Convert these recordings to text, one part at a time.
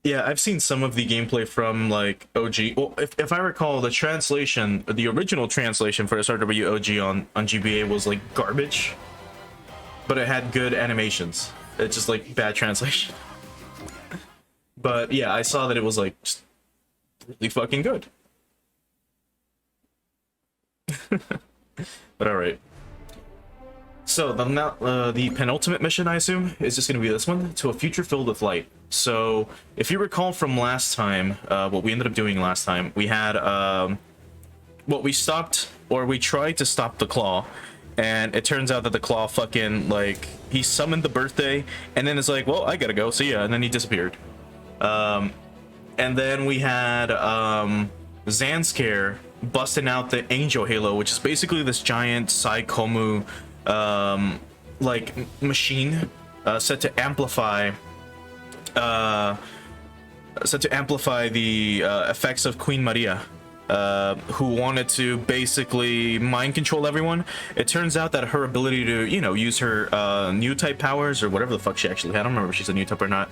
Yeah, I've seen some of the gameplay from like OG. Well, if I recall, the translation, the original translation for SRW OG on GBA was like garbage, but it had good animations. It's just like bad translation. But yeah, I saw that it was like just really fucking good. But all right. So the penultimate mission, I assume, is just going to be this one, to a future filled with light. So if you recall from last time, what we ended up doing last time, we had what we stopped, or we tried to stop the claw, and it turns out that the claw fucking like he summoned the birthday, and then it's like, well, I gotta go, see ya, and then he disappeared. And then we had Zanskare busting out the Angel Halo, which is basically this giant Sai Komu like machine set to amplify the effects of Queen Maria, who wanted to basically mind control everyone. It turns out that her ability to, you know, use her new type powers, or whatever the fuck she actually had, I don't remember if she's a new type or not,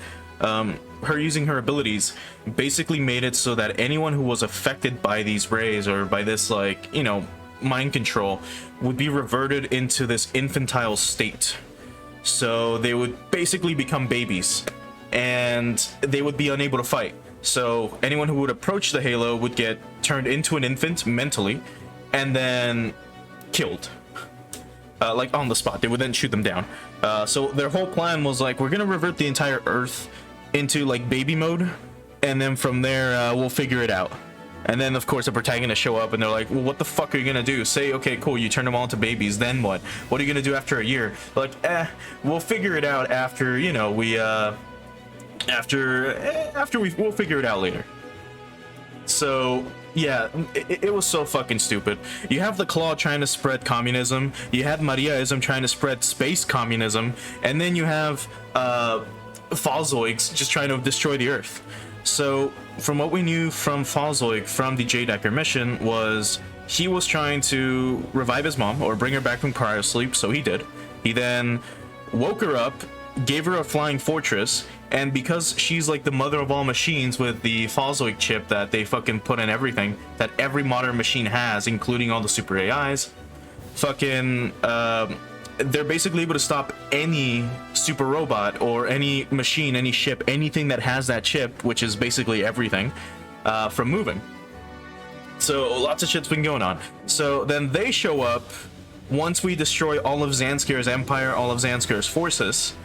her using her abilities basically made it so that anyone who was affected by these rays, or by this, like, you know, mind control, would be reverted into this infantile state. So they would basically become babies, and they would be unable to fight. So anyone who would approach the Halo would get turned into an infant mentally, and then killed. Like on the spot. They would then shoot them down. So their whole plan was like, we're gonna revert the entire Earth into like baby mode, and then from there we'll figure it out. And then of course the protagonists show up and they're like, well, what the fuck are you gonna do? Say, okay, cool, you turn them all into babies, then what? What are you gonna do after a year? They're like, we'll figure it out after, you know, we'll figure it out later. So yeah, it was so fucking stupid. You have the Claw trying to spread communism, you had Mariaism trying to spread space communism, and then you have Falzoigs just trying to destroy the Earth. So from what we knew from Falzoig from the J-Decker mission was he was trying to revive his mom, or bring her back from cryosleep, so he did. He then woke her up, gave her a flying fortress, and because she's like the mother of all machines with the Falzoig chip that they fucking put in everything that every modern machine has, including all the super AIs, fucking they're basically able to stop any super robot or any machine, any ship, anything that has that chip, which is basically everything, from moving. So lots of shit's been going on. So then they show up once we destroy all of Zanskare's empire, all of Zanskare's forces.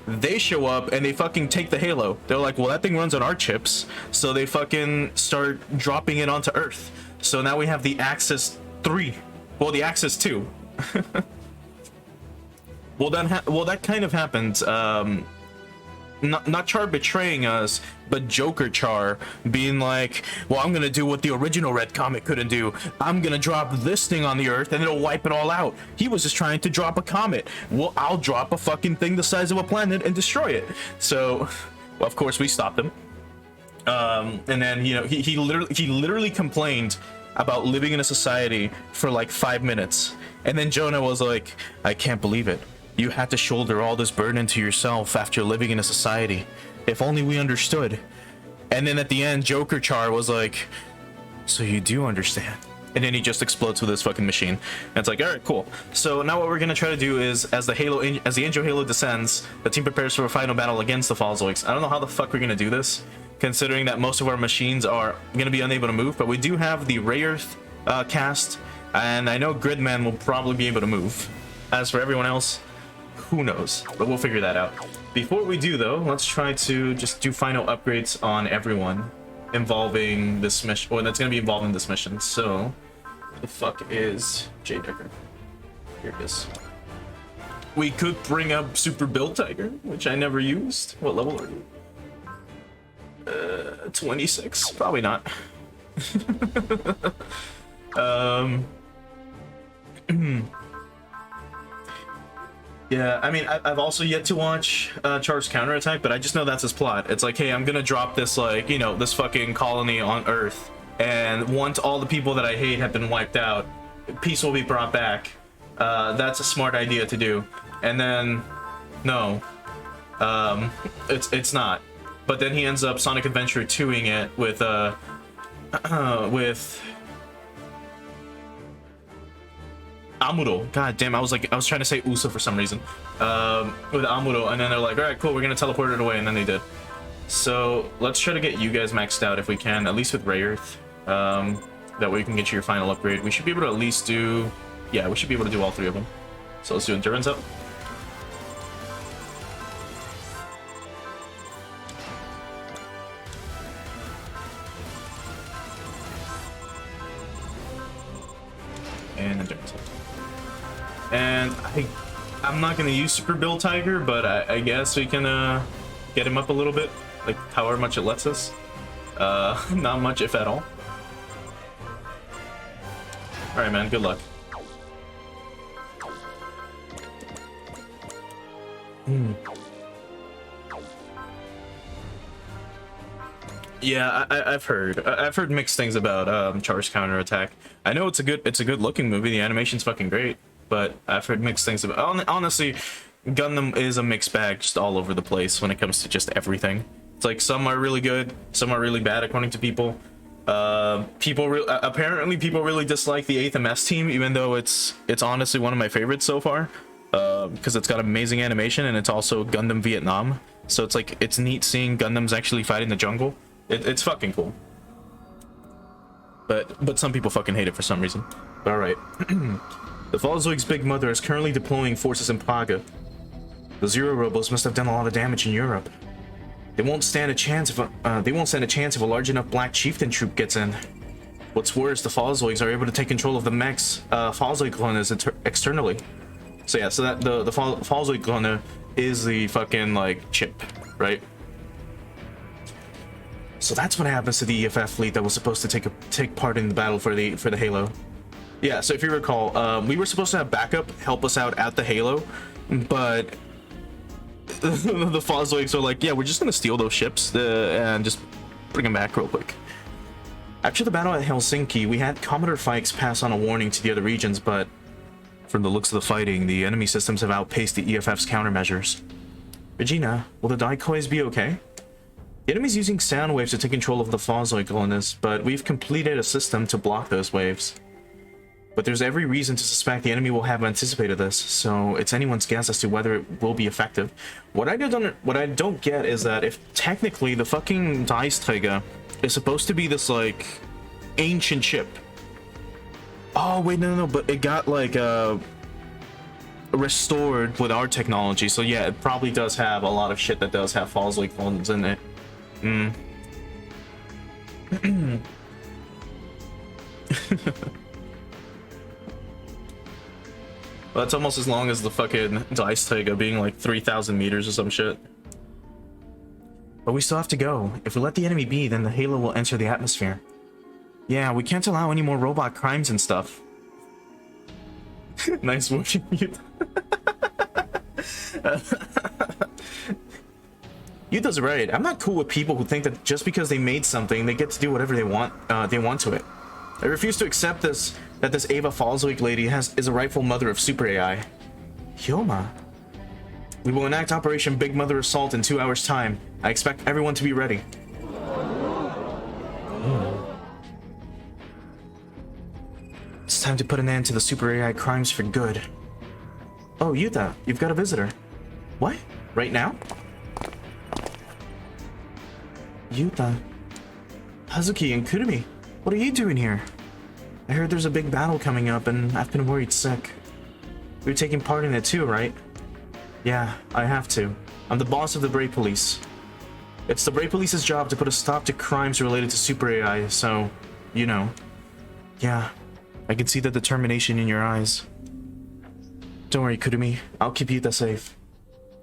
They show up and they fucking take the Halo. They're like, well, that thing runs on our chips. So they fucking start dropping it onto Earth. So now we have the Axis 3. Well, the Axis 2. Well, that kind of happened. Not Char betraying us, but Joker Char being like, well, I'm gonna do what the original Red Comet couldn't do. I'm gonna drop this thing on the Earth and it'll wipe it all out. He was just trying to drop a comet. Well, I'll drop a fucking thing the size of a planet and destroy it. So, well, of course, we stopped him. And then, you know, he literally complained about living in a society for like 5 minutes. And then Jonah was like, I can't believe it. You had to shoulder all this burden to yourself after living in a society. If only we understood. And then at the end, Joker Char was like, so you do understand. And then he just explodes with his fucking machine. And it's like, all right, cool. So now what we're gonna try to do is, as the Angel Halo descends, the team prepares for a final battle against the Falzoigs. I don't know how the fuck we're gonna do this, considering that most of our machines are gonna be unable to move, but we do have the Ray Earth cast, and I know Gridman will probably be able to move. As for everyone else, who knows, but we'll figure that out. Before we do though, let's try to just do final upgrades on everyone involving this mission, or that's gonna be involved in this mission. So the fuck is J-Decker? Here it is. We could bring up Super Build Tiger, which I never used. What level are you? 26? Probably not. Yeah, I mean, I've also yet to watch Char's counterattack, but I just know that's his plot. It's like, hey, I'm gonna drop this, like, you know, this fucking colony on Earth, and once all the people that I hate have been wiped out, peace will be brought back. That's a smart idea to do. And then, no, it's not. but then he ends up Sonic Adventure 2ing it with with Amuro. God damn, I was trying to say Uso for some reason. With Amuro, and then they're like, all right, cool, we're gonna teleport it away, and then they did. So let's try to get you guys maxed out if we can, at least with Ray Earth. That way you can get your final upgrade. We should be able to at least do, yeah, we should be able to do all 3 of them. So let's do endurance up. And endurance up. And I'm not gonna use Super Bill Tiger, but I guess we can get him up a little bit, like however much it lets us. Not much, if at all. All right, man. Good luck. Yeah, I've heard mixed things about Char's counterattack. I know it's a good looking movie. The animation's fucking great, but I've heard mixed things about. Honestly, Gundam is a mixed bag, just all over the place when it comes to just everything. It's like some are really good, some are really bad according to people. Apparently people really dislike the 8th MS team, even though it's honestly one of my favorites so far, because it's got amazing animation and it's also Gundam Vietnam. So it's like it's neat seeing Gundams actually fight in the jungle. It's fucking cool. But some people fucking hate it for some reason. But all right. The Falzoig's big mother is currently deploying forces in Praga. The Zero Robos must have done a lot of damage in Europe. They won't stand a chance if a large enough Black Chieftain troop gets in. What's worse, the Falzoigs are able to take control of the mechs Falzoig clones externally. So yeah, so that the Falzoig clone is the fucking like chip, right? So that's what happens to the EFF fleet that was supposed to take part in the battle for the Halo. Yeah, so if you recall, we were supposed to have backup help us out at the Halo, but the Falzoigs are like, yeah, we're just gonna steal those ships and just bring them back real quick. After the battle at Helsinki, we had Commodore Fikes pass on a warning to the other regions, but from the looks of the fighting, the enemy systems have outpaced the EFF's countermeasures. Regina, will the Daikois be okay? The enemy's using sound waves to take control of the Falzoig colonists, but we've completed a system to block those waves. But there's every reason to suspect the enemy will have anticipated this, so it's anyone's guess as to whether it will be effective. What I don't get is that if technically the fucking Daisträger is supposed to be this like ancient ship. Oh wait, no, but it got like restored with our technology, so yeah, it probably does have a lot of shit that does have Falzoig clones in it. Well, that's almost as long as the fucking Daisträger being like 3,000 meters or some shit. But we still have to go. If we let the enemy be, then the Halo will enter the atmosphere. Yeah, we can't allow any more robot crimes and stuff. Nice watching you. Yuda's right. I'm not cool with people who think that just because they made something, they get to do whatever they want to it. I refuse to accept that this Ava Falzoig lady is a rightful mother of Super AI. Hyoma. We will enact Operation Big Mother Assault in 2 hours' time. I expect everyone to be ready. It's time to put an end to the Super AI crimes for good. Oh, Yuta, you've got a visitor. What? Right now? Yuta. Hazuki and Kurumi, what are you doing here? I heard there's a big battle coming up and I've been worried sick. You're taking part in it too, right? Yeah, I have to. I'm the boss of the Brave Police. It's the Brave Police's job to put a stop to crimes related to Super AI, so, you know. Yeah, I can see the determination in your eyes. Don't worry, Kurumi. I'll keep Yuta safe.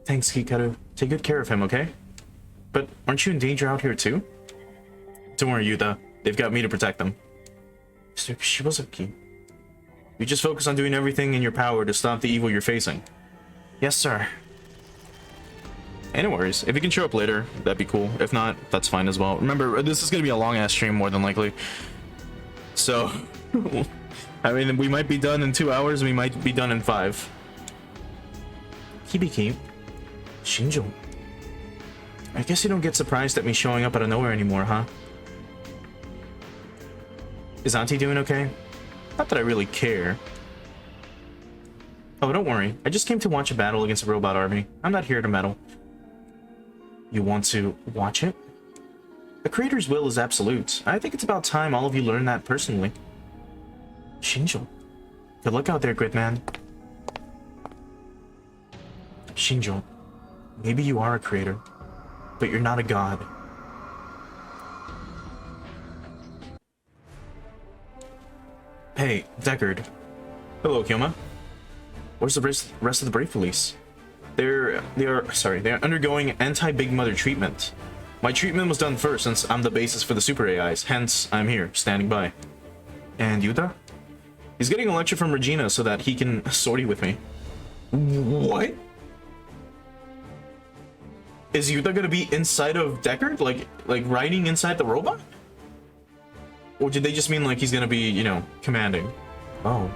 Thanks, Hikaru. Take good care of him, okay? But aren't you in danger out here too? Don't worry, Yuta. They've got me to protect them. Mr. Shibazaki, you just focus on doing everything in your power to stop the evil you're facing. Yes, sir. Hey, no worries. If you can show up later, that'd be cool. If not, that's fine as well. Remember, this is going to be a long-ass stream, more than likely. So, I mean, we might be done in 2 hours, we might be done in 5. Hibiki. Shinjo. I guess you don't get surprised at me showing up out of nowhere anymore, huh? Is Auntie doing okay? Not that I really care. Oh, don't worry. I just came to watch a battle against a robot army. I'm not here to meddle. You want to watch it? The creator's will is absolute. I think it's about time all of you learn that personally. Shinjo. Good luck out there, Gridman. Shinjo. Maybe you are a creator, but you're not a god. Hey, Deckard. Hello, Kyoma. Where's the rest of the Brave Police? They're undergoing anti-Big Mother treatment. My treatment was done first since I'm the basis for the super AIs, hence I'm here, standing by. And Yuta? He's getting a lecture from Regina so that he can sortie with me. What? Is Yuta gonna be inside of Deckard? Like riding inside the robot? Or did they just mean like he's gonna be, you know, commanding? Oh.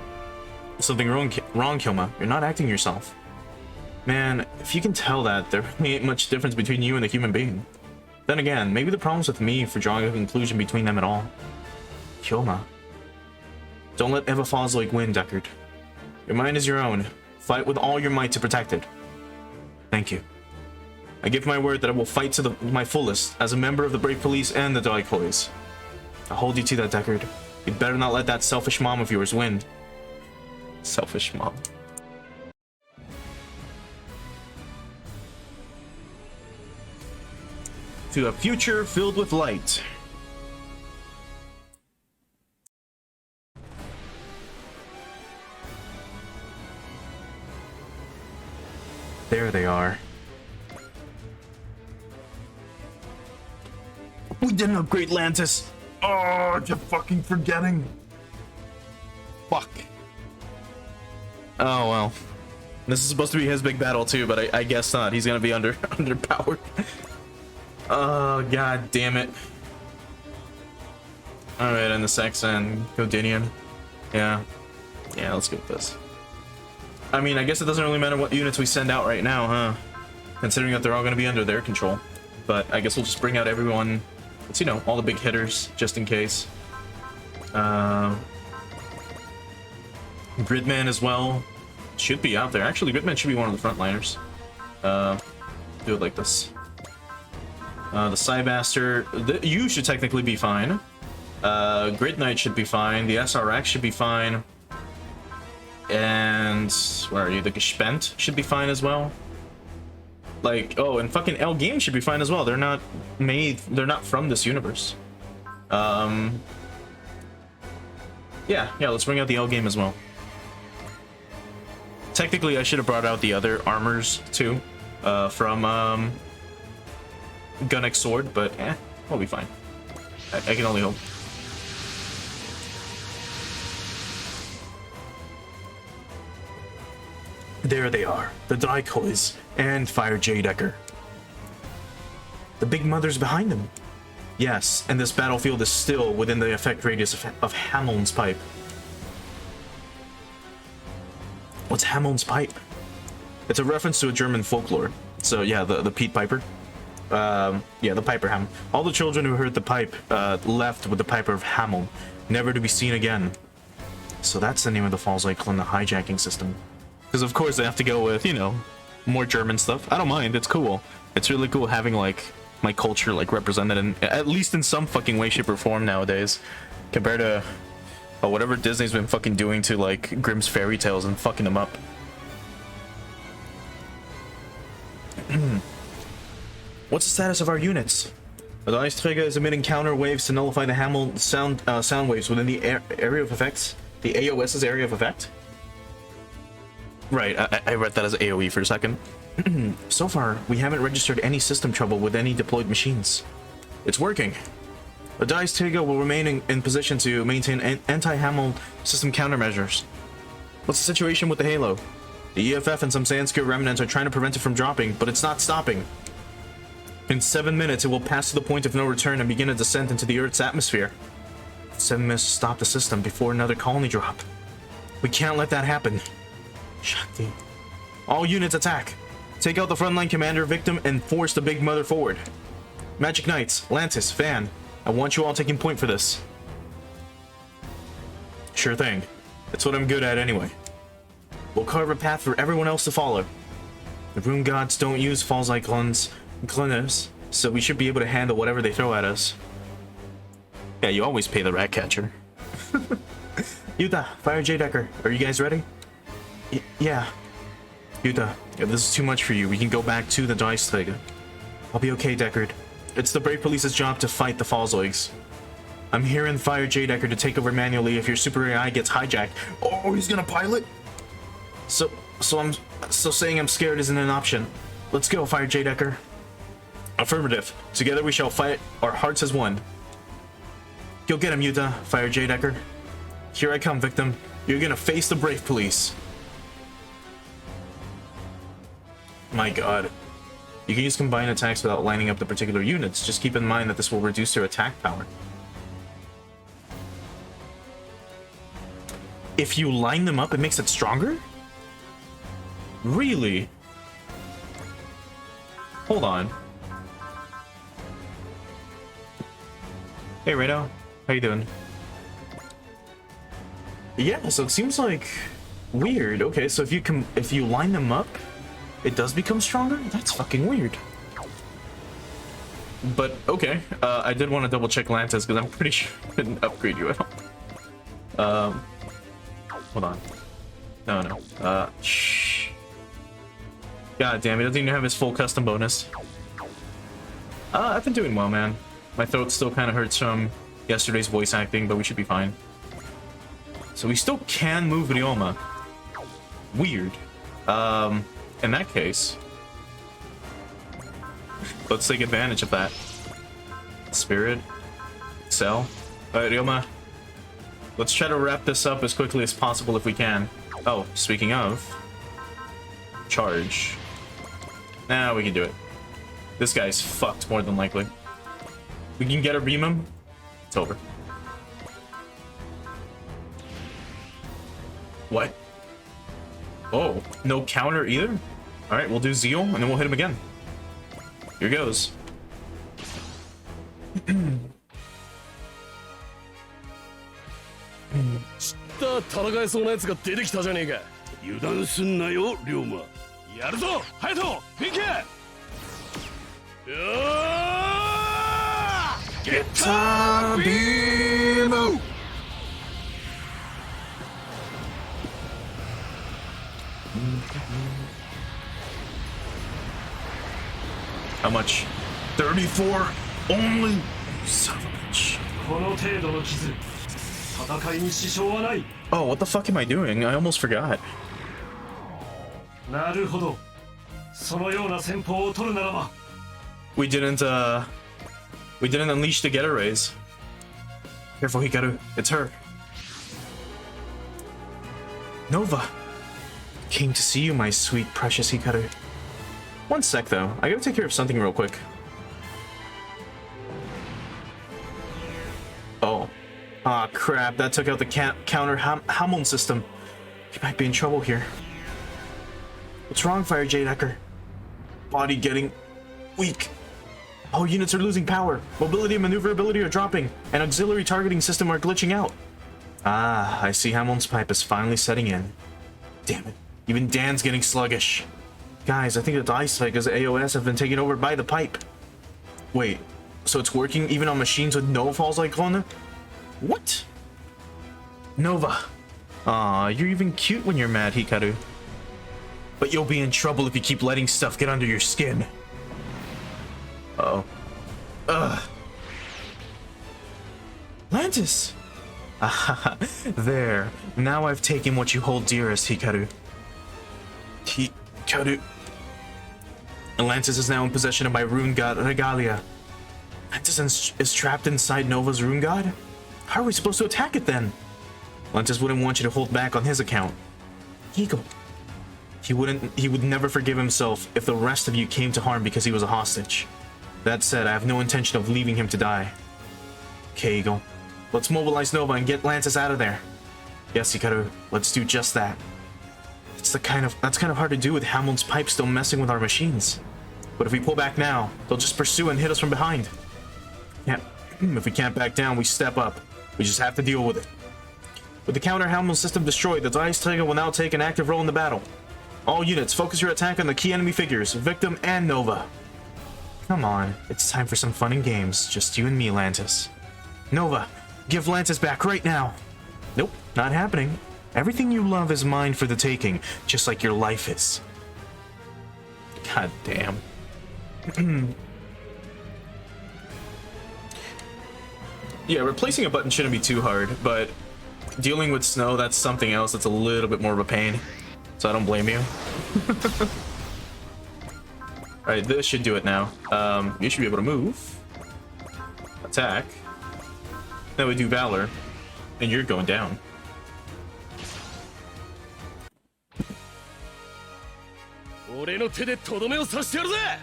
Something wrong, Kyoma. You're not acting yourself. Man, if you can tell that, there really ain't much difference between you and the human being. Then again, maybe the problem's with me for drawing a conclusion between them at all. Kyoma. Don't let Eva Fosloik win, Deckard. Your mind is your own. Fight with all your might to protect it. Thank you. I give my word that I will fight to my fullest as a member of the Brave Police and the Daikois. I'll hold you to that, Deckard. You'd better not let that selfish mom of yours win. Selfish mom. To a future filled with light. There they are. We didn't upgrade Lantis. Oh, you're fucking forgetting. Fuck. Oh well. This is supposed to be his big battle too, but I guess not. He's gonna be underpowered. Oh god damn it. Alright, and the Saxon Godinian. Yeah. Yeah, let's go with this. I mean, I guess it doesn't really matter what units we send out right now, huh? Considering that they're all gonna be under their control. But I guess we'll just bring out everyone. It's, you know, all the big hitters, just in case. Gridman as well. Should be out there. Actually, Gridman should be one of the frontliners. Do it like this. The Cybaster. You should technically be fine. Grid Knight should be fine. The SRX should be fine. And where are you? The Gespent should be fine as well. Like, oh, and fucking L Game should be fine as well. They're not from this universe. Yeah, let's bring out the L Game as well. Technically, I should have brought out the other armors too, from Gunnex Sword, but we'll be fine. I can only hope. There they are, the Daikois and Fire J. Decker. The Big Mother's behind them. Yes, and this battlefield is still within the effect radius of Hameln's Pipe. What's Hameln's Pipe? It's a reference to a German folklore. So yeah, the Pete Piper. Yeah, the Piper Hamel. All the children who heard the pipe left with the Piper of Hamel, never to be seen again. So that's the name of the Falls Lake Clan, the hijacking system. Because of course they have to go with, you know, more German stuff. I don't mind, it's cool. It's really cool having like my culture like represented in at least in some fucking way, shape, or form nowadays. Compared to whatever Disney's been fucking doing to like Grimm's fairy tales and fucking them up. What's the status of our units? The Ice Trigger is emitting counter waves to nullify the Hamel sound waves within the area of effects. The AOS's area of effect? Right, I read that as AoE for a second. So far, we haven't registered any system trouble with any deployed machines. It's working. The Dice Tiga will remain in position to maintain anti-Hamel system countermeasures. What's the situation with the Halo? The EFF and some Sanskrit remnants are trying to prevent it from dropping, but it's not stopping. In 7 minutes, it will pass to the point of no return and begin a descent into the Earth's atmosphere. 7 minutes to stop the system before another colony drop. We can't let that happen. Shakti. All units attack. Take out the frontline commander victim and force the big mother forward. Magic Knights, Lantis, Van, I want you all taking point for this. Sure thing. That's what I'm good at anyway. We'll carve a path for everyone else to follow. The rune gods don't use false icons, so we should be able to handle whatever they throw at us. Yeah, you always pay the rat catcher. Yuta, Fire J Decker, are you guys ready? Yeah. Yuta, if this is too much for you, we can go back to the dice thing. I'll be okay, Deckard. It's the Brave Police's job to fight the Fallzoids. I'm here in Fire J Decker to take over manually if your super AI gets hijacked. Oh, he's gonna pilot? So saying I'm scared isn't an option. Let's go, Fire J Decker. Affirmative. Together we shall fight our hearts as one. Go get him, Yuta, Fire J Decker. Here I come, victim. You're gonna face the Brave Police. My god. You can use combined attacks without lining up the particular units. Just keep in mind that this will reduce their attack power. If you line them up, it makes it stronger? Really? Hold on. Hey, Rado. How you doing? Yeah, so it seems like weird. Okay, so if you line them up, it does become stronger? That's fucking weird. But okay, I did want to double check Lantis because I'm pretty sure I didn't upgrade you at all. Hold on. No. Shh. God damn, he doesn't even have his full custom bonus. I've been doing well, man. My throat still kind of hurts from yesterday's voice acting, but we should be fine. So we still can move Ryoma. Weird. In that case, let's take advantage of that. Spirit, Excel. Alright, Ryoma. Let's try to wrap this up as quickly as possible if we can. Oh, speaking of, charge. Nah, we can do it. This guy's fucked more than likely. We can get a beam him. It's over. What? Oh, no counter either? Alright, we'll do Zeal, and then we'll hit him again. Here goes. 知った戦えそうなやつが出てきたじゃねえか。油断すんなよ、龍馬。やるぞ、隼人、行け。ゲッタービーム。 How much? 34 only? Son of a bitch. Oh, what the fuck am I doing? I almost forgot. We didn't unleash the Getter Rays. Careful, Hikaru. It's her. Nova. Came to see you, my sweet, precious Hikaru. One sec, though. I gotta take care of something real quick. Oh. Ah, crap. That took out the counter Hamon system. You might be in trouble here. What's wrong, Fire J Decker? Body getting weak. All units are losing power. Mobility and maneuverability are dropping, and auxiliary targeting system are glitching out. Ah, I see Hamon's pipe is finally setting in. Damn it. Even Dan's getting sluggish. Guys, I think the dice Vega's AOS have been taken over by the pipe. Wait, so it's working even on machines with no false icon? What? Nova. Aw, you're even cute when you're mad, Hikaru. But you'll be in trouble if you keep letting stuff get under your skin. Uh-oh. Ugh. Lantis! Ah, there. Now I've taken what you hold dearest, Hikaru. Hikaru. Atlantis is now in possession of my rune god, Regalia. Atlantis is trapped inside Nova's rune god? How are we supposed to attack it then? Atlantis wouldn't want you to hold back on his account. Eagle. He would never forgive himself if the rest of you came to harm because he was a hostage. That said, I have no intention of leaving him to die. Okay, Eagle. Let's mobilize Nova and get Atlantis out of there. Yes, Hikaru, let's do just that. That's kind of hard to do with Hamlin's pipe still messing with our machines. But if we pull back now, they'll just pursue and hit us from behind. Yeah, if we can't back down, we step up. We just have to deal with it. With the counter Hamlin system destroyed, the Dice Tiger will now take an active role in the battle. All units, focus your attack on the key enemy figures, Victim and Nova. Come on, it's time for some fun and games. Just you and me, Lantis. Nova, give Lantis back right now. Nope, not happening. Everything you love is mine for the taking, just like your life is. God damn. Yeah, replacing a button shouldn't be too hard, but dealing with snow, that's something else that's a little bit more of a pain. So I don't blame you. Alright, this should do it now. You should be able to move. Attack. Then we do Valor. And you're going down.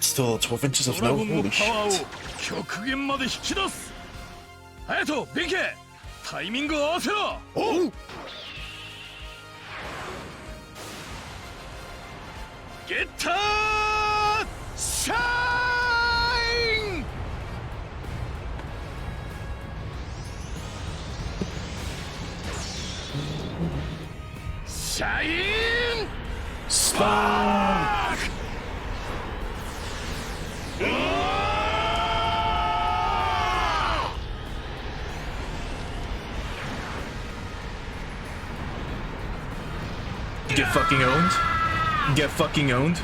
Still 12 inches of snow? Holy shit. 極限まで引き出す。隼人、弁慶、タイミングを合わせろ。おう。ゲッターシャイン。シャインスパーク。Get fucking owned. Get fucking owned.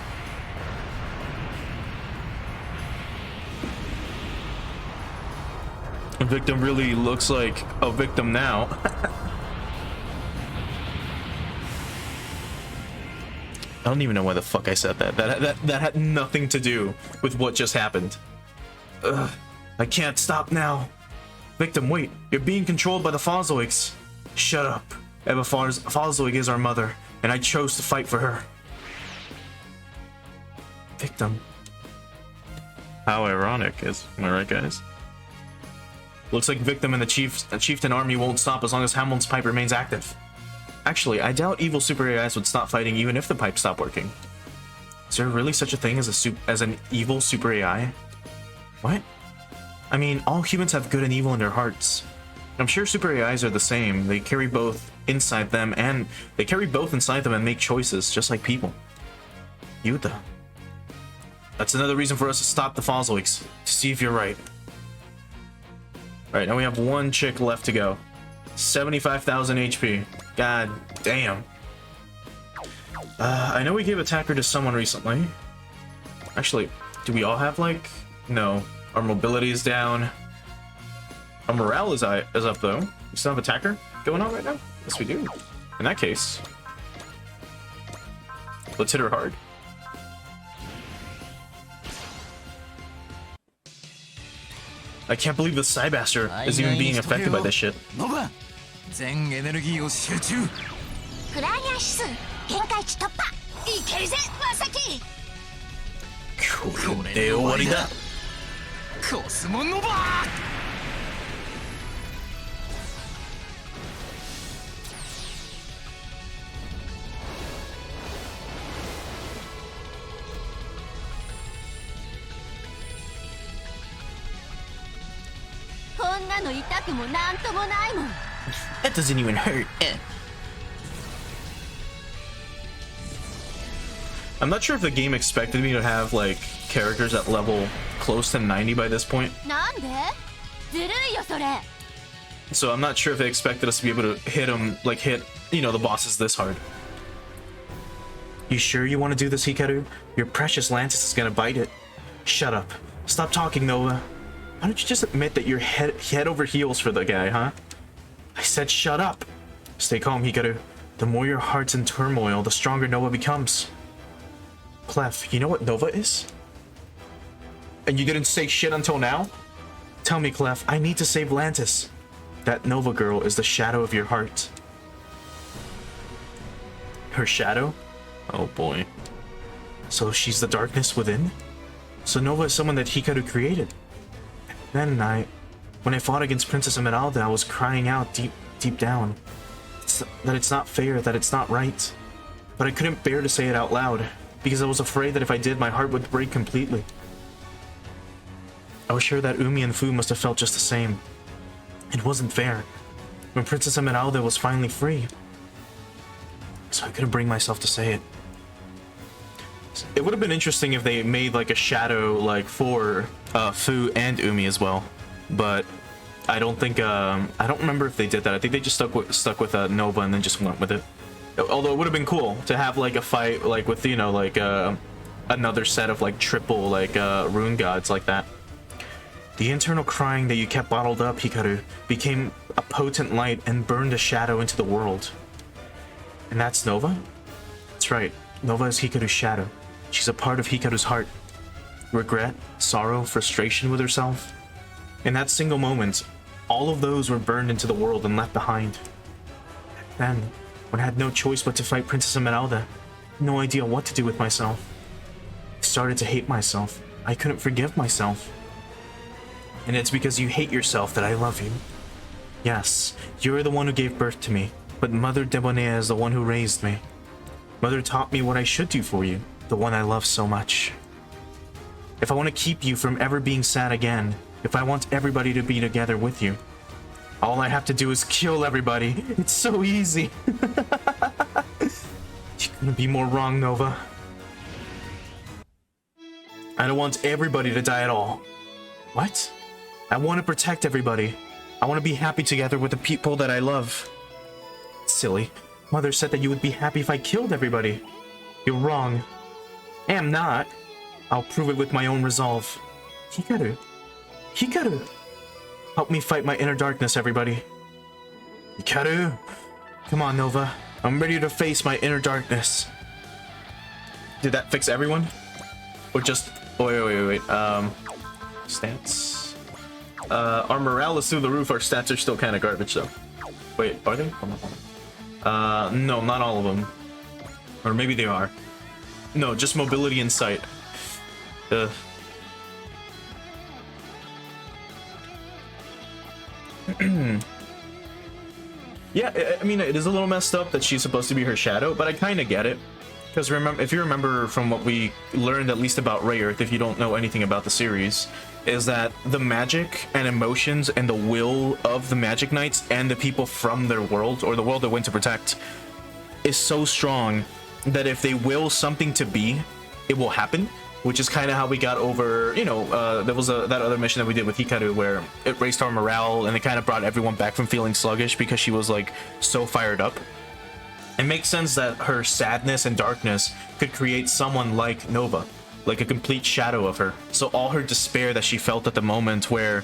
Victim really looks like a victim now. I don't even know why the fuck I said that. That had nothing to do with what just happened. Ugh, I can't stop now. Victim, wait. You're being controlled by the Fozoics. Shut up. Eva Fozoig is our mother, and I chose to fight for her. Victim. How ironic, am I right, guys? Looks like Victim and the Chieftain army won't stop as long as Hamlin's pipe remains active. Actually, I doubt evil super AIs would stop fighting even if the pipe stopped working. Is there really such a thing as an evil super AI? What? I mean, all humans have good and evil in their hearts. I'm sure super AIs are the same. They carry both inside them and make choices just like people. Yuta. That's another reason for us to stop the Fozoics, to see if you're right. Alright, now we have one chick left to go. 75,000 HP. God damn. I know we gave attacker to someone recently. Actually, do we all have like... No. Our mobility is down. Our morale is up though. We still have attacker going on right now? Yes, we do. In that case, let's hit her hard. I can't believe the Cybaster is even being affected by this shit. Nova! 全エネルギーを集中。フライヤー指数限界値突破。いけるぜ、まさき。これで終わりだ。コスモノバ。こんなの痛くもなんともないもん。That doesn't even hurt. I'm not sure if the game expected me to have like characters at level close to 90 by this point. なんで？ずるいよそれ。 So I'm not sure if they expected us to be able to hit the bosses this hard. You sure you want to do this, Hikaru? Your precious Lantis is gonna bite it. Shut up. Stop talking, Nova. Why don't you just admit that you're head over heels for the guy, huh? I said shut up. Stay calm, Hikaru. The more your heart's in turmoil, the stronger Nova becomes. Clef, you know what Nova is? And you didn't say shit until now? Tell me, Clef, I need to save Lantis. That Nova girl is the shadow of your heart. Her shadow? Oh boy. So she's the darkness within? So Nova is someone that Hikaru created. Then when I fought against Princess Esmeralda, I was crying out deep down that it's not fair, that it's not right. but I couldn't bear to say it out loud, because I was afraid that if I did, my heart would break completely. I was sure that Umi and Fu must have felt just the same. It wasn't fair, when Princess Esmeralda was finally free. So I couldn't bring myself to say it. It would have been interesting if they made like a shadow like for Fu and Umi as well, but I don't think I don't remember if they did that. I think they just stuck with Nova and then just went with it. Although it would have been cool to have like a fight like with, you know, like another set of like triple like rune gods like that. The internal crying that you kept bottled up, Hikaru, became a potent light and burned a shadow into the world. And that's Nova? That's right. Nova is Hikaru's shadow. She's a part of Hikaru's heart. Regret, sorrow, frustration with herself. In that single moment, all of those were burned into the world and left behind. Then, when I had no choice but to fight Princess Esmeralda, no idea what to do with myself. I started to hate myself. I couldn't forgive myself. And it's because you hate yourself that I love you. Yes, you're the one who gave birth to me, but Mother Debonair is the one who raised me. Mother taught me what I should do for you, the one I love so much. If I want to keep you from ever being sad again, if I want everybody to be together with you, all I have to do is kill everybody. It's so easy. You couldn't be more wrong, Nova. I don't want everybody to die at all. What? I want to protect everybody. I want to be happy together with the people that I love. Silly. Mother said that you would be happy if I killed everybody. You're wrong. I am not. I'll prove it with my own resolve. Hikaru. Hikaru! Help me fight my inner darkness, everybody. Hikaru! Come on, Nova. I'm ready to face my inner darkness. Did that fix everyone? Or just... Wait. Stats? Our morale is through the roof. Our stats are still kind of garbage, though. Wait, are they? Hold on. No, not all of them. Or maybe they are. No, just mobility and sight. Yeah, I mean, it is a little messed up that she's supposed to be her shadow, but I kind of get it. Because remember, if you remember from what we learned, at least about Ray Earth, if you don't know anything about the series, is that the magic and emotions and the will of the Magic Knights and the people from their world, or the world they went to protect, is so strong that if they will something to be, it will happen. Which is kind of how we got over, you know, there was that other mission that we did with Hikaru where it raised our morale and it kind of brought everyone back from feeling sluggish because she was like so fired up. It makes sense that her sadness and darkness could create someone like Nova, like a complete shadow of her. So all her despair that she felt at the moment where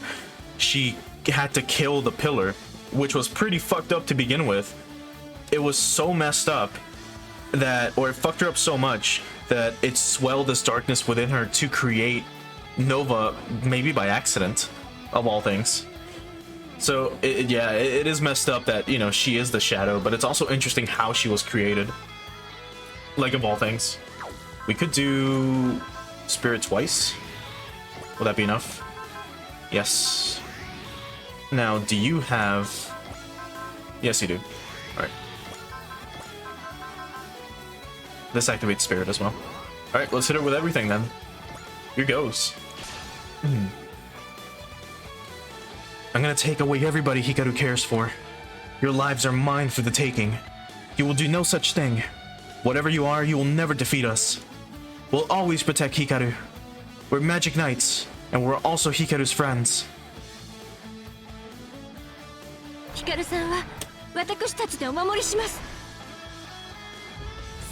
she had to kill the pillar, which was pretty fucked up to begin with, it was so messed up that, or it fucked her up so much that it swelled this darkness within her to create Nova, maybe by accident, of all things. So, yeah, it is messed up that, you know, she is the shadow, but it's also interesting how she was created. Like, of all things. We could do Spirit twice. Will that be enough? Yes. Now, do you have... Yes, you do. Alright. This activates Spirit as well. Alright, let's hit it with everything then. Here goes. I'm gonna take away everybody Hikaru cares for. Your lives are mine for the taking. You will do no such thing. Whatever you are, you will never defeat us. We'll always protect Hikaru. We're Magic Knights, and we're also Hikaru's friends. ヒカルさんは私たちでお守りします。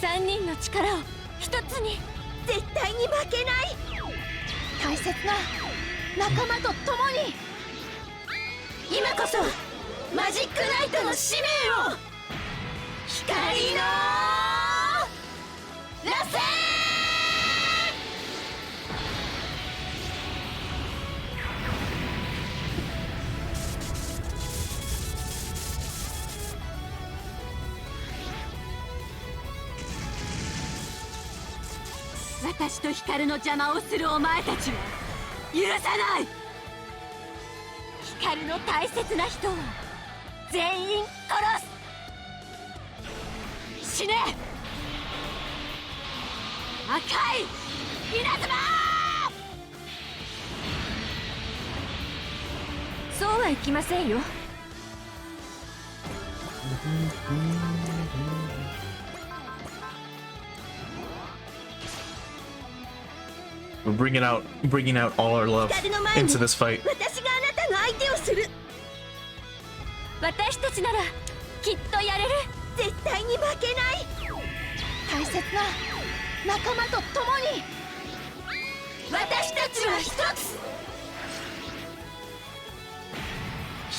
3人の力を一つに絶対に負けない。大切な仲間と共に今こそマジックナイトの使命を光の螺旋。私と光の邪魔をするお前たちは許さない。光の大切な人を全員殺す。死ね。赤い稲妻。そうはいきませんよ。We're bringing out all our love into this fight. 私があなたの相手をする。私たちならきっとやれる。絶対に負けない。大切な仲間と共に私たちは一つ。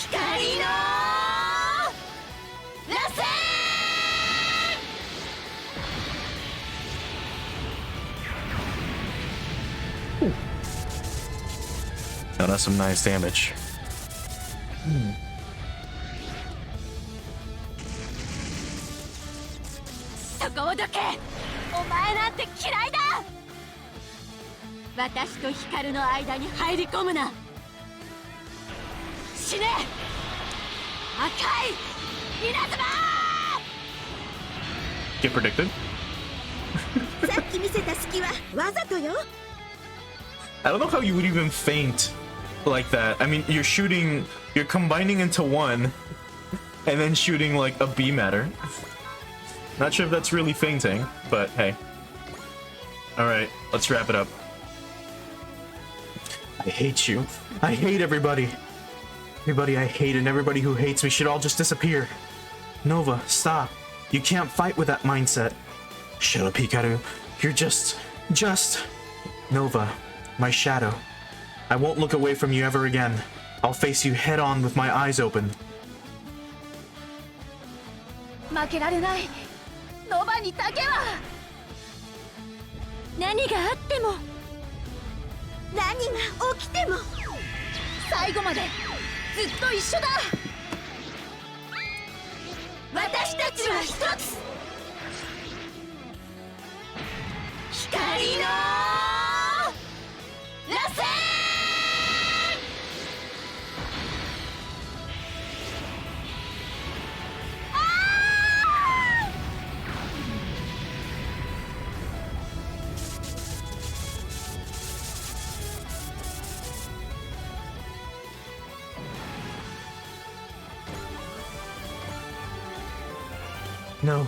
光の螺旋。Now that's some nice damage. そこをどけ。お前なんて嫌いだ。私と光の間に入り込むな。死ね。赤い稲妻。 Get predicted. さっき見せた隙はわざとよ。 I don't know how you would even feint like that. I mean, you're combining into one, and then shooting like a beam at her. Not sure if that's really feinting, but hey. Alright, let's wrap it up. I hate you. I hate everybody. Everybody I hate and everybody who hates me should all just disappear. Nova, stop. You can't fight with that mindset. Shut up, Hikaru. You're just... Nova, my shadow. I won't look away from you ever again. I'll face you head on with my eyes open. 負けられない。ノバにだけは。何があっても、何が起きても、最後までずっと一緒だ。私たちは一つ。光の螺旋。No,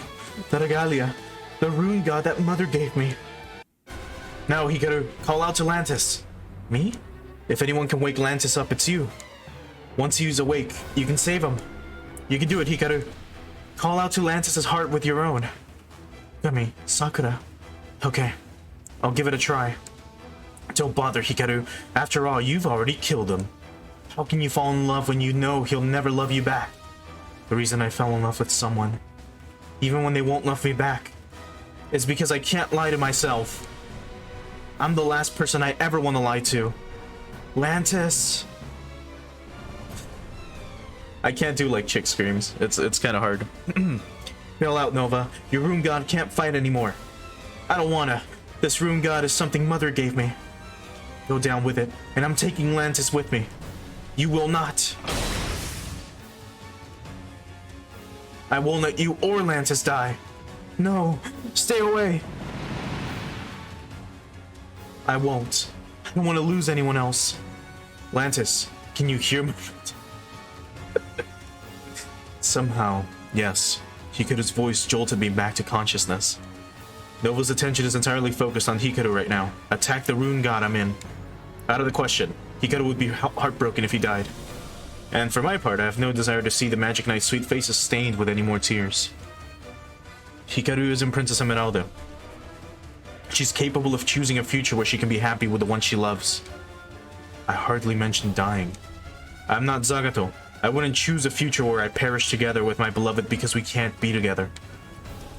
the regalia. The rune god that mother gave me. Now, Hikaru, call out to Lantis. Me? If anyone can wake Lantis up, it's you. Once he's awake, you can save him. You can do it, Hikaru. Call out to Lantis' heart with your own. Gumi, Sakura. Okay, I'll give it a try. Don't bother, Hikaru. After all, you've already killed him. How can you fall in love when you know he'll never love you back? The reason I fell in love with someone, even when they won't love me back, is because I can't lie to myself. I'm the last person I ever want to lie to. Lantis. I can't do like chick screams. It's kind of hard. Bail out, Nova. Your rune god can't fight anymore. I don't wanna. This rune god is something Mother gave me. Go down with it, and I'm taking Lantis with me. You will not. I won't let you or Lantis die. No, stay away. I won't. I don't want to lose anyone else. Lantis, can you hear me? Somehow, yes. Hikaru's voice jolted me back to consciousness. Nova's attention is entirely focused on Hikaru right now. Attack the rune god I'm in. Out of the question. Hikaru would be heartbroken if he died. And for my part, I have no desire to see the Magic Knight's sweet faces stained with any more tears. Hikaru isn't Princess Emeralda. She's capable of choosing a future where she can be happy with the one she loves. I hardly mentioned dying. I'm not Zagato. I wouldn't choose a future where I perish together with my beloved because we can't be together.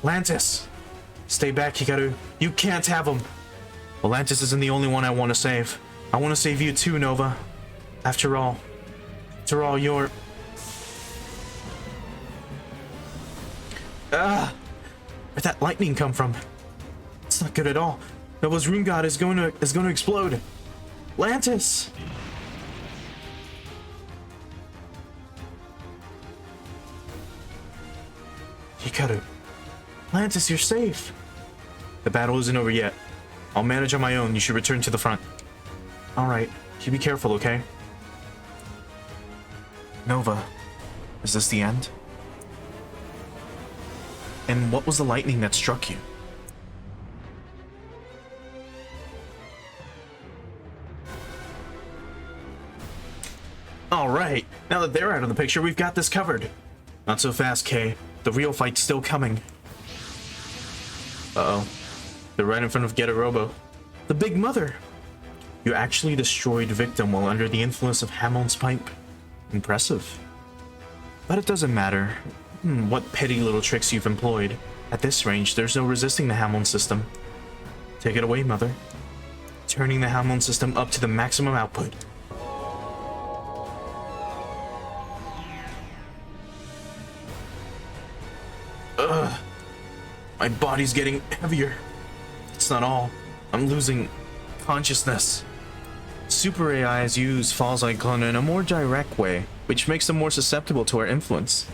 Lantis! Stay back, Hikaru. You can't have him! Well, Lantis isn't the only one I want to save. I want to save you too, Nova. After all, you're... Where'd that lightning come from? It's not good at all. Nova's rune god is going to explode. Lantis! Hikaru. Lantis, you're safe. The battle isn't over yet. I'll manage on my own. You should return to the front. Alright. You be careful, okay? Nova, is this the end? And what was the lightning that struck you? Alright, now that they're out of the picture, we've got this covered. Not so fast, Kay. The real fight's still coming. Uh-oh. They're right in front of Get a Robo. The Big Mother! You actually destroyed Victim while under the influence of Hameln's pipe. Impressive. But it doesn't matter what petty little tricks you've employed. At this range, there's no resisting the Hameln system. Take it away, Mother. Turning the Hameln system up to the maximum output. Ugh. My body's getting heavier. It's not all. I'm losing consciousness. Super AIs use Falls Icon in a more direct way, which makes them more susceptible to our influence.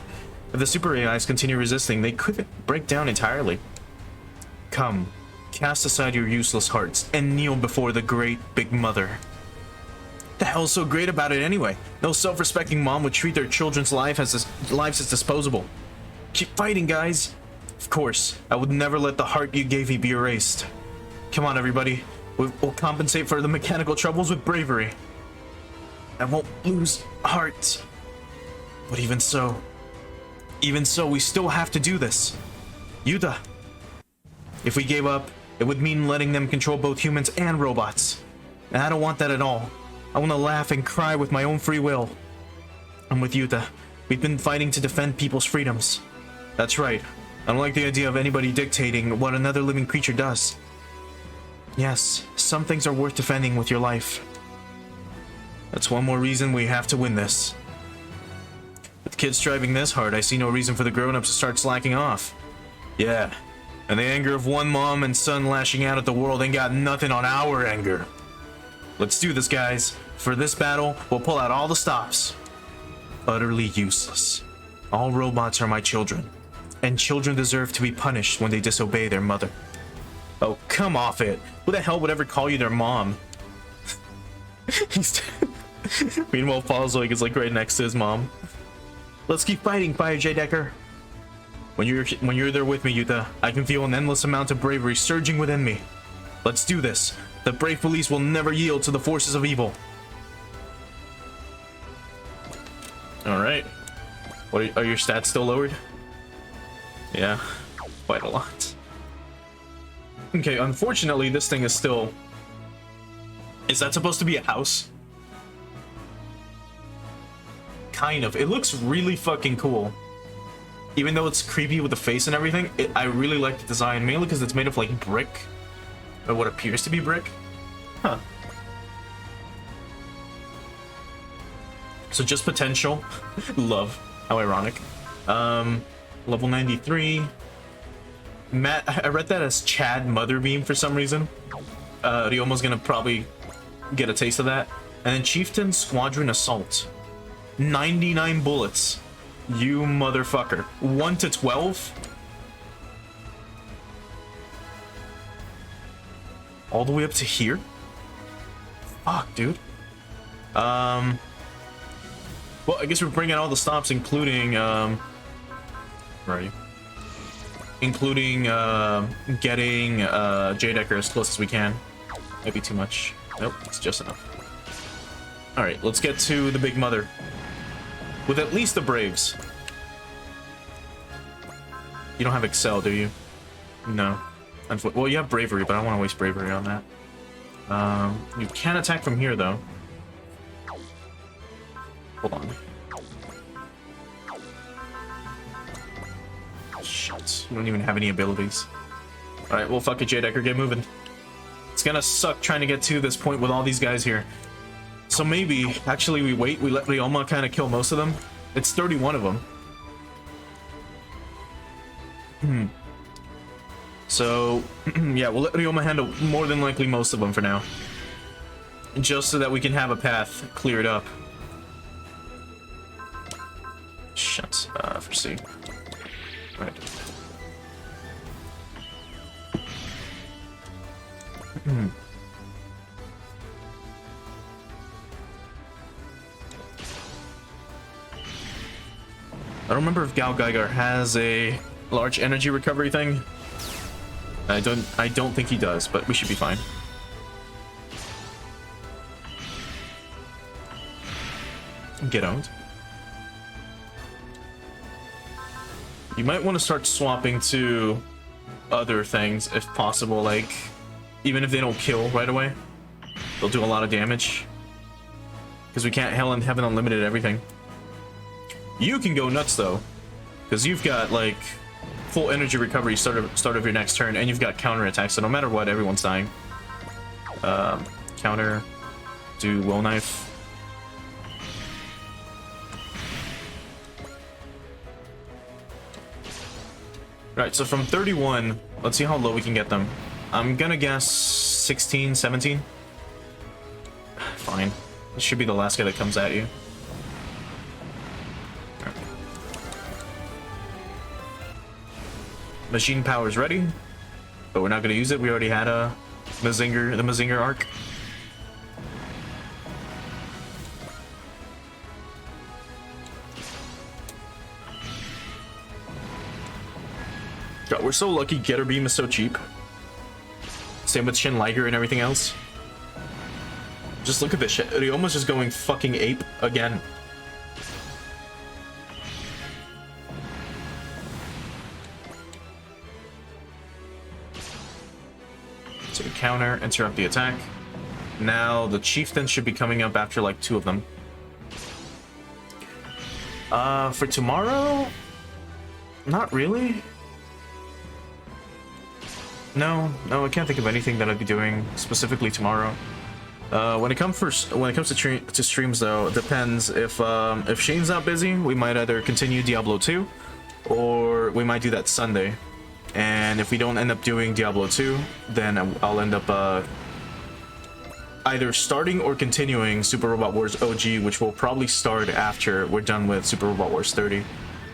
If the Super AIs continue resisting, they could break down entirely. Come, cast aside your useless hearts and kneel before the great Big Mother. The hell's so great about it anyway? No self-respecting mom would treat their children's lives as disposable. Keep fighting, guys. Of course, I would never let the heart you gave me be erased. Come on, everybody. We'll compensate for the mechanical troubles with bravery. I won't lose heart. But even so, we still have to do this. Yuta. If we gave up, it would mean letting them control both humans and robots. And I don't want that at all. I want to laugh and cry with my own free will. I'm with Yuta. We've been fighting to defend people's freedoms. That's right. I don't like the idea of anybody dictating what another living creature does. Yes, some things are worth defending with your life. That's one more reason we have to win this. With kids striving this hard, I see no reason for the grown-ups to start slacking off. Yeah, and the anger of one mom and son lashing out at the world ain't got nothing on our anger. Let's do this, guys. For this battle, we'll pull out all the stops. Utterly useless. All robots are my children, and children deserve to be punished when they disobey their mother. Oh, come off it. Who the hell would ever call you their mom? Meanwhile, Fosloik is like right next to his mom. Let's keep fighting, Fire J. Decker. When you're there with me, Yuta, I can feel an endless amount of bravery surging within me. Let's do this. The brave police will never yield to the forces of evil. Alright. What are your stats still lowered? Yeah, quite a lot. Okay, unfortunately, this thing is still... Is that supposed to be a house? Kind of. It looks really fucking cool. Even though it's creepy with the face and everything, I really like the design, mainly because it's made of, like, brick. Or what appears to be brick. Huh. So just potential. Love. How ironic. Level 93. Matt, I read that as Chad Motherbeam for some reason. Ryoma's gonna probably get a taste of that. And then Chieftain Squadron Assault. 99 bullets. You motherfucker. 1 to 12? All the way up to here? Fuck, dude. Well, I guess we're bringing all the stops, including, where are you? Including, getting, J-Decker as close as we can. Might be too much. Nope, it's just enough. Alright, let's get to the Big Mother. With at least the Braves. You don't have Excel, do you? No. Well, you have Bravery, but I don't want to waste Bravery on that. You can attack from here, though. Hold on. Shit. You don't even have any abilities. Alright, well, fuck it, J-Decker, get moving. It's gonna suck trying to get to this point with all these guys here. So maybe, actually, we wait, we let Ryoma kind of kill most of them. It's 31 of them. So, yeah, we'll let Ryoma handle more than likely most of them for now. Just so that we can have a path cleared up. Shit, for C. Right. I don't remember if Gal Geiger has a large energy recovery thing. I don't think he does, but we should be fine. Get out. You might want to start swapping to other things if possible, like even if they don't kill right away, they'll do a lot of damage. Because we can't have an unlimited everything. You can go nuts though, because you've got like full energy recovery start of your next turn, and you've got counter attacks, so no matter what, everyone's dying. Counter, do will knife. Right, so from 31, let's see how low we can get them. I'm gonna guess 16, 17. Fine. This should be the last guy that comes at you. Machine power's ready, but we're not gonna use it. We already had the Mazinger arc. God, we're so lucky Getter Beam is so cheap. Same with Shin Liger and everything else. Just look at this shit. He almost just going fucking ape again. So we counter, interrupt the attack. Now the Chieftain should be coming up after like 2 of them. For tomorrow? Not really. No, I can't think of anything that I'd be doing specifically tomorrow. When it comes to streams though, it depends. If Shane's not busy, we might either continue Diablo 2, or we might do that Sunday. And if we don't end up doing Diablo 2, then I'll end up either starting or continuing Super Robot Wars OG, which will probably start after we're done with Super Robot Wars 30.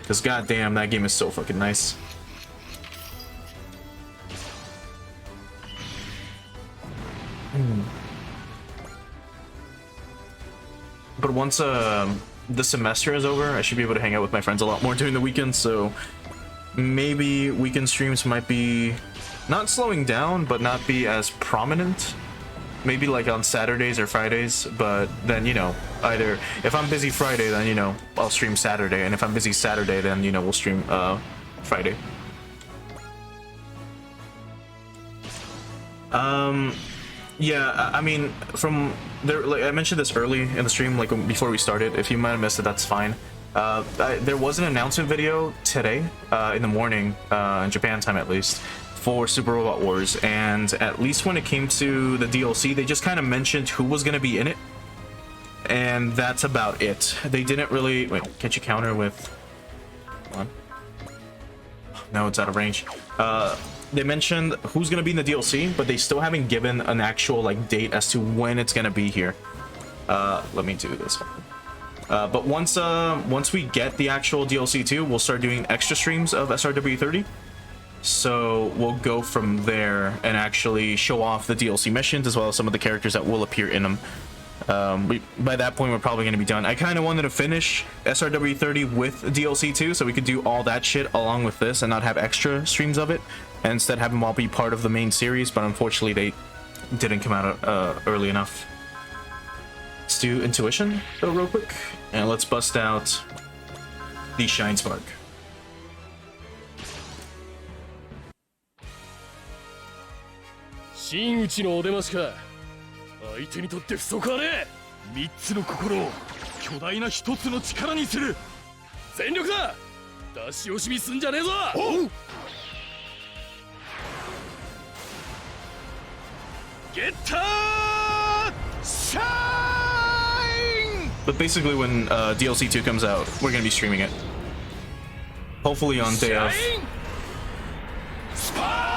Because goddamn, that game is so fucking nice. But once the semester is over, I should be able to hang out with my friends a lot more during the weekend, so maybe weekend streams might be not slowing down, but not be as prominent. Maybe like on Saturdays or Fridays, but then, you know, either if I'm busy Friday, then, you know, I'll stream Saturday, and if I'm busy Saturday, then, you know, we'll stream Friday. Yeah, I mean, from there, like I mentioned this early in the stream, like before we started. If you might have missed it, that's fine. There was an announcement video today in the morning, in Japan time at least, for Super Robot Wars, and at least when it came to the DLC, they just kind of mentioned who was going to be in it, and that's about it. They didn't really... Wait, can't you counter with... Hold on. No, it's out of range. They mentioned who's going to be in the DLC, but they still haven't given an actual like date as to when it's going to be here. Let me do this one. But once we get the actual DLC too, we'll start doing extra streams of SRW 30. So we'll go from there and actually show off the DLC missions as well as some of the characters that will appear in them. By that point, we're probably going to be done. I kind of wanted to finish SRW 30 with DLC too, so we could do all that shit along with this and not have extra streams of it, and instead have them all be part of the main series, but unfortunately they didn't come out early enough. Let's do Intuition though real quick, and let's bust out the Shine Spark. Shin Uchiのお出ましか。相手にとって不足はねえ。3つの心を巨大な1つの力にする。全力だ。出し惜しみすんじゃねえぞ。ゲッターシャイン! But basically when DLC 2 comes out, we're gonna be streaming it. Hopefully on day of. Spark!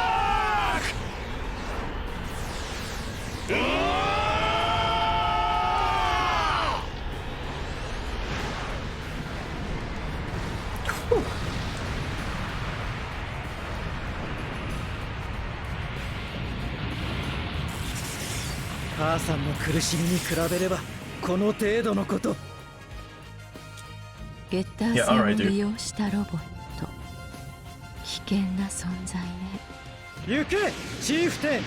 母さんの苦しみに比べればこの程度のこと。ゲッター Yeah, 戦 alright, を dude. 利用したロボット、危険な存在ね。行けチーフテン。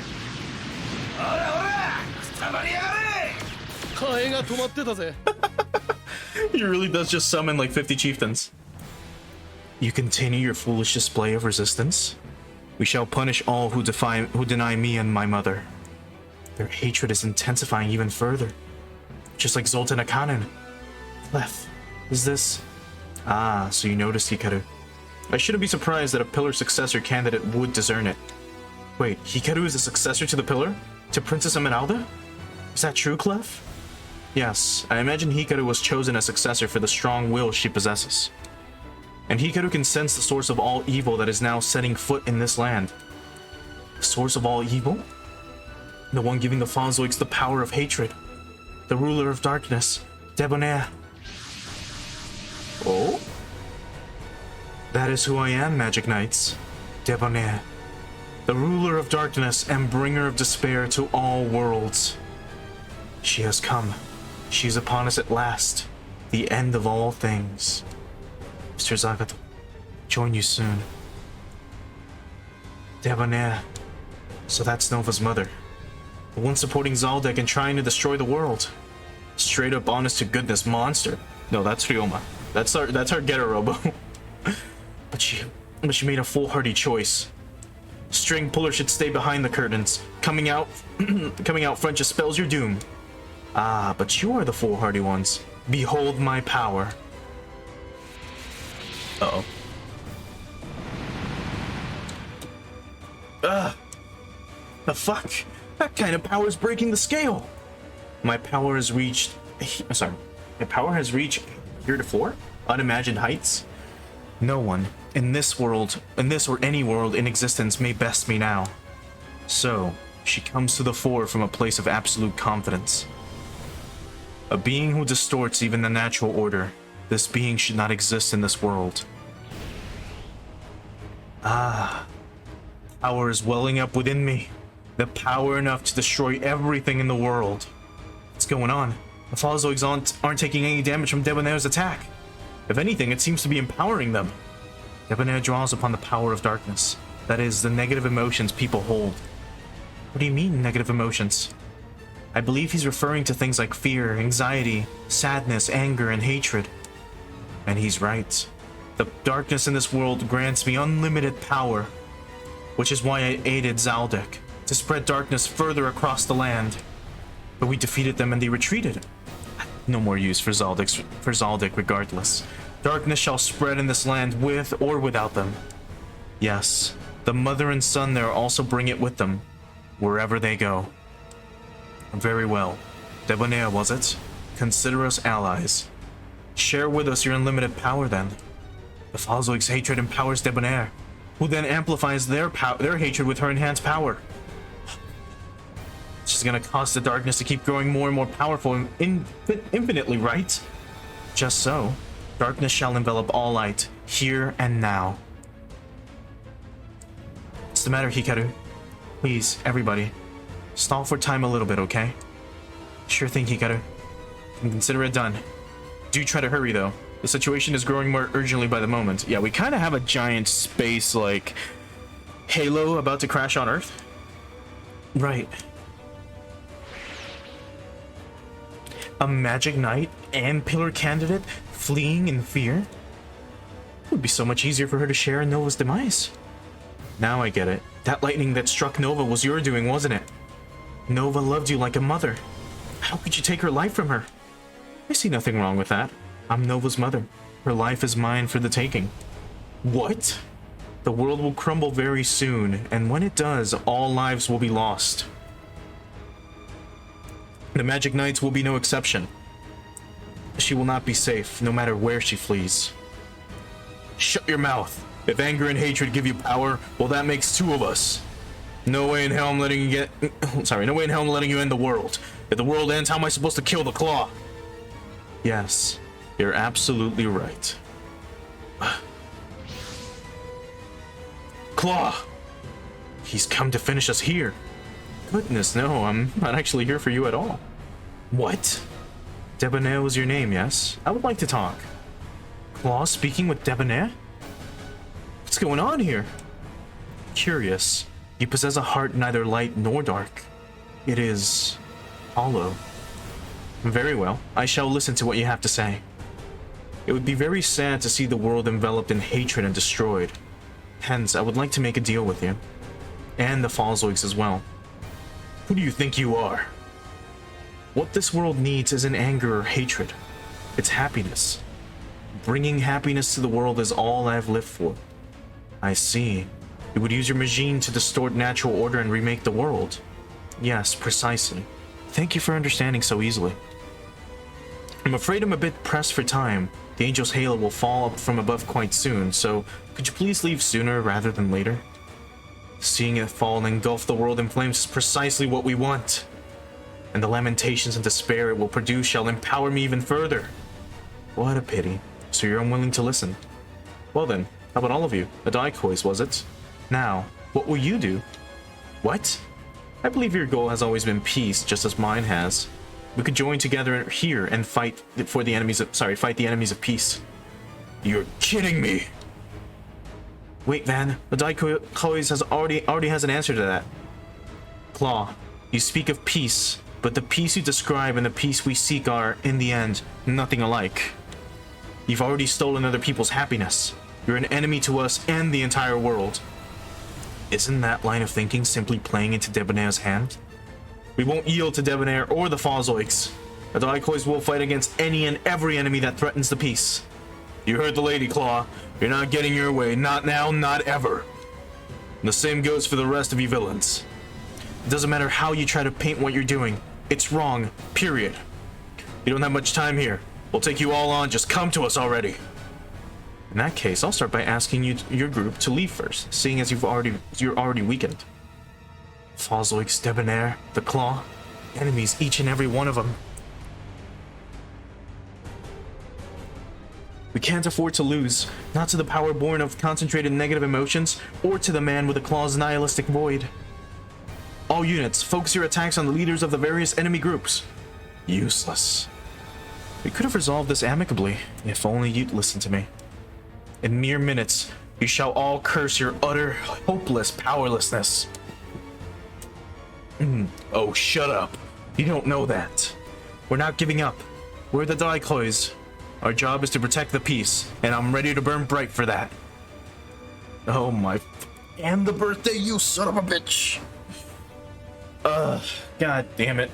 ハエが止まってたぜ。He really does just summon like 50 chieftains. You continue your foolish display of resistance? We shall punish all who deny me and my mother. Their hatred is intensifying even further. Just like Zoltan Akanen. Clef, is this... Ah, so you noticed Hikaru. I shouldn't be surprised that a pillar successor candidate would discern it. Wait, Hikaru is a successor to the pillar? To Princess Esmeralda? Is that true, Clef? Yes, I imagine Hikaru was chosen as successor for the strong will she possesses. And Hikaru can sense the source of all evil that is now setting foot in this land. The source of all evil? The one giving the Fonzoiks the power of hatred. The ruler of darkness, Debonair. Oh? That is who I am, Magic Knights. Debonair. The ruler of darkness and bringer of despair to all worlds. She has come. She is upon us at last. The end of all things. Mr. Zagato, join you soon. Debonair. So that's Nova's mother. The one supporting Zaldek and trying to destroy the world. Straight up honest to goodness monster. No, that's Ryoma. That's our Getter Robo. But she made a foolhardy choice. String puller should stay behind the curtains. Coming out front just spells your doom. Ah, but you are the foolhardy ones. Behold my power. Uh-oh. The fuck? That kind of power is breaking the scale. My power has reached... My power has reached heretofore? Unimagined heights? No one, in this world, in this or any world in existence, may best me now. So, she comes to the fore from a place of absolute confidence. A being who distorts even the natural order. This being should not exist in this world. Ah. Power is welling up within me. The power enough to destroy everything in the world. What's going on? The Follozoids aren't taking any damage from Debonair's attack. If anything, it seems to be empowering them. Debonair draws upon the power of darkness. That is, the negative emotions people hold. What do you mean, negative emotions? I believe he's referring to things like fear, anxiety, sadness, anger, and hatred. And he's right. The darkness in this world grants me unlimited power, which is why I aided Zaldek to spread darkness further across the land. But we defeated them and they retreated. No more use for Zaldek regardless. Darkness shall spread in this land with or without them. Yes, the mother and son there also bring it with them, wherever they go. Very well. Debonair, was it? Consider us allies. Share with us your unlimited power then. The Follozoics' hatred empowers Debonair, who then amplifies their hatred with her enhanced power. She's gonna cause the darkness to keep growing more and more powerful infinitely, right? Just so. Darkness shall envelop all light, here and now. What's the matter, Hikaru? Please, everybody, stall for time a little bit, okay? Sure thing, Hikaru. And consider it done. Do try to hurry, though. The situation is growing more urgently by the moment. Yeah, we kind of have a giant space, like, Halo about to crash on Earth. Right. A magic knight and pillar candidate fleeing in fear? It would be so much easier for her to share in Nova's demise. Now I get it. That lightning that struck Nova was your doing, wasn't it? Nova loved you like a mother. How could you take her life from her? I see nothing wrong with that. I'm Nova's mother. Her life is mine for the taking. What? The world will crumble very soon, and when it does, all lives will be lost. The Magic Knights will be no exception. She will not be safe, no matter where she flees. Shut your mouth. If anger and hatred give you power, well, that makes two of us. No way in hell I'm letting you no way in hell I'm letting you end the world. If the world ends, how am I supposed to kill the Claw? Yes, you're absolutely right. Claw! He's come to finish us here. Goodness, no, I'm not actually here for you at all. What? Debonair was your name, yes? I would like to talk. Claw speaking with Debonair? What's going on here? Curious. You possess a heart neither light nor dark. It is hollow. Very well, I shall listen to what you have to say. It would be very sad to see the world enveloped in hatred and destroyed. Hence, I would like to make a deal with you. And the Fallzoids as well. Who do you think you are? What this world needs isn't anger or hatred. It's happiness. Bringing happiness to the world is all I've lived for. I see. You would use your machine to distort natural order and remake the world. Yes, precisely. Thank you for understanding so easily. I'm afraid I'm a bit pressed for time. The Angel's Halo will fall up from above quite soon, so could you please leave sooner rather than later? Seeing it fall and engulf the world in flames is precisely what we want. And the lamentations and despair it will produce shall empower me even further. What a pity. So you're unwilling to listen. Well then, how about all of you? A Daikois, was it? Now, what will you do? What? I believe your goal has always been peace, just as mine has. We could join together here and fight for the enemies of fight the enemies of peace. You're kidding me. Wait, Van, the Daikois already has an answer to that. Claw, you speak of peace, but the peace you describe and the peace we seek are, in the end, nothing alike. You've already stolen other people's happiness. You're an enemy to us and the entire world. Isn't that line of thinking simply playing into Debonair's hand? We won't yield to Debonair or the Fallzoids. The Daikois will fight against any and every enemy that threatens the peace. You heard the lady, Claw. You're not getting your way. Not now, not ever. And the same goes for the rest of you villains. It doesn't matter how you try to paint what you're doing. It's wrong, period. You don't have much time here. We'll take you all on. Just come to us already. In that case, I'll start by asking your group to leave first, seeing as you're already weakened. Fallzoids, Debonair, the Claw, enemies, each and every one of them. We can't afford to lose, not to the power born of concentrated negative emotions, or to the man with the Claw's nihilistic void. All units, focus your attacks on the leaders of the various enemy groups. Useless. We could have resolved this amicably, if only you'd listen to me. In mere minutes, you shall all curse your utter, hopeless powerlessness. Oh, shut up. You don't know that. We're not giving up. We're the Daikois. Our job is to protect the peace, and I'm ready to burn bright for that. Oh my... And the birthday, you son of a bitch! God damn it.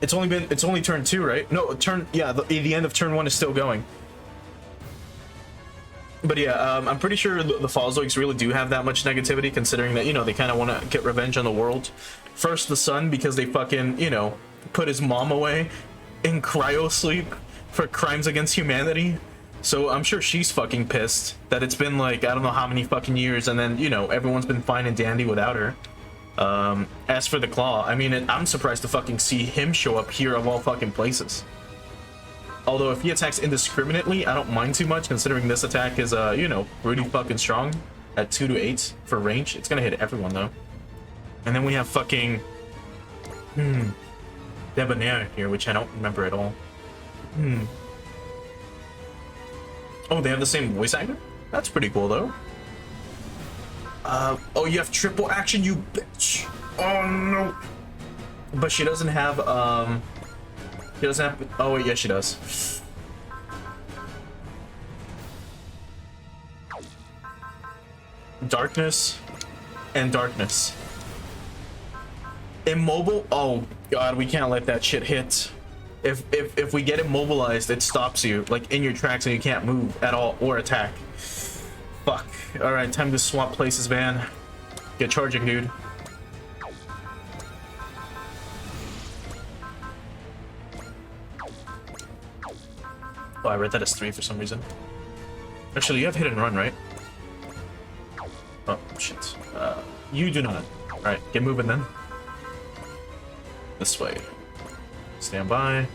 It's only turn 2, right? No, the end of turn 1 is still going. But yeah, I'm pretty sure the Fallzoids really do have that much negativity, considering that, they kind of want to get revenge on the world. First, the son, because they fucking, put his mom away in cryo sleep for crimes against humanity. So I'm sure she's fucking pissed that it's been like, I don't know how many fucking years, and then, everyone's been fine and dandy without her. As for the Claw, I mean, I'm surprised to fucking see him show up here of all fucking places. Although if he attacks indiscriminately, I don't mind too much, considering this attack is, pretty fucking strong at 2 to 8 for range. It's gonna hit everyone, though. And then we have fucking... Debonair here, which I don't remember at all. Oh, they have the same voice actor? That's pretty cool, though. Oh, you have triple action, you bitch! Oh, no! But she doesn't have, She doesn't have... Oh, wait, yes, she does. Darkness and darkness. Immobile? Oh, God, we can't let that shit hit. If we get immobilized, it stops you, like, in your tracks, and you can't move at all or attack. Fuck. Alright, time to swap places, Van. Get charging, dude. Oh, I read that as 3 for some reason. Actually, you have hit and run, right? Oh, shit. You do not. Alright, get moving then. This way. Stand by.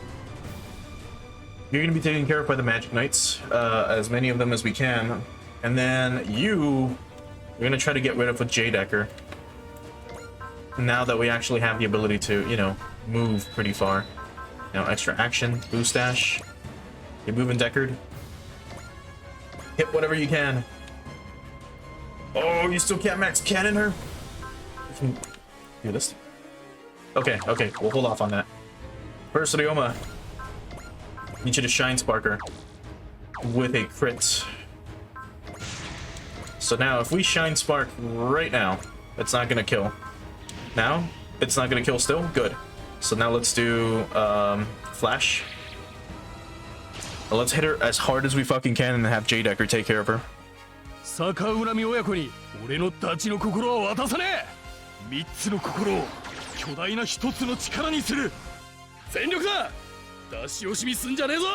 You're gonna be taken care of by the Magic Knights, as many of them as we can. And then you We're gonna try to get rid of with J Decker. Now that we actually have the ability to, you know, move pretty far. Now extra action, boost dash. You're moving Deckard. Hit whatever you can. Oh, you still can't max cannon her? You can do this. Okay, okay, we'll hold off on that. First, Ryoma. Need you to Shine Sparker with a crit. So now, if we Shine Spark right now, it's not gonna kill. Now, it's not gonna kill still? Good. So now let's do Flash. Well, let's hit her as hard as we fucking can and have J Decker take care of her. 逆恨み親子に俺のダチの心は渡さねえ。3つの心を巨大な1つの力にする。全力だ。出し惜しみすんじゃねえぞ。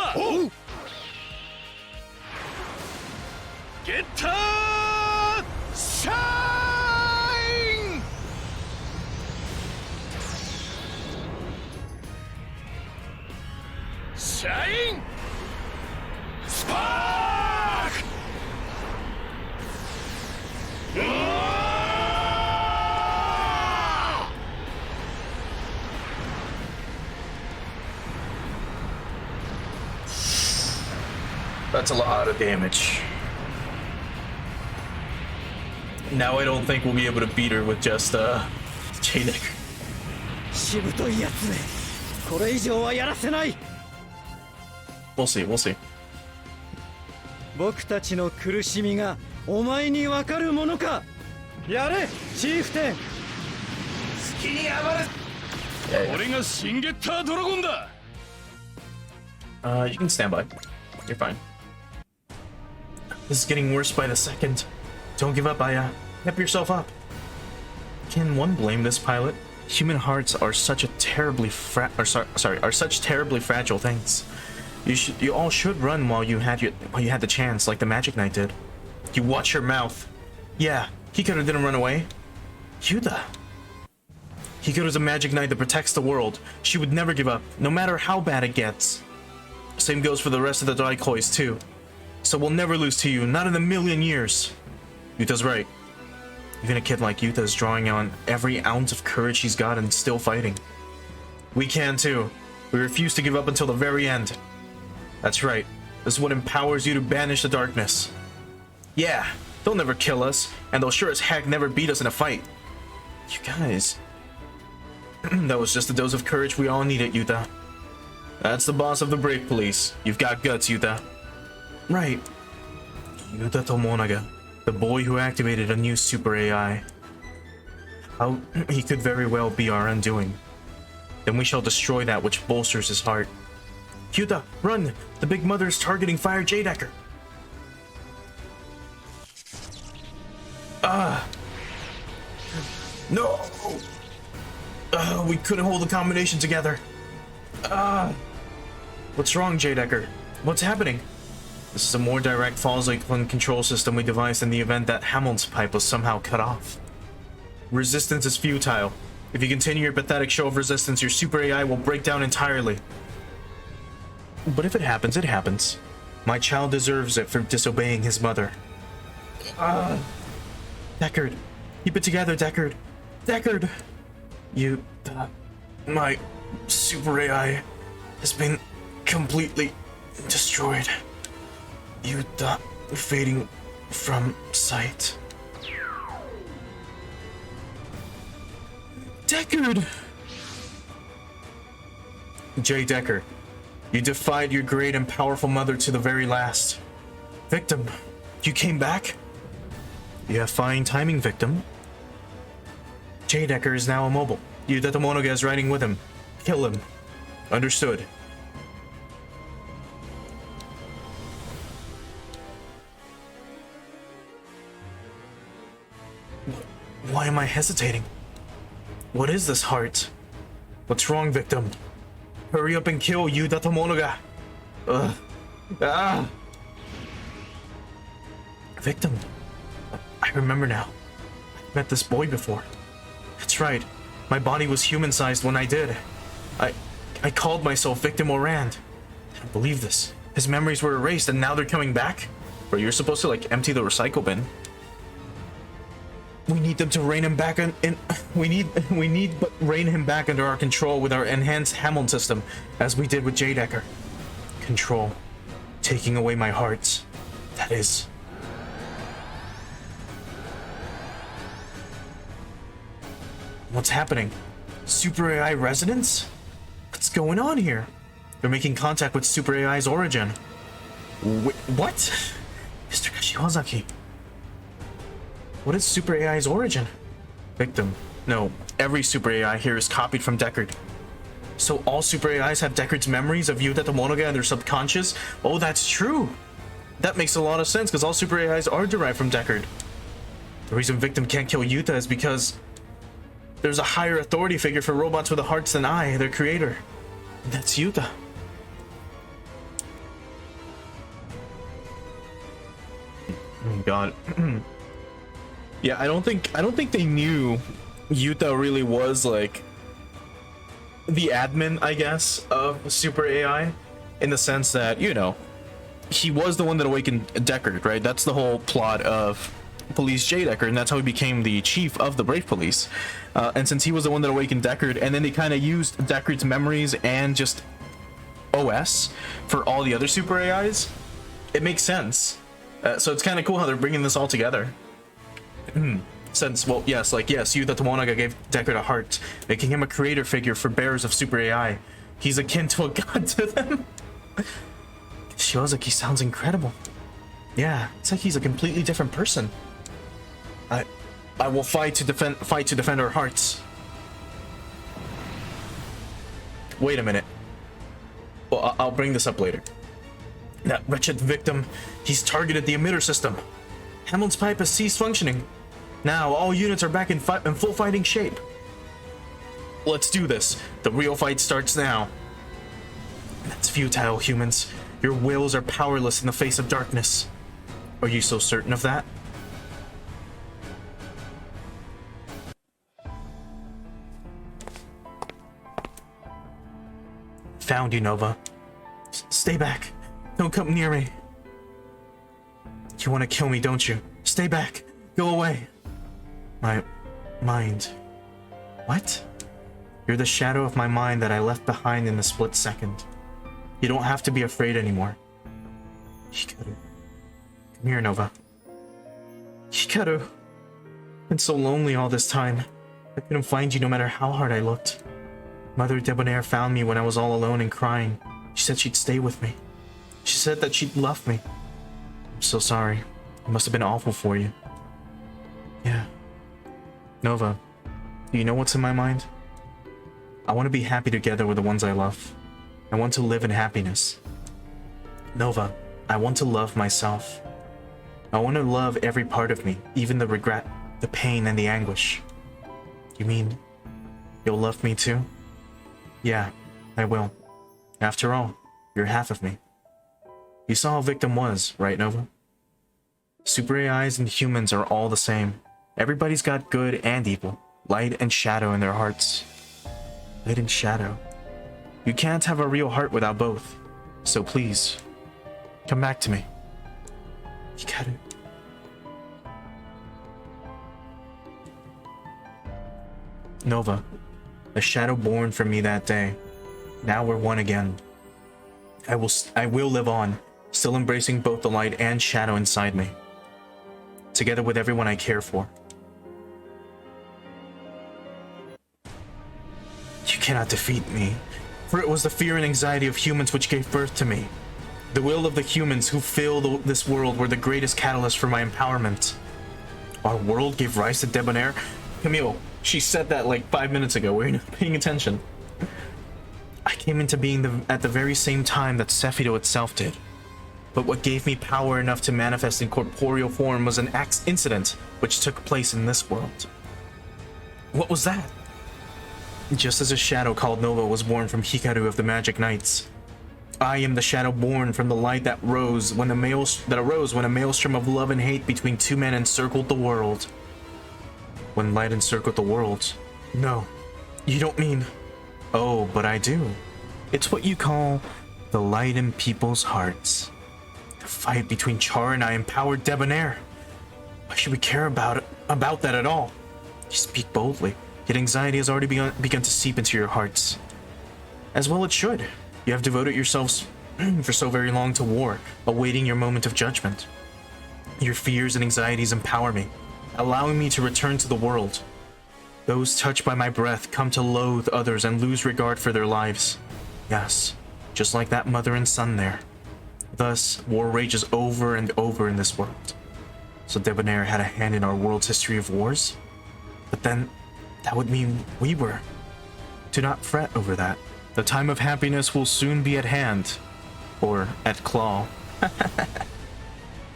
ゲッターシャイン。シャインスパーク。That's a lot of damage. Now I don't think we'll be able to beat her with just J Decker. しぶといやつめ、これ以上はやらせない。 We'll see, we'll see. 僕たちの苦しみがお前にわかるものか。やれ、チーフテン。好きに暴れ。俺がシンゲッタードラゴンだ。You can stand by. You're fine. This is getting worse by the second. Don't give up, Aya. Pep yourself up. Can one blame this pilot? Human hearts are such a terribly are such terribly fragile things. You all should run while you had the chance, like the Magic Knight did. You watch your mouth. Yeah, Hikaru didn't run away. Yuta. Hikaru's a Magic Knight that protects the world. She would never give up, no matter how bad it gets. Same goes for the rest of the Daikois too. So we'll never lose to you, not in a million years. Yuta's right. Even a kid like Yuta is drawing on every ounce of courage he's got and still fighting. We can too. We refuse to give up until the very end. That's right. This is what empowers you to banish the darkness. Yeah, they'll never kill us, and they'll sure as heck never beat us in a fight. You guys... that was just a dose of courage we all needed, Yuta. That's the boss of the Brave Police. You've got guts, Yuta. Right. Yuta Tomonaga, the boy who activated a new super AI. How he could very well be our undoing. Then we shall destroy that which bolsters his heart. Yuta, run! The Big Mother is targeting Fire J Decker. No! We couldn't hold the combination together. What's wrong, J Decker? What's happening? This is a more direct Falls-Lakeland control system we devised in the event that Hammon's pipe was somehow cut off. Resistance is futile. If you continue your pathetic show of resistance, your super AI will break down entirely. But if it happens, it happens. My child deserves it for disobeying his mother. Deckard. Keep it together, Deckard. Deckard! My super AI has been completely destroyed. Yuta fading from sight. Deckard! J. Decker, you defied your great and powerful mother to the very last. Victim, you came back? You have fine timing, Victim. J. Decker is now immobile. Yuta Tomonaga is riding with him. Kill him. Understood. Why am I hesitating? What is this heart? What's wrong, Victim? Hurry up and kill Yuta Tomonaga. Victim. I remember now. I met this boy before. That's right. My body was human-sized when I did. I called myself Victim Orand. I don't believe this. His memories were erased and now they're coming back? Bro, you're supposed to like empty the recycle bin. We need them to rein him back we need but rein him back under our control with our enhanced Hamilton system, as we did with Jadecker. Control. Taking away my heart. That is. What's happening? Super AI residents? What's going on here? They're making contact with Super AI's origin. Wait, what? Mr. Kashiwazaki. What is Super AI's origin? Victim. No, every Super AI here is copied from Deckard. So all Super AIs have Deckard's memories of Yuta Tomonaga and their subconscious? Oh, that's true. That makes a lot of sense, because all Super AIs are derived from Deckard. The reason Victim can't kill Yuta is because there's a higher authority figure for robots with hearts than I, their creator. And that's Yuta. Oh god. Yeah, I don't think they knew Yuta really was like the admin, I guess, of Super AI, in the sense that, you know, he was the one that awakened Deckard, right? That's the whole plot of Police J. Deckard, and that's how he became the chief of the Brave Police. And since he was the one that awakened Deckard, and then they kind of used Deckard's memories and just OS for all the other Super AIs, it makes sense. So it's kind of cool how they're bringing this all together. Since, well, yes, Yuta Tomonaga gave Deckard a heart, making him a creator figure for bearers of Super AI. He's akin to a god to them. Shiozaki sounds incredible. Yeah, it's like he's a completely different person. I will fight to defend our hearts. Wait a minute. Well, I'll bring this up later. That wretched Victim, he's targeted the emitter system. Hamlin's pipe has ceased functioning. Now all units are back in full fighting shape. Let's do this. The real fight starts now. That's futile, humans. Your wills are powerless in the face of darkness. Are you so certain of that? Found you, Nova. Stay back. Don't come near me. You want to kill me, don't you? Stay back. Go away. My mind. What? You're the shadow of my mind that I left behind in a split second. You don't have to be afraid anymore. Hikaru. Come here, Nova. Hikaru. I've been so lonely all this time. I couldn't find you no matter how hard I looked. Mother Debonair found me when I was all alone and crying. She said she'd stay with me. She said that she'd love me. I'm so sorry. It must have been awful for you. Yeah. Nova, do you know what's in my mind? I want to be happy together with the ones I love. I want to live in happiness. Nova, I want to love myself. I want to love every part of me, even the regret, the pain, and the anguish. You mean you'll love me too? Yeah, I will. After all, you're half of me. You saw how Victim was, right, Nova? Super AIs and humans are all the same. Everybody's got good and evil, light and shadow in their hearts. Light and shadow. You can't have a real heart without both. So please, come back to me. Hikaru. Nova, the shadow born from me that day. Now we're one again. I will live on, still embracing both the light and shadow inside me. Together with everyone I care for. You cannot defeat me, for it was the fear and anxiety of humans which gave birth to me. The will of the humans who fill this world were the greatest catalyst for my empowerment. Our world gave rise to Debonair? Camille, she said that like 5 minutes ago. Were you not paying attention? I came into being at the very same time that Sephido itself did. But what gave me power enough to manifest in corporeal form was an incident which took place in this world. What was that? Just as a shadow called Nova was born from Hikaru of the Magic Knights, I am the shadow born from the light that arose when a maelstrom of love and hate between two men encircled the world. When light encircled the world? No, you don't mean... Oh, but I do. It's what you call the light in people's hearts. The fight between Char and I empowered Debonair. Why should we care about it? about that at all. You speak boldly, yet anxiety has already begun to seep into your hearts. As well it should. You have devoted yourselves for so very long to war, awaiting your moment of judgment. Your fears and anxieties empower me, allowing me to return to the world. Those touched by my breath come to loathe others and lose regard for their lives. Yes, just like that mother and son there. Thus, war rages over and over in this world. So Debonair had a hand in our world's history of wars? But then, that would mean we were. Do not fret over that. The time of happiness will soon be at hand. Or at claw.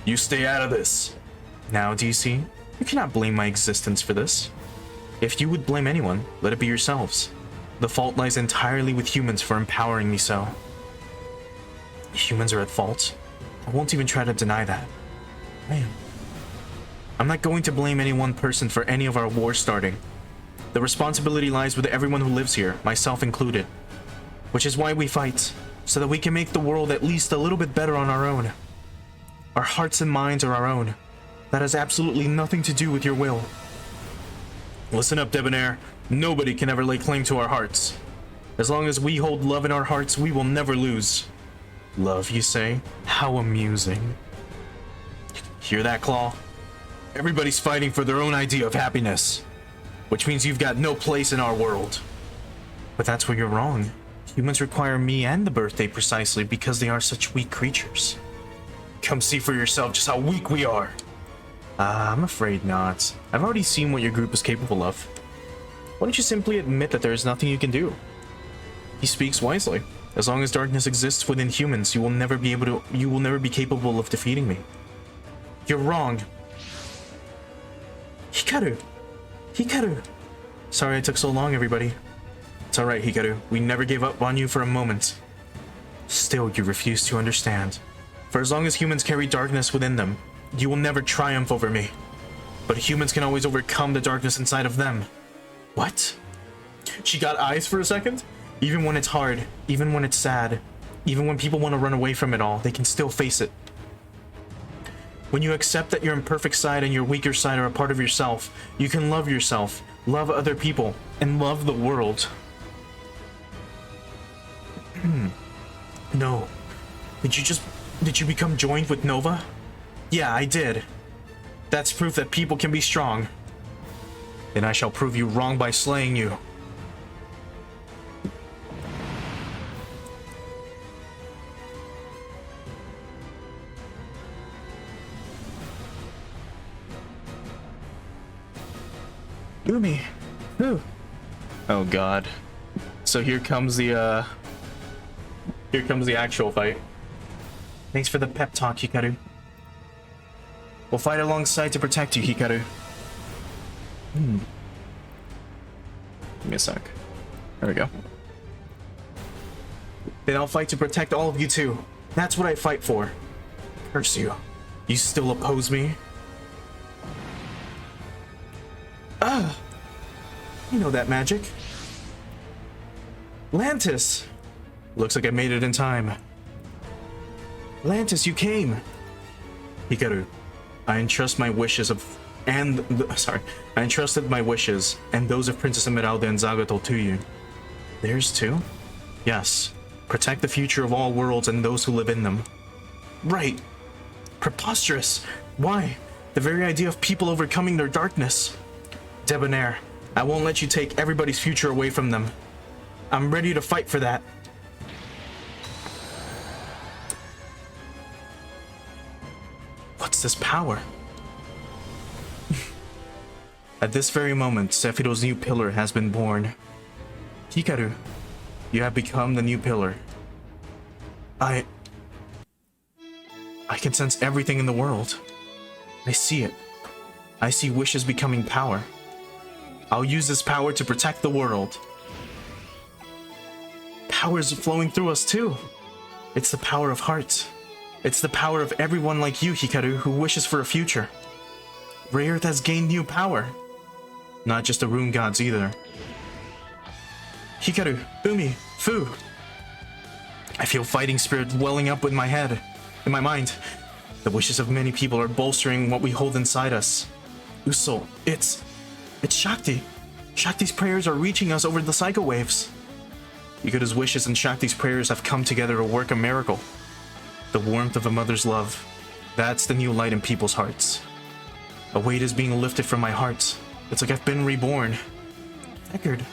You stay out of this. Now, do you see? You cannot blame my existence for this. If you would blame anyone, let it be yourselves. The fault lies entirely with humans for empowering me so. Humans are at fault. I won't even try to deny that. I am. I'm not going to blame any one person for any of our wars starting. The responsibility lies with everyone who lives here, myself included. Which is why we fight, so that we can make the world at least a little bit better on our own. Our hearts and minds are our own. That has absolutely nothing to do with your will. Listen up, Debonair. Nobody can ever lay claim to our hearts. As long as we hold love in our hearts, we will never lose. Love, you say? How amusing. Hear that, Claw? Everybody's fighting for their own idea of happiness. Which means you've got no place in our world. But that's where you're wrong. Humans require me and the birthday precisely because they are such weak creatures. Come see for yourself just how weak we are. I'm afraid not. I've already seen what your group is capable of. Why don't you simply admit that there is nothing you can do? He speaks wisely. As long as darkness exists within humans, you will never be capable of defeating me. You're wrong. Hikaru! Hikaru! Sorry I took so long, everybody. It's alright, Hikaru. We never gave up on you for a moment. Still, you refuse to understand. For as long as humans carry darkness within them, you will never triumph over me. But humans can always overcome the darkness inside of them. What? She got eyes for a second? Even when it's hard, even when it's sad, even when people want to run away from it all, they can still face it. When you accept that your imperfect side and your weaker side are a part of yourself, you can love yourself, love other people, and love the world. No. Did you become joined with Nova? Yeah, I did. That's proof that people can be strong. Then I shall prove you wrong by slaying you. Umi. Who? Oh god. So here comes the actual fight. Thanks for the pep talk, Hikaru. We'll fight alongside to protect you, Hikaru. Give me a sec. There we go. Then I'll fight to protect all of you too. That's what I fight for. Curse you. You still oppose me? You know that magic. Lantis! Looks like I made it in time. Lantis, you came! Hikaru, I entrusted my wishes and those of Princess Esmeralda and Zagato to you. Theirs too? Yes. Protect the future of all worlds and those who live in them. Right. Preposterous. Why? The very idea of people overcoming their darkness. Debonair, I won't let you take everybody's future away from them. I'm ready to fight for that. What's this power? At this very moment, Sephiroth's new pillar has been born. Hikaru, you have become the new pillar. I can sense everything in the world. I see it. I see wishes becoming power. I'll use this power to protect the world. Power is flowing through us too. It's the power of heart. It's the power of everyone like you, Hikaru, who wishes for a future. Rayearth has gained new power. Not just the rune gods either. Hikaru, Umi, Fu. I feel fighting spirit welling up in my mind. The wishes of many people are bolstering what we hold inside us. Uso, it's Shakti. Shakti's prayers are reaching us over the psycho waves. Yuka's wishes and Shakti's prayers have come together to work a miracle. The warmth of a mother's love. That's the new light in people's hearts. A weight is being lifted from my heart. It's like I've been reborn. Deckard.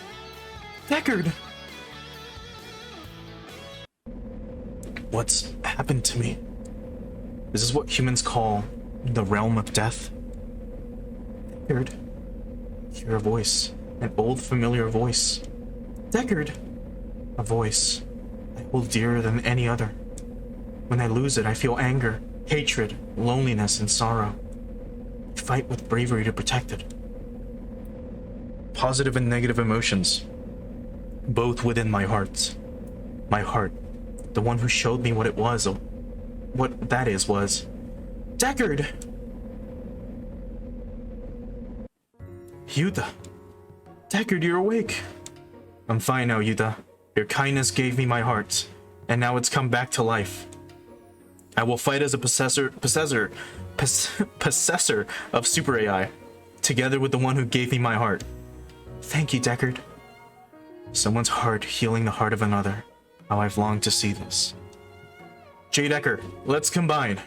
Deckard! What's happened to me? This is what humans call the realm of death. Deckard. Hear a voice. An old familiar voice. Deckard! A voice I hold dearer than any other. When I lose it, I feel anger, hatred, loneliness, and sorrow. I fight with bravery to protect it. Positive and negative emotions, both within my heart. My heart, the one who showed me what it was, what that is, was Deckard! Yuta. Deckard, you're awake. I'm fine now, Yuta. Your kindness gave me my heart, and now it's come back to life. I will fight as a possessor of Super AI, together with the one who gave me my heart. Thank you, Deckard. Someone's heart healing the heart of another. How I've longed to see this. J. Decker, let's combine.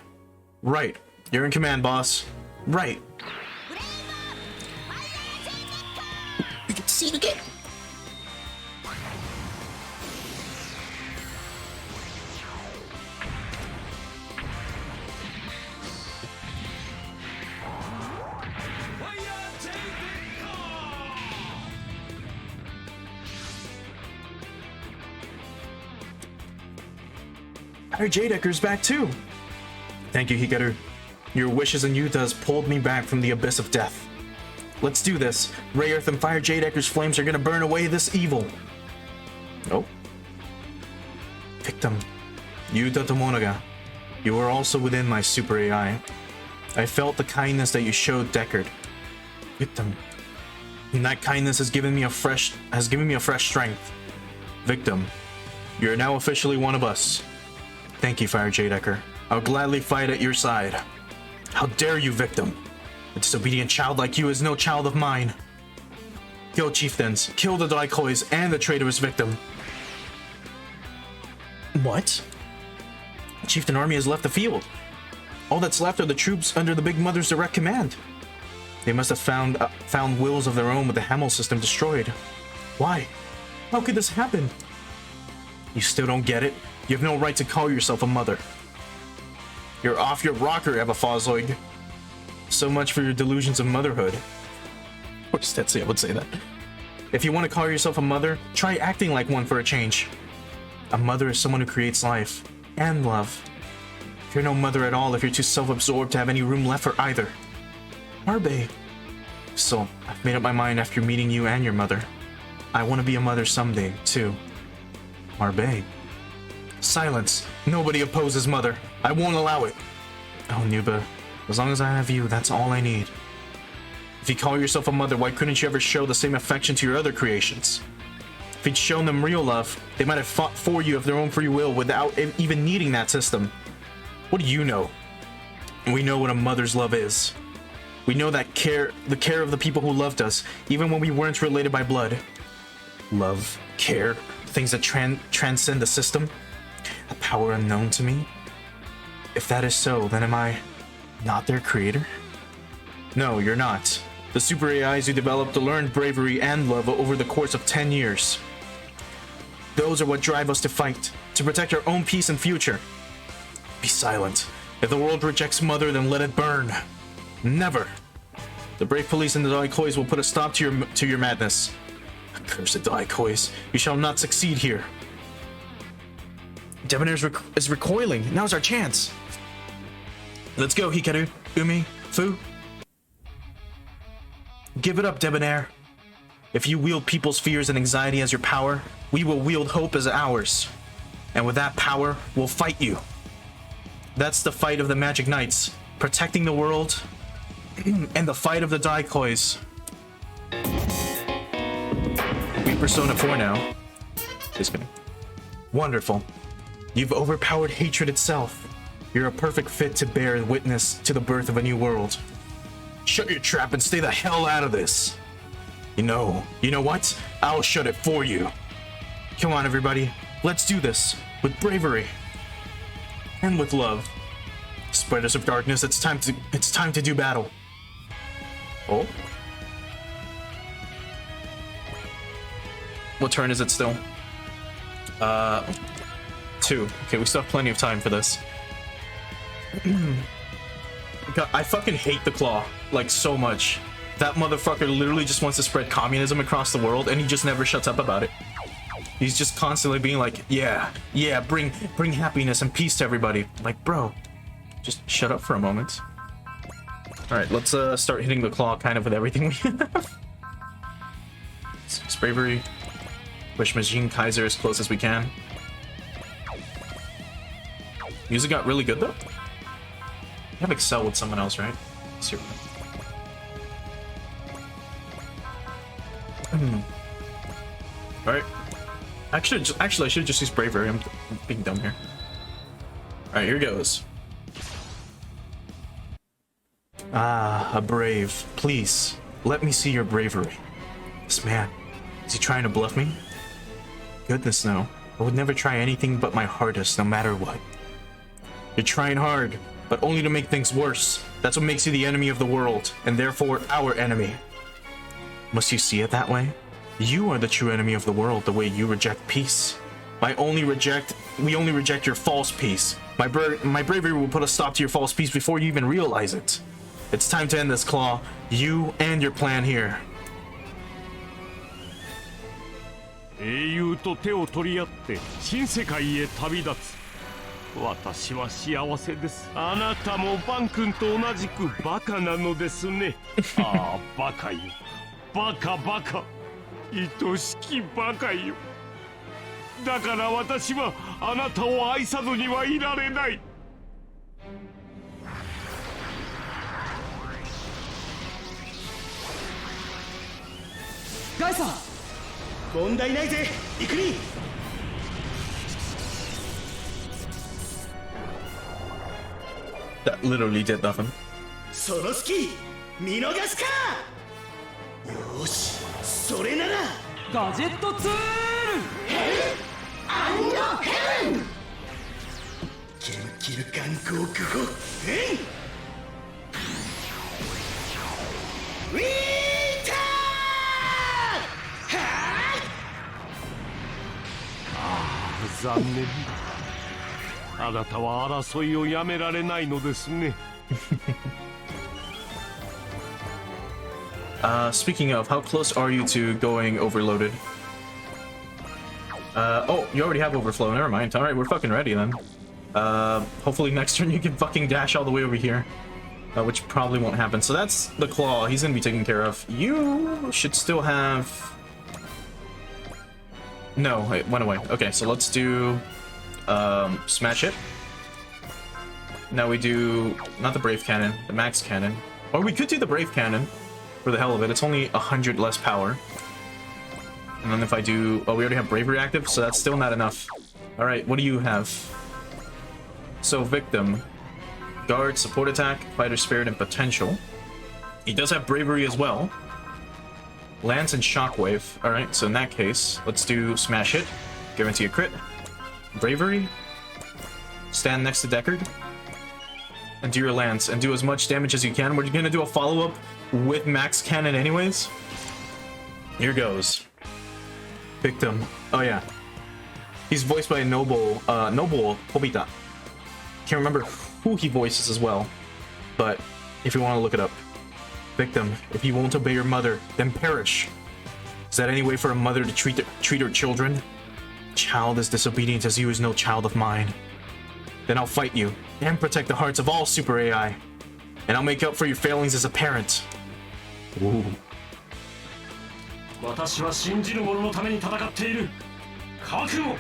Right. You're in command, boss. Right. We get to see it again. Our J-Decker's back too. Thank you, Hikaru. Your wishes and Yuta's pulled me back from the abyss of death. Let's do this. Ray, Earth, and Fire J-Decker's flames are gonna burn away this evil. Oh. Victim. Yuta Tomonaga. You are also within my Super AI. I felt the kindness that you showed Deckard. Victim. And that kindness has given me a fresh strength. Victim. You're now officially one of us. Thank you, Fire J. Decker. I'll gladly fight at your side. How dare you, Victim? A disobedient child like you is no child of mine. Kill chieftains, kill the daikois, and the traitorous Victim. What? The chieftain army has left the field. All that's left are the troops under the Big Mother's direct command. They must have found wills of their own with the Hamel system destroyed. Why? How could this happen? You still don't get it? You have no right to call yourself a mother. You're off your rocker, Eva Fosloig. So much for your delusions of motherhood. Of course, Tetsuya would say that. If you want to call yourself a mother, try acting like one for a change. A mother is someone who creates life and love. You're no mother at all if you're too self-absorbed to have any room left for either. Arbe. So, I've made up my mind after meeting you and your mother. I want to be a mother someday, too. Arbe. Silence. Nobody opposes mother. I won't allow it. Oh, Nuba. As long as I have you, that's all I need. If you call yourself a mother, why couldn't you ever show the same affection to your other creations? If you'd shown them real love, they might have fought for you of their own free will without even needing that system. What do you know? We know what a mother's love is. We know that the care of the people who loved us, even when we weren't related by blood. Love, care, things that transcend the system. A power unknown to me? If that is so, then am I not their creator? No, you're not. The super AIs you developed learned bravery and love over the course of 10 years. Those are what drive us to fight, to protect our own peace and future. Be silent. If the world rejects Mother, then let it burn. Never. The brave police and the daikois will put a stop to your madness. Accursed daikois, you shall not succeed here. Debonair is recoiling. Now's our chance. Let's go, Hikaru, Umi, Fu. Give it up, Debonair. If you wield people's fears and anxiety as your power, we will wield hope as ours. And with that power, we'll fight you. That's the fight of the Magic Knights, protecting the world, and the fight of the daikois. We Persona 4 now. Just kidding. Wonderful. You've overpowered hatred itself. You're a perfect fit to bear witness to the birth of a new world. Shut your trap and stay the hell out of this. You know what? I'll shut it for you. Come on, everybody. Let's do this with bravery and with love. Spreaders of darkness, it's time to do battle. Oh. What turn is it still? 2. Okay, we still have plenty of time for this. God, I fucking hate the Claw, like, so much. That motherfucker literally just wants to spread communism across the world, and he just never shuts up about it. He's just constantly being like, yeah, bring happiness and peace to everybody. Like, bro, just shut up for a moment. Alright, let's start hitting the Claw kind of with everything we have. It's bravery. Push Machine Kaiser as close as we can. Music got really good though. You have Excel with someone else, right? Let's Alright. Actually, I should just use bravery. I'm being dumb here. Alright, here goes. Ah, a brave. Please, let me see your bravery. This man, is he trying to bluff me? Goodness no. I would never try anything but my hardest, no matter what. You're trying hard, but only to make things worse. That's what makes you the enemy of the world, and therefore our enemy. Must you see it that way? You are the true enemy of the world, the way you reject peace. We only reject your false peace. My bravery will put a stop to your false peace before you even realize it. It's time to end this, Claw. You and your plan here. 英雄と手を取り合って新世界へ旅立つ。私は幸せです。あなたもバン君と同じくバカなのですね。ああ、バカよ。バカバカ。愛しきバカよ。だから私はあなたを愛さずにはいられない。ガイさん、問題ないぜ、行くに。That literally did nothing. その隙見逃すか。よし、それならガジェットツールアンドヘブンキルキル観光区語ヘンウィーターはああ、残念。あなたは争いをやめられないのですね。Speaking of, how close are you to going overloaded? Oh, you already have overflow. Never mind. All right, we're fucking ready then. Hopefully next turn you can fucking dash all the way over here, which probably won't happen. So that's the Claw. He's gonna be taken care of. You should still have. No, it went away. Okay, so let's do smash it. Now we do not the Brave Cannon, the Max Cannon, or we could do the Brave Cannon. For the hell of it, it's only 100 less power. And then if I do... Oh, we already have Bravery active, so that's still not enough. Alright, what do you have? So, Victim. Guard, Support Attack, Fighter Spirit, and Potential. He does have Bravery as well. Lance and Shockwave. Alright, so in that case, let's do Smash Hit. Guarantee a crit. Bravery. Stand next to Deckard. And do your Lance, and do as much damage as you can. We're gonna do a follow-up with Max Cannon anyways. Here goes. Victim. Oh yeah. He's voiced by Noble Pobita. Can't remember who he voices as well, but if you want to look it up. Victim, if you won't obey your mother, then perish. Is that any way for a mother to treat her children? A child as disobedient as you is no child of mine. Then I'll fight you, and protect the hearts of all Super AI. And I'll make up for your failings as a parent. Ooh. 私は信じる者のために戦っている。覚悟。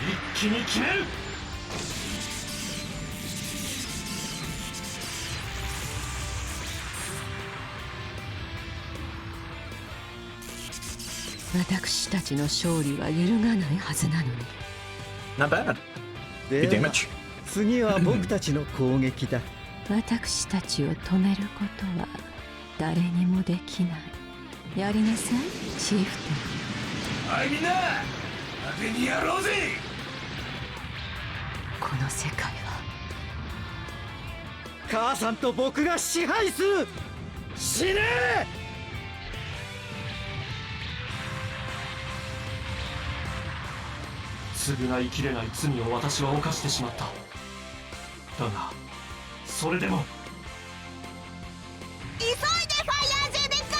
一気に決める。私たちの勝利は揺るがないはずなのに。 Not bad. Good damage. 次は僕たちの攻撃だ。私たちを止めることは誰にもできない。やりなさい、チーフはいみんな当てにやろうぜ。テン。この世界は母さんと僕が支配する。死ね償いきれない罪を私は犯してしまった。だがそれでも急いでファイヤージェデッカ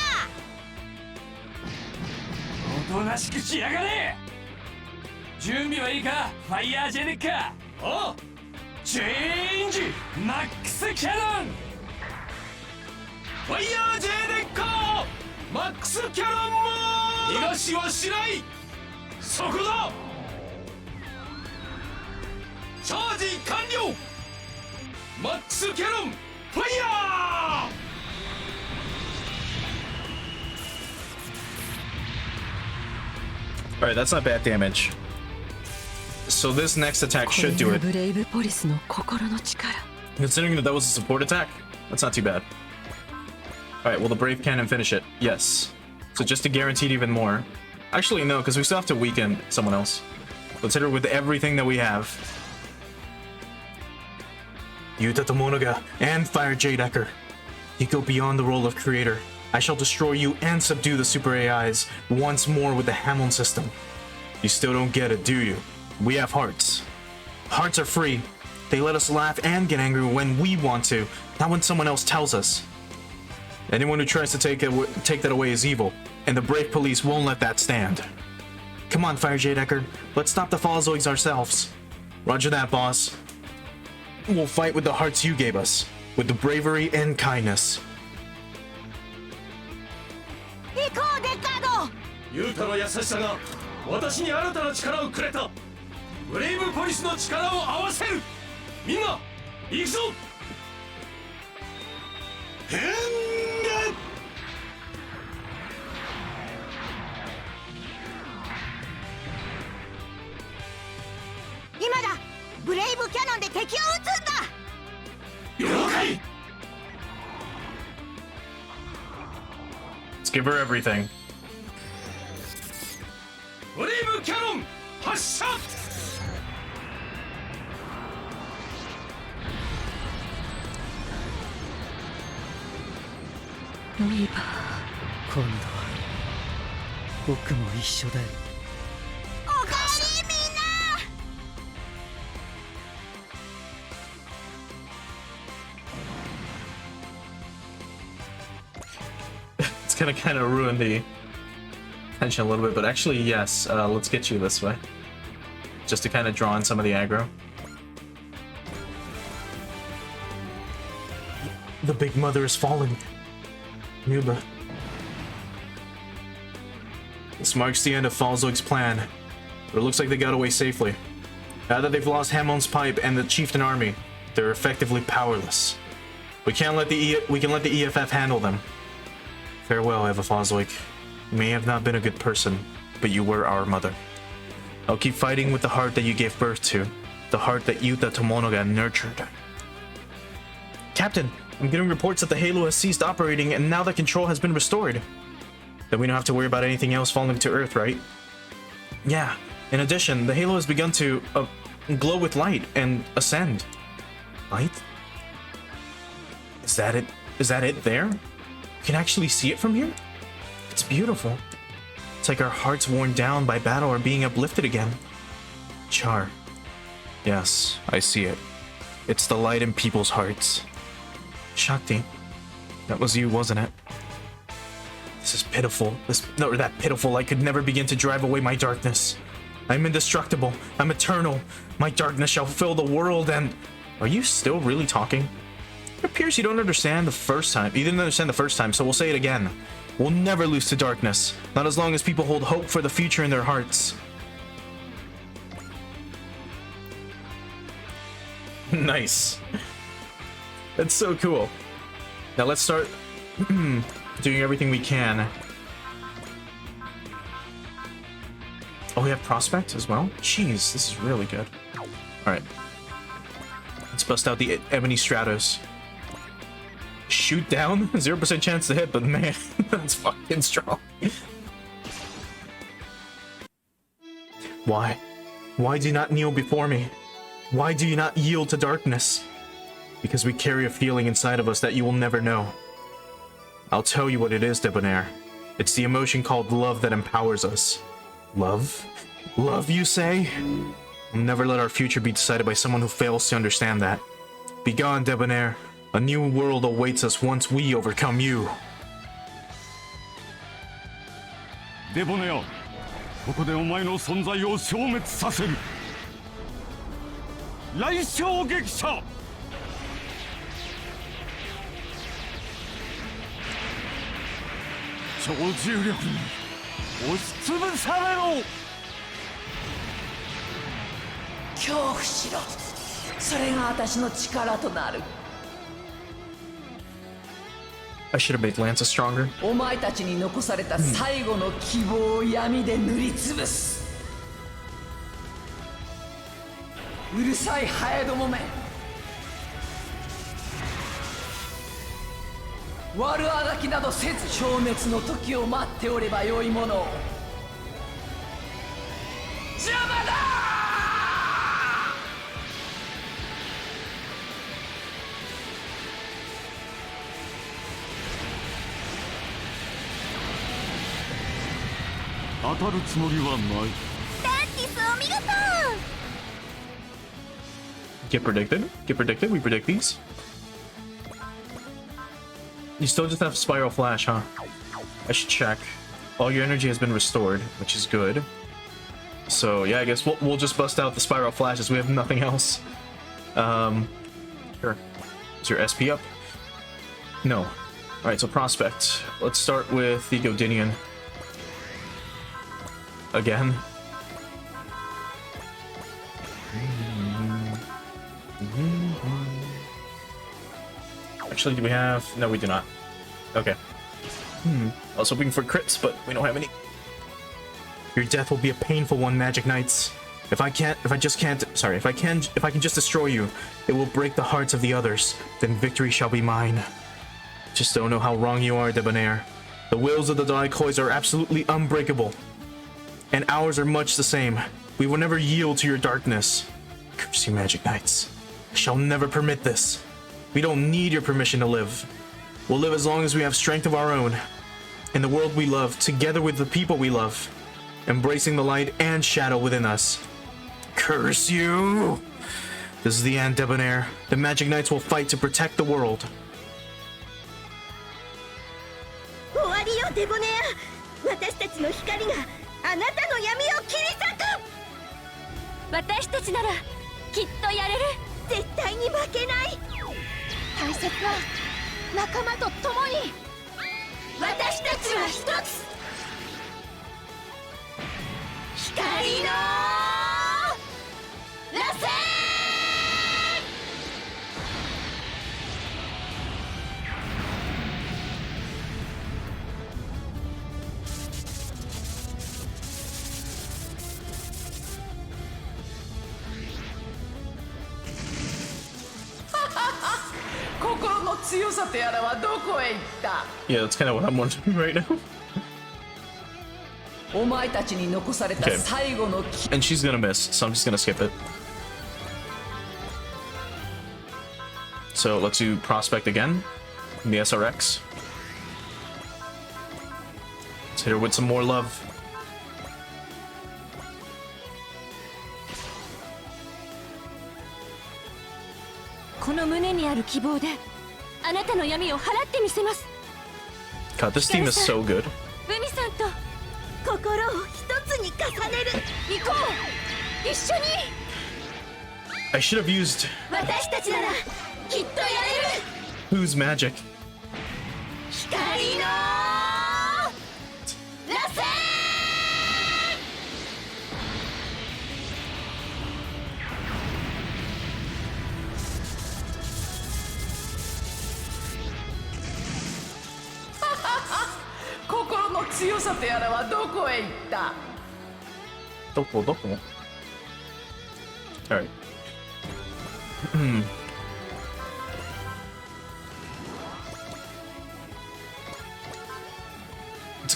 おとなしくしやがれ。準備はいいかファイヤージェネッカ。おうチェンジマックスキャノン。ファイヤージェネッカマックスキャノンも逃がしはしない。そこだ。チャージ完了。マックスキャノンファイヤー。 Alright, that's not bad damage. So this next attack こ should れ do が it. ブレイブポリスの心の力。 Considering that that was a support attack, that's not too bad. Alright, will the Brave Cannon finish it? Yes. So just to guarantee it even more. Actually, no, because we still have to weaken someone else. Let's hit her with everything that we have. Yuta Tomonaga and Fire Jade Ecker. You go beyond the role of creator. I shall destroy you and subdue the super AIs once more with the Hamon system. You still don't get it, do you? We have hearts. Hearts are free. They let us laugh and get angry when we want to, not when someone else tells us. Anyone who tries to take that away is evil, and the brave police won't let that stand. Come on, Fire Jade Ecker. Let's stop the Falzoids ourselves. Roger that, boss. We'll fight with the hearts you gave us, with the bravery and kindness. 行こうデッカード。ユータの優しさが私に新たな力をくれた。ブレイブポリスの力を合わせる。みんな行くぞ。変化。今だ。ブレイブキャノンで敵を撃つんだ。了解。 Let's give her everything. ブレイブキャノン発射。ウィーバー。今度は僕も一緒だよ。おかえりみんな。 It's gonna kind of ruin the tension a little bit, but actually, yes. Let's get you this way, just to kind of draw in some of the aggro. The Big Mother is falling. Nuba. This marks the end of Falzoig's plan, but it looks like they got away safely. Now that they've lost Hamon's pipe and the Chieftain army, they're effectively powerless. We can let the EFF handle them. Farewell, Eva Falzoig. You may have not been a good person, but you were our mother. I'll keep fighting with the heart that you gave birth to, the heart that Yuta Tomonaga nurtured. Captain, I'm getting reports that the Halo has ceased operating and now that control has been restored. Then we don't have to worry about anything else falling to Earth, right? Yeah. In addition, the Halo has begun to glow with light and ascend. Light? Is that it? Is that it there? You can actually see it from here? It's beautiful. It's like our hearts worn down by battle are being uplifted again. Char. Yes, I see it. It's the light in people's hearts. Shakti. That was you, wasn't it? This is pitiful. That pitiful light could never begin to drive away my darkness. I'm indestructible. I'm eternal. My darkness shall fill the world and... Are you still really talking? It appears you don't understand the first time. You didn't understand the first time, so we'll say it again. We'll never lose to darkness. Not as long as people hold hope for the future in their hearts. Nice. That's so cool. Now let's start doing everything we can. Oh, we have Prospect as well? Jeez, this is really good. Alright. bust out the Ebony Stratos. Shoot down? 0% chance to hit, but man, that's fucking strong. Why? Why do you not kneel before me? Why do you not yield to darkness? Because we carry a feeling inside of us that you will never know. I'll tell you what it is, Debonair. It's the emotion called love that empowers us. Love? Love, you say? We'll never let our future be decided by someone who fails to understand that. Begone, Debonair. A new world awaits us once we overcome you. デボネア、ここでお前の存在を消滅させる。来衝撃者。超重力に押しつぶされろ。恐怖しろ。それが私の力となる。 I should have made Lanza stronger. お前たちに残された最後の希望を闇で塗りつぶす。うるさいハエどもめ。悪あがきなどせず消滅の時を待っておればよいものを。邪魔だ当たるつもりはない。ダンティスお見事。 Get predicted? Get predicted? We predict these? You still just have Spiral Flash, huh? I should check. All your energy has been restored, which is good. So yeah, I guess we'll just bust out the Spiral Flashes. We have nothing else. Sure. Is your SP up? No. Alright, so Prospect. Let's start with the Godinian. Again. Actually, do we have... No, we do not. Okay. I was hoping for crits, but we don't have any. Your death will be a painful one, Magic Knights. If I can just destroy you, it will break the hearts of the others. Then victory shall be mine. Just don't know how wrong you are, Debonair. The wills of the Daikhois are absolutely unbreakable. And ours are much the same. We will never yield to your darkness. Curse you, Magic Knights. I shall never permit this. We don't need your permission to live. We'll live as long as we have strength of our own. In the world we love, together with the people we love. Embracing the light and shadow within us. Curse you! This is the end, Debonair. The Magic Knights will fight to protect the world. 終わりよ、デボネア。私たちの光があなたの闇を切り裂く。私たちならきっとやれる。絶対に負けない。大切な仲間と共に。私たちは一つ。光の螺旋。心の強さとやらはどこへ行った。 Yeah, that's kind of what I'm wondering right now. お前たちに残された最後の And she's gonna miss, so I'm just gonna skip it. So let's do Prospect again. The SRX. Let's hit her with some more love. この胸にある希望であなたの闇を払ってみせます。 God, this team is so good. ブミさんと心を一つに重ねる。行こう。一緒に。 I should have used 私たちならきっとやれる。 Who's Magic. 光の螺旋。心の強さとやらはどこへ行った。 Doko. Alright.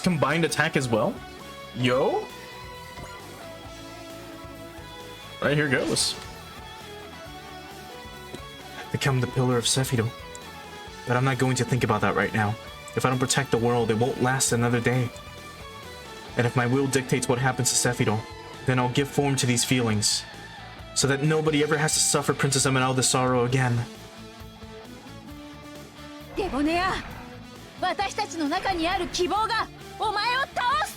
combined attack as well? Yo? Right, here goes. Become the pillar of Sephiroth. But I'm not going to think about that right now. If I don't protect the world, it won't last another day. And if my will dictates what happens to Sephiroth, then I'll give form to these feelings, so that nobody ever has to suffer Princess Emeralda's sorrow again. デボネア、私たちの中にある希望がお前を倒す。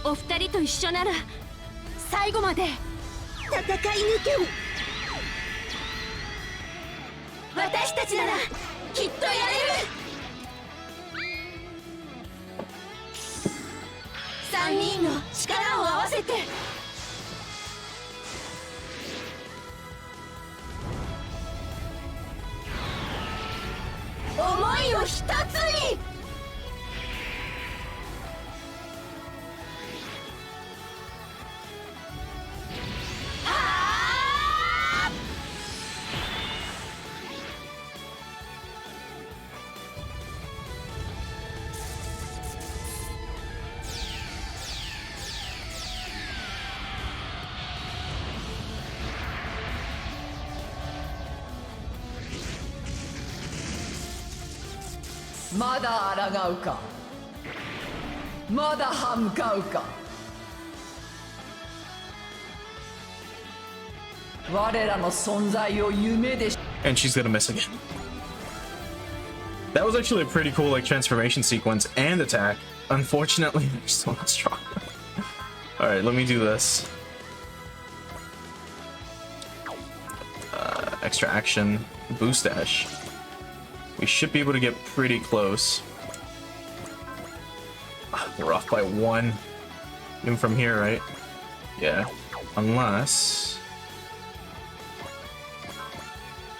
お二人と一緒なら最後まで戦い抜ける。私たちならきっとやれる。3人の力を合わせて思いを一つに。まだ抗うか、まだ歯向かうか。我らの存在を夢で。 And she's gonna miss again. That was actually a pretty cool like transformation sequence and attack. Unfortunately, they're still not strong. Alright, let me do this. Extra action, boost dash. We should be able to get pretty close. We're off by 1. Even from here, right? Yeah. Unless...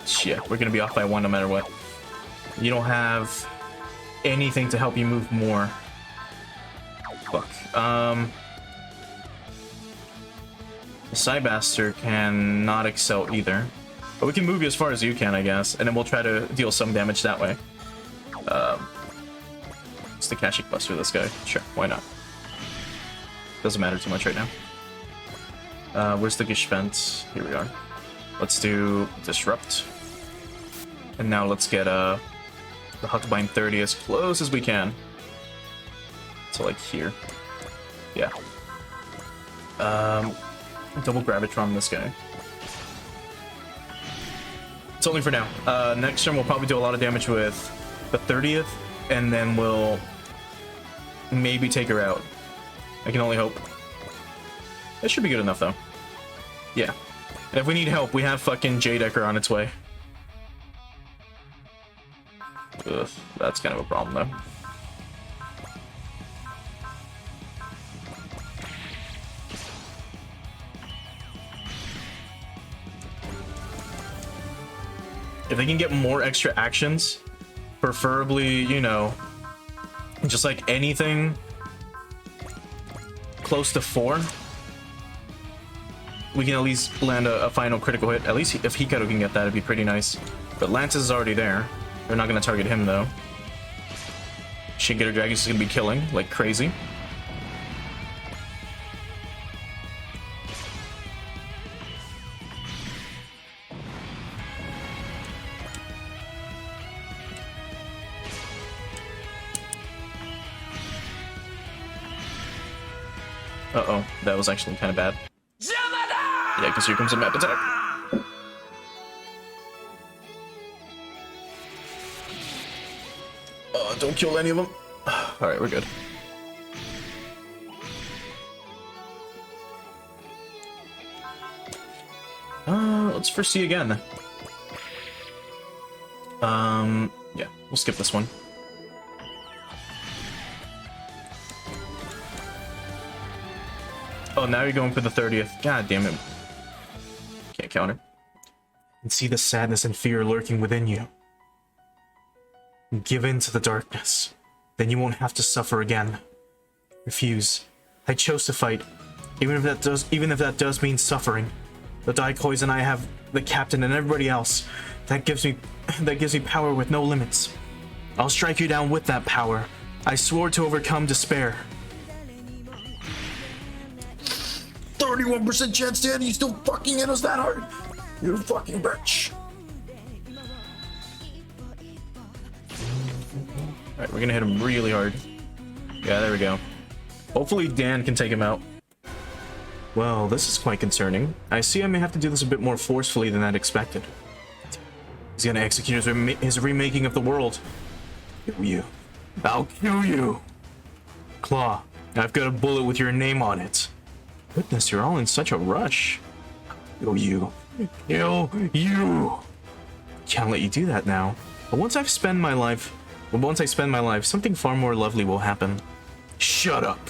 Shit, we're gonna be off by 1 no matter what. You don't have anything to help you move more. Fuck. The Cybaster cannot excel either. But we can move you as far as you can, I guess, and then we'll try to deal some damage that way. It's the Kashik Buster, this guy. Sure, why not? Doesn't matter too much right now. Where's the Geshpent? Here we are. Let's do Disrupt. And now let's get the Hucklebind 30 as close as we can. So like here. Yeah. Double Gravitron this guy. It's only for now. Next turn we'll probably do a lot of damage with the 30th, and then we'll maybe take her out. I can only hope. That should be good enough though. Yeah. And if we need help, we have fucking J-Decker on its way. Ugh, that's kind of a problem though. If they can get more extra actions, preferably, you know, just like anything close to 4, we can at least land a final critical hit. At least if Hikaru can get that, it'd be pretty nice. But Lantis is already there. They're not going to target him, though. Shingetter Dragons is going to be killing like crazy. Uh-oh, that was actually kind of bad. Yeah, because here comes a map attack. Oh, don't kill any of them. Alright, we're good. Let's foresee again. Yeah, we'll skip this one. Oh, now you're going for the 30th. God damn it. Can't counter. And see the sadness and fear lurking within you. Give in to the darkness. Then you won't have to suffer again. Refuse. I chose to fight. Even if that does mean suffering. The Daikois and I have the captain and everybody else. That gives me power with no limits. I'll strike you down with that power. I swore to overcome despair. 31% chance, Dan, you still fucking hit us that hard? You fucking bitch. Alright, we're gonna hit him really hard. Yeah, there we go. Hopefully Dan can take him out. Well, this is quite concerning. I see I may have to do this a bit more forcefully than I'd expected. He's gonna execute his remaking of the world. Kill you. I'll kill you. Claw, I've got a bullet with your name on it. Goodness, you're all in such a rush. Kill you. Kill you. Can't let you do that now. But once I spend my life, something far more lovely will happen. Shut up.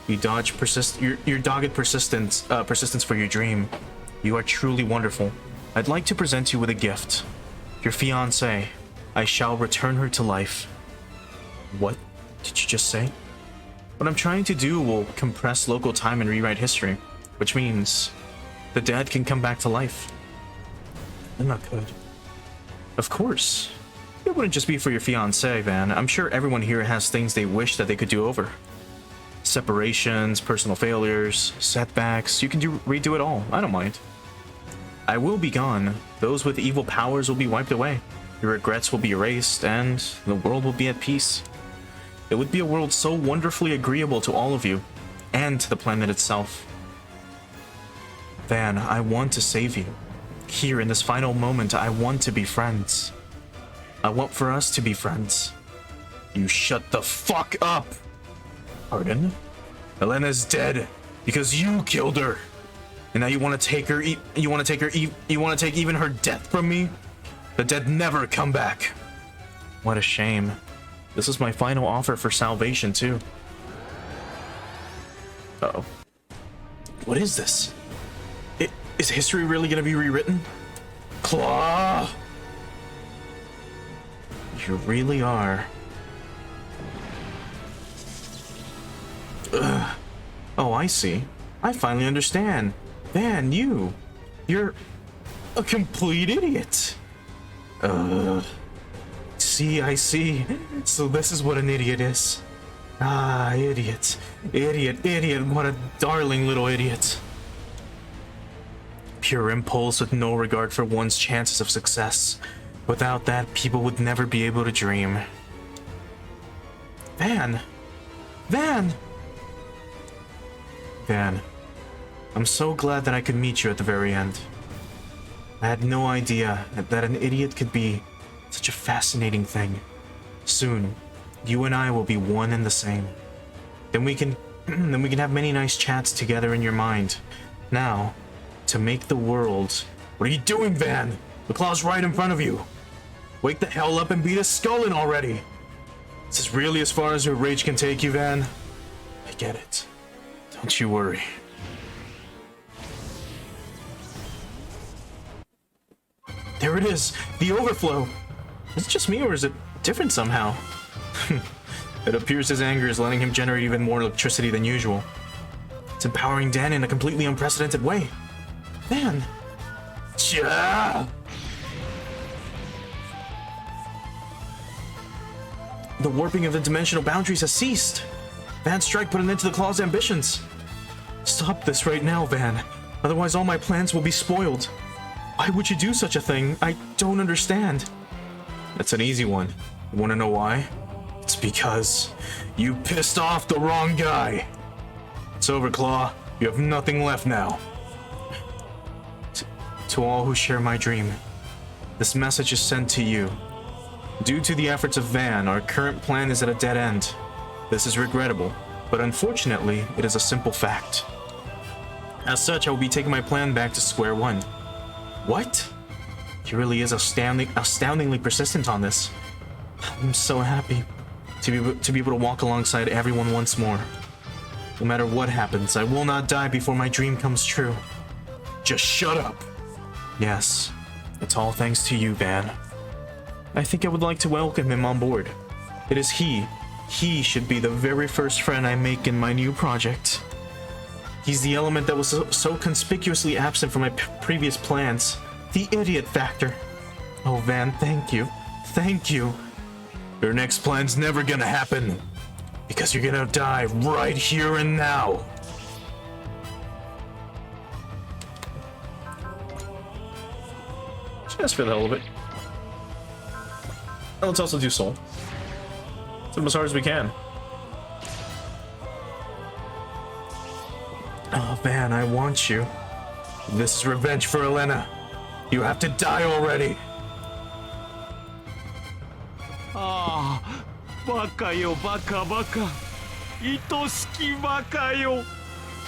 You dodge your dogged persistence for your dream. You are truly wonderful. I'd like to present you with a gift. Your fiancée. I shall return her to life. What did you just say? What I'm trying to do will compress local time and rewrite history, which means the dead can come back to life. Isn't that good? Of course. It wouldn't just be for your fiancé, Van. I'm sure everyone here has things they wish that they could do over. Separations, personal failures, setbacks. You can redo it all. I don't mind. I will be gone. Those with evil powers will be wiped away. Your regrets will be erased, and the world will be at peace. It would be a world so wonderfully agreeable to all of you, and to the planet itself. Van, I want to save you. Here in this final moment, I want to be friends. I want for us to be friends. You shut the fuck up! Pardon? Elena's dead because you killed her. And now you want to take her you want to take even her death from me? The dead never come back. What a shame. This is my final offer for salvation too. Uh-oh. What is this? Is history really gonna be rewritten? Claw! You really are. Ugh. Oh, I see. I finally understand. Van, you're a complete idiot. See, I see. So this is what an idiot is. Ah, idiot. Idiot. What a darling little idiot. Pure impulse with no regard for one's chances of success. Without that, people would never be able to dream. Van! I'm so glad that I could meet you at the very end. I had no idea that an idiot could be such a fascinating thing. Soon, you and I will be one and the same. Then we can have many nice chats together in your mind. Now, to make the world... What are you doing, Van? The claw's right in front of you. Wake the hell up and beat his skull in already. This is really as far as your rage can take you, Van. I get it. Don't you worry. There it is, the overflow. Is it just me or is it different somehow? It appears his anger is letting him generate even more electricity than usual. It's empowering Dan in a completely unprecedented way. Van. Yeah. The warping of the dimensional boundaries has ceased. Van's strike put an end to the claw's ambitions. Stop this right now, Van. Otherwise all my plans will be spoiled. Why would you do such a thing? I don't understand. That's an easy one. You wanna know why? It's because you pissed off the wrong guy. It's over, Claw. You have nothing left now. To all who share my dream, this message is sent to you. Due to the efforts of Van, our current plan is at a dead end. This is regrettable, but unfortunately, it is a simple fact. As such, I will be taking my plan back to square one. What? He really is astoundingly persistent on this. I'm so happy to be able to walk alongside everyone once more. No matter what happens, I will not die before my dream comes true. Just shut up. Yes, it's all thanks to you, Van. I think I would like to welcome him on board. It is he should be the very first friend I make in my new project. He's the element that was so conspicuously absent from my previous plans. The idiot factor. Oh, Van, thank you. Thank you. Your next plan's never gonna happen. Because you're gonna die right here and now. Just for the hell of it. And let's also do soul. So as hard as we can. Oh man, I want you. This is revenge for Elena. You have to die already. ああ、バカよバカバカ、愛しきバカよ。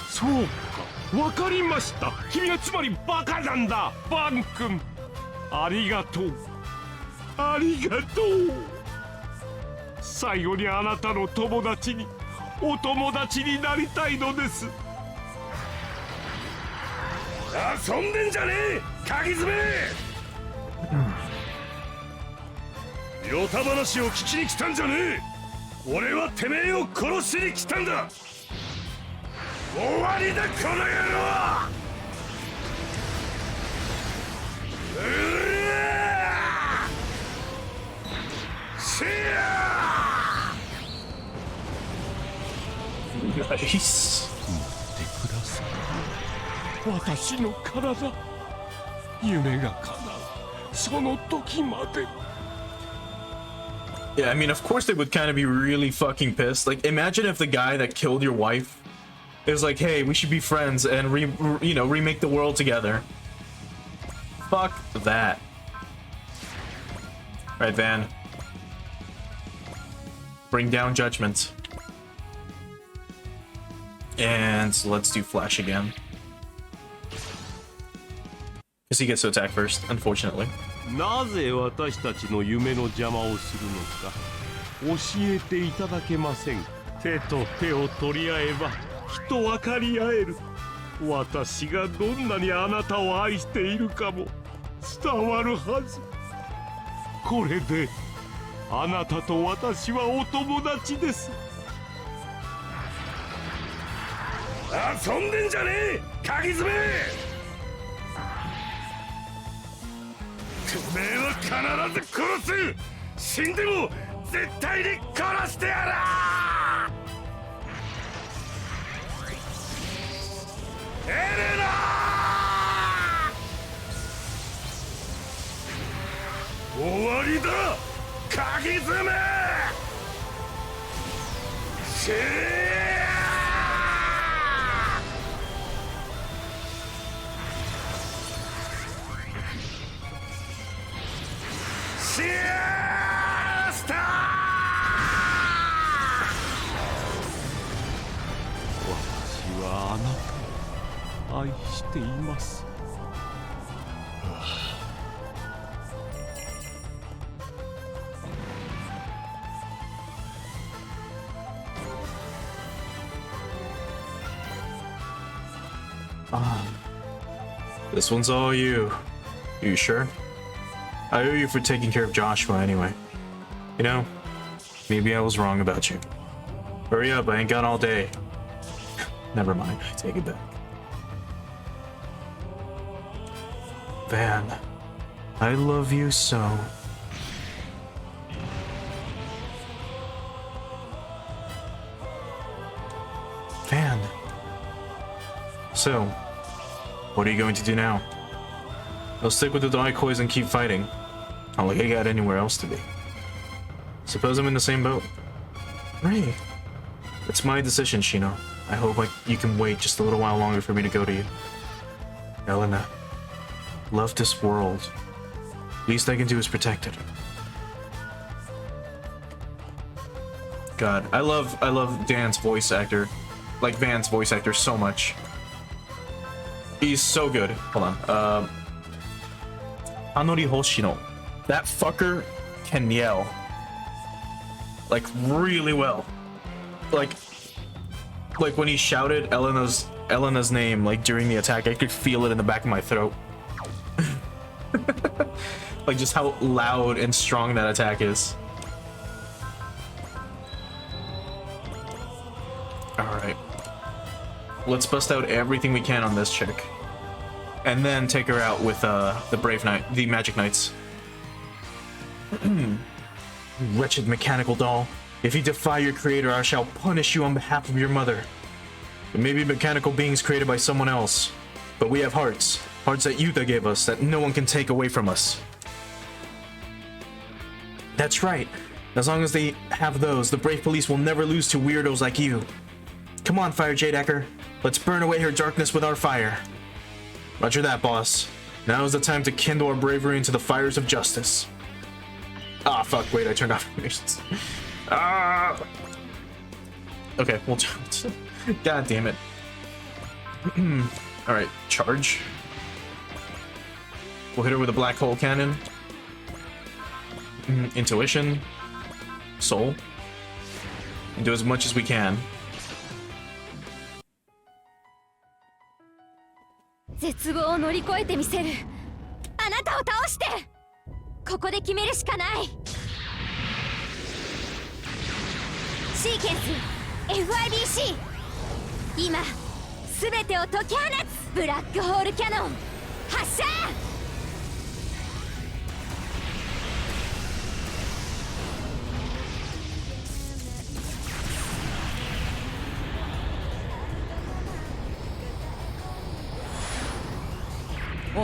そうか、わかりました。君はつまりバカなんだ、バン君。ありがとう、ありがとう。最後にあなたの友達に、お友達になりたいのです。遊んでんじゃねえ、鍵爪。ヨタ話を聞きに来たんじゃねえ。俺はてめえを殺しに来たんだ。終わりだこの野郎。シアー。ナイス。待ってください。私の体、夢が叶うその時まで。Yeah, I mean, of course they would kind of be really fucking pissed. Like, imagine if the guy that killed your wife is like, hey, we should be friends and remake the world together. Fuck that. Right, Van. Bring down Judgment. And let's do Flash again. Because he gets to attack first, unfortunately. なぜ私たちの夢の邪魔をするのか教えていただけません。手と手を取り合えばきっと分かり合える。私がどんなにあなたを愛しているかも伝わるはず。これであなたと私はお友達です。遊んでんじゃねえ、鍵爪。てめえは必ず殺す。死んでも絶対に殺してやら。エレナー、終わりだ鍵爪。シェシアースター。私はあなたを愛しています。This one's all you. You sure? I owe you for taking care of Joshua anyway. You know, maybe I was wrong about you. Hurry up, I ain't got all day. Never mind, I take it back. Van, I love you so. Van. So, what are you going to do now? I'll stick with the decoys and keep fighting. Not like I got anywhere else to be. Suppose I'm in the same boat. Hey, it's my decision, Shino. I hope you can wait just a little while longer for me to go to you. Elena, love this world. Least I can do is protect it. God, I love Dan's voice actor, like Van's voice actor so much. He's so good. Hold on. Hanori Hoshino. That fucker can yell. Like, really well. Like when he shouted Elena's name, like, during the attack, I could feel it in the back of my throat. Like, just how loud and strong that attack is. Alright. Let's bust out everything we can on this chick. And then take her out with the Magic Knights. Wretched mechanical doll. If you defy your creator, I shall punish you on behalf of your mother. We may be mechanical beings created by someone else, but we have hearts. Hearts that Yuta gave us, that no one can take away from us. That's right. As long as they have those, the brave police will never lose to weirdos like you. Come on, Fire Jade Ecker. Let's burn away her darkness with our fire. Roger that, boss. Now is the time to kindle our bravery into the fires of justice. Ah, fuck, wait, I turned off animations. Ah! Okay, we'll do it. God damn it. Alright, charge. We'll hit her with a black hole cannon. Intuition. Soul. And do as much as we can. 絶望を乗り越えてみせる。あなたを倒してここで決めるしかない。シーケンス FIBC 今すべてを解き放つ。ブラックホールキャノン発射。己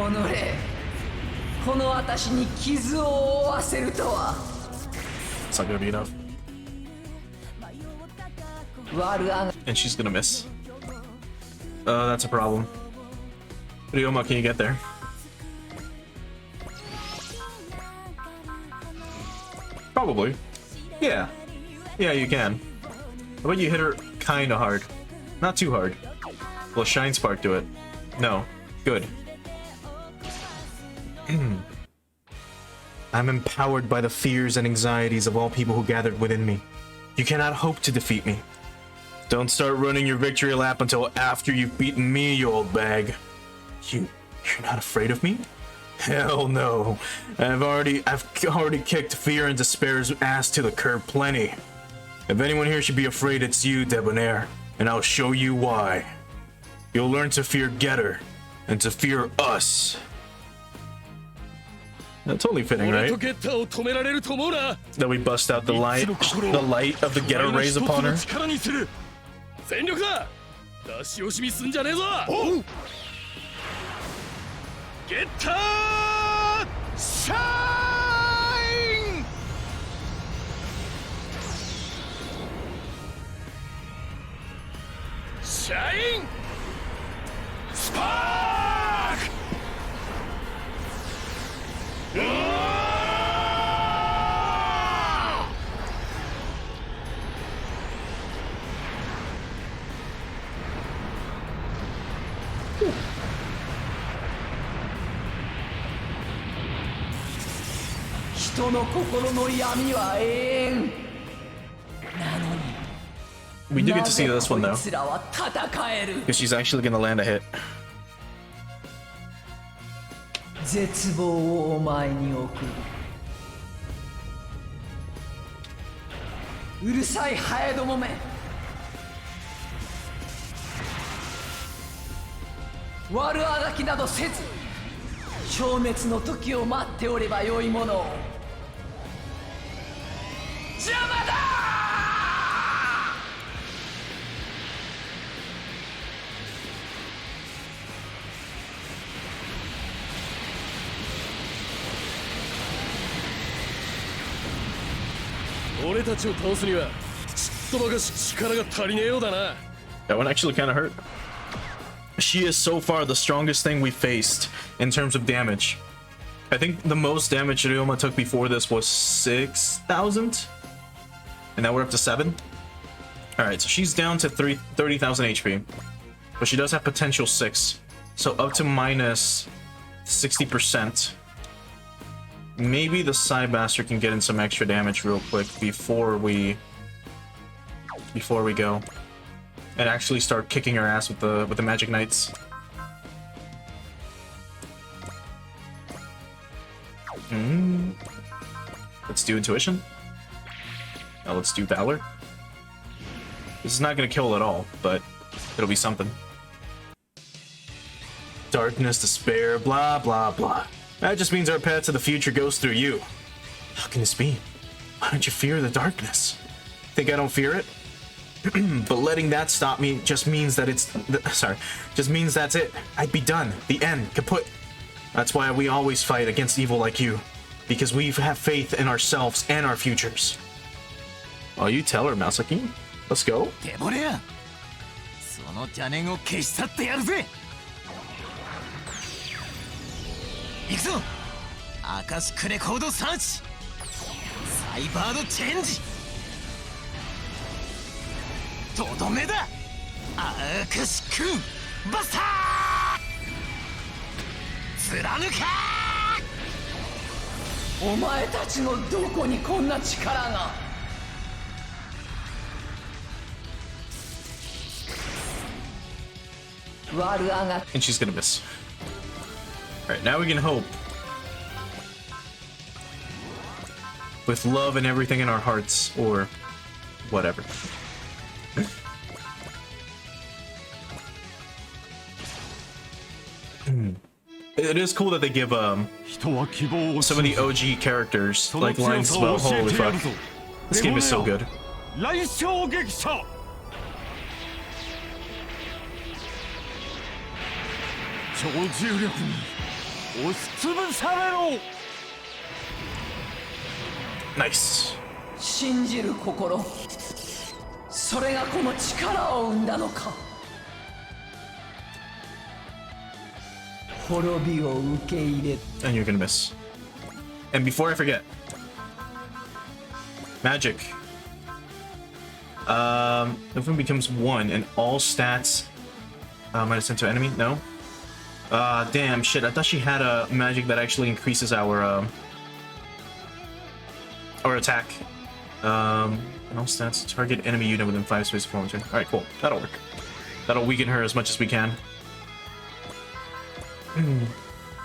この私に傷を負わせるとは。 It's not gonna be enough. 悪あが And she's gonna miss. That's a problem. Ryoma, can you get there? Probably. Yeah. Yeah, you can. How about you hit her kinda hard? Not too hard. Will Shine Spark do it? No. Good. I'm empowered by the fears and anxieties of all people who gathered within me. You cannot hope to defeat me. Don't start running your victory lap until after you've beaten me, you old bag. You're not afraid of me? Hell no. I've already kicked fear and despair's ass to the curb plenty. If anyone here should be afraid, it's you, Debonair, and I'll show you why. You'll learn to fear Getter and to fear us. That's totally fitting, right? 俺とゲッターを止められると思うな。 That we bust out the light of the Getter rays upon her. 力にする。全力だ。出し惜しみすんじゃねえぞ。ゲッターシャイン。シャインスパーク。人の心の闇は永遠なのに。 We do get to see this one though, なぜこいつらは戦える。 because she's actually gonna land a hit. 絶望をお前に送る。うるさいハエどもめ。悪あがきなどせず、消滅の時を待っておればよいものを。邪魔だ俺たちを倒すにはちっとばかし力が足りねえようだな。 That one actually kind of hurt. She is so far the strongest thing we faced in terms of damage. I think the most damage Ryoma took before this was 6,000, and now we're up to 7. All right, so she's down to 30,000 HP, but she does have potential 6, so up to minus 60%. Maybe the Side Bastard can get in some extra damage real quick before we go and actually start kicking her ass with the Magic Knights. Let's do Intuition. Now let's do Valor. This is not gonna kill at all, but it'll be something. Darkness, despair, blah blah blah. That just means our path to the future goes through you. How can this be? Why don't you fear the darkness? think I don't fear it. But letting that stop me just means that just means that's it. I'd be done. The end. Kaput. That's why we always fight against evil like you. Because we have faith in ourselves and our futures. Oh, you tell her, Masaki. Let's go. 手惚れや。その邪念を消し去ってやるぜ。行くぞ。アカシックレコードサーチ。サイバードチェンジ。とどめだ。アカシックバスター。貫か。お前たちのどこにこんな力が。悪あが And she's gonna miss. Alright, now we can hope. With love and everything in our hearts, or whatever. It is cool that they give some of the OG characters like lines about holy fuck. This game is so good. 来生劇者。超重力に押しつぶされろ。 Nice. 信じる心、それがこの力を生んだのか。滅びを受け入れ。 And you're gonna miss. And before I forget, magic. If one becomes 1 and all stats minus 10 to enemy. No. Damn shit. I thought she had a magic that actually increases our attack. And all stats target enemy unit within 5 spaces before turn. All right, cool. That'll work. That'll weaken her as much as we can.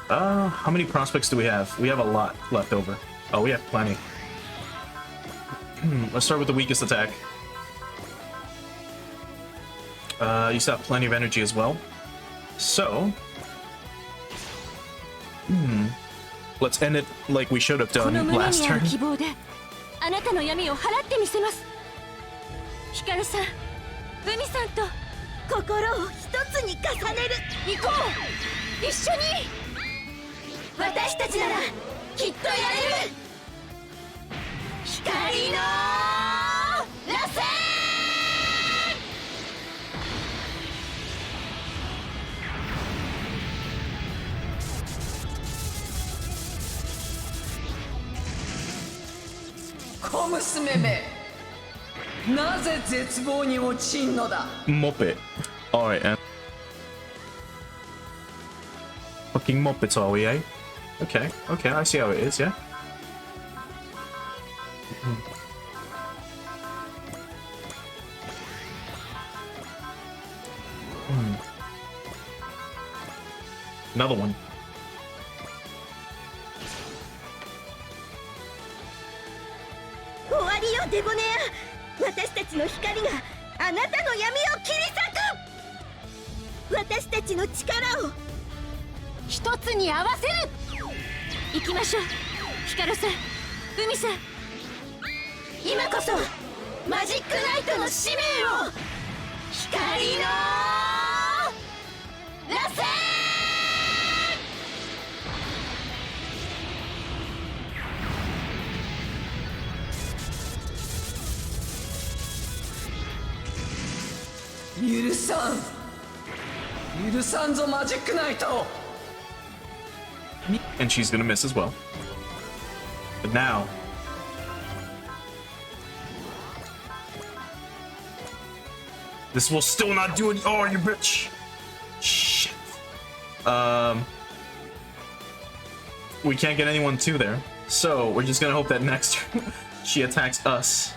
How many prospects do we have? We have a lot left over. Oh, we have plenty. Let's start with the weakest attack. You still have plenty of energy as well. So, let's end it like we should have done last turn. あなたの闇を払ってみせます。ヒカルさん、海さんと心を一つに重ねる。行こう。一緒に。私たちならきっとやれる。光の螺旋。小娘め、なぜ絶望に陥んのだ。 Muppet. Alright, and fucking Muppets are we, eh? Okay, okay, I see how it is, yeah. Another one. 終わりよデボネア。私たちの光があなたの闇を切り裂く。私たちの力を一つに合わせる。行きましょう。ヒカルさん、海さん、今こそマジックナイトの使命を。光の螺旋。許さん、許さんぞマジックナイト。 And she's gonna miss as well. But now, this will still not do it. Oh, you bitch! Shit. We can't get anyone to there, so we're just gonna hope that next turn she attacks us.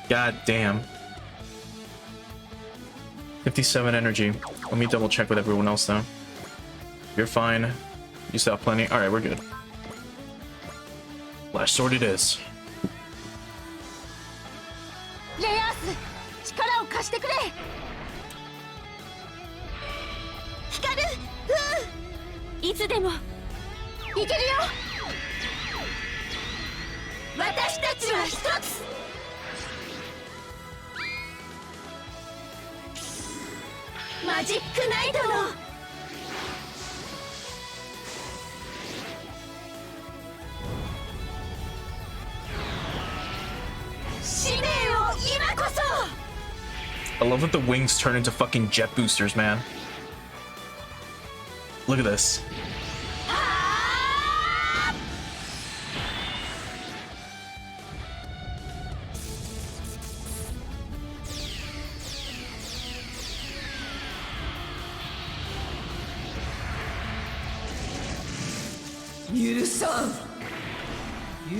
God damn. 57 energy. Let me double check with everyone else though. You're fine. You still have plenty. Alright, we're good. Flash sword it is. レアース、力を貸してくれ。光る、いつでもいけるよ。私たちは一つ。マジックナイトの使命を今こそ。 I love that the wings turn into fucking jet boosters, man. Look at this.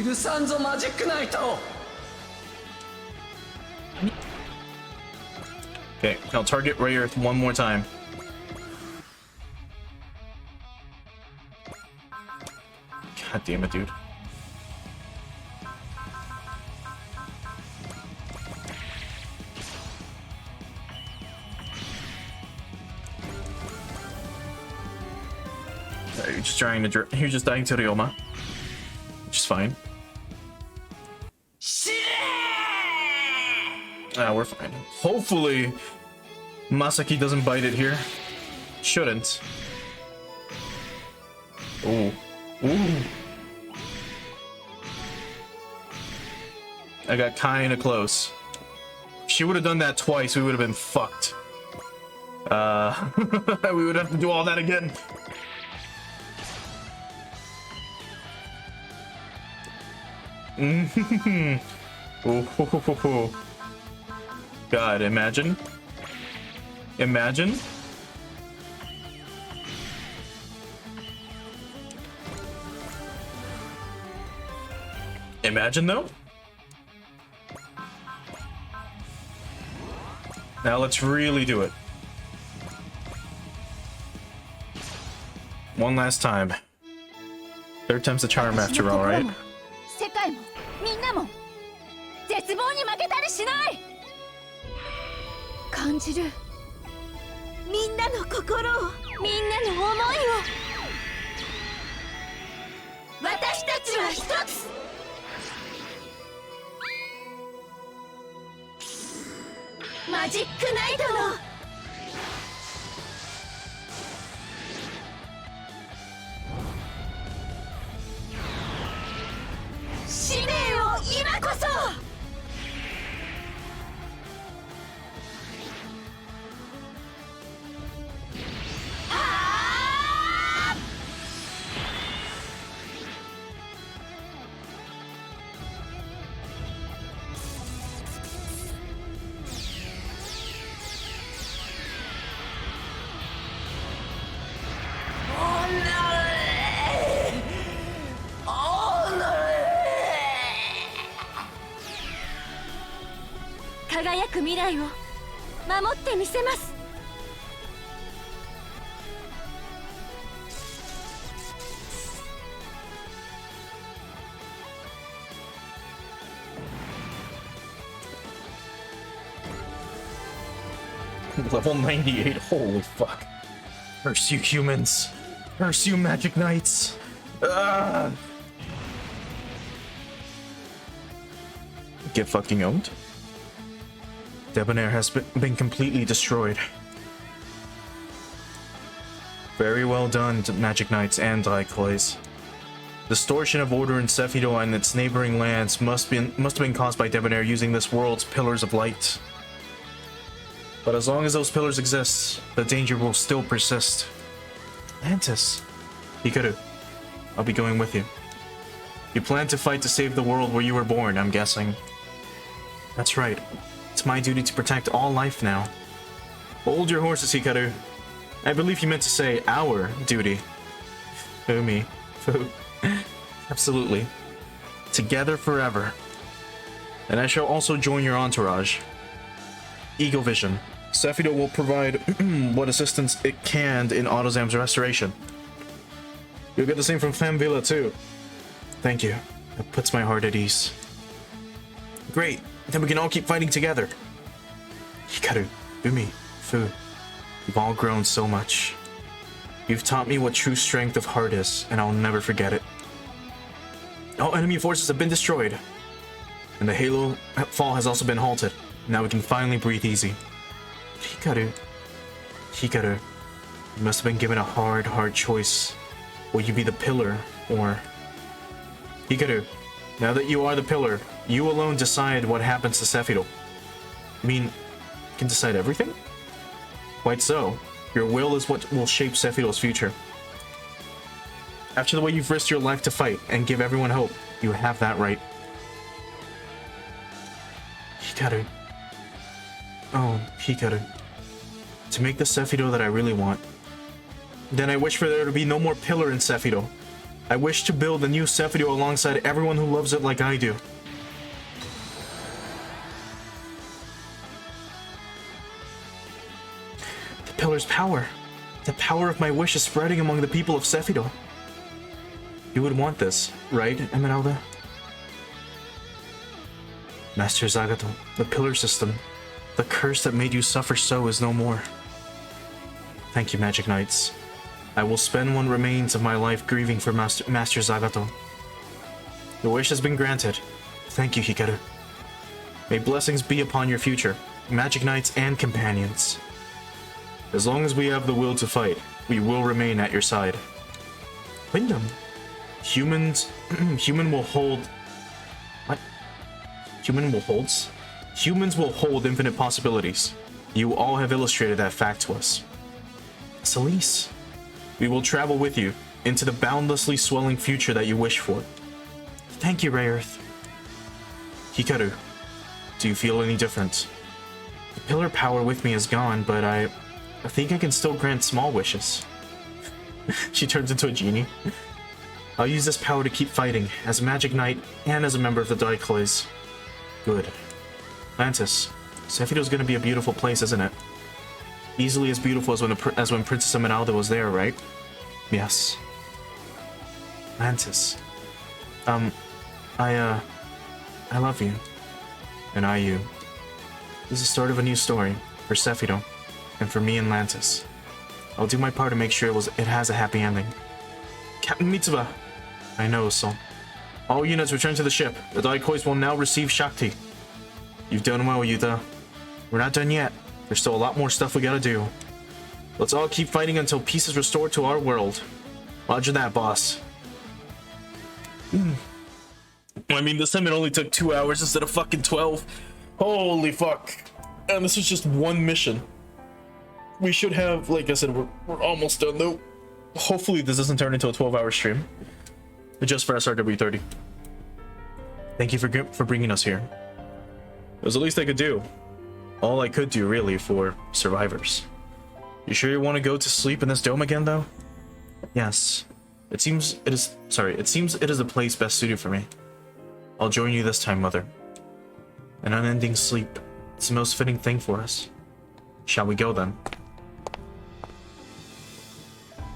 許さんぞマジックナイト。 Okay, now target Ray Earth one more time. God damn it, dude. You're just trying to. You're just dying to Ryoma, which is fine. Ah, we're fine. Hopefully, Masaki doesn't bite it here. Shouldn't. Ooh. Ooh. I got kinda close. If she would have done that twice, we would have been fucked. We would have to do all that again. Ooh. God, imagine. Imagine. Imagine though. Now let's really do it. One last time. Third time's the charm after all, right? 世界もみんなも絶望に負けたりしない。感じるみんなの心を、みんなの思いを。私たちは一つ。マジックナイトの使命を今こそ。輝く未来を守ってみせます。Level 98, holy fuck. Curse you humans. Curse you magic knights. Get fucking owned. Debonair has been completely destroyed. Very well done, Magic Knights and Daikois. Distortion of order in Sephido and its neighboring lands must have been caused by Debonair using this world's pillars of light. But as long as those pillars exist, the danger will still persist. Atlantis. Hikaru, I'll be going with you. You plan to fight to save the world where you were born, I'm guessing. That's right. It's my duty to protect all life now. Hold your horses, Hikaru. I believe you meant to say our duty. Fumi. Fu. Absolutely. Together forever. And I shall also join your entourage. Eagle Vision. Sephido will provide what assistance it can in Autozam's restoration. You'll get the same from Femvilla too. Thank you. That puts my heart at ease. Great. Then we can all keep fighting together. Hikaru, Umi, Fu, we've all grown so much. You've taught me what true strength of heart is, and I'll never forget it. All enemy forces have been destroyed, and the Halo fall has also been halted. Now we can finally breathe easy. Hikaru, Hikaru, you must have been given a hard choice. Will you be the pillar, or... Hikaru, now that you are the pillar, you alone decide what happens to Sephiroth. I mean, you can decide everything? Quite so. Your will is what will shape Sephiroth's future. After the way you've risked your life to fight and give everyone hope, you have that right. Hikaru. Oh, Hikaru. To make the Sephiroth that I really want. Then I wish for there to be no more pillar in Sephiroth. I wish to build a new Sephiroth alongside everyone who loves it like I do. The pillar's power. The power of my wish is spreading among the people of Sephiroth. You would want this, right, Emeralda? Master Zagato, the pillar system, the curse that made you suffer so is no more. Thank you, Magic Knights. I will spend what remains of my life grieving for Master Zagato. The wish has been granted. Thank you, Hikaru. May blessings be upon your future, Magic Knights and companions. As long as we have the will to fight, we will remain at your side. Wyndham. Human will hold... What? Humans will hold infinite possibilities. You all have illustrated that fact to us. Celise. We will travel with you into the boundlessly swelling future that you wish for. Thank you, Ray Earth. Hikaru, do you feel any different? The pillar power with me is gone, but I think I can still grant small wishes. She turns into a genie. I'll use this power to keep fighting, as a Magic Knight and as a member of the Daiklois. Good. Lantis, Sephiroth's gonna be a beautiful place, isn't it? Easily as beautiful as when Princess Emeralda was there, right? Yes. Lantis. I love you. And I you. This is the start of a new story, for Sephiroth, and for me and Lantis. I'll do my part to make sure it has a happy ending. Captain Mitsuba! I know, so. All units return to the ship. The Daiklois will now receive Shakti. You've done well, Yuta. We're not done yet. There's still a lot more stuff we gotta do. Let's all keep fighting until peace is restored to our world. Roger that, boss. I mean, this time it only took 2 hours instead of fucking 12. Holy fuck. And this was just one mission. We should have, like I said, we're almost done though. Hopefully this doesn't turn into a 12-hour stream. Just for SRW 30. Thank you for bringing us here. It was the least I could do. All I could do, really, for survivors. You sure you want to go to sleep in this dome again, though? Yes. It seems it is the place best suited for me. I'll join you this time, Mother. An unending sleep. It's the most fitting thing for us. Shall we go, then?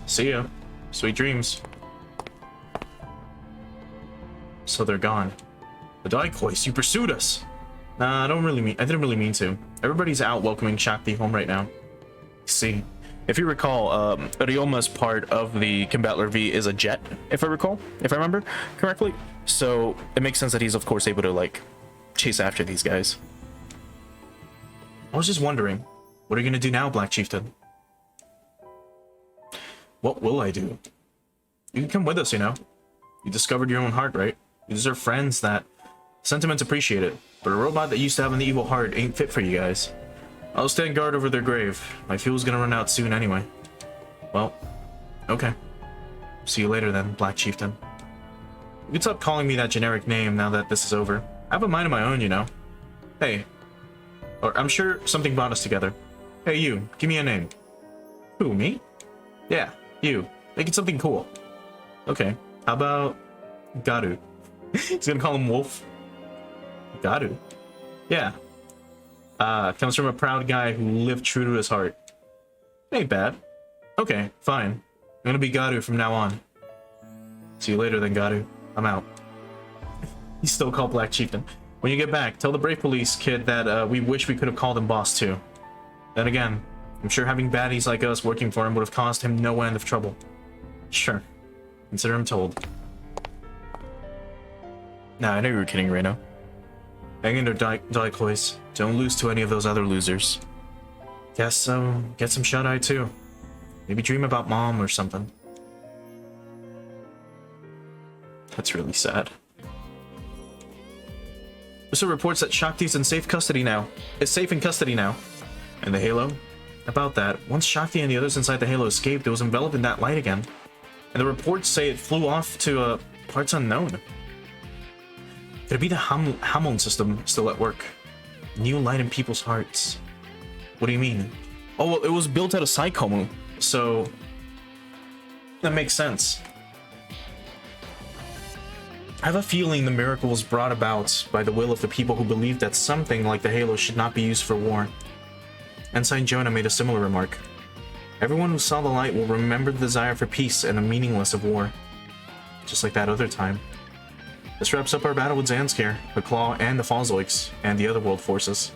See ya. Sweet dreams. So they're gone. The Daiklois, you pursued us! Nah, I didn't really mean to. Everybody's out welcoming Shakti home right now. See, if you recall, Ryoma's part of the Combattler V is a jet, if I remember correctly. So it makes sense that he's of course able to like chase after these guys. I was just wondering, what are you gonna do now, Black Chieftain? What will I do? You can come with us, you know. You discovered your own heart, right? You deserve friends that sentiments appreciate it, but a robot that used to have an evil heart ain't fit for you guys. I'll stand guard over their grave. My fuel's gonna run out soon anyway. Well, okay. See you later then, Black Chieftain. You can stop calling me that generic name now that this is over. I have a mind of my own, you know. Hey. Or I'm sure something brought us together. Hey, you, give me a name. Who, me? Yeah, you. Make it something cool. Okay, how about Garu? He's gonna call him Wolf. Garu? Yeah. Comes from a proud guy who lived true to his heart. Ain't bad. Okay, fine. I'm gonna be Garu from now on. See you later then, Garu. I'm out. He's still called Black Chieftain. When you get back, tell the Brave Police kid that we wish we could have called him boss too. Then again, I'm sure having baddies like us working for him would have caused him no end of trouble. Sure. Consider him told. Nah, I know you were kidding, Reno. Hang in there, Daiklois. Don't lose to any of those other losers. Guess get some shut eye too. Maybe dream about mom or something. That's really sad. There's reports that Shakti's in safe custody now. Is safe in custody now. And the Halo? About that, once Shakti and the others inside the Halo escaped, it was enveloped in that light again. And the reports say it flew off to parts unknown. Could it be the Hamon system still at work? New light in people's hearts. What do you mean? Oh, well, it was built out of Saikomu, so that makes sense. I have a feeling the miracle was brought about by the will of the people who believed that something like the Halo should not be used for war. Ensign Jonah made a similar remark. Everyone who saw the light will remember the desire for peace and the meaningless of war. Just like that other time. This wraps up our battle with Zanskar, the Claw, and the Falzoiks, and the other world forces.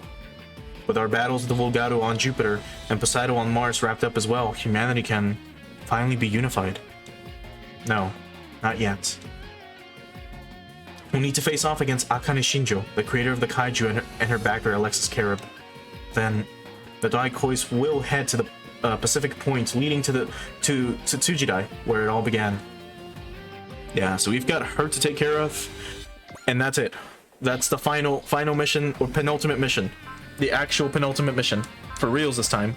With our battles with the Volgado on Jupiter and Poseidon on Mars wrapped up as well, humanity can finally be unified. No, not yet. We need to face off against Akane Shinjo, the creator of the Kaiju, and her backer Alexis Carib. Then, the Daikois will head to the Pacific Point leading to Tsujidai, where it all began. Yeah, so we've got her to take care of, and that's it. That's the final mission, or penultimate mission. The actual penultimate mission. For reals this time.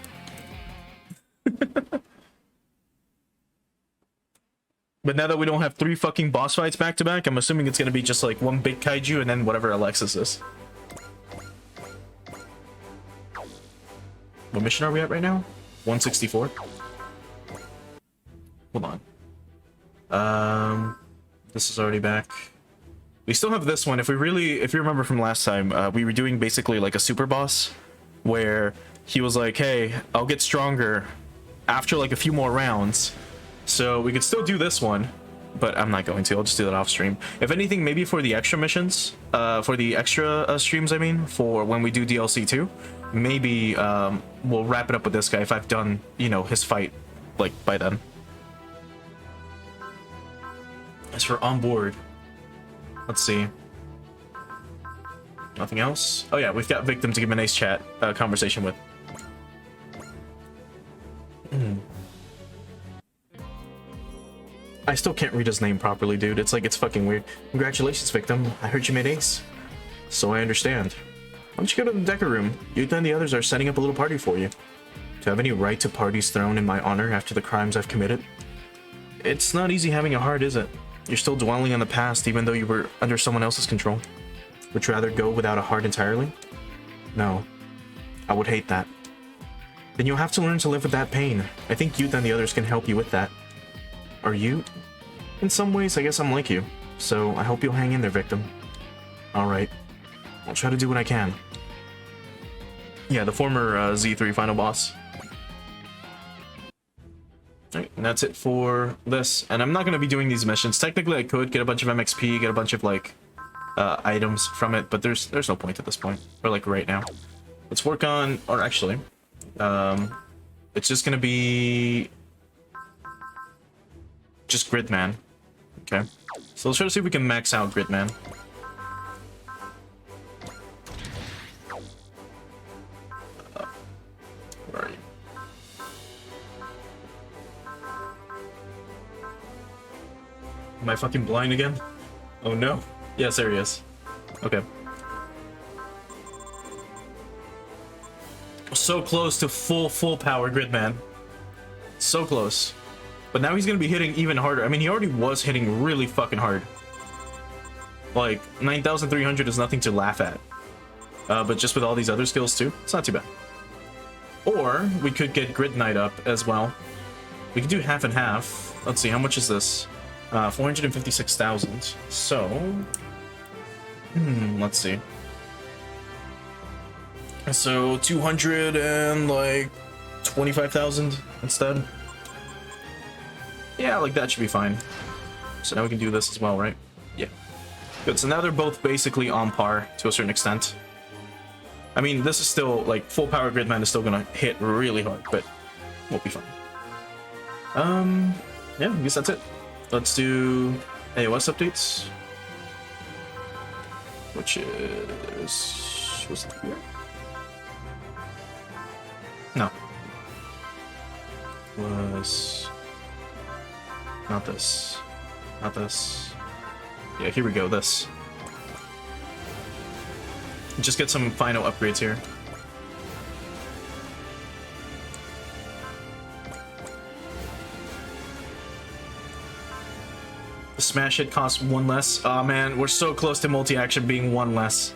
But now that we don't have 3 fucking boss fights back to back, I'm assuming it's gonna be just like one big kaiju and then whatever Alexis is. What mission are we at right now? 164? Hold on. This is already back. We still have this one. If you remember from last time, we were doing basically like a super boss where he was like, hey, I'll get stronger after like a few more rounds. So we could still do this one, but I'm not going to. I'll just do that off stream. If anything, maybe for the extra missions, for the extra streams, I mean, for when we do DLC 2, maybe we'll wrap it up with this guy if I've done, you know, his fight, like, by then. As for on board, let's see. Nothing else? Oh yeah, we've got Victim to give a nice chat conversation with. I still can't read his name properly, dude. It's like, it's fucking weird. Congratulations, Victim. I heard you made ace. So I understand. Why don't you go to the Decker room? You and the others are setting up a little party for you. Do you have any right to parties thrown in my honor after the crimes I've committed? It's not easy having a heart, is it? You're still dwelling on the past even though you were under someone else's control. Would you rather go without a heart entirely? No. I would hate that. Then you'll have to learn to live with that pain. I think you and the others can help you with that. Are you? In some ways, I guess I'm like you. So I hope you'll hang in there, Victim. Alright. I'll try to do what I can. Yeah, the former Z3 final boss. Alright, and that's it for this. And I'm not going to be doing these missions. Technically, I could get a bunch of MXP, get a bunch of, like, items from it, but there's no point at this point. Or, like, right now. Let's work on... Or, actually... it's just going to be... just Gridman. Okay. So let's try to see if we can max out Gridman. Where are you? Am I fucking blind again? Oh no. Yes, there he is. Okay. So close to full power Gridman. So close. But now he's gonna be hitting even harder. I mean, he already was hitting really fucking hard. Like, 9,300 is nothing to laugh at. But just with all these other skills too, it's not too bad. Or, we could get Grid Knight up as well. We could do half and half. Let's see, how much is this? 456,000. So... let's see. So, 225,000 instead. Yeah, like that should be fine. So now we can do this as well, right? Yeah. Good, so now they're both basically on par to a certain extent. I mean, this is still, like, full power Gridman is still gonna hit really hard, but we'll be fine. Yeah, I guess that's it. Let's do AOS updates. Which is... was it here? No. was not this. Not this. Yeah, here we go, this. Just get some final upgrades here. The smash hit costs 1 less. Oh man, we're so close to multi-action being 1 less.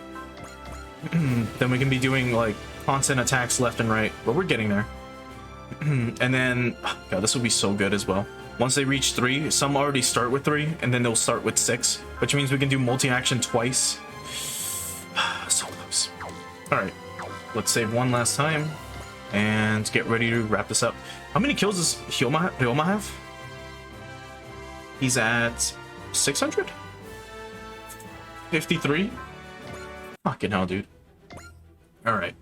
Then we can be doing like constant attacks left and right, but we're getting there. And then, oh god, this will be so good as well. Once they reach 3, some already start with 3, and then they'll start with 6, which means we can do multi-action twice. So close. Alright, let's save 1 last time, and get ready to wrap this up. How many kills does Ryoma have? He's at 600? 53? Fucking hell, dude. Alright.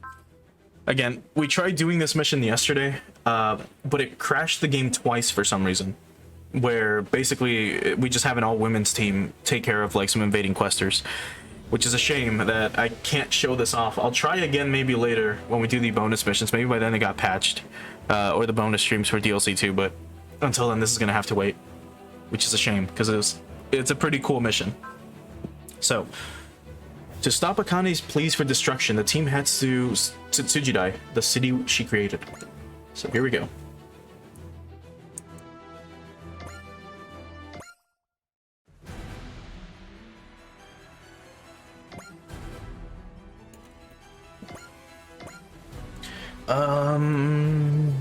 Again, we tried doing this mission yesterday, but it crashed the game twice for some reason. Where basically we just have an all-women's team take care of like some invading questers. Which is a shame that I can't show this off. I'll try again maybe later when we do the bonus missions. Maybe by then they got patched. Or the bonus streams for DLC 2, but until then this is gonna have to wait. Which is a shame, because it's a pretty cool mission. So, to stop Akane's pleas for destruction, the team heads to Tsujidai, the city she created. So here we go.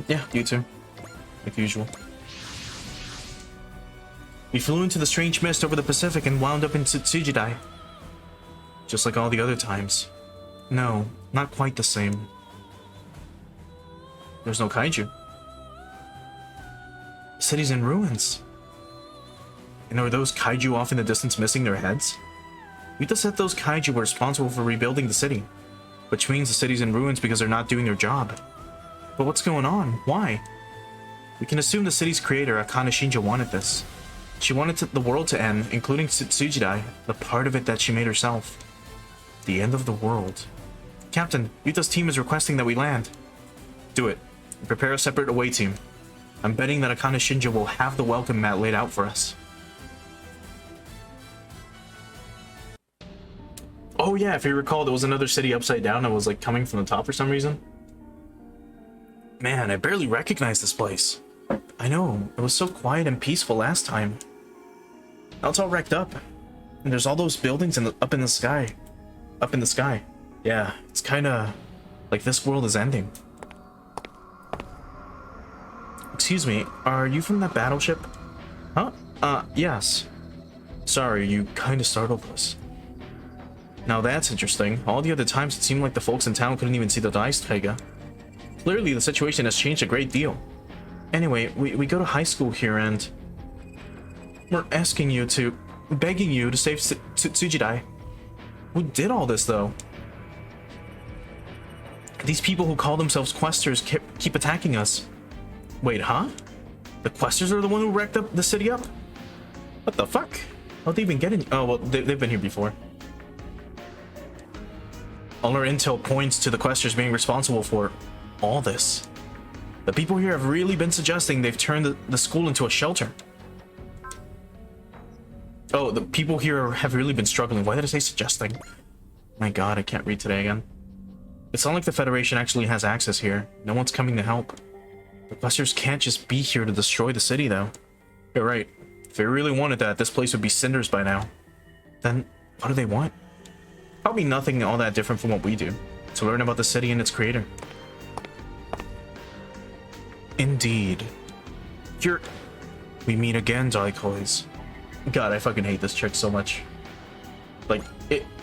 Yeah, you too. Like usual. We flew into the strange mist over the Pacific and wound up in Tsujidai. Just like all the other times. No, not quite the same. There's no kaiju. The city's in ruins. And are those kaiju off in the distance missing their heads? Yuta said those kaiju were responsible for rebuilding the city. Which means the city's in ruins because they're not doing their job. But what's going on? Why? We can assume the city's creator, Akane Shinja, wanted this. She wanted the world to end, including Tsujidai, the part of it that she made herself. The end of the world. Captain, Yuta's team is requesting that we land. Do it. Prepare a separate away team. I'm betting that Akane Shinja will have the welcome mat laid out for us. Oh yeah, if you recall, there was another city upside down that was like coming from the top for some reason. Man, I barely recognized this place. I know, it was so quiet and peaceful last time. Now it's all wrecked up. And there's all those buildings up in the sky. Up in the sky. Yeah, it's kinda like this world is ending. Excuse me, are you from that battleship? Huh? Yes. Sorry, you kinda startled us. Now that's interesting. All the other times it seemed like the folks in town couldn't even see the dice tiger. Clearly the situation has changed a great deal. Anyway, we go to high school here and we're begging you to save Tsujidai. Who did all this though? These people who call themselves questers keep attacking us. Wait, huh? The questers are the one who wrecked up the city up? What the fuck? How'd they even get in? Oh, well, they've been here before. All our intel points to the questers being responsible for all this. The people here have really been suggesting they've turned the school into a shelter. Oh, the people here have really been struggling. Why did I say suggesting? My god, I can't read today again. It's not like the Federation actually has access here. No one's coming to help. The Busters can't just be here to destroy the city, though. You're right. If they really wanted that, this place would be cinders by now. Then, what do they want? Probably nothing all that different from what we do. To learn about the city and its creator. Indeed. We meet again, Daikois. God, I fucking hate this chick so much. Like,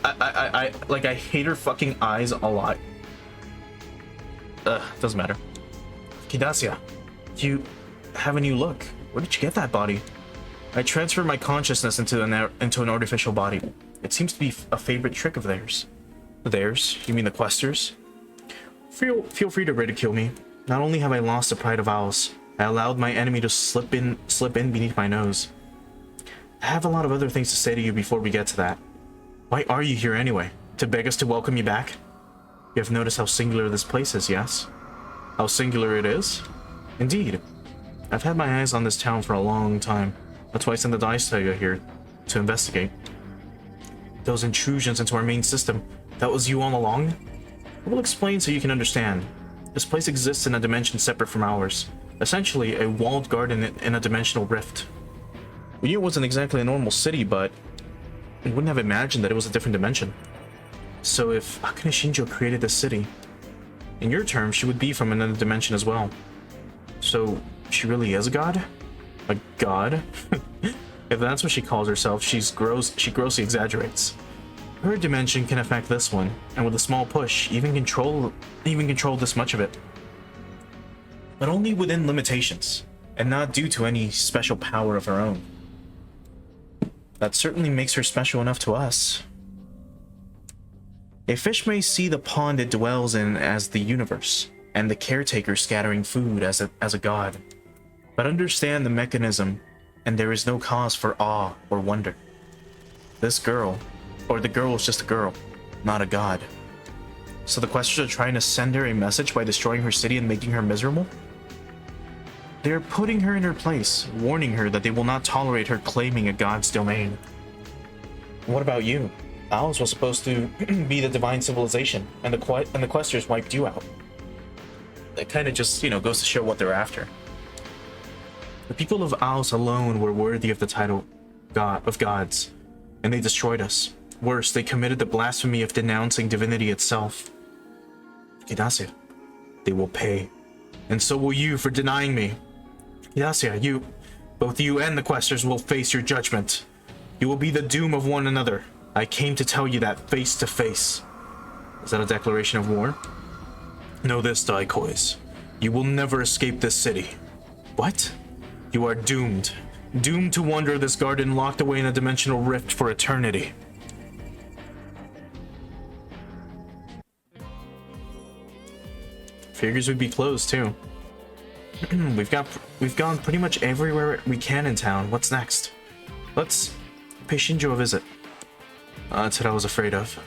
I hate her fucking eyes a lot. Doesn't matter. Kidasia, you have a new look. Where did you get that body? I transferred my consciousness into an artificial body. It seems to be a favorite trick of theirs. Theirs? You mean the questers? Feel free to ridicule me. Not only have I lost the pride of owls, I allowed my enemy to slip in beneath my nose. I have a lot of other things to say to you before we get to that. Why are you here anyway? To beg us to welcome you back? You have noticed how singular this place is, yes? How singular it is? Indeed. I've had my eyes on this town for a long time. That's why I sent the Dice Tiger here to investigate. Those intrusions into our main system, that was you all along? I will explain so you can understand. This place exists in a dimension separate from ours. Essentially, a walled garden in a dimensional rift. We knew it wasn't exactly a normal city, but we wouldn't have imagined that it was a different dimension. So if Akane Shinjo created this city, in your terms, she would be from another dimension as well. So she really is a god? A god? If that's what she calls herself, she grossly exaggerates. Her dimension can affect this one, and with a small push, even control this much of it. But only within limitations, and not due to any special power of her own. That certainly makes her special enough to us. A fish may see the pond it dwells in as the universe, and the caretaker scattering food as a god. But understand the mechanism, and there is no cause for awe or wonder. This girl, or the girl is just a girl, not a god. So the Questers are trying to send her a message by destroying her city and making her miserable? They are putting her in her place, warning her that they will not tolerate her claiming a god's domain. What about you? Ours was supposed to be the divine civilization, and the Questers wiped you out. That kind of just, goes to show what they're after. The people of Aos alone were worthy of the title of gods, and they destroyed us. Worse, they committed the blasphemy of denouncing divinity itself. Kidasia, they will pay. And so will you for denying me. Kidasia, both you and the Questers will face your judgment. You will be the doom of one another. I came to tell you that face to face. Is that a declaration of war? Know this, Daikois. You will never escape this city. What? You are doomed. Doomed to wander this garden locked away in a dimensional rift for eternity. Figures would be closed too. We've gone pretty much everywhere we can in town. What's next? Let's pay Shinjo a visit. That's what I was afraid of.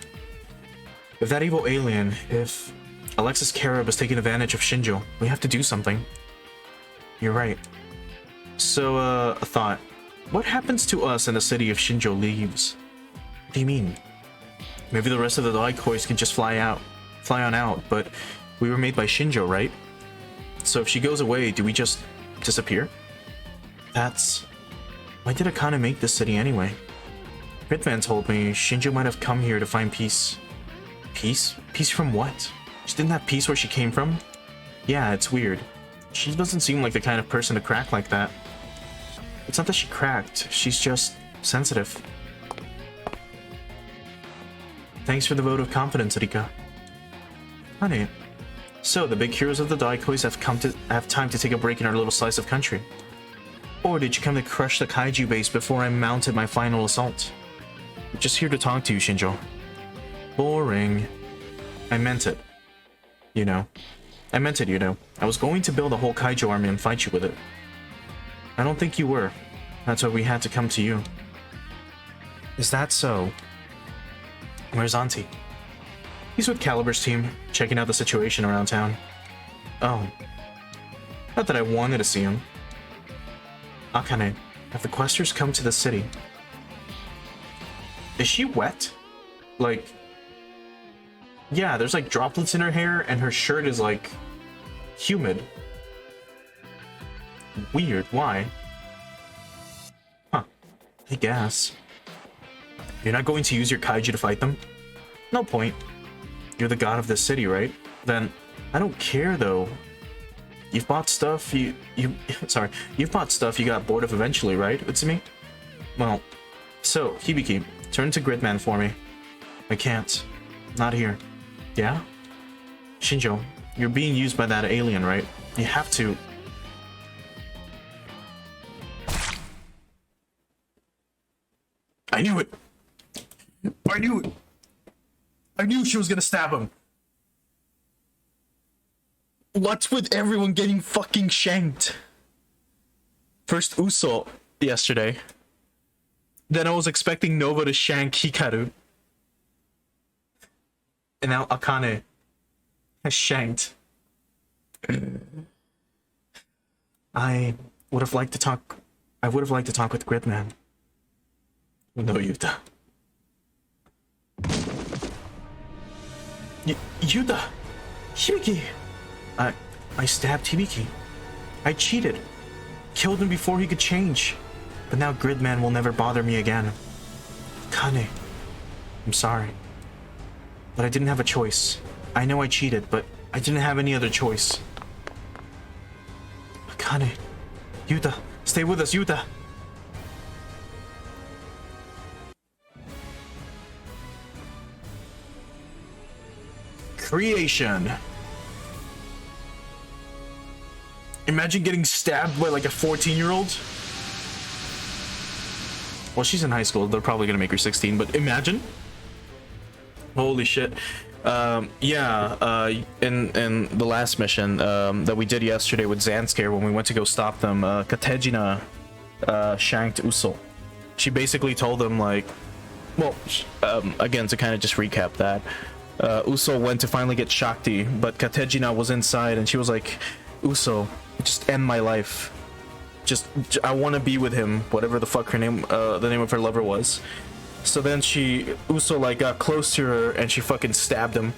If that evil alien, if Alexis Carib is taking advantage of Shinjo, we have to do something. You're right. So, a thought. What happens to us in the city if Shinjo leaves? What do you mean? Maybe the rest of the Daikois can just fly on out, but we were made by Shinjo, right? So if she goes away, do we just disappear? Why did Akane make this city anyway? Gridman told me Shinjo might have come here to find peace. Peace? Peace from what? She didn't have peace where she came from? Yeah, it's weird. She doesn't seem like the kind of person to crack like that. It's not that she cracked, she's just sensitive. Thanks for the vote of confidence, Rika. Honey. So, the big heroes of the Daikois have time to take a break in our little slice of country. Or did you come to crush the kaiju base before I mounted my final assault? I'm just here to talk to you, Shinjo. Boring. I meant it. I meant it, I was going to build a whole kaiju army and fight you with it. I don't think you were. That's why we had to come to you. Is that so? Where's Auntie? He's with Calibur's team, checking out the situation around town. Oh. Not that I wanted to see him. Akane, have the Questers come to the city? Is she wet? Like... Yeah, there's like droplets in her hair, and her shirt is like... humid. Weird, why? Huh. I guess. You're not going to use your kaiju to fight them? No point. You're the god of this city, right? Then, I don't care though. You've bought stuff you've bought stuff you got bored of eventually, right, Utsumi? Well, so, Hibiki, turn to Gridman for me. I can't. Not here. Yeah? Shinjo, you're being used by that alien, right? You have to... I knew it! I knew it! I knew she was gonna stab him! What's with everyone getting fucking shanked? First Uso yesterday. Then I was expecting Nova to shank Hikaru. And now Akane has shanked. I would have liked to talk. I would have liked to talk with Gridman. No, Yuta. Yuta! Hibiki! I stabbed Hibiki. I cheated. Killed him before he could change. But now Gridman will never bother me again. Kane. I'm sorry. But I didn't have a choice. I know I cheated, but I didn't have any other choice. Kane. Yuta, stay with us, Yuta! Creation. Imagine getting stabbed by like a 14-year-old. Well, she's in high school. They're probably gonna make her 16, but imagine. Holy shit. In the last mission that we did yesterday with Zanskare when we went to go stop them, Katejina shanked Uso. She basically told them like, well, again, to kind of just recap that, Uso went to finally get Shakti, but Katejina was inside and she was like, Uso, just end my life. I want to be with him, whatever the fuck her name, the name of her lover was. So then Uso like got close to her and she fucking stabbed him.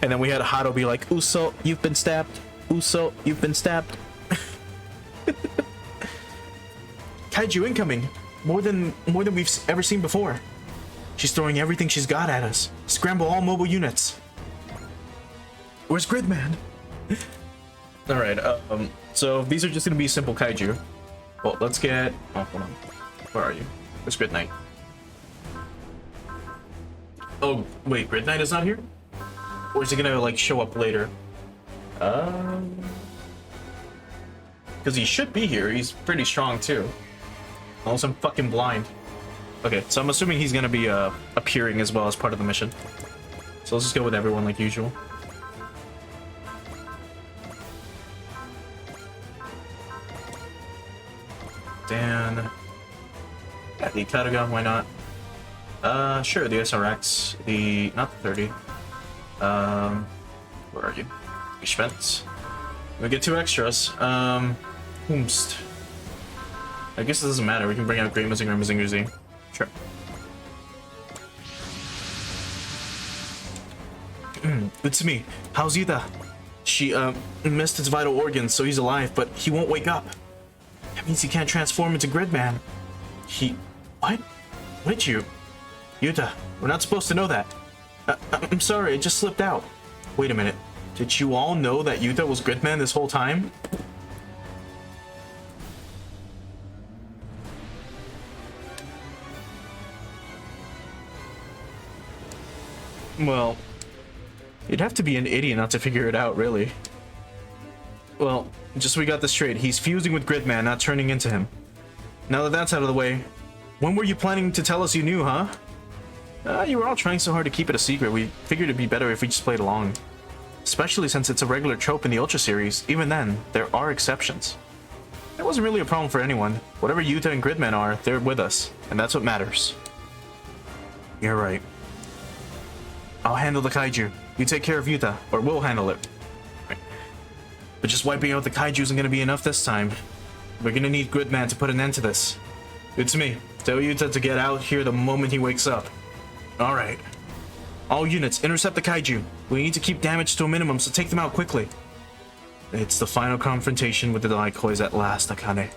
And then we had Hado be like, Uso, you've been stabbed. Uso, you've been stabbed. Kaiju incoming. More than we've ever seen before. She's throwing everything she's got at us. Scramble all mobile units. Where's Gridman? Alright, so these are just gonna be simple kaiju. Well, let's get... Oh, hold on. Where are you? Where's Grid Knight? Oh, wait, Grid Knight is not here? Or is he gonna, like, show up later? Because he should be here. He's pretty strong, too. Unless I'm fucking blind. Okay, so I'm assuming he's gonna be, appearing as well as part of the mission. So let's just go with everyone like usual. Dan. Yeah, the Kataga, why not? Sure, the SRX, not the 30. Where are you? Spence. We get 2 extras. Whomst. I guess it doesn't matter, we can bring out Great Mazinger and Mazinger Z. Sure. It's me. How's Yuta? She, missed his vital organs, so he's alive, but he won't wake up. That means he can't transform into Gridman. What? What did you? Yuta, we're not supposed to know that. I'm sorry, it just slipped out. Wait a minute. Did you all know that Yuta was Gridman this whole time? Well, you'd have to be an idiot not to figure it out, really. Well, just so we got this straight, he's fusing with Gridman, not turning into him. Now that that's out of the way, when were you planning to tell us you knew, huh? You were all trying so hard to keep it a secret, we figured it'd be better if we just played along. Especially since it's a regular trope in the Ultra series, even then, there are exceptions. It wasn't really a problem for anyone. Whatever Yuta and Gridman are, they're with us, and that's what matters. You're right. I'll handle the kaiju. You take care of Yuta, or we'll handle it. But just wiping out the kaiju isn't gonna be enough this time. We're gonna need Gridman to put an end to this. It's me. Tell Yuta to get out here the moment he wakes up. Alright. All units, intercept the kaiju. We need to keep damage to a minimum, so take them out quickly. It's the final confrontation with the Daikois at last, Akane.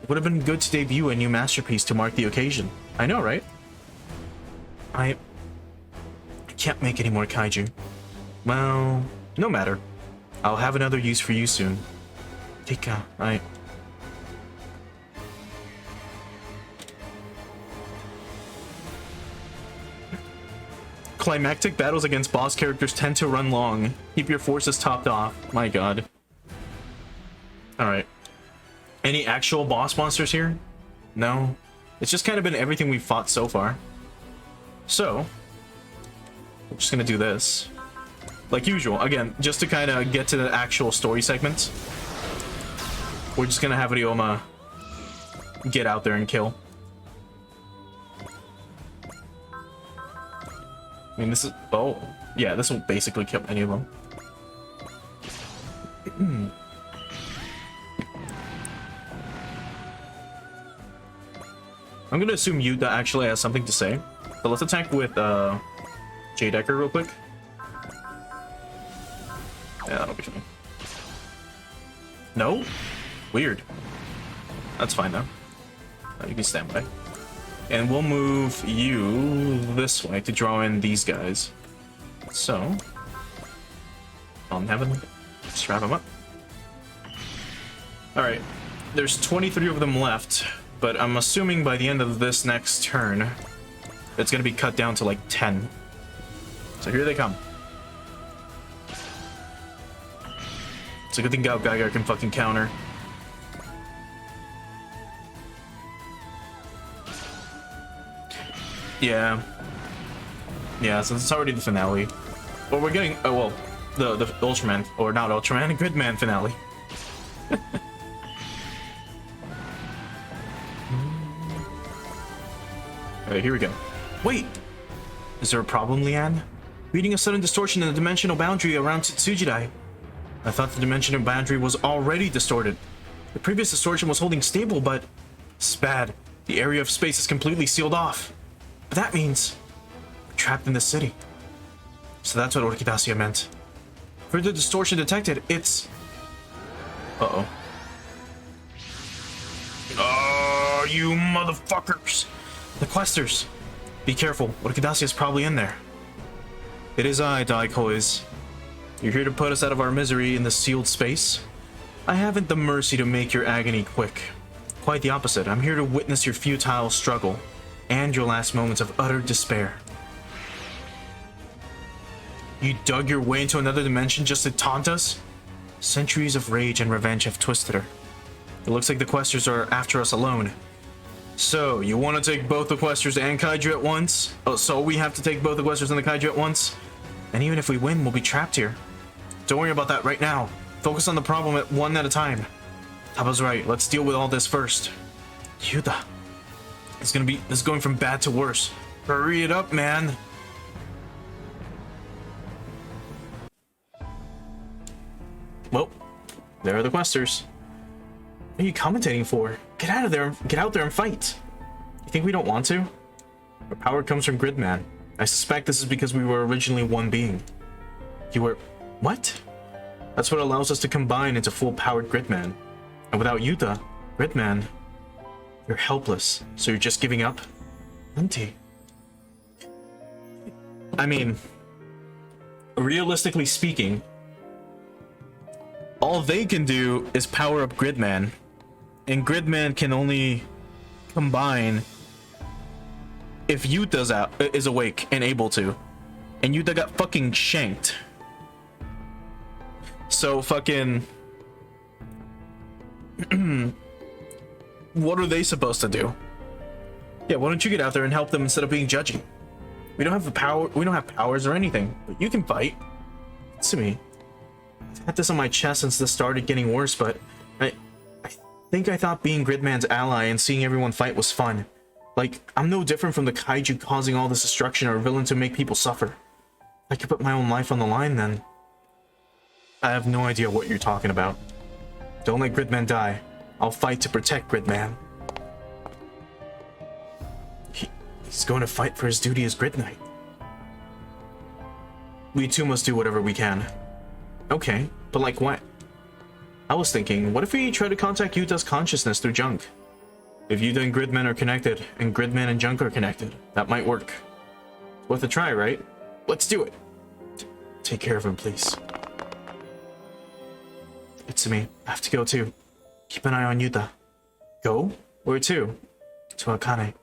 It would have been good to debut a new masterpiece to mark the occasion. I know, right? I can't make any more kaiju. Well, no matter. I'll have another use for you soon. Tika, right? Climactic battles against boss characters tend to run long. Keep your forces topped off. My god. Alright. Any actual boss monsters here? No. It's just kind of been everything we've fought so far. So, we're just gonna do this. Like usual, again, just to kind of get to the actual story segments. We're just gonna have Ryoma get out there and kill. I mean, this is... Oh, yeah, this will basically kill any of them. I'm gonna assume Yuta actually has something to say. So let's attack with J Decker real quick. Yeah, that'll be fine. No? Weird. That's fine though. You can stand by. And we'll move you this way to draw in these guys. So, on heaven, strap them up. Alright, there's 23 of them left, but I'm assuming by the end of this next turn, it's gonna be cut down to like 10. So here they come. It's a good thing Geiger can fucking counter. Yeah. Yeah, so it's already the finale. Well, we're getting, oh well, the Ultraman, or not Ultraman, Gridman finale. Alright, here we go. Wait! Is there a problem, Leanne? Reading a sudden distortion in the dimensional boundary around Tsujidai. I thought the dimensional boundary was already distorted. The previous distortion was holding stable, but it's bad. The area of space is completely sealed off. But that means we're trapped in the city. So that's what Orchidacia meant. Further distortion detected, it's... Uh-oh. Oh, you motherfuckers! The Questers! Be careful, Orchidacia is probably in there. It is I, Daikoiz. You're here to put us out of our misery in the sealed space? I haven't the mercy to make your agony quick. Quite the opposite, I'm here to witness your futile struggle, and your last moments of utter despair. You dug your way into another dimension just to taunt us? Centuries of rage and revenge have twisted her. It looks like the Questers are after us alone. So, you want to take both the Questers and Kaiju at once? Oh, so we have to take both the Questers and the Kaiju at once? And even if we win, we'll be trapped here. Don't worry about that right now. Focus on the problem at one at a time. Taba's right, let's deal with all this first. Yuta. This is going from bad to worse. Hurry it up, man. Well, there are the Questers. What are you commentating for? Get out of there, get out there and fight. You think we don't want to? Our power comes from Gridman. I suspect this is because we were originally one being. You were... what? That's what allows us to combine into full-powered Gridman. And without Yuta, Gridman, you're helpless, so you're just giving up? Auntie. I mean, realistically speaking, all they can do is power up Gridman, and Gridman can only combine if Yuta's is awake and able to, and Yuta got fucking shanked. So fucking what are they supposed to do? Yeah, why don't you get out there and help them instead of being judgy? We don't have the power, we don't have powers or anything, but you can fight. Listen to me. I've had this on my chest since this started getting worse, but I think I thought being Gridman's ally and seeing everyone fight was fun. Like, I'm no different from the kaiju causing all this destruction or a villain to make people suffer. I could put my own life on the line then. I have no idea what you're talking about. Don't let Gridman die. I'll fight to protect Gridman. He's going to fight for his duty as Grid Knight. We too must do whatever we can. Okay, but like what? I was thinking, what if we try to contact Yuta's consciousness through Junk? If Yuta and Gridman are connected, and Gridman and Junk are connected, that might work. Worth a try, right? Let's do it. Take care of him, please. It's me. I have to go too. Keep an eye on Yuta. Go? Where to? To Akane.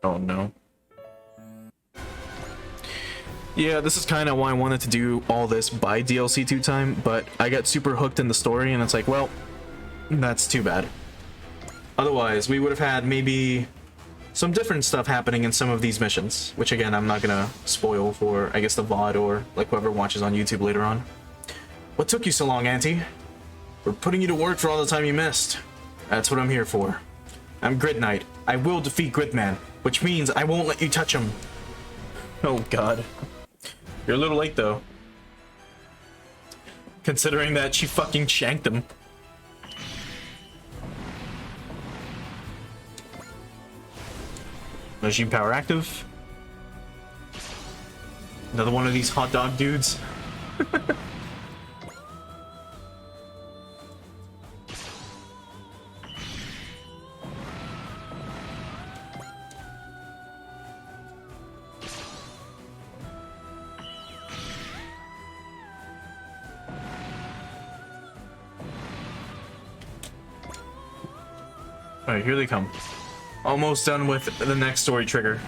Oh no. Yeah, this is kind of why I wanted to do all this by DLC 2 time, but I got super hooked in the story and it's like, well, that's too bad. Otherwise, we would have had maybe some different stuff happening in some of these missions, which again, I'm not gonna spoil for, I guess, the VOD or like whoever watches on YouTube later on. What took you so long, Auntie? We're putting you to work for all the time you missed. That's what I'm here for. I'm Grid Knight. I will defeat Gridman, which means I won't let you touch him. Oh god. You're a little late though. Considering that she fucking shanked him. Machine power active. Another one of these hot dog dudes. Alright, here they come. Almost done with the next story trigger.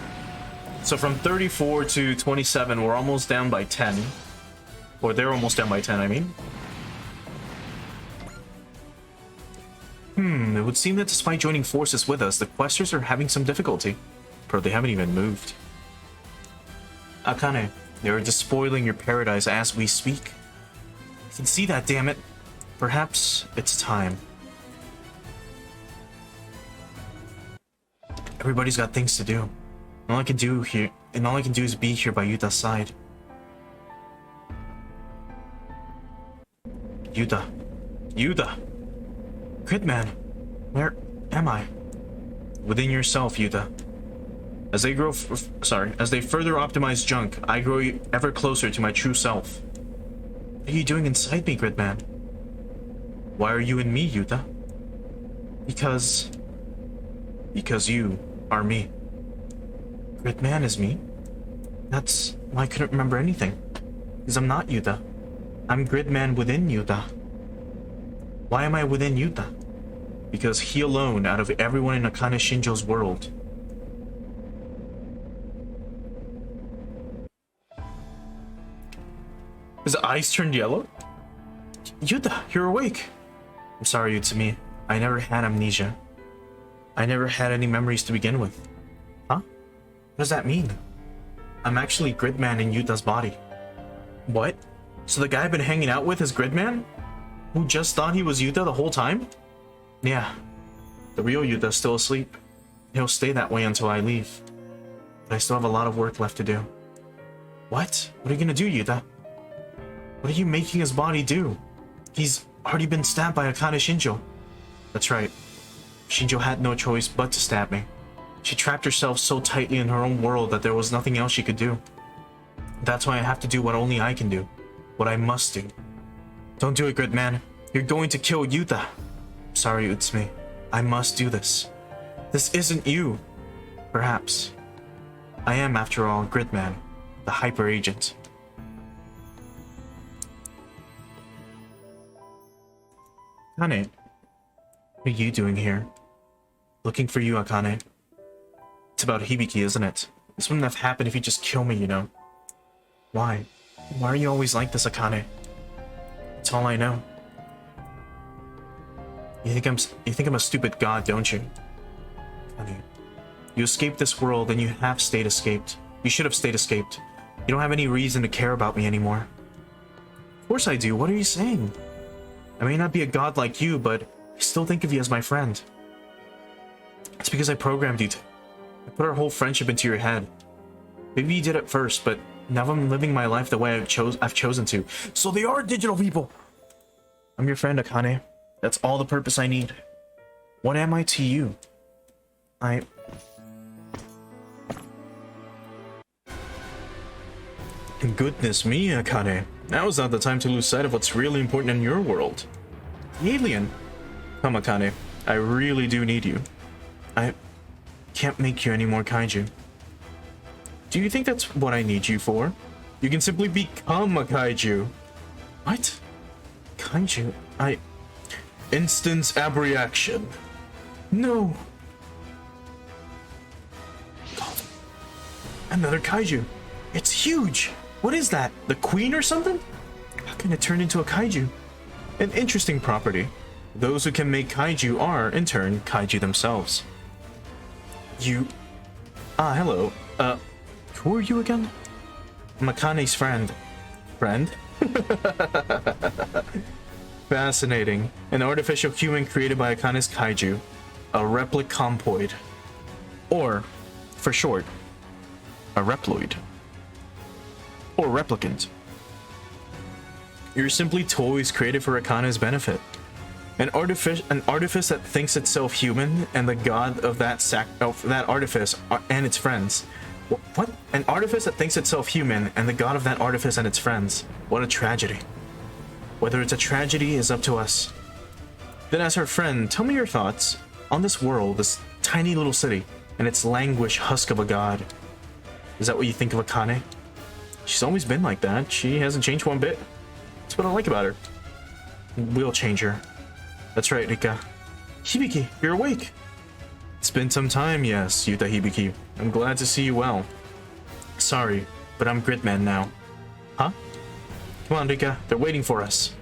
So from 34 to 27, we're almost down by 10. Or they're almost down by 10, I mean. It would seem that despite joining forces with us, the questers are having some difficulty. Bro, they haven't even moved. Akane, they are despoiling your paradise as we speak. I can see that, damn it. Perhaps it's time. Everybody's got things to do. All I can do here, and all I can do is be here by Yuta's side. Yuta. Gridman. Where am I? Within yourself, Yuta. As they as they further optimize junk, I grow ever closer to my true self. What are you doing inside me, Gridman? Why are you in me, Yuta? Because you are me. Gridman is me. That's why I couldn't remember anything. Because I'm not Yuta. I'm Gridman within Yuta. Why am I within Yuta? Because he alone, out of everyone in Akane Shinjo's world. His eyes turned yellow? Yuta, you're awake. I'm sorry, Utsumi. I never had amnesia. I never had any memories to begin with. Huh? What does that mean? I'm actually Gridman in Yuta's body. What? So the guy I've been hanging out with is Gridman? Who just thought he was Yuta the whole time? Yeah. The real Yuta's still asleep. He'll stay that way until I leave. But I still have a lot of work left to do. What? What are you gonna do, Yuta? What are you making his body do? He's already been stabbed by Akane Shinjo. That's right. Shinjo had no choice but to stab me. She trapped herself so tightly in her own world that there was nothing else she could do. That's why I have to do what only I can do. What I must do. Don't do it, Gridman. You're going to kill Yuta. Sorry, Utsumi. I must do this. This isn't you. Perhaps. I am, after all, Gridman, the hyper agent. Akane, what are you doing here? Looking for you, Akane. It's about Hibiki, isn't it? This wouldn't have happened if you just kill me, you know. Why? Why are you always like this, Akane? It's all I know. You think I'm a stupid god, don't you? Akane, you escaped this world and you have stayed escaped. You should have stayed escaped. You don't have any reason to care about me anymore. Of course I do. What are you saying? I may not be a god like you, but I still think of you as my friend. It's because I programmed you to. I put our whole friendship into your head. Maybe you did it first, but now I'm living my life the way I've chosen to. So they are digital people! I'm your friend, Akane. That's all the purpose I need. What am I to you? Goodness me, Akane. Now is not the time to lose sight of what's really important in your world. The alien. Come, Akane. I really do need you. I can't make you any more kaiju. Do you think that's what I need you for? You can simply become a kaiju. What? Kaiju? Instance abreaction. No. God. Another kaiju. It's huge. What is that? The queen or something? How can it turn into a kaiju? An interesting property. Those who can make kaiju are, in turn, kaiju themselves. You... hello. Who are you again? I'm Akane's friend. Friend? Fascinating. An artificial human created by Akane's kaiju. A replicompoid. Or, for short, a reploid. Or replicant. You're simply toys created for Akane's benefit. An artifice that thinks itself human, and the god of that artifice and its friends. What? An artifice that thinks itself human, and the god of that artifice and its friends. What a tragedy. Whether it's a tragedy is up to us. Then as her friend, tell me your thoughts on this world, this tiny little city, and its languish husk of a god. Is that what you think of Akane? She's always been like that. She hasn't changed one bit. That's what I like about her. We'll change her. That's right, Rika. Hibiki, you're awake. It's been some time, yes, Yuta Hibiki. I'm glad to see you well. Sorry, but I'm Gridman now. Huh? Come on, Rika. They're waiting for us.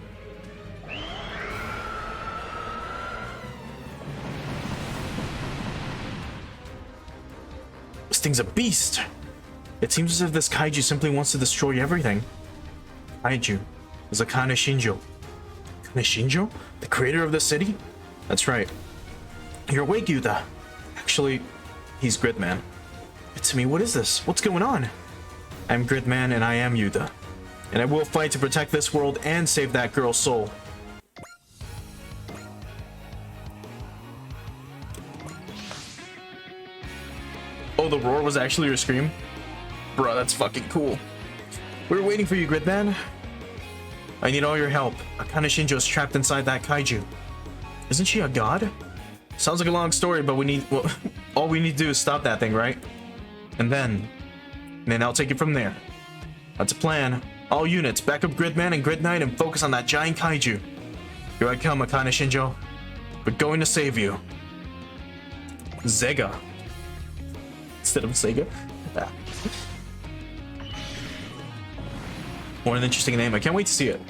This thing's a beast. It seems as if this kaiju simply wants to destroy everything. Kaiju is Akane Shinjo. Akane Shinjo? The creator of the city? That's right. You're awake, Yuta. Actually, he's Gridman. It's me. What is this? What's going on? I'm Gridman and I am Yuta. And I will fight to protect this world and save that girl's soul. Oh, the roar was actually your scream? Bro, that's fucking cool. We were waiting for you, Gridman. I need all your help. Akane Shinjo's trapped inside that kaiju. Isn't she a god? Sounds like a long story, but all we need to do is stop that thing, right? And then I'll take it from there. That's a plan. All units, back up Gridman and Grid Knight and focus on that giant kaiju. Here I come, Akane Shinjo. We're going to save you. Zega. Instead of Sega. What an interesting name. I can't wait to see it.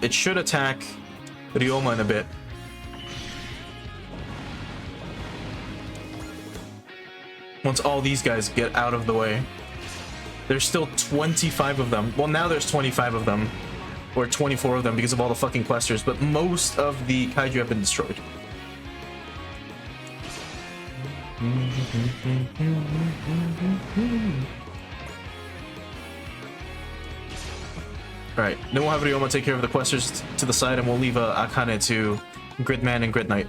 It should attack Ryoma in a bit. Once all these guys get out of the way. There's still 25 of them. Well, now there's 25 of them. Or 24 of them because of all the fucking questers. But most of the kaiju have been destroyed. Alright, then we'll have Ryoma take care of the questers to the side and we'll leave Akane to Gridman and Grid Knight.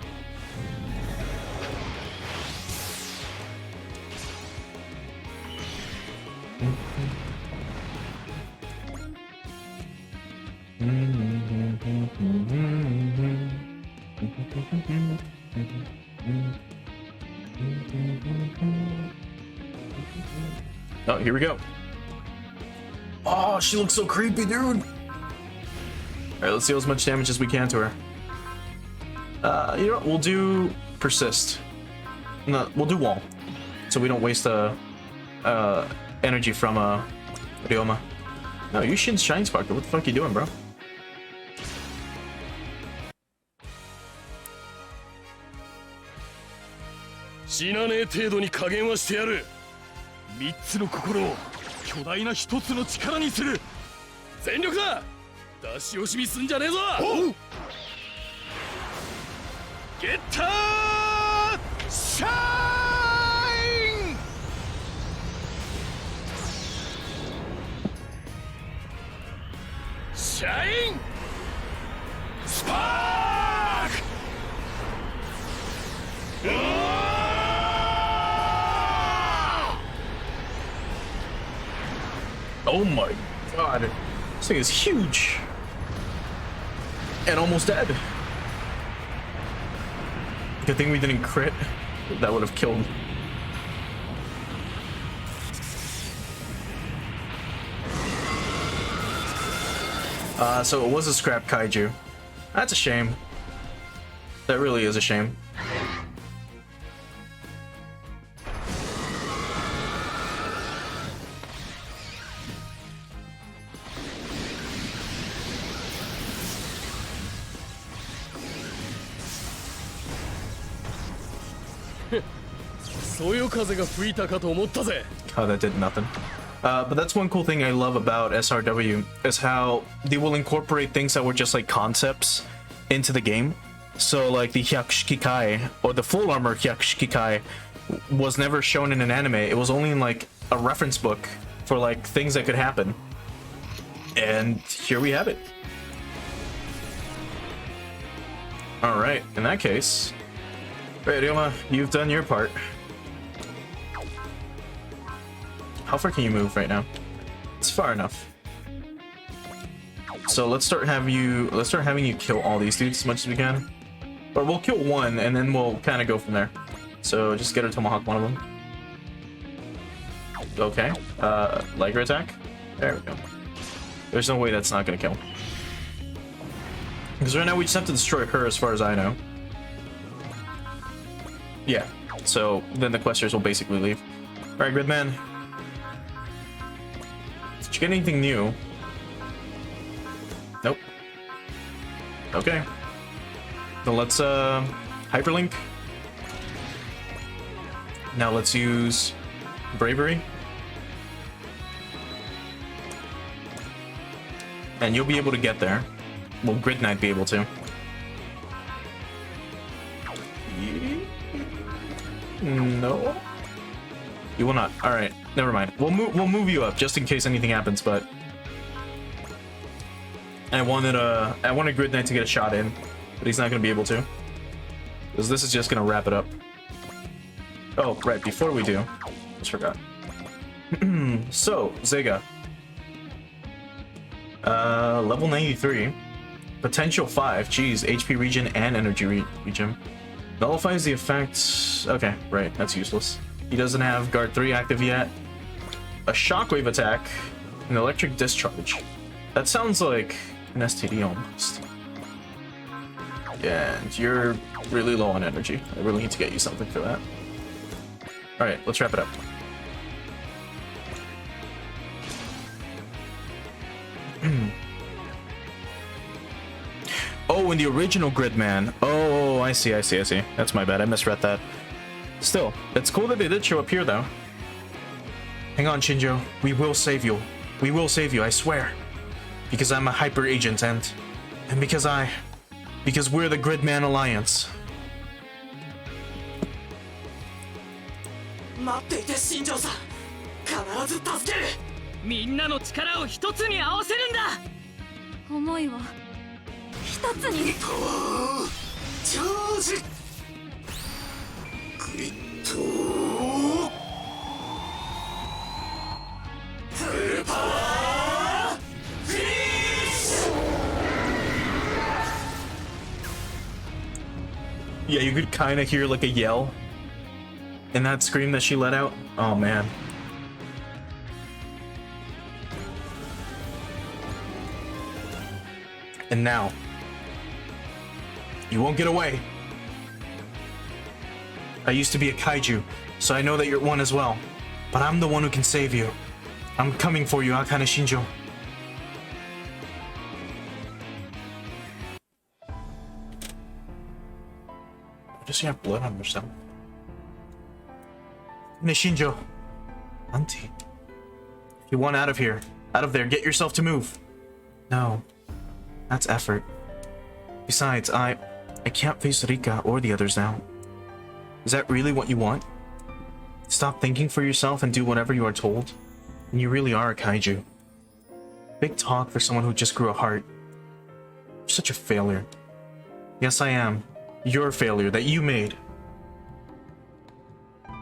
Oh, here we go. Oh, she looks so creepy, dude. All right, let's deal as much damage as we can to her. You know what? We'll do persist. No, we'll do wall, so we don't waste energy from Ryoma. No, you shouldn't shine sparkle. What the fuck are you doing, bro?死なねえ程度に加減はしてやる。3つの心を巨大な1つの力にする。全力だ。出し惜しみすんじゃねえぞ。ゲッターシャイン。シャインスパーク。Oh my god. This thing is huge. And almost dead. Good thing we didn't crit. That would have killed. So it was a scrap kaiju. That's a shame. That really is a shame. Oh, that did nothing. But that's one cool thing I love about SRW is how they will incorporate things that were just like concepts into the game. So like the Hyakushikai or the full armor Hyakushikai was never shown in an anime. It was only in like a reference book for like things that could happen. And here we have it. Alright, in that case. Right, Ryoma, you've done your part. How far can you move right now? It's far enough. So let's start having you kill all these dudes as much as we can. Or we'll kill one and then we'll kind of go from there. So just get her tomahawk one of them. Okay. Liger attack. There we go. There's no way that's not gonna kill. Because right now we just have to destroy her as far as I know. Yeah. So then the questers will basically leave. Alright, Gridman. Did you get anything new? Nope. Okay. So let's hyperlink. Now let's use bravery. And you'll be able to get there. Will Grid Knight be able to? No. You will not. All right. Never mind. We'll move you up just in case anything happens. But I wanted Grid Knight to get a shot in, but he's not gonna be able to, because this is just gonna wrap it up. Oh, right. Before we do, just forgot. So Zega. Level 93. Potential 5. Geez, HP regen and energy regen. Nullifies the effect. Okay, right. That's useless. He doesn't have guard 3 active yet. A shockwave attack. An electric discharge. That sounds like an STD almost. Yeah, and you're really low on energy. I really need to get you something for that. Alright, let's wrap it up. Oh, in the original Gridman. Oh, I see. That's my bad. I misread that. Still, it's cool that they did show up here, though. Hang on, Shinjo. We will save you. We will save you, I swear. Because I'm a hyper agent and because we're the Gridman Alliance. 待っていて新庄さん、必ず助ける。みんなの力を一つに合わせるんだ。思いを一つに。チャージ。グリッド。フルパワー。フィニッシュ。 Yeah, you could kind of hear like a yell in that scream that she let out. Oh man. And now, you won't get away. I used to be a kaiju, so I know that you're one as well. But I'm the one who can save you. I'm coming for you, Akane Shinjo. Does she have blood on herself? Akane Shinjo. Auntie. If you want out of here, out of there, get yourself to move. No. That's effort. Besides, I can't face Rika or the others now. Is that really what you want? Stop thinking for yourself and do whatever you are told? And you really are a kaiju. Big talk for someone who just grew a heart. You're such a failure. Yes, I am. You're a failure that you made. I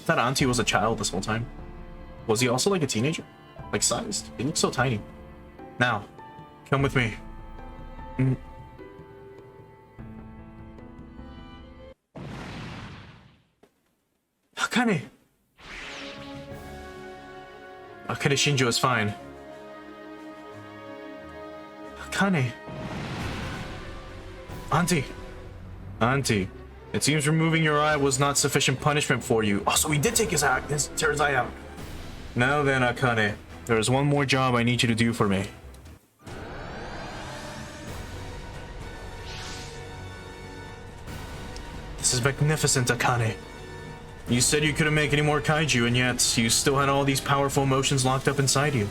thought Auntie was a child this whole time. Was he also like a teenager? Like sized? He looks so tiny. Now, come with me. Akane! Akane Shinjo is fine. Akane! Auntie, it seems removing your eye was not sufficient punishment for you. Oh, so he did take his eye out. Now then, Akane, there is one more job I need you to do for me. This is magnificent, Akane. You said you couldn't make any more kaiju, and yet you still had all these powerful emotions locked up inside you.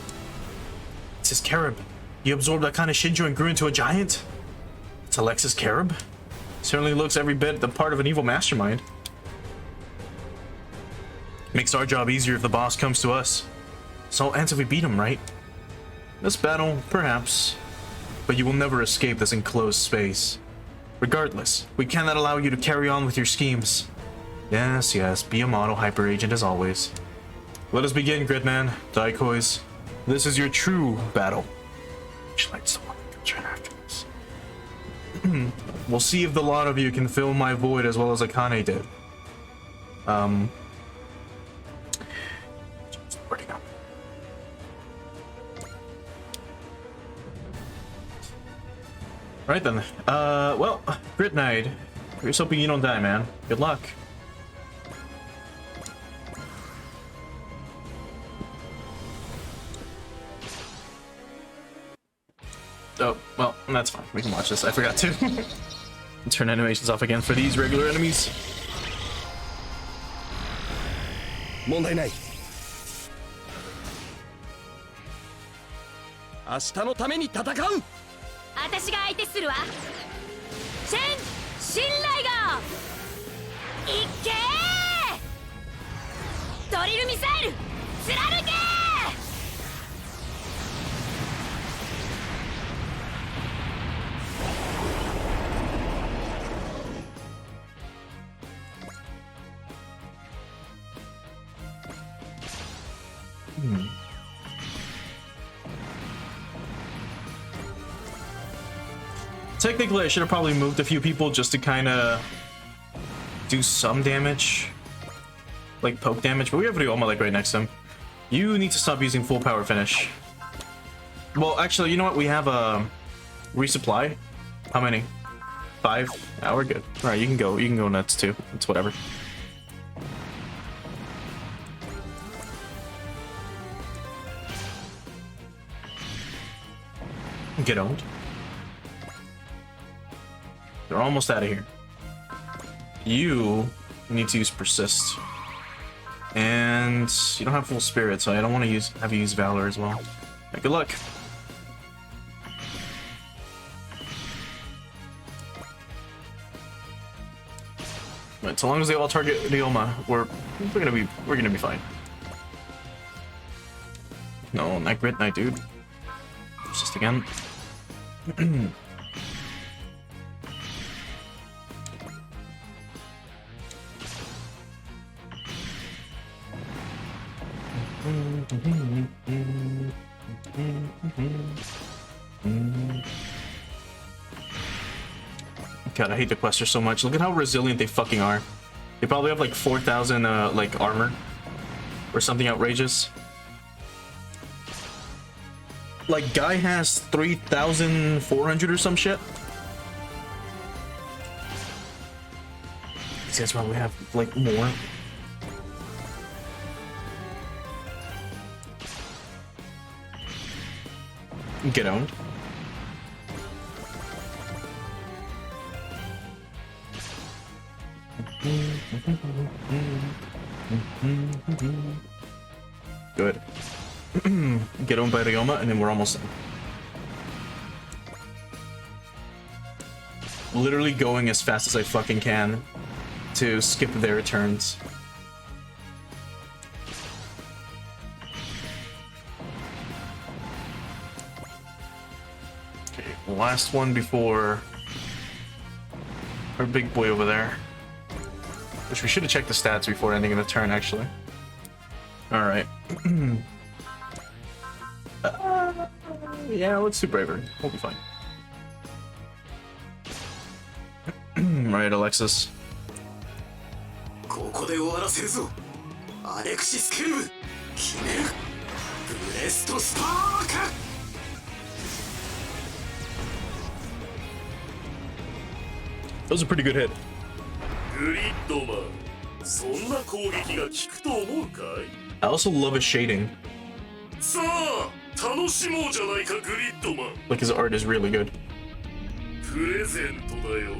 It's his Carib. You absorbed Akane Shinjo and grew into a giant? It's Alexis Carib? Certainly looks every bit the part of an evil mastermind. Makes our job easier if the boss comes to us. So ends if we beat him, right? This battle, perhaps. but you will never escape this enclosed space. Regardless, we cannot allow you to carry on with your schemes. Yes, yes, be a model hyper agent as always. Let us begin, Gridman, Daikois. This is your true battle. She likes the one that comes right after this. We'll see if the lot of you can fill my void as well as Akane did. Wording up. Right then. Well, Grit Knight. Here's hoping you don't die, man. Good luck. Oh, well, that's fine. We can watch this. I forgot to. Turn animations off again for these regular enemies. 問題ない。明日のために戦う。私が相手するわ。チェン信頼がいっけー。ドリルミサイル貫けー。Technically, I should have probably moved a few people just to kind of do some damage, like poke damage, but we have Ryoma like right next to him. You need to stop using full power finish. Well, actually, you know what? We have a resupply. How many? 5? Oh, we're good. All right, you can go. You can go nuts too. It's whatever. Get owned. They're almost out of here. You need to use persist, and you don't have full spirit, so I don't want to have you use valor as well. Right, good luck. Right, so long as they all target Ryoma, we're gonna be fine. No, not Grit Knight, dude. Persist again. God, I hate the questers so much. Look at how resilient they fucking are. They probably have like 4,000 like armor or something outrageous. Like guy has 3,400 or some shit. These guys probably have like more. Get owned. Good. Get owned by Ryoma, and then we're almost done. Literally going as fast as I fucking can to skip their turns. Okay, last one before our big boy over there. Which we should have checked the stats before ending the turn, actually. Alright. Yeah, let's do Braver. We'll be fine. Right, Alexis. ここで終わらせるぞ。アレクシス・ケルブ決める。ブレストスパーク。 That was a pretty good hit. グリッドマン、そんな攻撃が効くと思うかい？ I also love his shading. さあ、楽しもうじゃないかグリッドマン。 Like his art is really good. プレゼントだよ。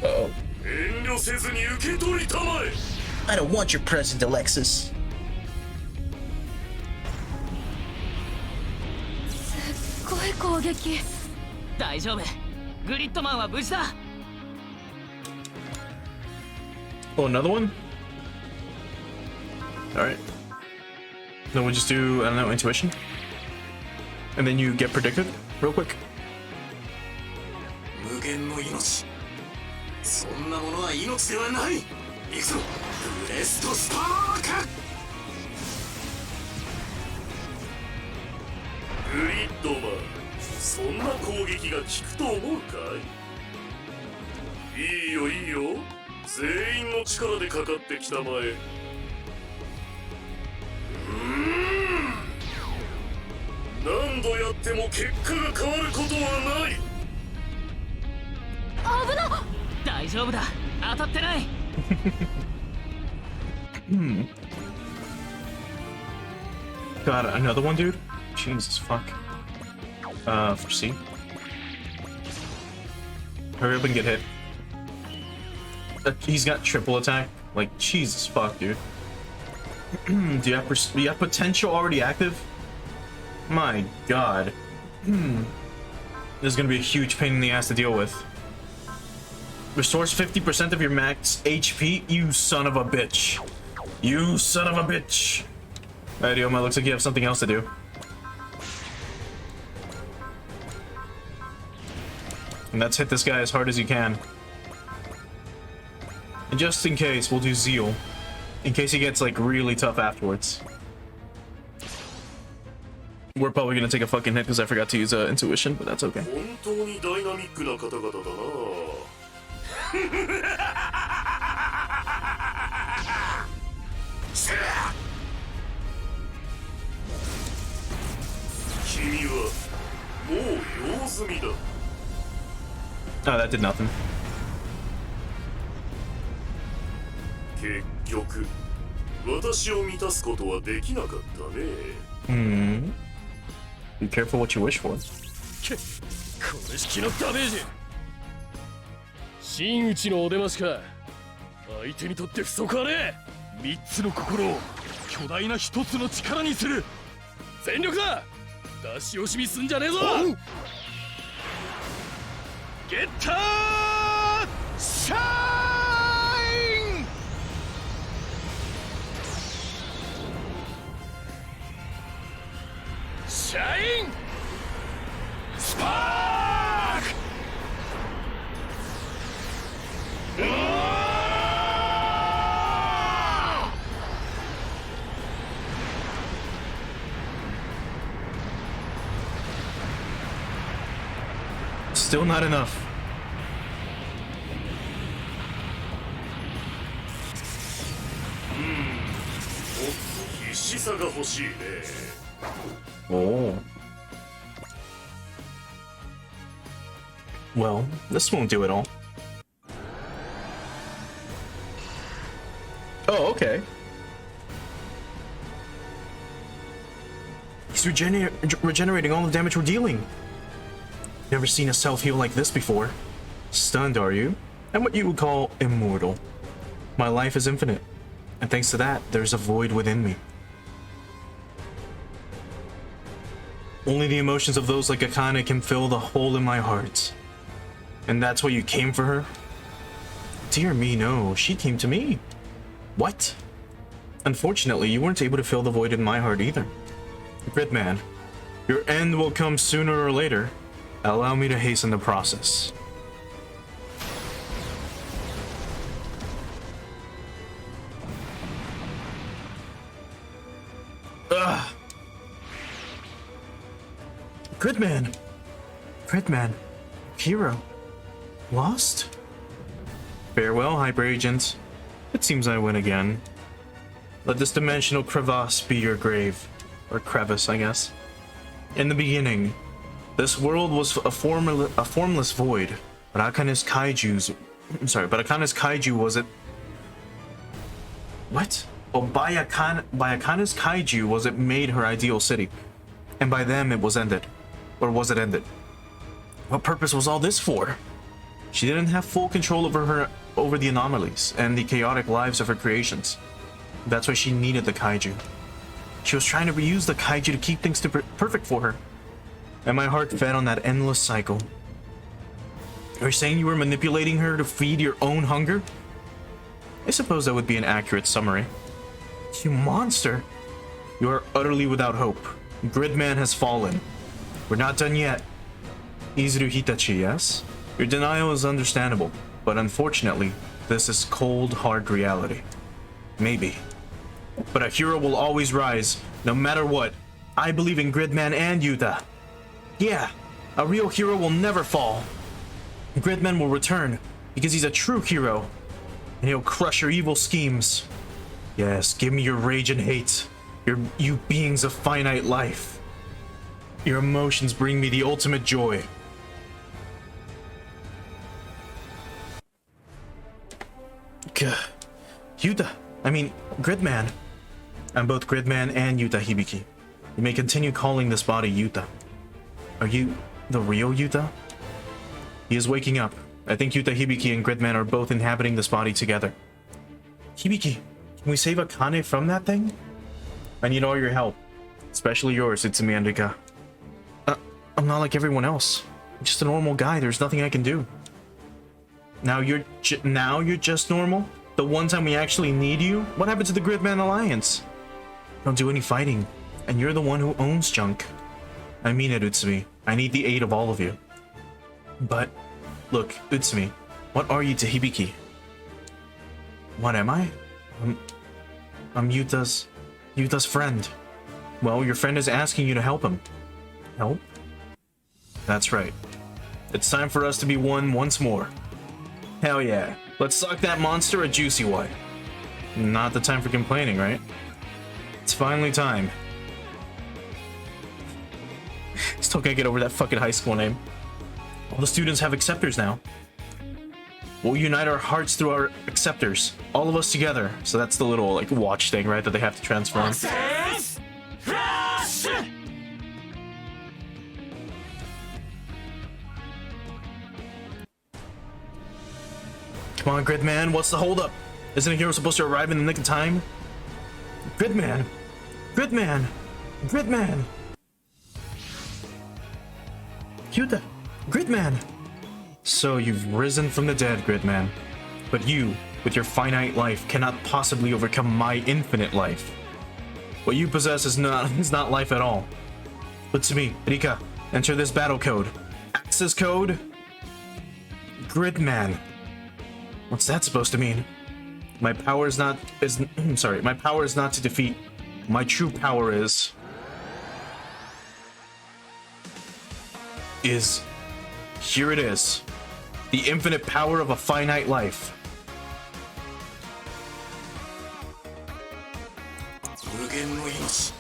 Uh-oh. 遠慮せずに受け取りたまえ。 I don't want your present, Alexis. すっごい攻撃。大丈夫。グリッドマンは無事だ。 Oh, another one? Alright. Then we'll just do, I don't know, intuition? And then you get predicted real quick. 無限の命、そんなものは命ではない。行くぞ、ブレストスパーク。グリッドマン、そんな攻撃が効くと思うかい？いいよいいよ、全員の力でかかってきたまえ。何度やっても結果が変わることはない。危なっ。大丈夫だ、当たってない。God, another one, dude? Jesus fuck. Foresee. Hurry up and get hit. He's got triple attack. Like, Jesus fuck, dude. Do you have potential already active? My god. This is gonna be a huge pain in the ass to deal with. Restores 50% of your max HP? You son of a bitch. You son of a bitch. Alright, Yoma, looks like you have something else to do. And that's hit this guy as hard as you can. And just in case, we'll do Zeal. In case he gets, like, really tough afterwards. We're probably gonna take a fucking hit because I forgot to use intuition, but that's okay. 本当にダイナミックな方々だな。君はもう用済みだ。Oh, that did nothing. 結局、私を満たすことはできなかったね。Be careful what you wish for. これ式のダメージ。真打ちのお出ましか。相手にとって不足はねえ。3つの心を巨大な1つの力にする。全力だ。出し惜しみすんじゃねえぞ。ゲッターシャイン。シャインスパーク。Still not enough. もっと必死さが欲しいね。Oh. Well, this won't do it all. Oh, okay. He's regenerating all the damage we're dealing. Never seen a self-heal like this before. Stunned, are you? I'm what you would call immortal. My life is infinite, and thanks to that, there's a void within me. Only the emotions of those like Akane can fill the hole in my heart. And that's why you came for her? Dear me, no, she came to me. What? Unfortunately, you weren't able to fill the void in my heart either. Gridman, your end will come sooner or later. Allow me to hasten the process. Ugh. Gridman! Gridman. Hero. Lost? Farewell, Hyper Agent. It seems I win again. Let this dimensional crevasse be your grave. Or crevice, I guess. In the beginning, this world was a formless void, but Akane's kaiju was it... What? Well, by Akane's kaiju was it made her ideal city, and by them it was ended. Or was it ended? What purpose was all this for? She didn't have full control over the anomalies and the chaotic lives of her creations. That's why she needed the kaiju. She was trying to reuse the kaiju to keep things perfect for her. And my heart fed on that endless cycle. You're saying you were manipulating her to feed your own hunger? I suppose that would be an accurate summary. You monster! You are utterly without hope. Gridman has fallen. We're not done yet. Izuru Hitachi, yes? Your denial is understandable, but unfortunately, this is cold, hard reality. Maybe. But a hero will always rise, no matter what. I believe in Gridman and Yuta. Yeah, a real hero will never fall. Gridman will return, because he's a true hero. And he'll crush your evil schemes. Yes, give me your rage and hate. You beings of finite life. Your emotions bring me the ultimate joy. Yuta, Gridman. I'm both Gridman and Yuta Hibiki. You may continue calling this body Yuta. Are you the real Yuta? He is waking up. I think Yuta Hibiki and Gridman are both inhabiting this body together. Hibiki, can we save Akane from that thing? I need all your help. Especially yours, Itsumi and Rika. I'm not like everyone else. I'm just a normal guy. There's nothing I can do. Now you're just normal? The one time we actually need you? What happened to the Gridman Alliance? Don't do any fighting. And you're the one who owns junk. I mean it, Utsumi. I need the aid of all of you. But, look, Utsumi, what are you to Hibiki? What am I? I'm Yuta's friend. Well, your friend is asking you to help him. Help? That's right. It's time for us to be one once more. Hell yeah. Let's suck that monster a juicy one. Not the time for complaining, right? It's finally time. Still can't get over that fucking high school name. All the students have acceptors now. We'll unite our hearts through our acceptors. All of us together. So that's the little, like, watch thing, right? That they have to transform. Access Flash! Come on, Gridman. What's the holdup? Isn't a hero supposed to arrive in the nick of time? Gridman! Gridman! Gridman! Yuta! Gridman! So you've risen from the dead, Gridman. But you, with your finite life, cannot possibly overcome my infinite life. What you possess is not life at all. But to me, Rika, enter this battle code. Access code... Gridman. What's that supposed to mean? My power is not to defeat. My true power is... Here it is. The infinite power of a finite life. 無限の命。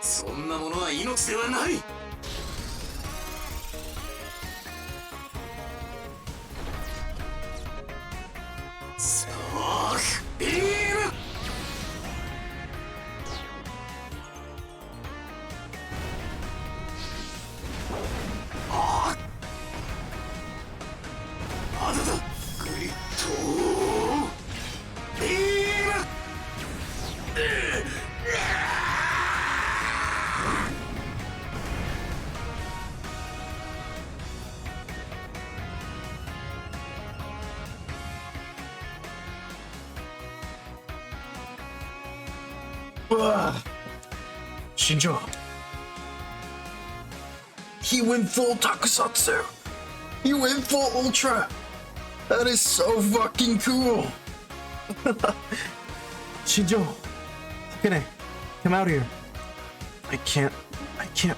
そんなものは命ではない。スパークビーム。まだだ。グリッドビーム。Shinjo. He went full Tokusatsu. He went full Ultra. That is so fucking cool. Shinjo. Akane, come out here. I can't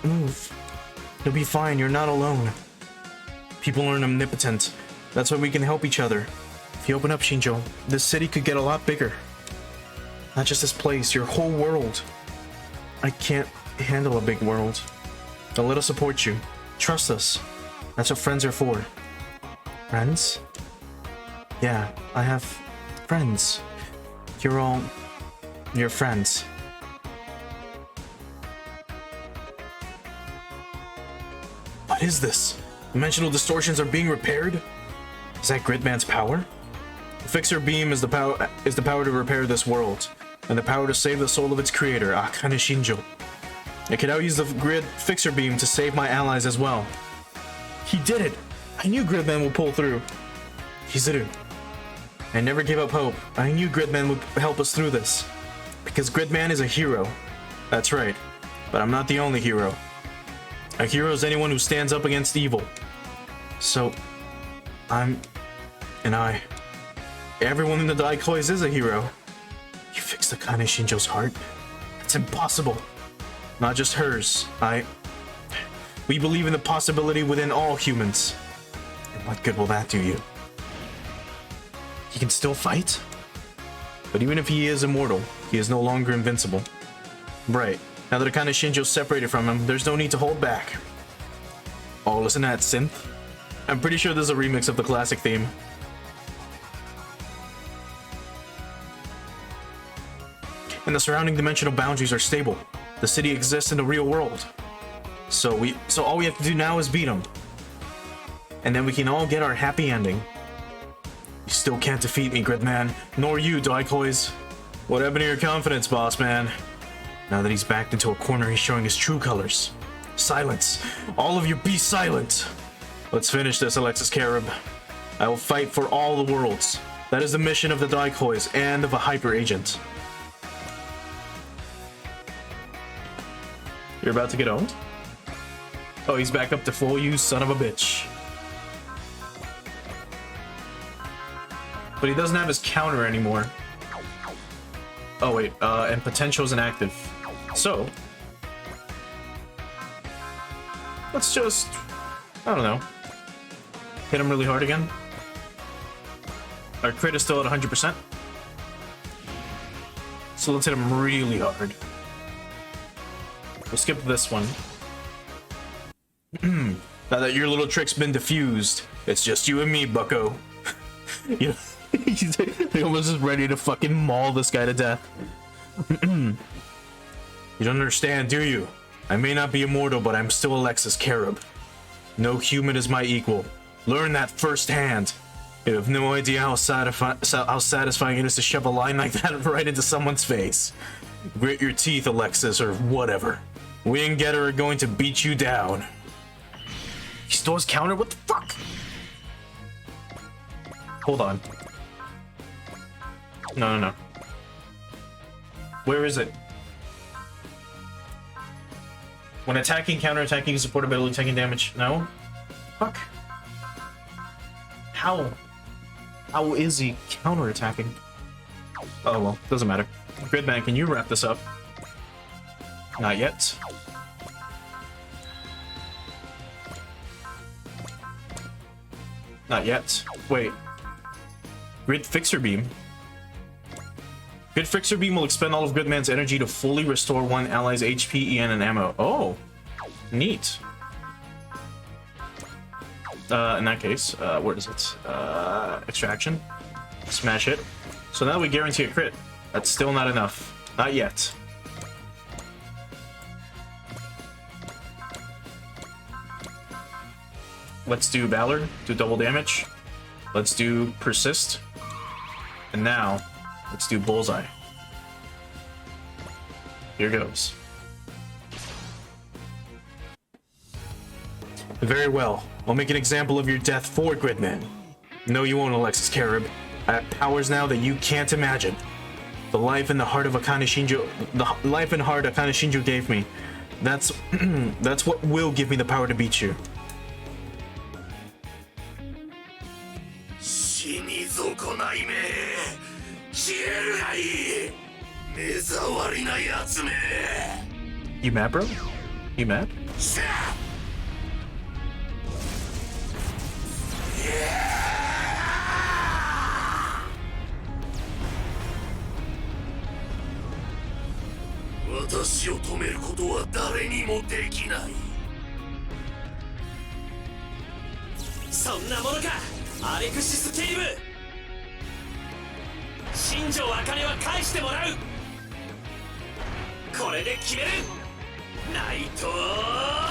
move. You'll be fine. You're not alone. People aren't omnipotent. That's why we can help each other. If you open up, Shinjo, this city could get a lot bigger. Not just this place, your whole world. I can't handle a big world. But let us support you. Trust us. That's what friends are for. Friends? Yeah, I have friends. You're all your friends. What is this? Dimensional distortions are being repaired? Is that Gridman's power? The Fixer Beam is the power to repair this world, and the power to save the soul of its creator, Akane Shinjo. I can now use the Grid Fixer Beam to save my allies as well. He did it! I knew Gridman would pull through. Hizuru. I never gave up hope. I knew Gridman would help us through this. Because Gridman is a hero. That's right. But I'm not the only hero. A hero is anyone who stands up against evil. So, Everyone in the Daikois is a hero. You fixed Akane Shinjo's heart? It's impossible. Not just hers. We believe in the possibility within all humans. And what good will that do you? He can still fight? But even if he is immortal, he is no longer invincible. Right. Now that Akane Shinjo's separated from him, there's no need to hold back. Oh, listen to that synth. I'm pretty sure this is a remix of the classic theme. And the surrounding dimensional boundaries are stable. The city exists in the real world. So all we have to do now is beat him. And then we can all get our happy ending. You still can't defeat me, Gridman. Nor you, Daikois. What happened to your confidence, boss man? Now that he's backed into a corner, he's showing his true colors. Silence. All of you be silent. Let's finish this, Alexis Carib. I will fight for all the worlds. That is the mission of the Daikois and of a hyper agent. You're about to get owned? Oh, he's back up to full use, son of a bitch. But he doesn't have his counter anymore. Oh wait, and potential is inactive. So, let's just, I don't know, hit him really hard again. Our crit is still at 100%. So let's hit him really hard. We'll skip this one. Now that your little trick's been diffused, it's just you and me, bucko. You know, he's almost just ready to fucking maul this guy to death. You don't understand, do you? I may not be immortal, but I'm still Alexis Carib. No human is my equal. Learn that firsthand. You have no idea how satisfying it is to shove a line like that right into someone's face. Grit your teeth, Alexis, or whatever. We and Getter are going to beat you down. He still has counter? What the fuck? Hold on. No. Where is it? When attacking, counterattacking, support ability, taking damage. No? Fuck. How? How is he counterattacking? Oh well, doesn't matter. Gridman, can you wrap this up? Not yet. Not yet. Wait. Grid Fixer Beam. Grid Fixer Beam will expend all of Gridman's energy to fully restore one ally's HP, EN, and ammo. Oh, neat. In that case, where is it? Extraction. Smash it. So now we guarantee a crit. That's still not enough. Not yet. Let's do Ballard, do double damage. Let's do Persist. And now, let's do Bullseye. Here goes. Very well. I'll make an example of your death for Gridman. No, you won't, Alexis Carib. I have powers now that you can't imagine. The life and the heart of Akane Shinjo, the life and heart Akane Shinjo gave me. That's that's what will give me the power to beat you. 死に損ないめ消えるがいい目障りなやつめ You mad, bro? You mad? 私を止めることは誰にもできないそんなものかアレクシス・ケイブ新庄茜は返してもらうこれで決めるナイト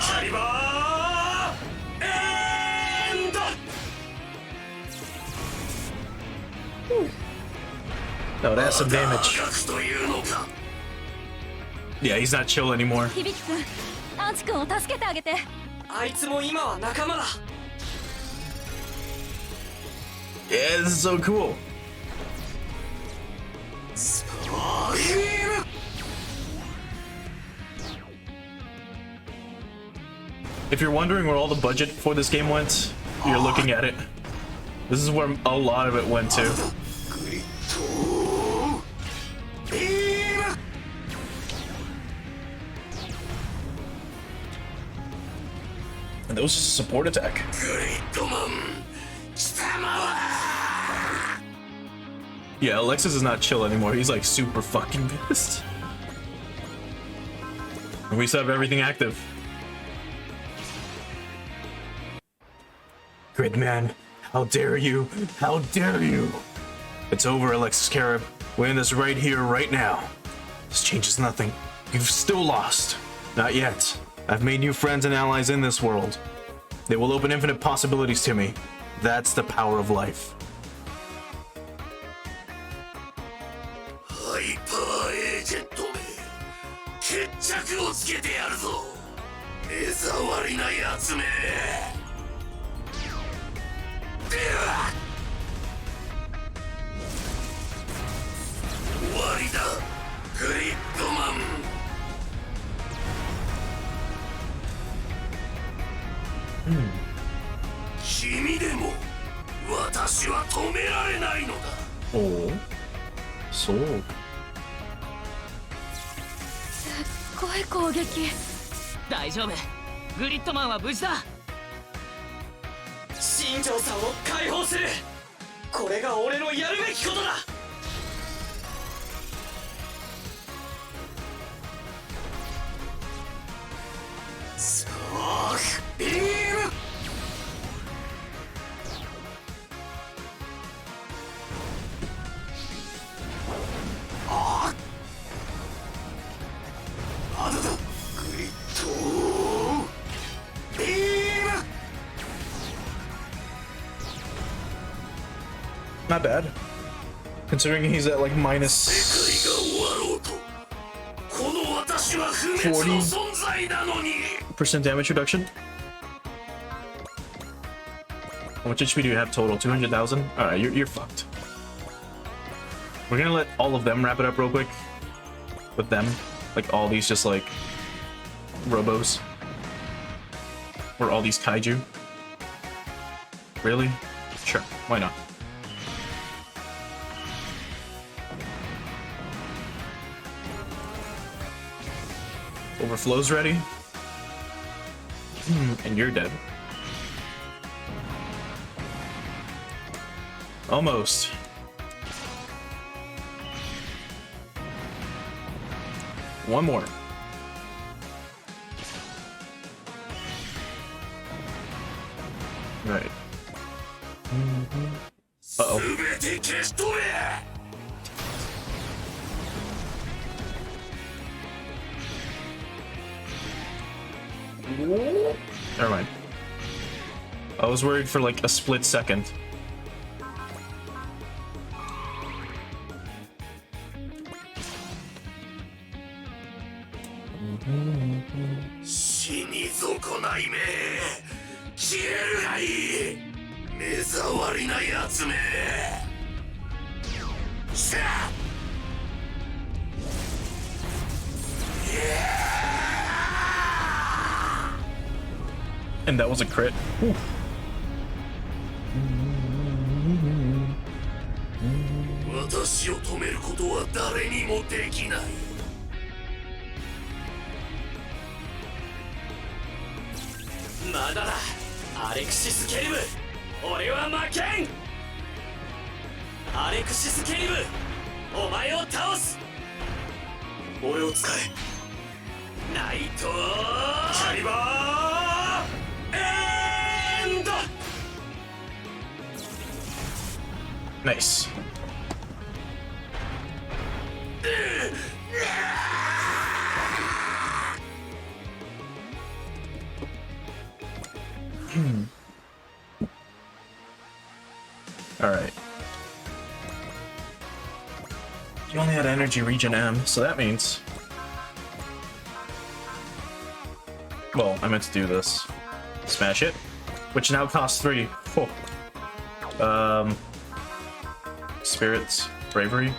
キャリバーエンド No, that's some damage. ガクというのか Yeah, he's not chill anymore. 響君アンチ君を助けてあげてあいつも今は仲間だ Yeah, this is so cool. If you're wondering where all the budget for this game went, you're looking at it. This is where a lot of it went to. グリッドビーム And that was just a support attack. グリッドマン貴様は Yeah, Alexis is not chill anymore. He's like super fucking pissed. And we still have everything active. Gridman, how dare you? How dare you? It's over, Alexis Carib. We end this right here, right now. This changes nothing. You've still lost. Not yet. I've made new friends and allies in this world. They will open infinite possibilities to me. That's the power of life. ハイパーエージェントめ決着をつけてやるぞ目障りなやつめでは終わりだグリッドマン 君でも私は止められないのだ Oh. So. すっごい攻撃。大丈夫。グリッドマンは無事だ。新庄さんを解放する。これが俺のやるべきことだ。スパークビーム まだだグリッドビーム Not bad. Considering he's at like minus 世界が終わろうとこの私は不滅の存在なのに % damage reduction. How much HP do you have total? 200,000? Alright, you're fucked. We're gonna let all of them wrap it up real quick. With them. Like all these just like robos. Or all these kaiju. Really? Sure, why not? Overflow's ready. And you're dead. Almost. One more. Right. Uh-oh. 全て消し飛べ Never mind. I was worried for like a split second. And that was a crit. Whew. 私を止めることは誰にもできない。まだだ、アレクシス・ケリブ。俺は負けん。アレクシス・ケリブ、お前を倒す。俺を使え。ナイトキャリバーエンド。Nice. All right. You only had energy region M, so that means... Well, I meant to do this. Smash it, which now costs 3. Oh. Spirits, bravery.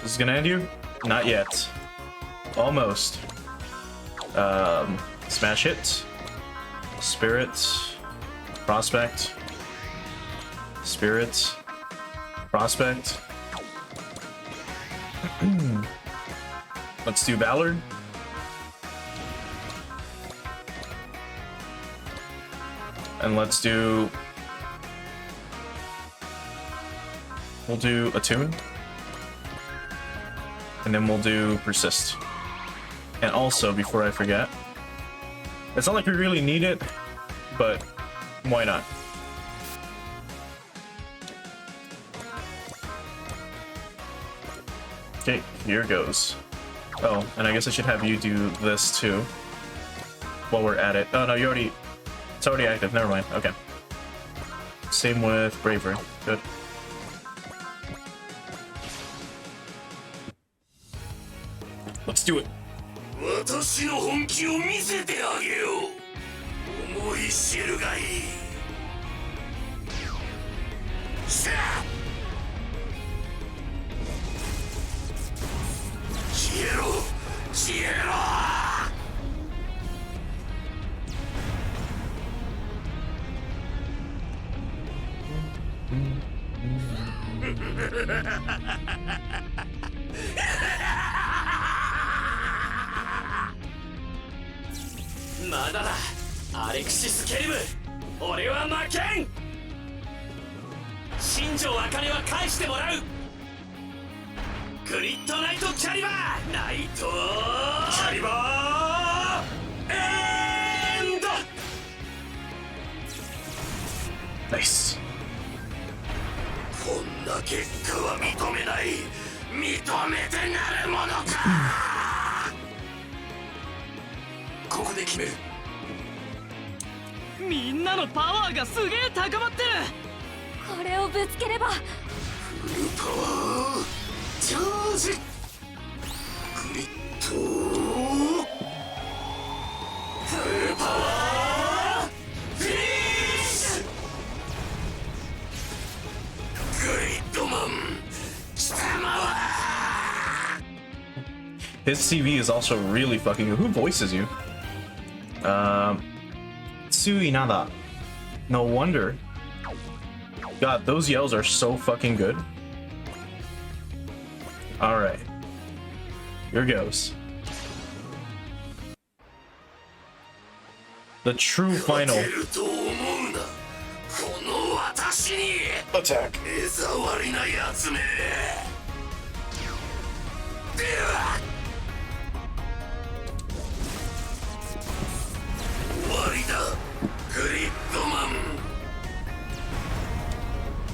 This is gonna end you? Not yet. Almost. Smash it. Spirit. Prospect. Spirits. Prospect. Let's do Ballard. And let's do... We'll do Attune. And then we'll do Persist. And also, before I forget, it's not like we really need it, but why not? Okay, here goes. Oh, and I guess I should have you do this too. While we're at it. Oh no, you already... It's already active, never mind. Okay. Same with Bravery. Good. Let's do it. 私の本気を見せてあげよう。思い知るがいい。さあ、消えろ、消えろ。まだだ、アレクシス・ケリム。俺は負けん。新庄茜は返してもらう。グリッドナイト・キャリバー、ナイト・キャリバーエンド。ナイス。こんな結果は認めない。認めてなるものか。ここで決める。みんなのパワーがすげえ高まってる。これをぶつければフルパワーチャージ。グリッドフルパワーフィニッシュ。グリッドマン貴様は。 His CV is also really fucking good. Who voices you? Tsuinada. No wonder. God, those yells are so fucking good. Alright. Here goes. The true final. Attack.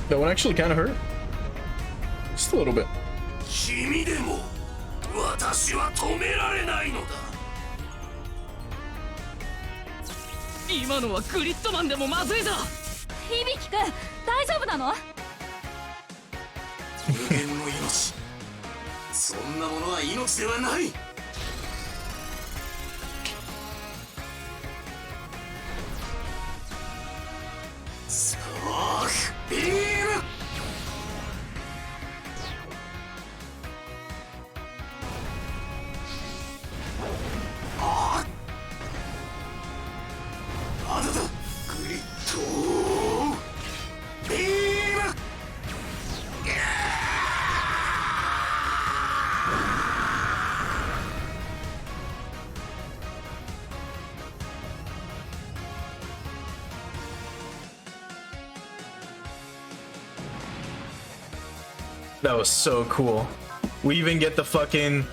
That one actually kind of hurt. Just a little bit. 君でも私は止められないのだ。今のはグリッドマンでもまずいぞ。響くん、大丈夫なの？人間の命、そんなものは命ではない。スパークビーム。まだだ、グリッドビーム。That was so cool. We even get the fucking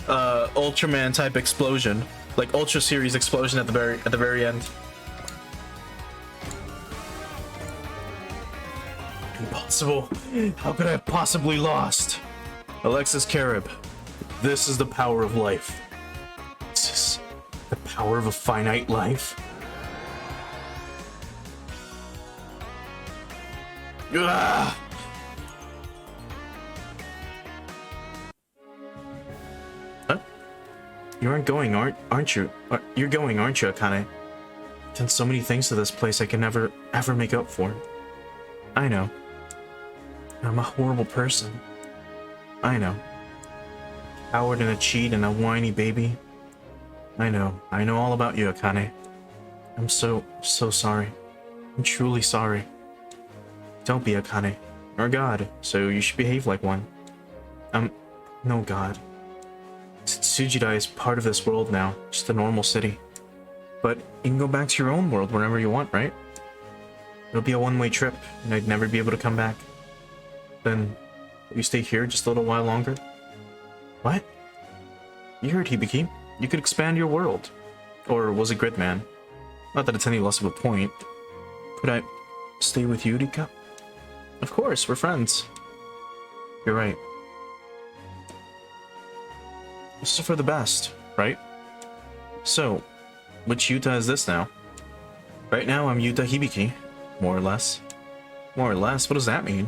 Ultraman type explosion, like Ultra Series explosion at the very end. Impossible. How could I have possibly lost? Alexis Carib, this is the power of life. This is the power of a finite life. Ugh. Huh? You aren't going, aren't you? You're going, aren't you, Akane? I've done so many things to this place I can never, ever make up for. I know. I'm a horrible person. I know. Coward and a cheat and a whiny baby. I know all about you, Akane. I'm so sorry. I'm truly sorry. Don't be Akane. You're a god, so you should behave like one. No god. Tsujidai is part of this world now, just a normal city. But you can go back to your own world whenever you want, right? It'll be a one-way trip, and I'd never be able to come back. Then, will you stay here just a little while longer? What? You heard Hibiki. You could expand your world. Or was it Gridman? Not that it's any less of a point. Could I stay with you, Rika? Of course, we're friends. You're right. This is for the best, right? So, which Yuta is this now? Right now, I'm Yuta Hibiki. More or less. More or less? What does that mean?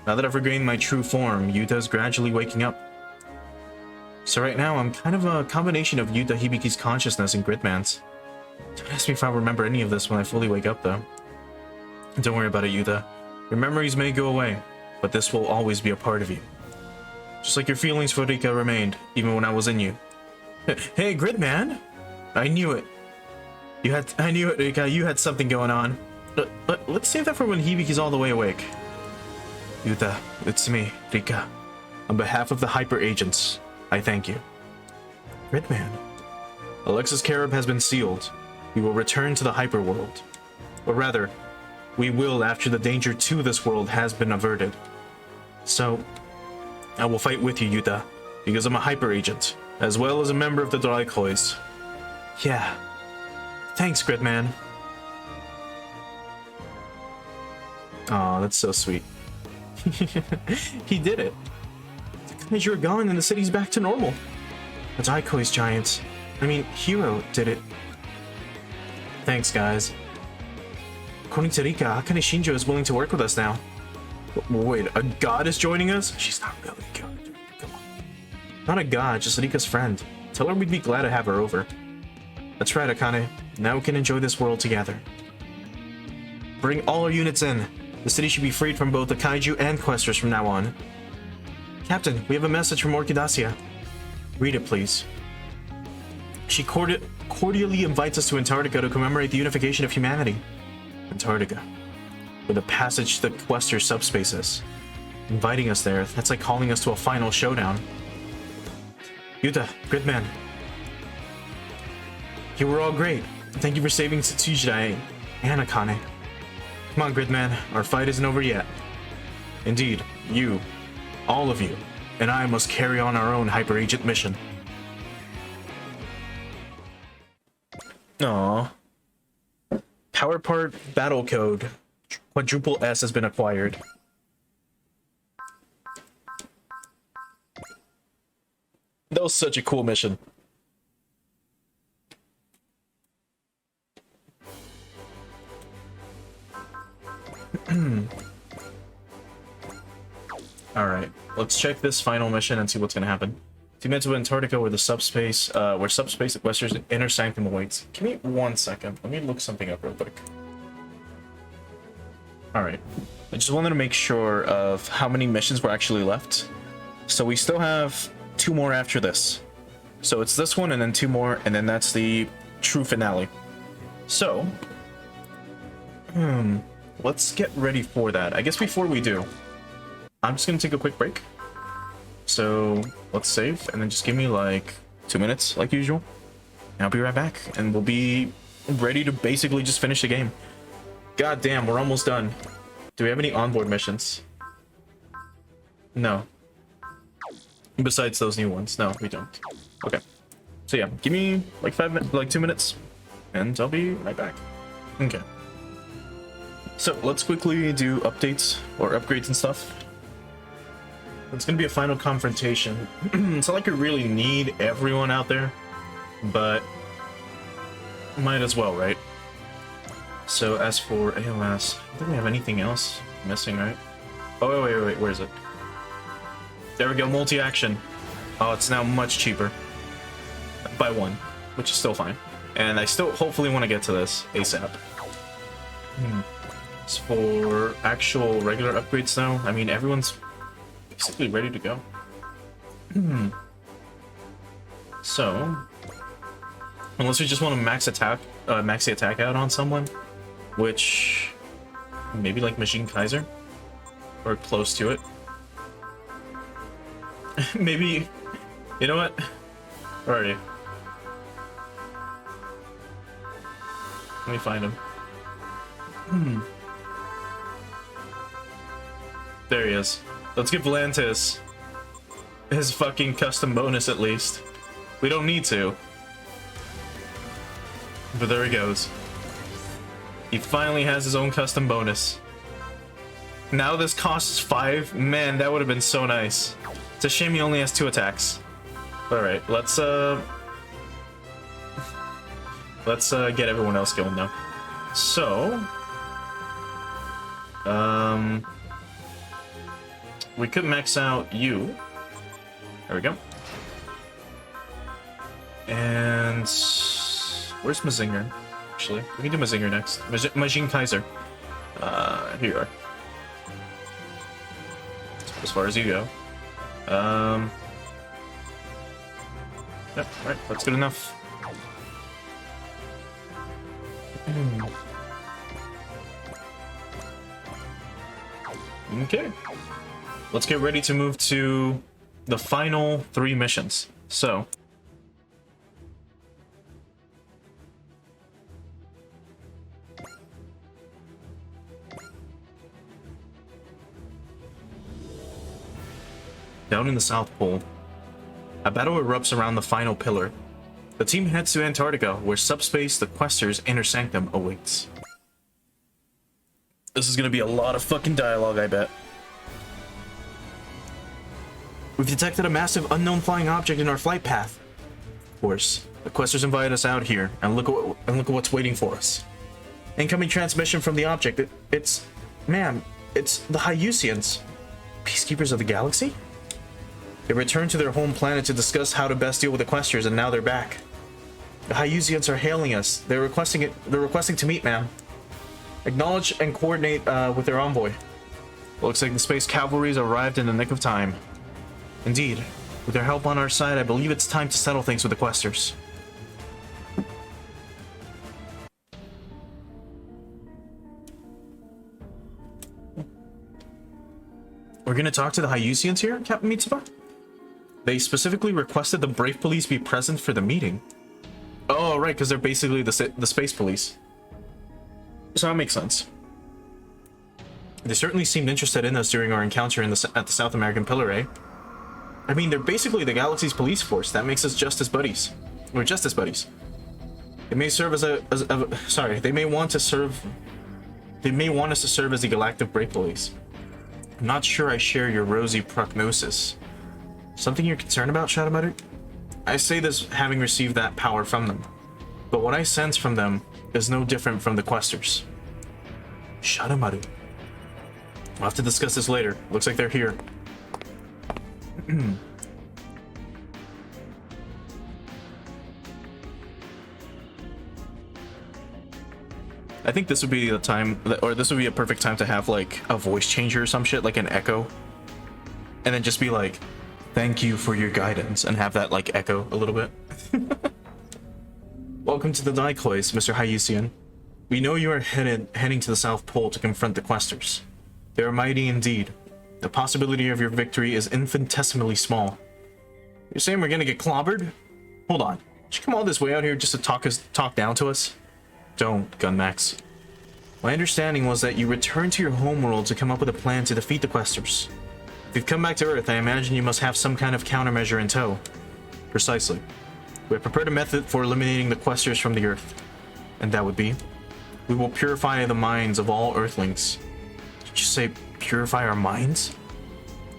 Now that I've regained my true form, Yuta is gradually waking up. So right now, I'm kind of a combination of Yuta Hibiki's consciousness and Gridman's. Don't ask me if I'll remember any of this when I fully wake up, though. Don't worry about it, Yuta. Your memories may go away, but this will always be a part of you. Just like your feelings for Rika remained, even when I was in you. Hey, Gridman! I knew it. I knew it, Rika. You had something going on. Let's save that for when Hibiki's all the way awake. Yuta, it's me, Rika. On behalf of the Hyper Agents, I thank you. Gridman. Alexis Carib has been sealed. We will return to the Hyper World. Or rather, we will after the danger to this world has been averted. So, I will fight with you, Yuta, because I'm a Hyper Agent, as well as a member of the Daikhois. Yeah. Thanks, Gridman. Aw, that's so sweet. He did it. The Kaiju are gone and the city's back to normal. The Daikhois giants. I mean, Hero did it. Thanks, guys. According to Rika, Akane Shinjo is willing to work with us now. Wait, a god is joining us? She's not really a god. Come on. Not a god, just Rika's friend. Tell her we'd be glad to have her over. That's right, Akane. Now we can enjoy this world together. Bring all our units in. The city should be freed from both the kaiju and questers from now on. Captain, we have a message from Orchidacia. Read it, please. She cordially invites us to Antarctica to commemorate the unification of humanity. Antarctica. Where the passage to the quester subspaces. Inviting us there, that's like calling us to a final showdown. Yuta, Gridman. You were all great. Thank you for saving Tsujidai and Akane. Come on, Gridman, our fight isn't over yet. Indeed, you, all of you, and I must carry on our own Hyper Agent mission. Aww. Power part battle code. Quadruple S has been acquired. That was such a cool mission. Alright, let's check this final mission and see what's gonna happen. 2 minutes of Antarctica where subspace at Wester's inner sanctum awaits. Give me 1 second. Let me look something up real quick. Alright. I just wanted to make sure of how many missions were actually left. So we still have 2 more after this. So it's this one and then 2 more, and then that's the true finale. So, let's get ready for that. I guess before we do, I'm just gonna take a quick break. So let's save and then just give me like 2 minutes like usual. And I'll be right back and we'll be ready to basically just finish the game. God damn, we're almost done. Do we have any onboard missions? No. Besides those new ones. No, we don't. Okay. So yeah, give me like 2 minutes and I'll be right back. Okay. So let's quickly do updates or upgrades and stuff. It's gonna be a final confrontation. It's not like you really need everyone out there, but might as well, right? So as for AOS, I don't think we have anything else missing, right? Oh, wait, where is it? There we go, multi-action. Oh, it's now much cheaper. By 1, which is still fine. And I still hopefully want to get to this ASAP. As for actual regular upgrades though, I mean, everyone's basically ready to go. So, unless we just want to max the attack out on someone, which Maybe like Machine Kaiser? Or close to it. Maybe... You know what? Where are you? Let me find him. There he is. Let's give Lantis his fucking custom bonus at least. We don't need to. But there he goes. He finally has his own custom bonus. Now this costs 5. Man, that would have been so nice. It's a shame he only has 2 attacks. Alright, let's get everyone else going now. So... we could max out you. There we go. And... where's Mazinger? Actually, we can do Mazinger next. Majin Kaiser. Here you are. As far as you go. Yep, right, that's good enough. Okay. Let's get ready to move to the final 3 missions. So... down in the South Pole, a battle erupts around the final pillar. The team heads to Antarctica, where subspace, the Questor's inner sanctum awaits. This is gonna be a lot of fucking dialogue, I bet. We've detected a massive unknown flying object in our flight path. Of course, the Questors invited us out here, and look at what's waiting for us. Incoming transmission from the object. It's the Hyusians, peacekeepers of the galaxy. They returned to their home planet to discuss how to best deal with the Questors, and now they're back. The Hyusians are hailing us. They're requesting to meet, ma'am. Acknowledge and coordinate with their envoy. Looks like the space cavalry's arrived in the nick of time. Indeed, with their help on our side, I believe it's time to settle things with the Questors. We're gonna talk to the Hyusians here, Captain Mitsuba? They specifically requested the Brave Police be present for the meeting. Oh, right, because they're basically the space police. So that makes sense. They certainly seemed interested in us during our encounter at the South American Pillar, eh? I mean, they're basically the galaxy's police force. That makes us just as buddies. We're just as buddies. They may serve as they may want us to serve as the Galactic Brave Police. I'm not sure I share your rosy prognosis. Something you're concerned about, Shadowmatter? I say this having received that power from them. But what I sense from them is no different from the Questors. Shadowmatter. We'll have to discuss this later. Looks like they're here. I think this would be the time, or this would be a perfect time to have like a voice changer or some shit, like an echo. And then just be like, thank you for your guidance, and have that like echo a little bit. Welcome to the Diklois, Mr. Hyusian. We know you are heading to the South Pole to confront the Questors. They are mighty indeed. The possibility of your victory is infinitesimally small. You're saying we're gonna get clobbered? Hold on. Did you come all this way out here just to talk down to us? Don't, Gunmax. My understanding was that you returned to your homeworld to come up with a plan to defeat the Questors. If you've come back to Earth, I imagine you must have some kind of countermeasure in tow. Precisely. We have prepared a method for eliminating the Questors from the Earth. And that would be? We will purify the minds of all Earthlings. Did you say purify our minds?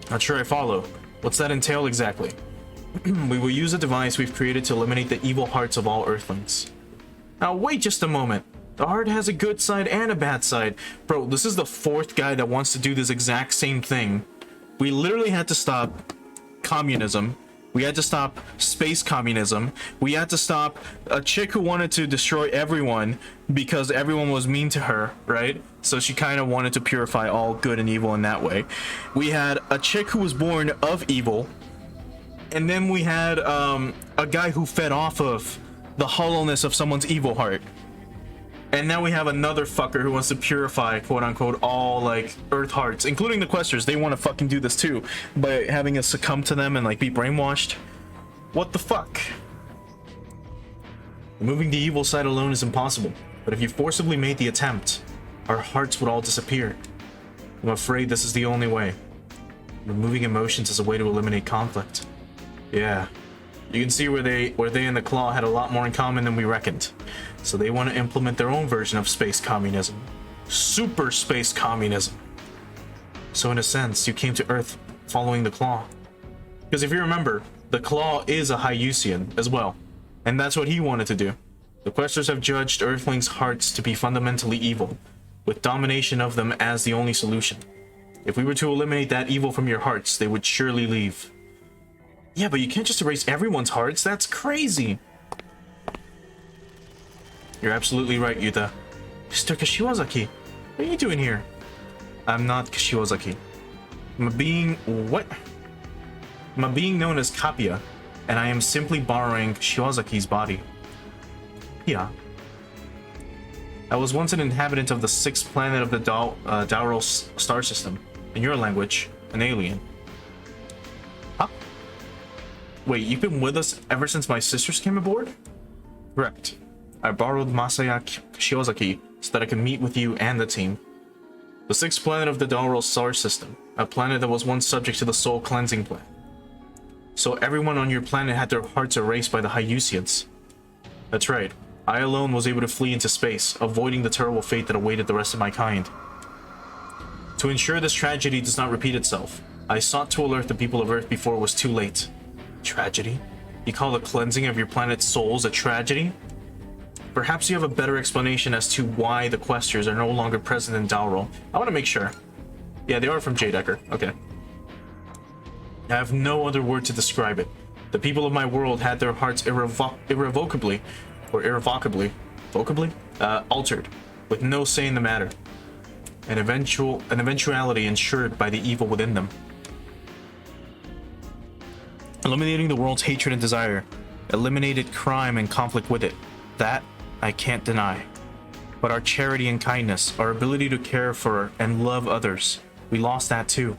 Not sure I follow. What's that entail exactly? We will use a device we've created to eliminate the evil hearts of all Earthlings. Now wait just a moment. The heart has a good side and a bad side. Bro, this is the 4th guy that wants to do this exact same thing. We literally had to stop communism. We had to stop space communism. We had to stop a chick who wanted to destroy everyone because everyone was mean to her, right? So she kind of wanted to purify all good and evil in that way. We had a chick who was born of evil. And then we had a guy who fed off of the hollowness of someone's evil heart. And now we have another fucker who wants to purify, quote unquote, all like Earth hearts, including the Questers. They want to fucking do this too by having us succumb to them and like be brainwashed. What the fuck? Removing the evil side alone is impossible, but if you forcibly made the attempt, our hearts would all disappear. I'm afraid this is the only way. Removing emotions is a way to eliminate conflict. Yeah. You can see where they and the Claw had a lot more in common than we reckoned. So they want to implement their own version of space communism. Super space communism. So in a sense, you came to Earth following the Claw. Because if you remember, the Claw is a Hyusian as well. And that's what he wanted to do. The Questers have judged Earthlings' hearts to be fundamentally evil, with domination of them as the only solution. If we were to eliminate that evil from your hearts, they would surely leave. Yeah, but you can't just erase everyone's hearts. That's crazy. You're absolutely right, Yuta. Mr. Kashiwazaki, what are you doing here? I'm not Kashiwazaki. I'm a being... what? I'm a being known as Kapia, and I am simply borrowing Kashiwazaki's body. Yeah. I was once an inhabitant of the 6th planet of the Dauro star system. In your language, an alien. Huh? Wait, you've been with us ever since my sisters came aboard? Correct. I borrowed Masaya Kashiwazaki so that I could meet with you and the team. The 6th planet of the Dauro star system, a planet that was once subject to the soul cleansing plan. So everyone on your planet had their hearts erased by the Hyusians. That's right. I alone was able to flee into space, avoiding the terrible fate that awaited the rest of my kind. To ensure this tragedy does not repeat itself, I sought to alert the people of Earth before it was too late. Tragedy? You call the cleansing of your planet's souls a tragedy? Perhaps you have a better explanation as to why the Questers are no longer present in Dauro. I want to make sure. Yeah, they are from J. Decker. Okay. I have no other word to describe it. The people of my world had their hearts irrevocably altered, with no say in the matter. An eventuality ensured by the evil within them. Eliminating the world's hatred and desire eliminated crime and conflict with it. That I can't deny. But our charity and kindness, our ability to care for and love others, we lost that too.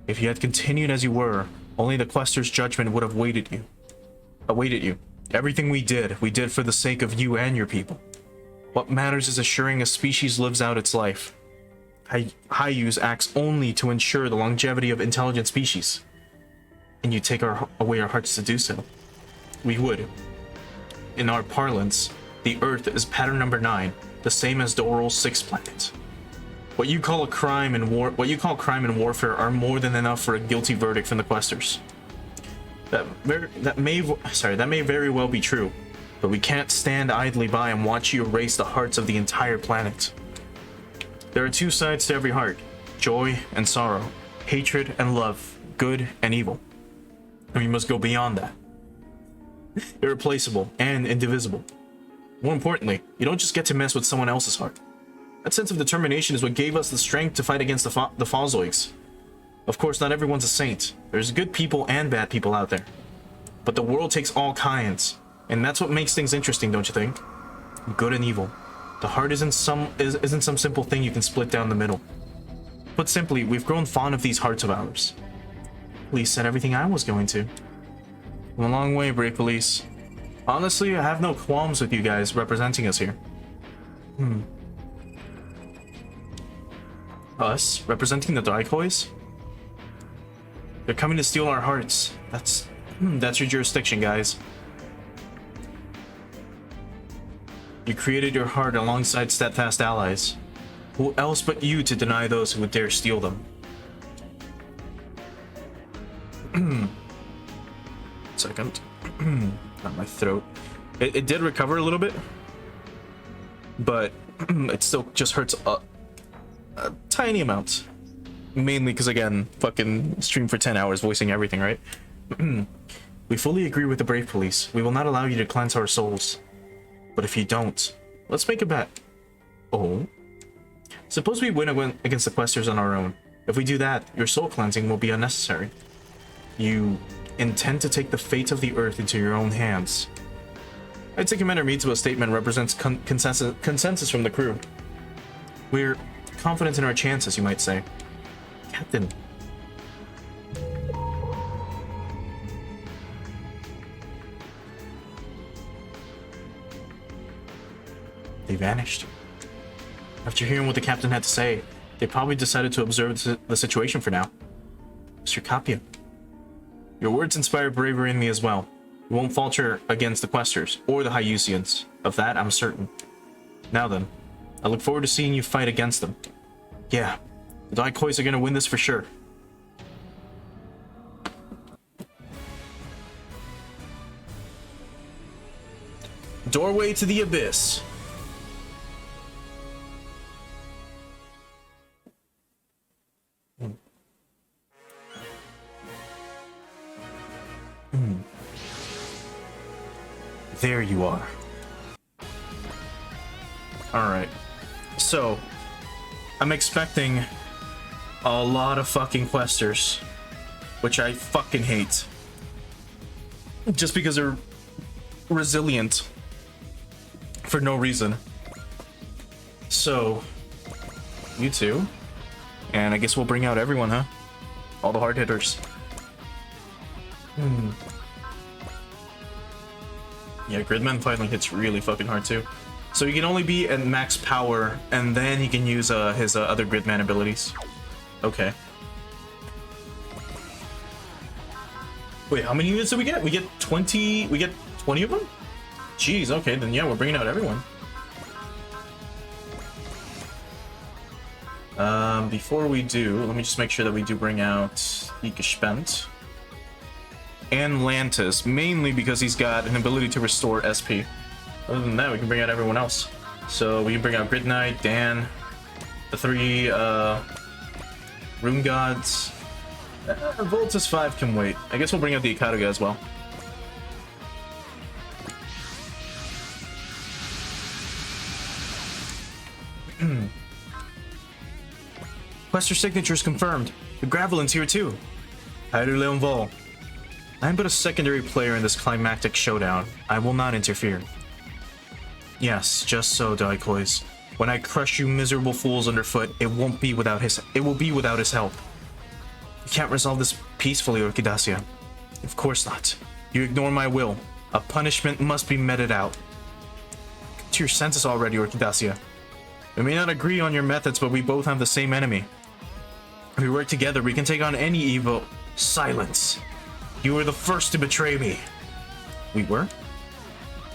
If you had continued as you were, only the Quester's judgment would have awaited you. Everything we did for the sake of you and your people. What matters is assuring a species lives out its life. Hyus acts only to ensure the longevity of intelligent species. And you take away our hearts to do so. We would. In our parlance, the Earth is pattern number 9, the same as Doral's 6th planet. What you call crime and warfare are more than enough for a guilty verdict from the Questers. That may very well be true, but we can't stand idly by and watch you erase the hearts of the entire planet. There are 2 sides to every heart: joy and sorrow, hatred and love, good and evil. And we must go beyond that. Irreplaceable and indivisible. More importantly, you don't just get to mess with someone else's heart. That sense of determination is what gave us the strength to fight against the Falzoids. Of course, not everyone's a saint. There's good people and bad people out there. But the world takes all kinds, and that's what makes things interesting, don't you think? Good and evil. The heart isn't some simple thing you can split down the middle. Put simply, we've grown fond of these hearts of ours. Police said everything I was going to. Come a long way, Brave Police. Honestly, I have no qualms with you guys representing us here. Us? Representing the Daikois? They're coming to steal our hearts. That's your jurisdiction, guys. You created your heart alongside steadfast allies. Who else but you to deny those who would dare steal them? Second. Not my throat. It did recover a little bit, but it still just hurts a tiny amount. Mainly because, again, fucking stream for 10 hours voicing everything, right? We fully agree with the Brave Police. We will not allow you to cleanse our souls. But if you don't, let's make a bet. Oh? Suppose we win against the Questers on our own. If we do that, your soul cleansing will be unnecessary. You intend to take the fate of the Earth into your own hands. I'd say Commander Mitsuba's statement represents consensus from the crew. We're confident in our chances, you might say. Captain. They vanished. After hearing what the captain had to say, they probably decided to observe the situation for now. Mr. Kapia, your words inspired bravery in me as well. You won't falter against the Questers or the Hyusians. Of that, I'm certain. Now then, I look forward to seeing you fight against them. Yeah, the Daikois are gonna win this for sure. Doorway to the Abyss. There you are. Alright. So, I'm expecting a lot of fucking Questers, which I fucking hate. Just because they're resilient for no reason. So, you two. And I guess we'll bring out everyone, huh? All the hard hitters. Yeah, Gridman finally hits really fucking hard too. So he can only be at max power, and then he can use his other Gridman abilities. Okay. Wait, how many units do we get? We get 20. We get 20 of them? Jeez. Okay, then yeah, we're bringing out everyone. Before we do, let me just make sure that we do bring out Ikespent and Lantis, mainly because he's got an ability to restore SP. Other than that, we can bring out everyone else. So we can bring out Grid Knight, Dan, the 3 Rune Gods. Voltus 5 can wait. I guess we'll bring out the Ikaruga as well. Quester signatures confirmed. The Gravelin's here too. Heider Leon Vol. I'm but a secondary player in this climactic showdown. I will not interfere. Yes, just so, Daikois. When I crush you miserable fools underfoot, it will be without his help. You can't resolve this peacefully, Orchidacia. Of course not. You ignore my will. A punishment must be meted out. Come to your senses already, Orchidacia. We may not agree on your methods, but we both have the same enemy. If we work together, we can take on any evil. Silence. You were the first to betray me. We were?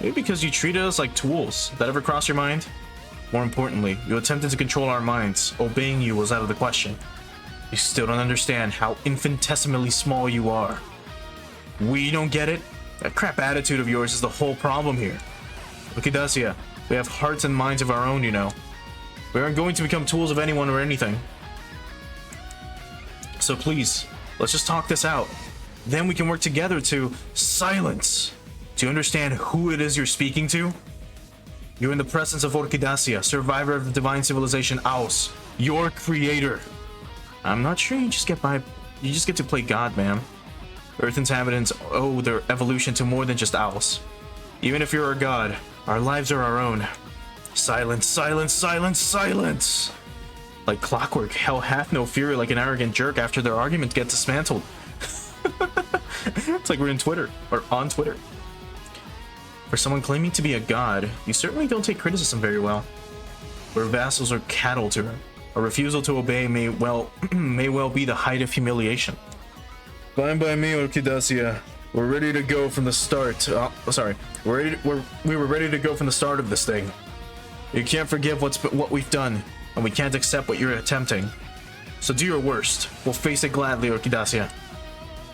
Maybe because you treated us like tools. That ever cross your mind? More importantly, you attempted to control our minds. Obeying you was out of the question. You still don't understand how infinitesimally small you are. We don't get it? That crap attitude of yours is the whole problem here. Orchidacia, we have hearts and minds of our own, you know. We aren't going to become tools of anyone or anything. So please, let's just talk this out. Then we can work together to silence. Do you understand who it is you're speaking to? You're in the presence of Orchidacia, survivor of the divine civilization Aus, your creator. I'm not sure you just get to play God, man. Earth inhabitants owe their evolution to more than just Aus. Even if you're a god, our lives are our own. Silence, silence, silence, silence! Like clockwork, hell hath no fury like an arrogant jerk after their argument gets dismantled. It's like we're in Twitter, or on Twitter. For someone claiming to be a god, you certainly don't take criticism very well. We're vassals or cattle to her. A refusal to obey may well be the height of humiliation. Fine by me, Orchidacia. We're ready to go from the start. We were ready to go from the start of this thing. You can't forgive what we've done, and we can't accept what you're attempting. So do your worst. We'll face it gladly, Orchidacia.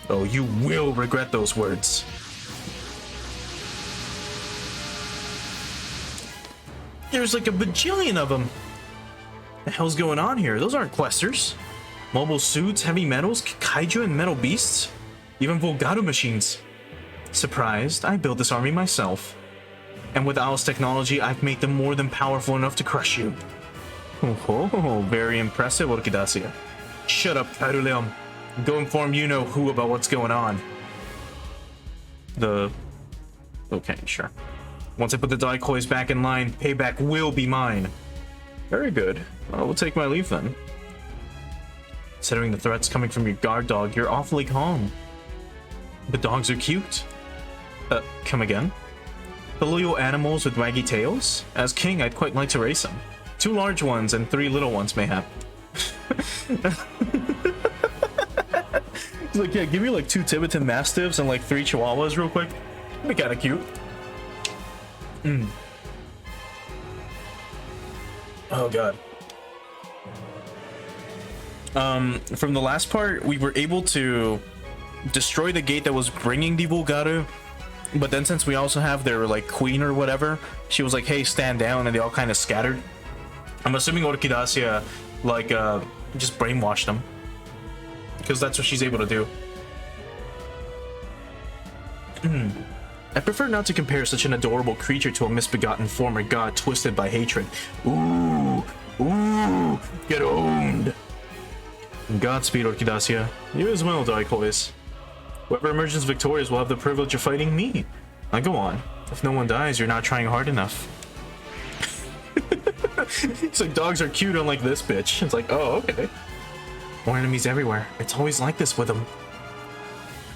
Oh, you will regret those words. There's like a bajillion of them. The hell's going on here? Those aren't Questers. Mobile suits, heavy metals, kaiju and metal beasts. Even Volgado machines. Surprised, I built this army myself. And with Owl's technology, I've made them more than powerful enough to crush you. Oh, very impressive, Orchidacia. Shut up, Caruleum. Go inform you-know-who about what's going on. Okay, sure. Once I put the Daikois back in line, payback will be mine. Very good. I will take my leave then. Considering the threats coming from your guard dog, you're awfully calm. The dogs are cute. Come again? The little animals with waggy tails? As king, I'd quite like to race them. 2 large ones and 3 little ones, mayhap. He's like, yeah, give me like 2 Tibetan Mastiffs and like 3 Chihuahuas real quick. That'd be kind of cute. Oh god. From the last part, we were able to destroy the gate that was bringing the Vulgaru, but then since we also have their like queen or whatever, she was like, hey, stand down, and they all kind of scattered. I'm assuming Orchidacia like just brainwashed them, because that's what she's able to do. I prefer not to compare such an adorable creature to a misbegotten former god twisted by hatred. Ooh, get owned. Godspeed, Orchidacia. You as well, Daikois. Whoever emerges victorious will have the privilege of fighting me. Now go on. If no one dies, you're not trying hard enough. It's like dogs are cute unlike this bitch. It's like, oh, okay. More enemies everywhere. It's always like this with them.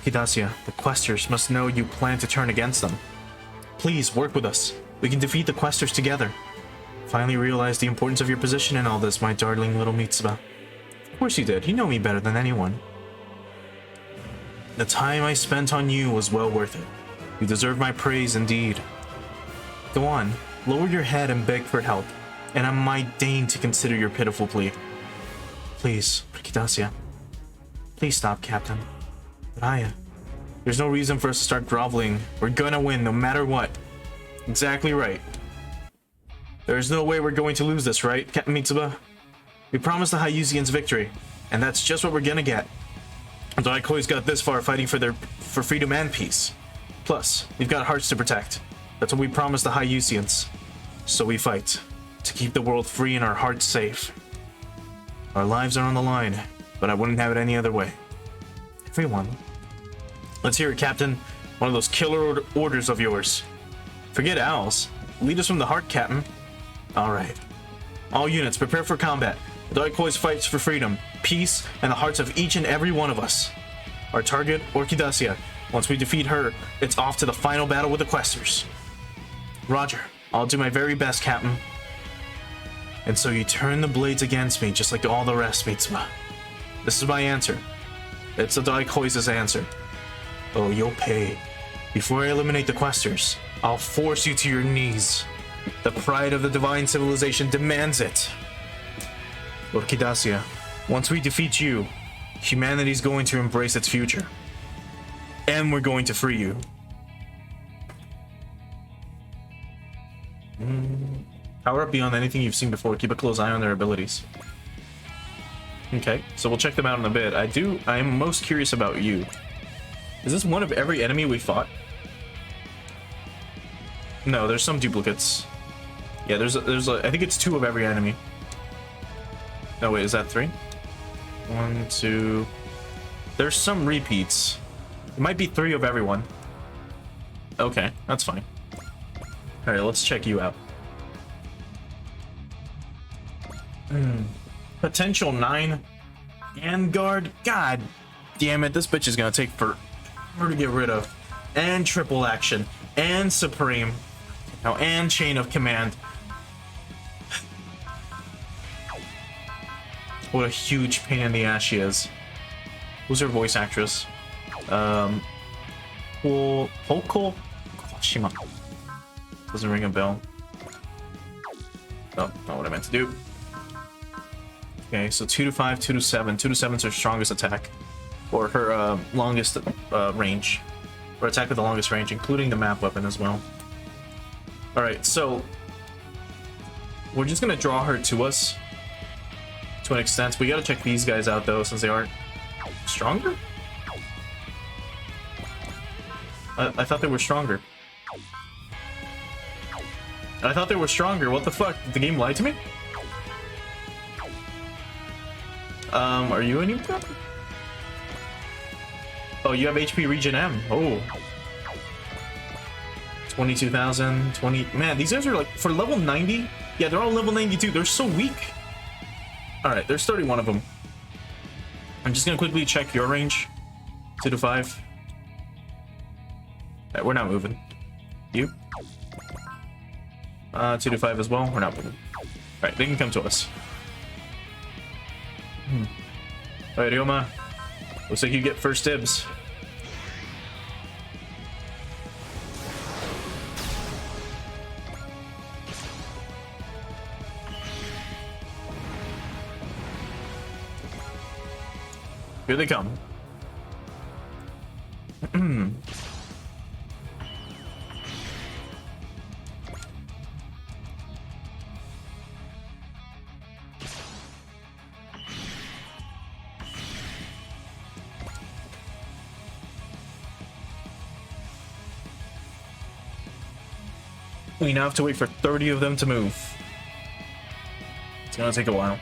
Orchidacia, the Questers must know you plan to turn against them. Please, work with us. We can defeat the Questers together. Finally realized the importance of your position in all this, my darling little Mitsuba. Of course you did. You know me better than anyone. The time I spent on you was well worth it. You deserve my praise indeed. Go on, lower your head and beg for help, and I might deign to consider your pitiful plea. Please, Orchidacia. Please stop, Captain. Raya, there's no reason for us to start groveling. We're gonna win no matter what. Exactly right. There's no way we're going to lose this, right, Captain Mitsuba? We promised the Hyusians victory, and that's just what we're gonna get. The Daikois got this far fighting for freedom and peace. Plus, we've got hearts to protect. That's what we promised the Hyusians. So we fight, to keep the world free and our hearts safe. Our lives are on the line, but I wouldn't have it any other way. Everyone. Let's hear it, Captain. One of those killer orders of yours. Forget owls. Lead us from the heart, Captain. Alright. All units, prepare for combat. The Daikois fights for freedom, peace, and the hearts of each and every one of us. Our target, Orchidacia. Once we defeat her, it's off to the final battle with the Questers. Roger. I'll do my very best, Captain. And so you turn the blades against me, just like all the rest, Mitsuba. This is my answer. It's the Daikois' answer. Oh, you'll pay. Before I eliminate the Questers, I'll force you to your knees. The pride of the divine civilization demands it. Orchidacia, once we defeat you, humanity's going to embrace its future. And we're going to free you. Power up beyond anything you've seen before. Keep a close eye on their abilities. Okay, so we'll check them out in a bit. I am most curious about you. Is this one of every enemy we fought? No, there's some duplicates. Yeah, I think it's 2 of every enemy. No, wait, is that 3? 1, 2. There's some repeats. It might be 3 of everyone. Okay, that's fine. Alright, let's check you out. Potential 9. And guard. God damn it, this bitch is gonna take forever to get rid of. And triple action. And supreme. Now, and chain of command. What a huge pain in the ass she is. Who's her voice actress? Hoko Shima. Doesn't ring a bell. Oh, not what I meant to do. Okay, so 2 to 5, 2 to 7. 2 to 7 is her strongest attack. Or her longest range. Or attack with the longest range, including the map weapon as well. Alright, so we're just gonna draw her to us to an extent. We gotta check these guys out though, since they aren't stronger? I thought they were stronger. I thought they were stronger. What the fuck? Did the game lie to me? Are you a new cap? Oh, you have HP Regen M. Oh. 22,000, 20. Man, these guys are like, for level 90? Yeah, they're all level 92. They're so weak. Alright, there's 31 of them. I'm just gonna quickly check your range. 2 to 5. Alright, we're not moving. You? 2 to 5 as well. We're not moving. Alright, they can come to us. Alright, Ryoma. Looks like you get first dibs. Here they come. We now have to wait for 30 of them to move. It's gonna take a while.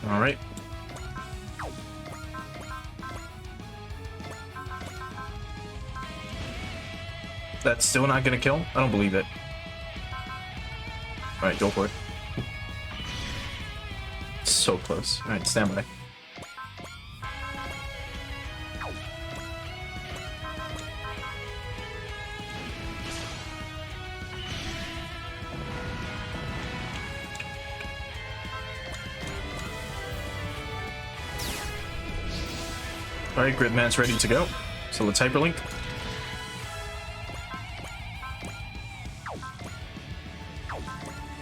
All right. That's still not gonna kill? I don't believe it. All right, go for it. So close. All right, stand by. All right, Gridman's ready to go. So let's hyperlink.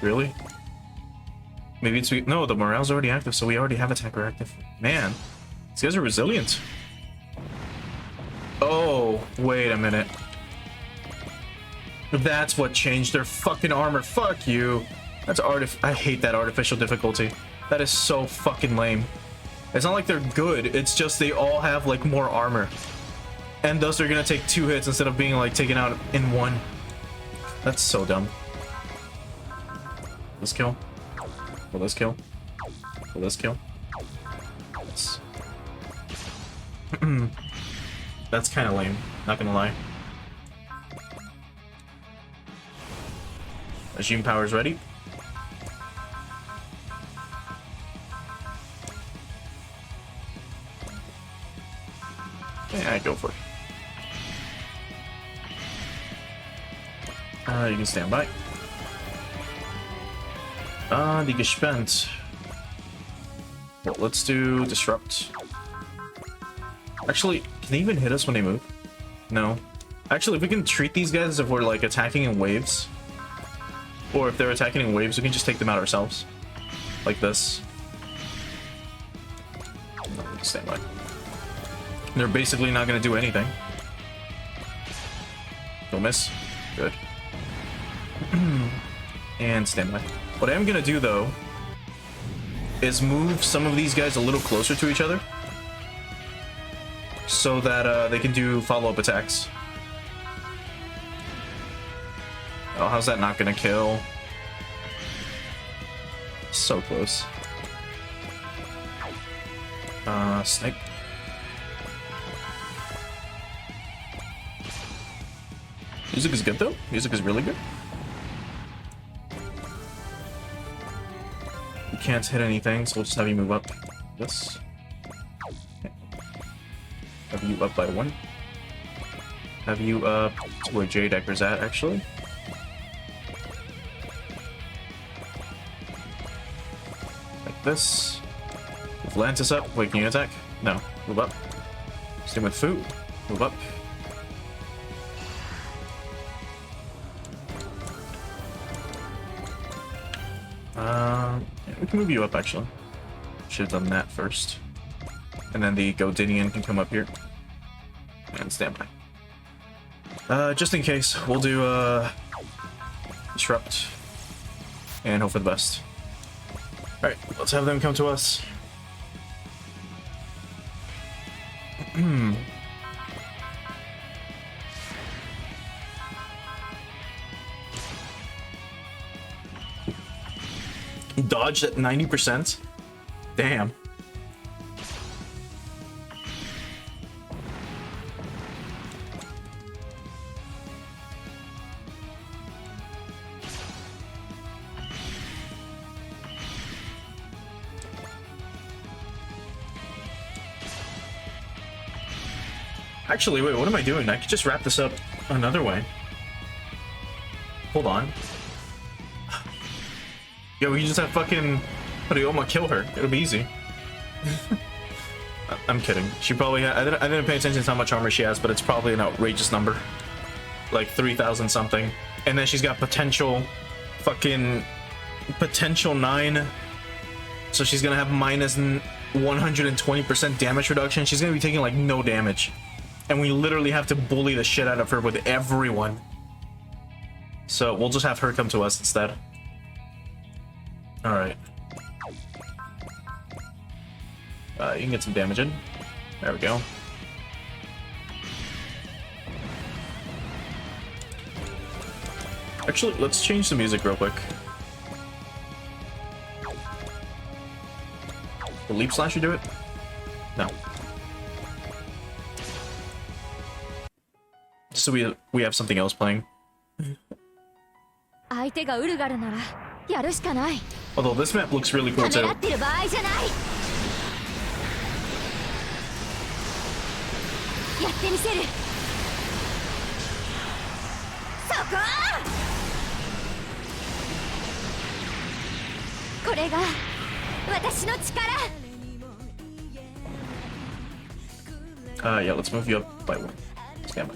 Really? Maybe it's... No, the morale's already active, so we already have attacker active. Man, these guys are resilient. Oh, wait a minute. That's what changed their fucking armor. Fuck you. That's I hate that artificial difficulty. That is so fucking lame. It's not like they're good, it's just they all have like more armor. And thus they're gonna take 2 hits instead of being like taken out in 1. That's so dumb. Let's kill. Will this kill? Will this kill? Yes. That's kind of lame, not gonna lie. Regime power's ready. Yeah, go for it. You can stand by. Die gespannt. Well, let's do disrupt. Actually, can they even hit us when they move? No. Actually, if we can treat these guys as if we're like attacking in waves, or if they're attacking in waves, we can just take them out ourselves, like this. No, stand by. They're basically not going to do anything. Don't miss. Good. And stand by. What I am going to do, though, is move some of these guys a little closer to each other so that they can do follow-up attacks. Oh, how's that not going to kill? So close. Snipe. Music is good, though. Music is really good. You can't hit anything, so we'll just have you move up. This. Okay. Have you up by 1. Have you up to where J Decker's at, actually. Like this. Move Lantis up. Wait, can you attack? No. Move up. Same with Fu. Move up. Yeah, we can move you up, actually. Should have done that first. And then the Godinian can come up here. And stand by. Just in case, we'll do, Disrupt. And hope for the best. Alright, let's have them come to us. dodged at 90%? Damn. Actually, wait, what am I doing? I could just wrap this up another way. Hold on. Yo, we can just have fucking Ryoma kill her. It'll be easy. I'm kidding. She probably I didn't pay attention to how much armor she has, but it's probably an outrageous number. Like 3,000 something. And then she's got potential 9. So she's gonna have minus 120% damage reduction. She's gonna be taking like no damage. And we literally have to bully the shit out of her with everyone. So we'll just have her come to us instead. Alright. You can get some damage in. There we go. Actually, let's change the music real quick. Will Leap Slasher do it? No. So we have something else playing. 相手がウルガルならやるしかない。 Although this map looks really cool ため too. らってる場合じゃない。やってみせる。そこ！これが私の力。Yeah, let's move you up by 1. Stand by.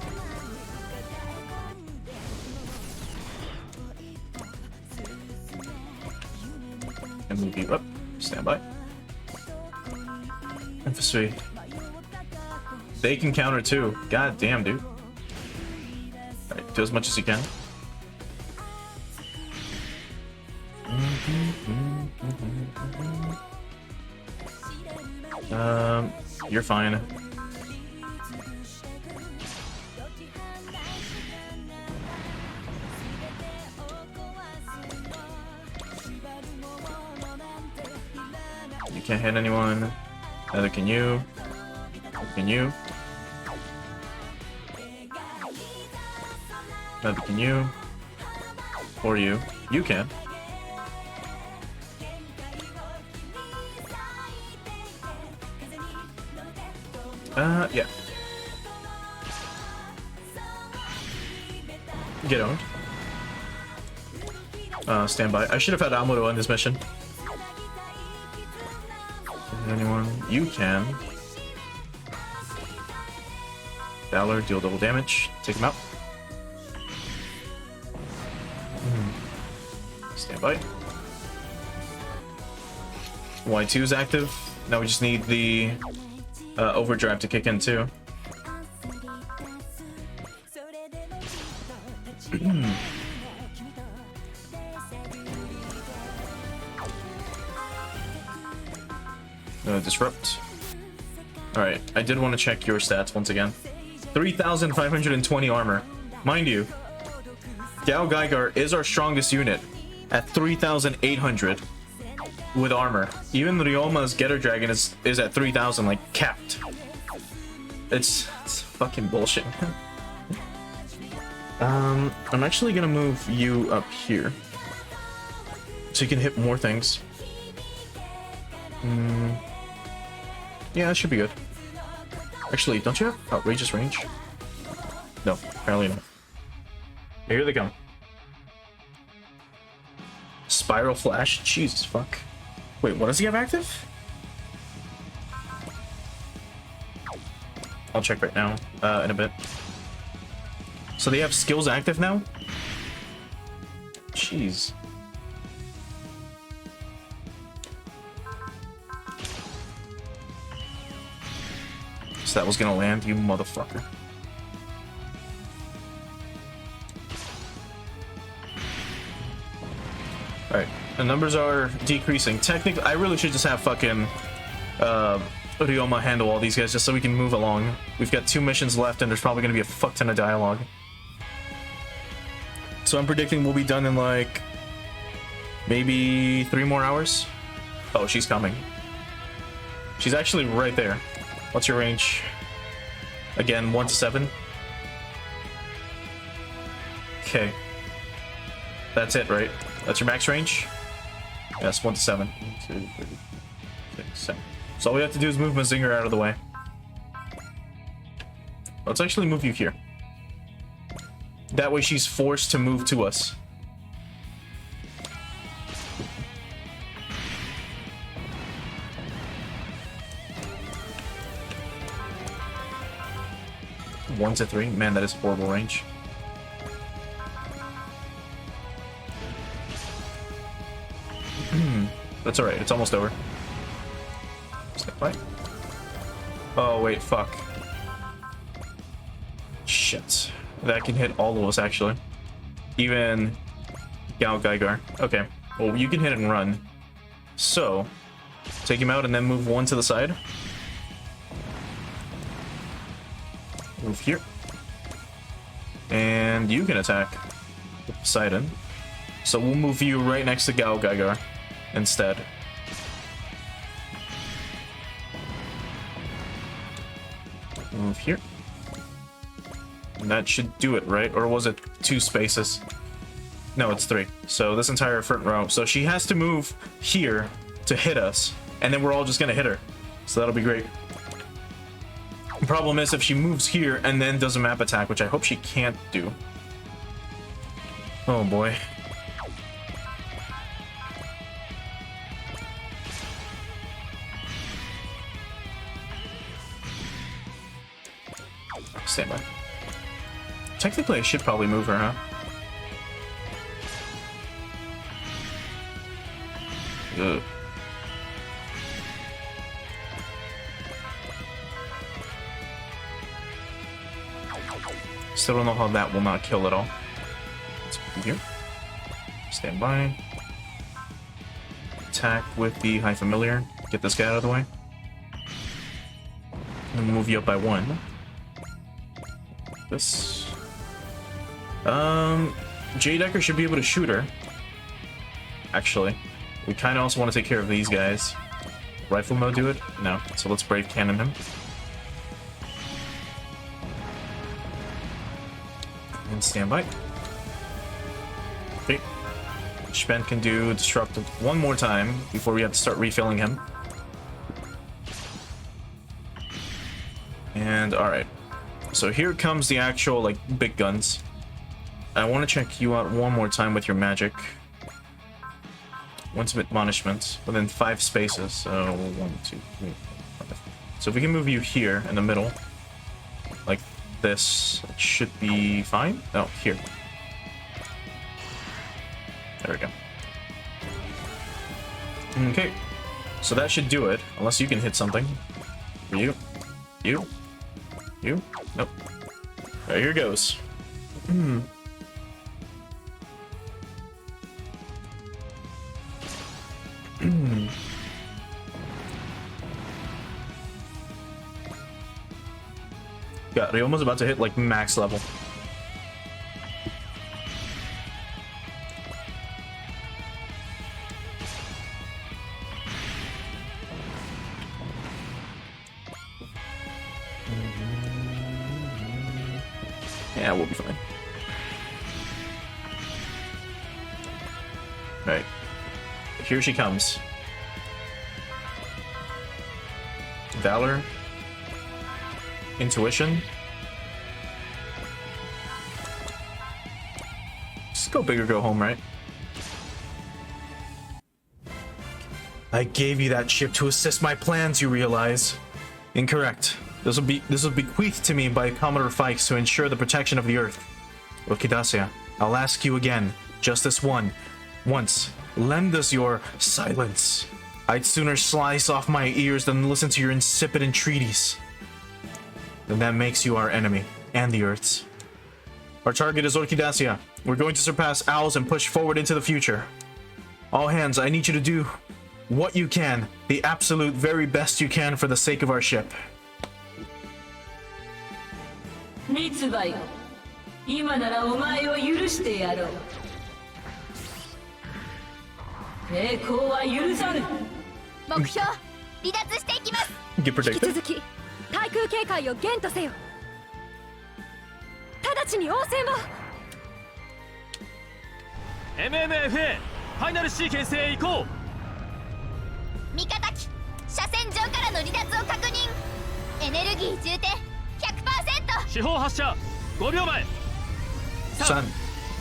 And move you up. Stand by. Emphasis. They can counter too. God damn, dude. Alright, do as much as you can. You're fine. You can't hit anyone. Neither can you. Can you? Neither can you. Or you. You can. Yeah. Get owned. Stand by. I should have had Amuro on this mission. Anyone? You can. Valor, deal double damage. Take him out. Stand by. Y2 is active. Now we just need the overdrive to kick in too. Disrupt. Alright, I did want to check your stats once again. 3,520 armor. Mind you, Gao Geiger is our strongest unit at 3,800 with armor. Even Ryoma's Getter Dragon is at 3,000, like, capped. It's fucking bullshit. I'm actually gonna move you up here so you can hit more things. Yeah, that should be good. Actually, don't you have outrageous range? No, apparently not. Here they come. Spiral Flash? Jesus fuck. Wait, what does he have active? I'll check right now, in a bit. So they have skills active now? Jeez. So that was gonna land, you motherfucker. Alright, the numbers are decreasing. Technically, I really should just have fucking Ryoma handle all these guys just so we can move along. We've got 2 missions left and there's probably gonna be a fuck ton of dialogue. So I'm predicting we'll be done in like Maybe 3 more hours? Oh, she's coming. She's actually right there. What's your range? Again, 1 to 7? Okay. That's it, right? That's your max range? Yes, 1 to 7. 1, 2, 3, 6, 7. So all we have to do is move Mazinger out of the way. Let's actually move you here. That way she's forced to move to us. One to 3? Man, that is horrible range. That's alright, it's almost over. Step right. Oh, wait, fuck. Shit. That can hit all of us, actually. Even Gal Geiger. Okay. Well, you can hit and run. So, take him out and then move 1 to the side. Move here. And you can attack with Poseidon. So we'll move you right next to Gal Geiger instead. Move here. And that should do it, right? Or was it 2 spaces? No, it's 3. So this entire front row. So she has to move here to hit us, and then we're all just gonna hit her. So that'll be great. The problem is if she moves here and then does a map attack, which I hope she can't do. Oh boy. Stand by. Technically, I should probably move her, huh? Ugh. Still don't know how that will not kill at all. Let's put here. Stand by. Attack with the High Familiar. Get this guy out of the way. And move you up by 1. This. J Decker should be able to shoot her. Actually, we kind of also want to take care of these guys. Rifle mode do it? No. So let's Brave Cannon him. And stand by. Okay. Spent can do Destructive 1 more time before we have to start refilling him. And alright. So here comes the actual, like, big guns. I want to check you out 1 more time with your magic. Once admonishment within 5 spaces. So 1, 2, 3, 4, 5. So if we can move you here in the middle, like this, it should be fine. Oh, here. There we go. Okay. So that should do it, unless you can hit something. You. Nope. Right, here goes. God, he almost about to hit like max level. Yeah, we'll be fine. Right. Here she comes. Valor. Intuition. Just go big or go home, right? I gave you that ship to assist my plans, you realize. Incorrect. This will be bequeathed to me by Commodore Fikes to ensure the protection of the Earth. Orchidacia, I'll ask you again, just this once, lend us your silence. I'd sooner slice off my ears than listen to your insipid entreaties. Then that makes you our enemy, and the Earth's. Our target is Orchidacia. We're going to surpass Owls and push forward into the future. All hands, I need you to do what you can, the absolute very best you can for the sake of our ship. 三つ葉よ、今ならお前を許してやろう。抵抗は許さぬ。目標離脱していきます。 Get 引き protected. 続き対空警戒をゲンとせよ。直ちに応戦を。 MMFA ファイナルシーケンスへ行こ味方機車線上からの離脱を確認。エネルギー充填 100%。 う。四方発射5秒前。 3、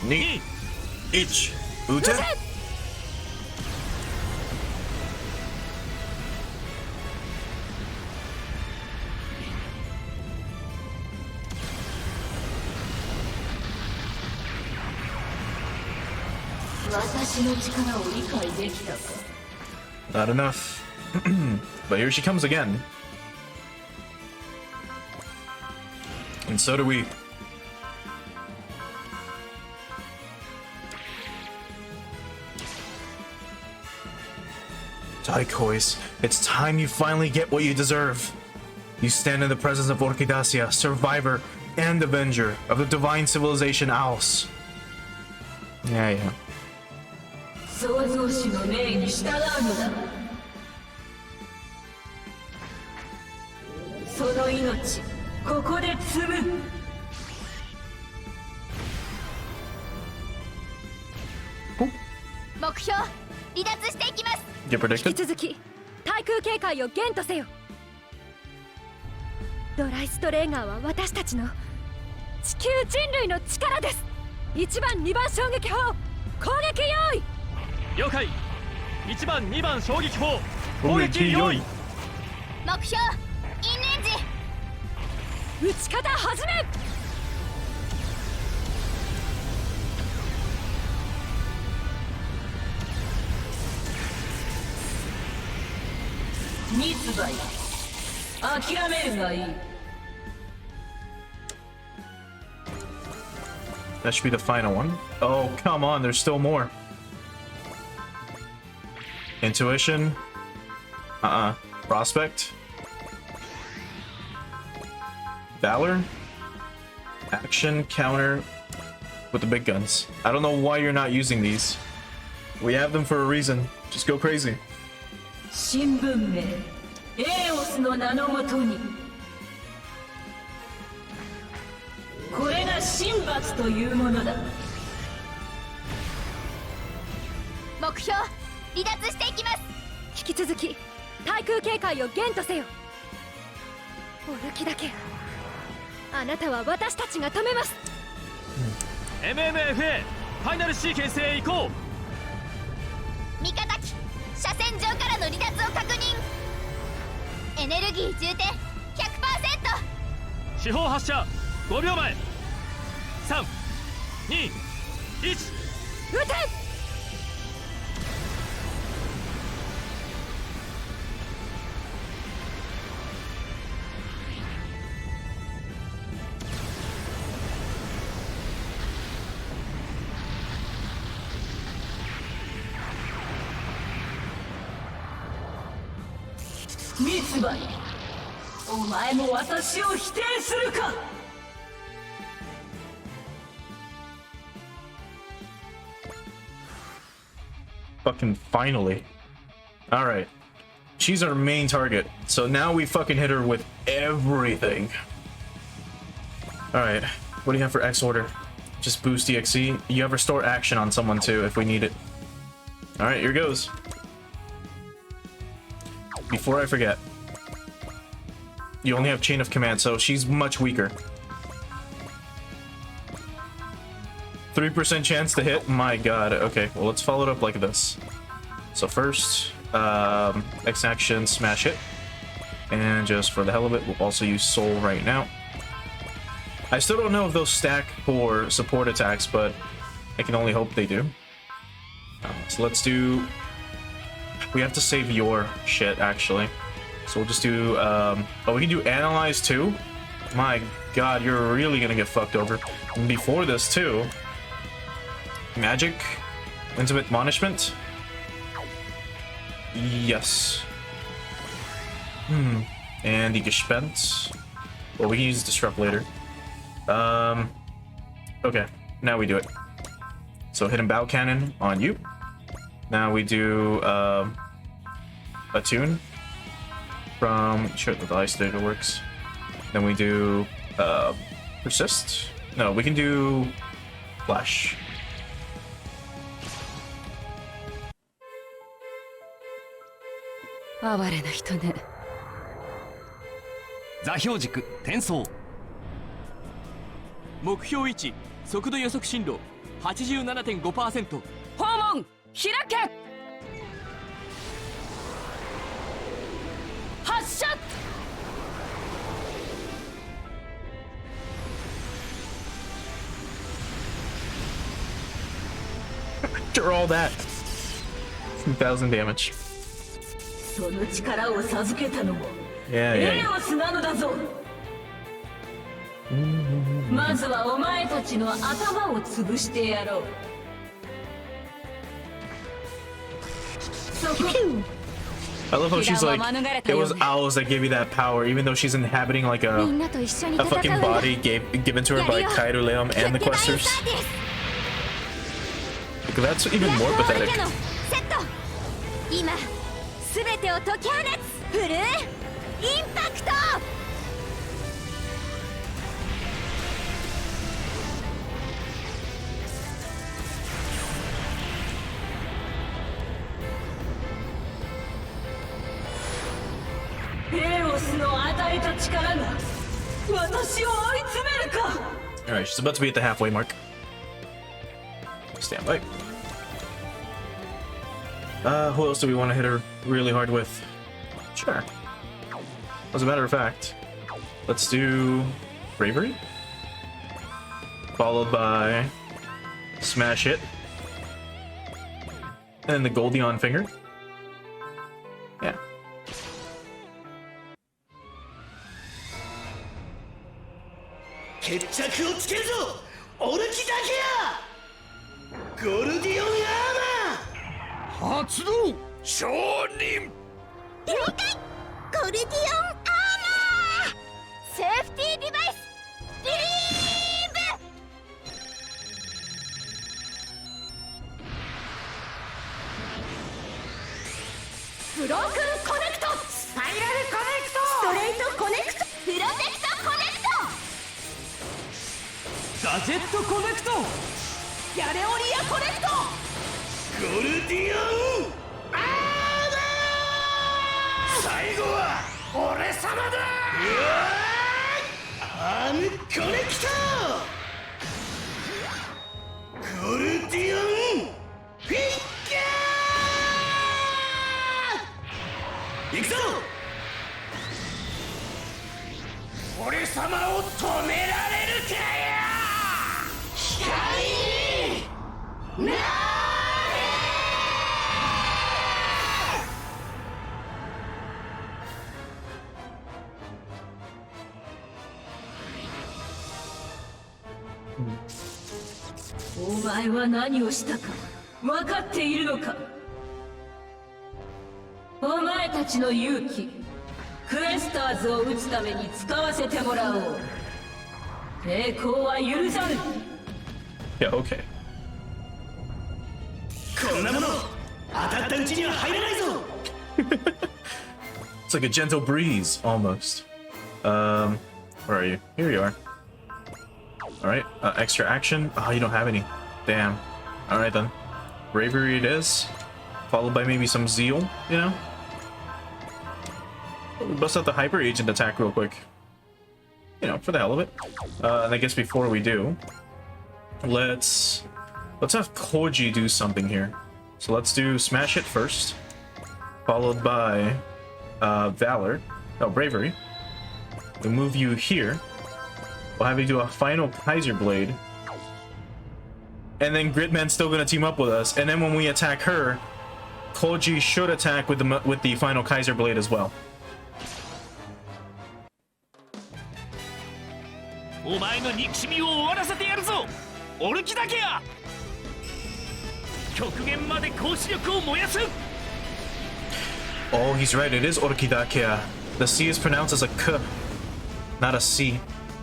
2、1、撃て。私の力を理解できたか。 Not enough. But here she comes again. And so do we. Daikois, it's time you finally get what you deserve. You stand in the presence of Orchidacia, survivor and avenger of the divine civilization Aos. Yeah. 創造主の命に従うのだ。その命ここで積む。目標離脱していきます。 Get 引き predicted? 続き対空警戒をゲンとせよ。ドライストレーガーは私たちの地球人類の力です。1番2番衝撃砲攻撃用意。了解。1番2番衝撃砲攻撃用意。目標インレンジ。撃ち方始め。密売諦めるがいい。 That should be the final one. Oh, come on, there's still more. Intuition. Prospect. Valor. Action, counter with the big guns. I don't know why you're not using these. We have them for a reason. Just go crazy. 新聞名エーオスの名のもとに、これが神罰というものだ。目標離脱していきます。引き続き対空警戒をゲンとせよ。オルキだけあなたは私たちが止めます。 MMFA ファイナルシーケンスへ行こう。味方機車線上からの離脱を確認。エネルギー充填 100%。 四方発射5秒前。3、2、1。撃て。密売お前も私を否定するか。 Fucking finally. Alright. She's our main target. So now we fucking hit her with everything. Alright. What do you have for X order? Just boost EXE. You have restore action on someone too if we need it. Alright, here goes. Before I forget. You only have chain of command, so she's much weaker. 3% chance to hit? My god. Okay, well, let's follow it up like this. So first, X action, smash hit. And just for the hell of it, we'll also use soul right now. I still don't know if those stack for support attacks, but I can only hope they do. So let's do... We have to save your shit, actually. So we'll just do... Oh, we can do analyze too? My god, you're really gonna get fucked over. And before this, too... Magic? Intimate Admonishment? Yes. And the Gespenst. Well, we can use Disrupt later. Okay, now we do it. So Hidden Bow Cannon on you. Now we do a tune from sure the ice data works. Then we do persist. No, we can do flash. 哀れな人ね。座標軸転送。目標位置速度予測進路 87.5%。 訪問開け。発射。 After all that, 2,000 damage. その力を授けたのも Yeah, エ yeah. オスなのだぞ。まずはお前たちの頭を潰してやろう。そこ I love how she's like, it was owls that gave you that power, even though she's inhabiting like a fucking body given to her by Kaido, Leom, and the Questers. Like, that's even more pathetic. 今すべてを解き放つフルインパクト。エオスの与えた力が私を追い詰めるか。 Alright, she's about to be at the halfway mark. Stand by. Who else do we want to hit her really hard with? Sure. As a matter of fact, let's do Bravery, followed by Smash Hit, and then the Goldion Finger. Yeah. 決着をつけるぞオルキだけやゴルディオンアーマー発動承認。了解。ゴルディオンアーマーセーフティーデバイスリリーブブロークンコネクトスパイラルコネクトストレートコネクトプロテクトコネクトガジェットコネクト。ギャレオリアコネクト。ゴルディオンアーマー最後は俺様だアームコネクトゴルディオンフィッカー行くぞ俺様を止められるかよ光になお前は何をしたか分かっているのか。お前たちの勇気クエスターズを撃つために使わせてもらおう。抵抗は許さぬ。 Yeah, okay. こんなもの当たったうちには入らないぞ It's like a gentle breeze, almost. Where are you? Here you are. Alright, extra action. Oh, you don't have any. Damn. Alright then. Bravery it is. Followed by maybe some zeal, you know? Bust out the Hyper Agent attack real quick. You know, for the hell of it. And I guess before we do, let's have Koji do something here. So let's do Smash Hit first, followed by Valor. No, Bravery. We'll move you here. We'll have you do a final Kaiser Blade. And then Gridman's still gonna team up with us. And then when we attack her, Koji should attack with the final Kaiser Blade as well. お前の憎しみを終わらせてやるぞオルキだけや。極限まで行使力を燃やす。 Oh, he's right. It is Orkidakia. The C is pronounced as a K, not a C,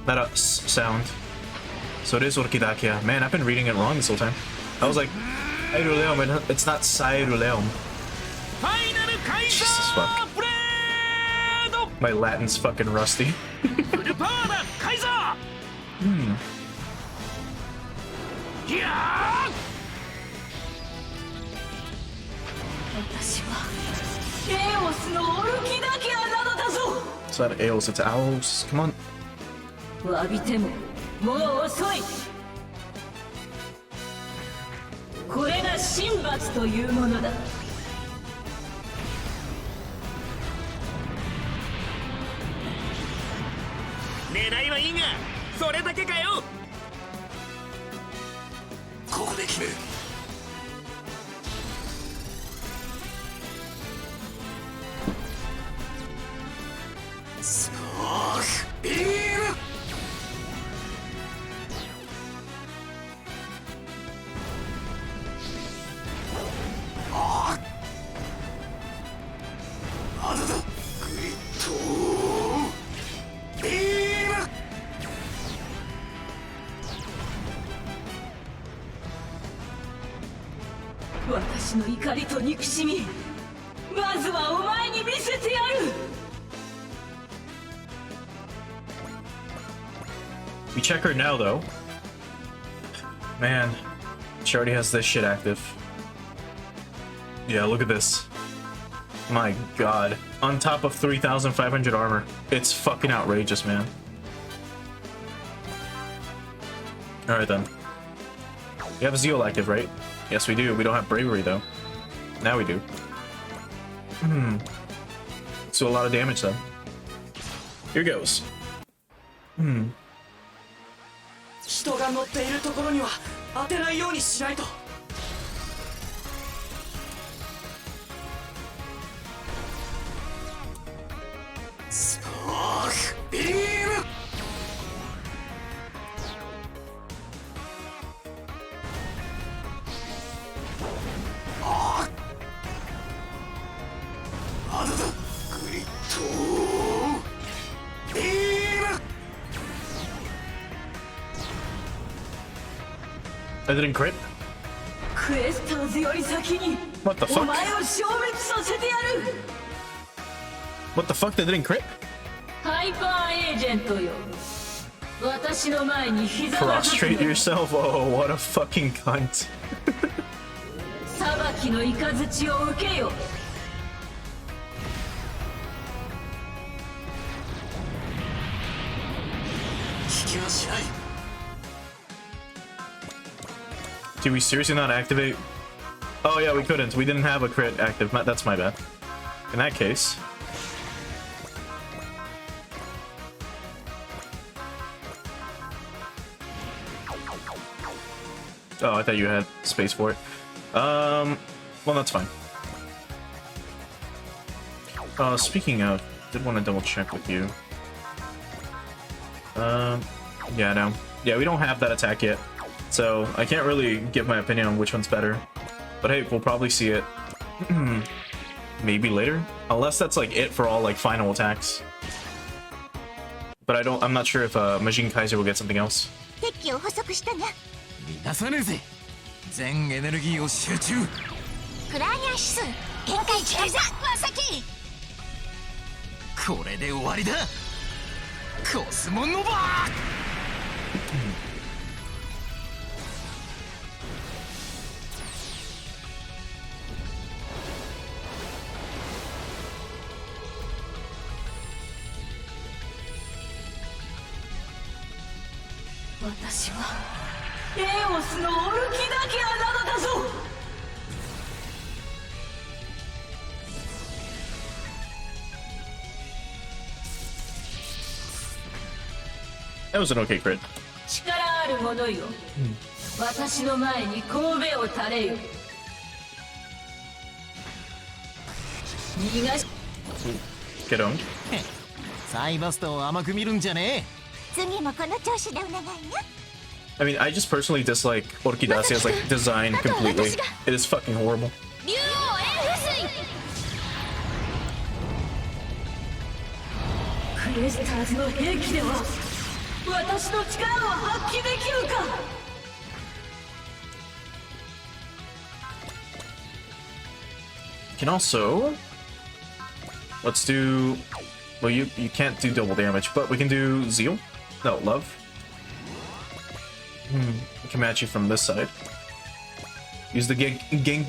not a S sound. So it is Orkidakia. Man, I've been reading it wrong this whole time. I was like, Sairuleum, it's not Sairuleum. Jesus fuck. My Latin's fucking rusty. It's not Aeos, it's Owls. Come on. 詫びてももう遅い。これが神罰というものだ。狙いはいいがそれだけかよ。ここで決める。スパークビーム。私の怒りと憎しみ、まずはお前に見せてやる。 We check her now though. Man, she already has this shit active. Yeah, look at this. My god. On top of 3,500 armor. It's fucking outrageous, man. Alright then. We have a Zeal active, right? Yes, we do. We don't have Bravery, though. Now we do. So a lot of damage, then. Here goes. 人が乗っているところには当てないようにしないと。スパークビーム。I didn't crit? クエスターズより先に What the お fuck? 前を消滅させてやる。 What the fuck? They didn't crit? ハイパーエージェントよ、私の前に膝が立つ Prostrate の。 yourself? Oh, what a fucking cunt. 裁きの雷を受けよ。聞きはしない。 Did we seriously not activate? Oh yeah, we couldn't. We didn't have a crit active. That's my bad. In that case. Oh, I thought you had space for it. Well, that's fine. Speaking of, did want to double check with you. Yeah, no. Yeah, we don't have that attack yet. So, I can't really give my opinion on which one's better. But hey, we'll probably see it maybe later. Unless that's like it for all like final attacks. But I'm not sure if Majin Kaiser will get something else. 敵機を捕捉したな。逃がさねえぜ。全エネルギーを集中。クライアン指数限界値だ。まさき。これで終わりだ。コスモノバー。私はエオスのオルキダキアなのだぞ。 That was an okay crit. 力ある者よ、私の前に神戸を垂れよ。逃がし Get owned. サイバストを甘く見るんじゃねえ。 次もこの調子でお願いな。 I mean, I just personally dislike Orkidasia's like design completely. It is fucking horrible. 竜王炎風水。クエスターズの兵器では私の力を発揮できるか。Can also... Let's do... Well, you can't do double damage, but we can do Zeal. No, Love. We can match you from this side. Use the Gekirindan.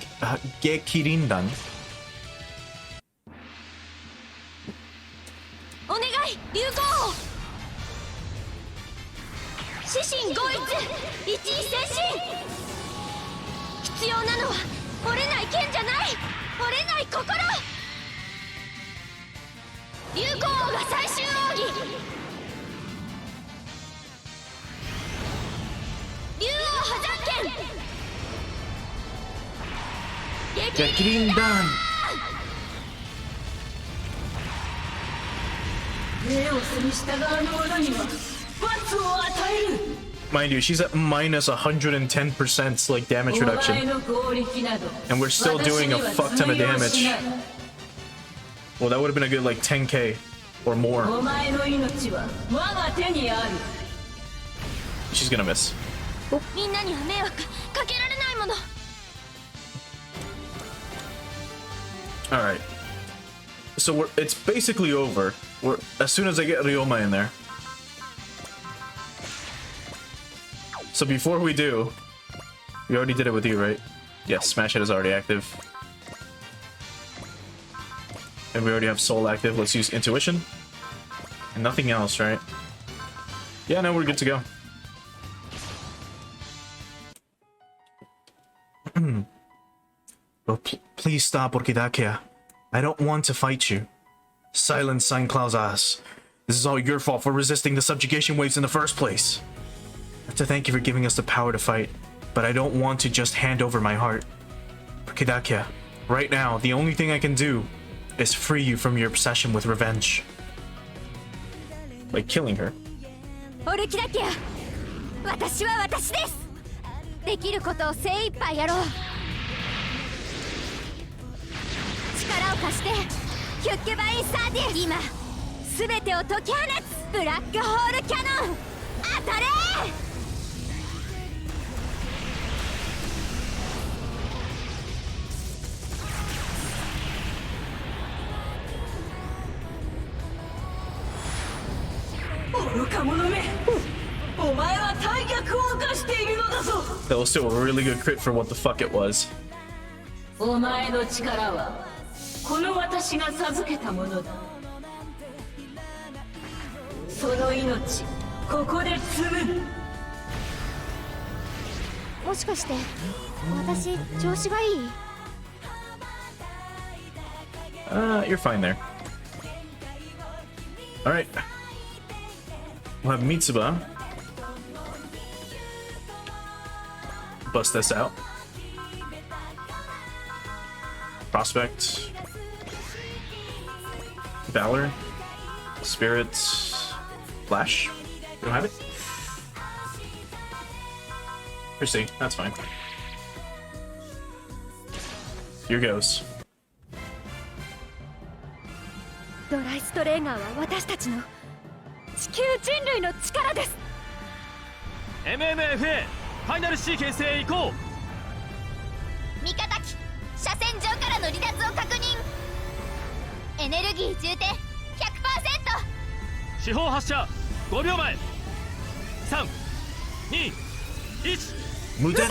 お願い流行四神合一一位戦神必要なのは折れない剣じゃない折れない心流行王が最終奥義竜王破山剣Gekirindan! 礼をする従わぬ者には罰を与える Mind you, she's at minus 110% like damage お前 reduction. の攻撃など And we're still doing a 私には fuck ton of 通用し damage. ない Well, that would have been a good like 10k or more. お前の命は我が手にある She's gonna miss. みんなには迷惑かけられないもの Alright. So it's basically over. As soon as I get Ryoma in there. So before we do, we already did it with you, right? Yes, Smash Hit is already active. And we already have Soul active. Let's use Intuition. And nothing else, right? Yeah, no, we're good to go. Oh, please stop, Orkidakia. I don't want to fight you. Silence, Sign Cloud's ass. This is all your fault for resisting the subjugation waves in the first place. I have to thank you for giving us the power to fight, but I don't want to just hand over my heart. Orkidakia, right now, the only thing I can do is free you from your obsession with revenge. By killing her. オルキダキア私は私ですできることを精一杯やろう力を貸してヒュッケバインサーディ今全てを解き放つブラックホールキャノン当たれ愚か者めお前は大逆を犯しているのだぞ That was still a really good crit for what the fuck it was. お前の力はこの私が授けたものだその命ここで積むもしかして私調子がいい You're fine there. Alright. We'll have Mitsuba bust this out. Prospect. Valor. Spirit. Flash. You don't have it? Here's that's fine. Here goes. ドライストレーガーは私たちの地球人類の力です MMFA ファイナルシーケンスへ行こう味方機車線上からの離脱を確認エネルギー充填 100%四方発射5秒前321 Mutant.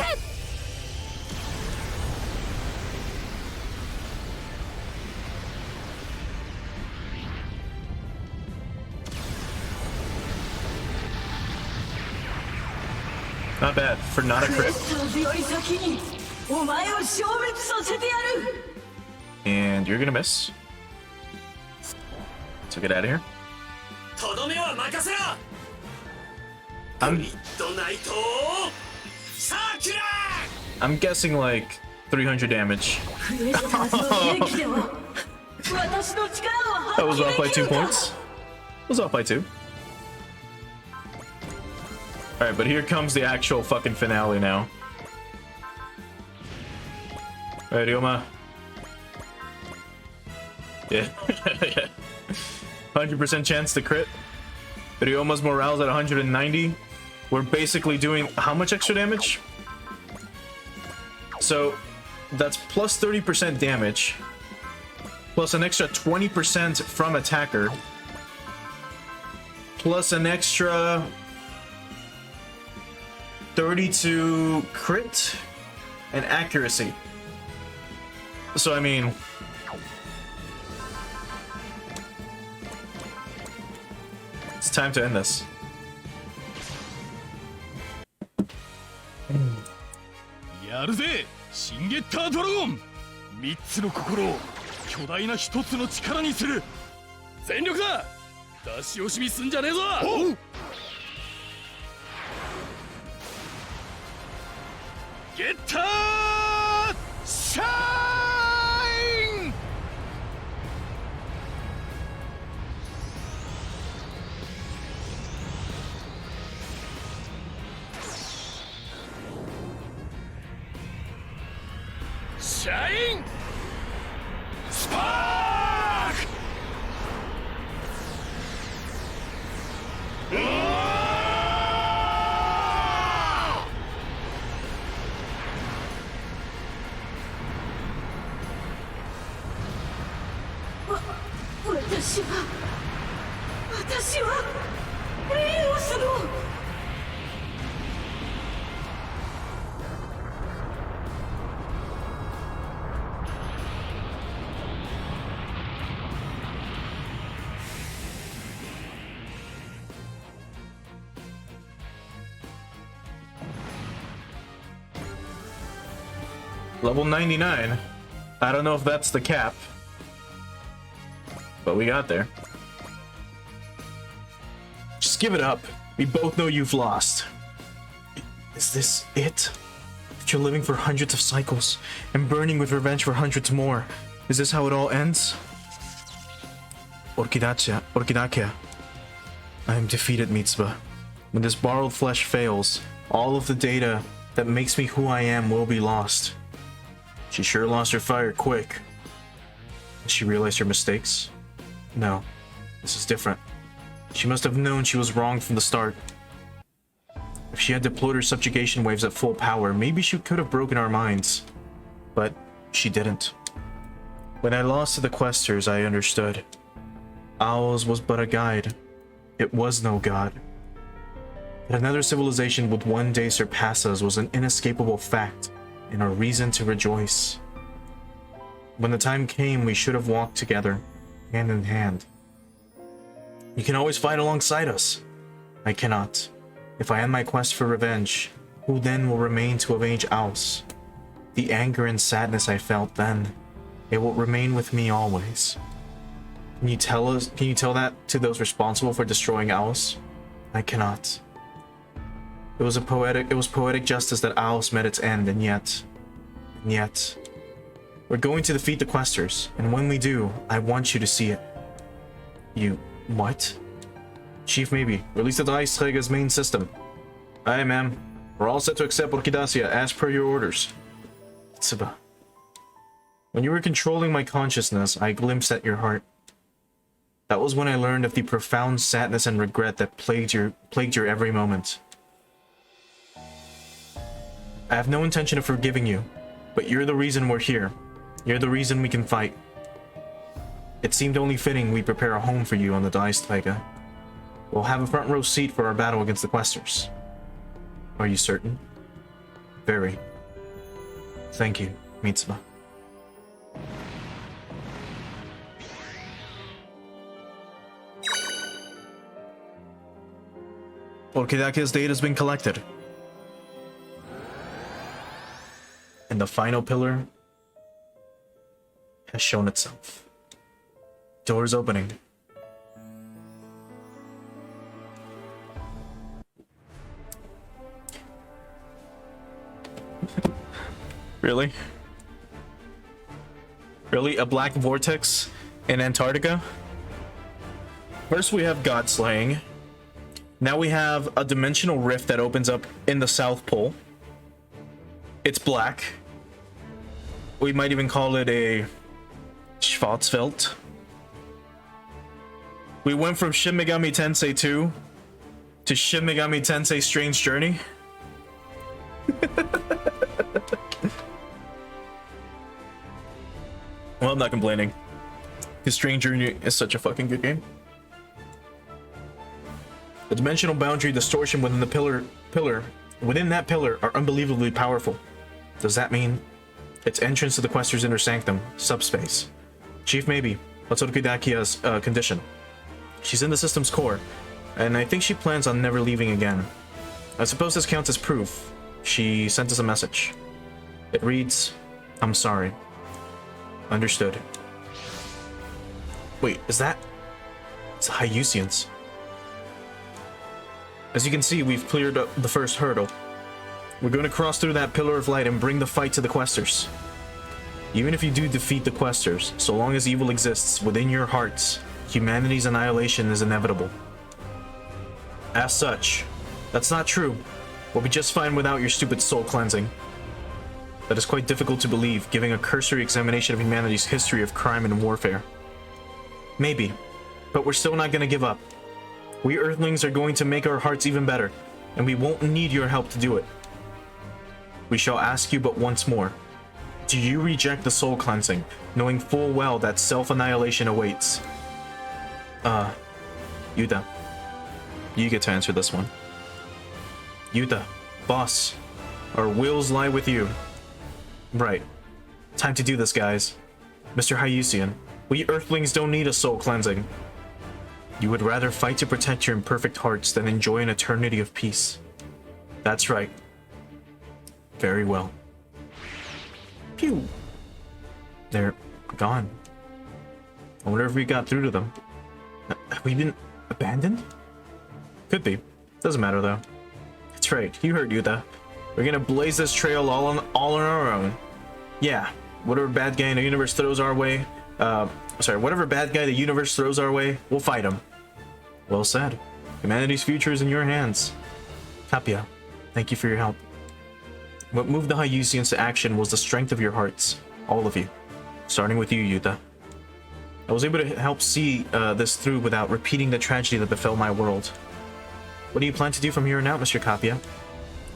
Not bad for not a crit. 強い先にお前を消滅させてやる And you're gonna miss. So get out of here. とどめは任せろ I'm ミッドナイトサーキュラー I'm guessing like 300 damage. クエスターズの元気では私の力を That was 発 off by 揮でき 2 るか points. Was off by 2. Alright, but here comes the actual fucking finale now. Alright, Ryoma. Yeah. 100% chance to crit. Ryoma's morale's at 190. We're basically doing how much extra damage? So that's plus 30% damage. plus an extra 20% from attacker, plus an extra 32 crit and accuracy. So I mean, it's time to end this.やるぜシンゲッタードラゴン。3つの心を巨大な1つの力にする。全力だ。出し惜しみすんじゃねえぞ。ゲッターシャイン。シャインスパーク。私はエオスのLevel 99. I don't know if that's the cap, but we got there. Just give it up. We both know you've lost. Is this it? That you're living for hundreds of cycles and burning with revenge for hundreds more. Is this how it all ends? Orkidakia. I am defeated, Mitsuba. When this borrowed flesh fails, all of the data that makes me who I am will be lost. She sure lost her fire quick. Did she realize her mistakes? No, this is different. She must have known she was wrong from the start. If she had deployed her subjugation waves at full power, maybe she could have broken our minds. But she didn't. When I lost to the Questers, I understood. Owls was but a guide. It was no god. That another civilization would one day surpass us was an inescapable fact, and a reason to rejoice. When the time came, we should have walked together, hand in hand. You can always fight alongside us. I cannot. If I end my quest for revenge, who then will remain to avenge Aus? The anger and sadness I felt then, it will remain with me always. Can you tell that to those responsible for destroying Aus? I cannot. It was poetic justice that Aus met its end, and yet, we're going to defeat the Questers, and when we do, I want you to see it. You, what? Chief Maybe, release the Dice Träger's main system. Aye, ma'am. We're all set to accept Orkidasia as per your orders. Tsuba. When you were controlling my consciousness, I glimpsed at your heart. That was when I learned of the profound sadness and regret that plagued your every moment. I have no intention of forgiving you, but you're the reason we're here. You're the reason we can fight. It seemed only fitting we prepare a home for you on the Dice Taiga. We'll have a front row seat for our battle against the Questers. Are you certain? Very. Thank you, Mitsuba. Orkidakia's data has been collected. And the final pillar has shown itself. Doors opening. Really? Really? A black vortex in Antarctica? First we have God slaying. Now we have a dimensional rift that opens up in the South Pole. It's black. We might even call it a Schwarzfeld. We went from Shin Megami Tensei 2 to Shin Megami Tensei Strange Journey. Well, I'm not complaining. His Strange Journey is such a fucking good game. The dimensional boundary distortion within the within that pillar are unbelievably powerful. Does that mean its entrance to the Questor's inner sanctum, subspace? Chief, maybe. Let's look at Dakia's condition. She's in the system's core, and I think she plans on never leaving again. I suppose this counts as proof. She sent us a message. It reads, "I'm sorry." Understood. Wait, is that... It's the Hyusians. As you can see, we've cleared up the first hurdle. We're going to cross through that pillar of light and bring the fight to the Questors. Even if you do defeat the Questors, so long as evil exists within your hearts, humanity's annihilation is inevitable. As such, that's not true. We'll be just fine without your stupid soul cleansing. That is quite difficult to believe, giving a cursory examination of humanity's history of crime and warfare. Maybe, but we're still not going to give up. We Earthlings are going to make our hearts even better, and we won't need your help to do it. We shall ask you but once more. Do you reject the soul cleansing, knowing full well that self-annihilation awaits? Yuta. You get to answer this one. Yuta, boss, our wills lie with you. Right. Time to do this, guys. Mr. Hyusian, we Earthlings don't need a soul cleansing. You would rather fight to protect your imperfect hearts than enjoy an eternity of peace. That's right. Very well. Pew! They're gone. I wonder if we got through to them. Have we been abandoned? Could be. Doesn't matter though. That's right, you heard Yuta. We're gonna blaze this trail all on our own. Yeah, whatever bad guy in the universe throws our way, whatever bad guy the universe throws our way, we'll fight him. Well said. Humanity's future is in your hands. Kapia, thank you for your help. What moved the Hyusians to action was the strength of your hearts. All of you. Starting with you, Yuta. I was able to help see this through without repeating the tragedy that befell my world. What do you plan to do from here on out, Mr. Kapia?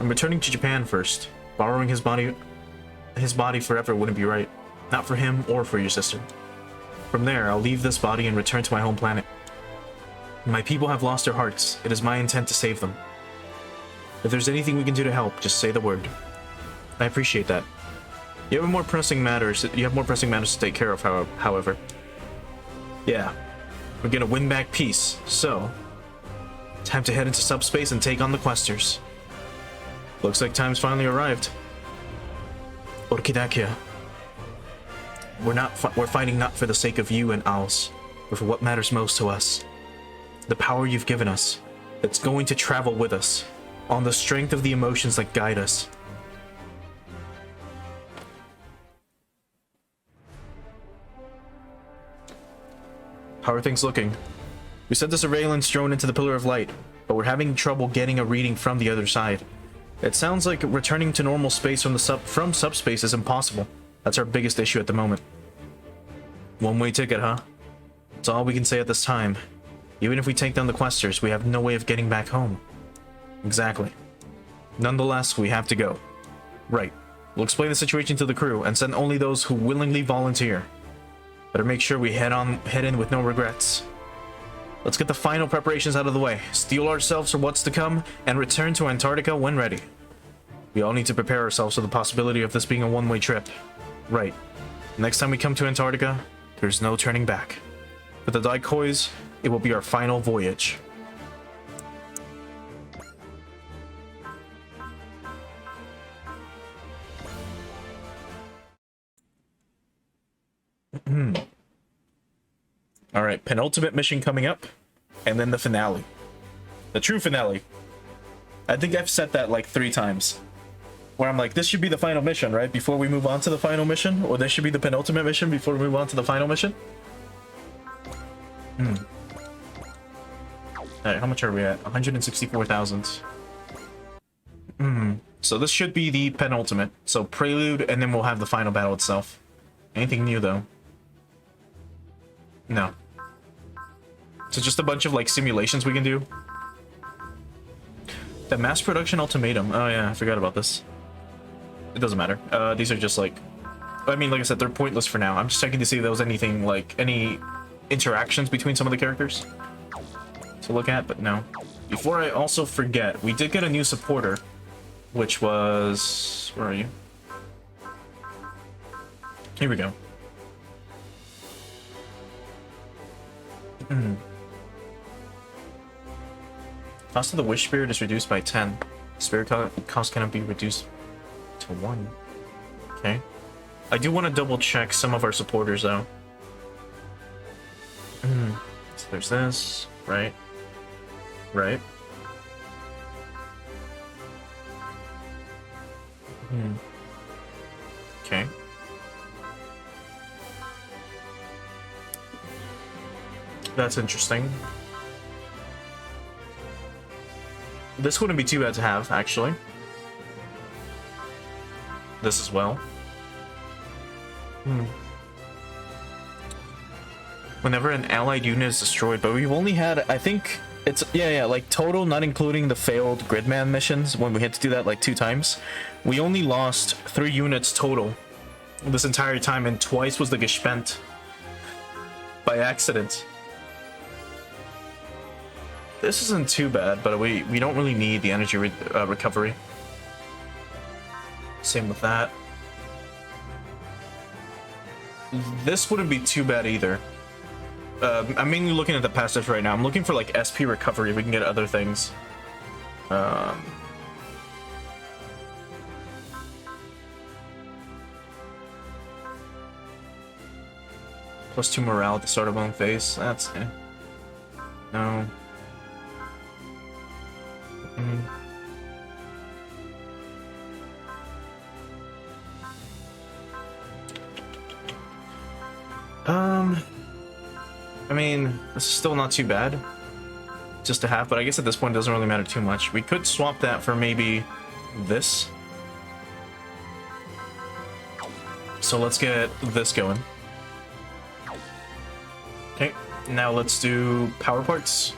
I'm returning to Japan first. Borrowing his body forever wouldn't be right. Not for him or for your sister. From there, I'll leave this body and return to my home planet. My people have lost their hearts. It is my intent to save them. If there's anything we can do to help, just say the word. I appreciate that. You have more pressing matters to take care of, however. Yeah, we're gonna win back peace, so time to head into subspace and take on the Questors. Looks like time's finally arrived. Orkidakia. We're fighting not for the sake of you and ours, but for what matters most to us. The power you've given us, that's going to travel with us, on the strength of the emotions that guide us. How are things looking? We sent the surveillance drone into the Pillar of Light, but we're having trouble getting a reading from the other side. It sounds like returning to normal space from subspace is impossible. That's our biggest issue at the moment. One-way ticket, huh? That's all we can say at this time. Even if we take down the Questors, we have no way of getting back home. Exactly. Nonetheless, we have to go. Right. We'll explain the situation to the crew and send only those who willingly volunteer. Better make sure we head in with no regrets. Let's get the final preparations out of the way, steel ourselves for what's to come, and return to Antarctica when ready. We all need to prepare ourselves for the possibility of this being a one-way trip. Right. Next time we come to Antarctica, there's no turning back. For the Daikois, it will be our final voyage. Alright, penultimate mission coming up, and then the finale. The true finale. I think I've said that like 3 times. Where I'm like, this should be the final mission, right? Before we move on to the final mission? Or this should be the penultimate mission before we move on to the final mission? Alright, how much are we at? 164,000. So this should be the penultimate. So prelude, and then we'll have the final battle itself. Anything new, though? No. So just a bunch of, like, simulations we can do. The mass production ultimatum. Oh, yeah, I forgot about this. It doesn't matter. These are just, like... I mean, like I said, they're pointless for now. I'm just checking to see if there was anything, like, any interactions between some of the characters to look at, but no. Before I also forget, we did get a new supporter, which was... Where are you? Here we go. Cost of the Wish Spirit is reduced by 10. Spirit cost cannot be reduced to 1. Okay. I do want to double check some of our supporters though. So there's this, right? Right. Okay. That's interesting. This wouldn't be too bad to have, actually. This as well. Whenever an allied unit is destroyed, but we've only had, I think it's, yeah, like total, not including the failed Gridman missions, when we had to do that like 2 times, we only lost 3 units total this entire time, and twice was the Gespent by accident. This isn't too bad, but we don't really need the energy recovery. Same with that. This wouldn't be too bad either. I'm mainly looking at the passive right now. I'm looking for like SP recovery if we can get other things. +2 morale at the start of one phase. That's no. I mean, this is still not too bad just to have, but I guess at this point it doesn't really matter too much. We could swap that for maybe this. So let's get this going. Okay, now let's do power parts.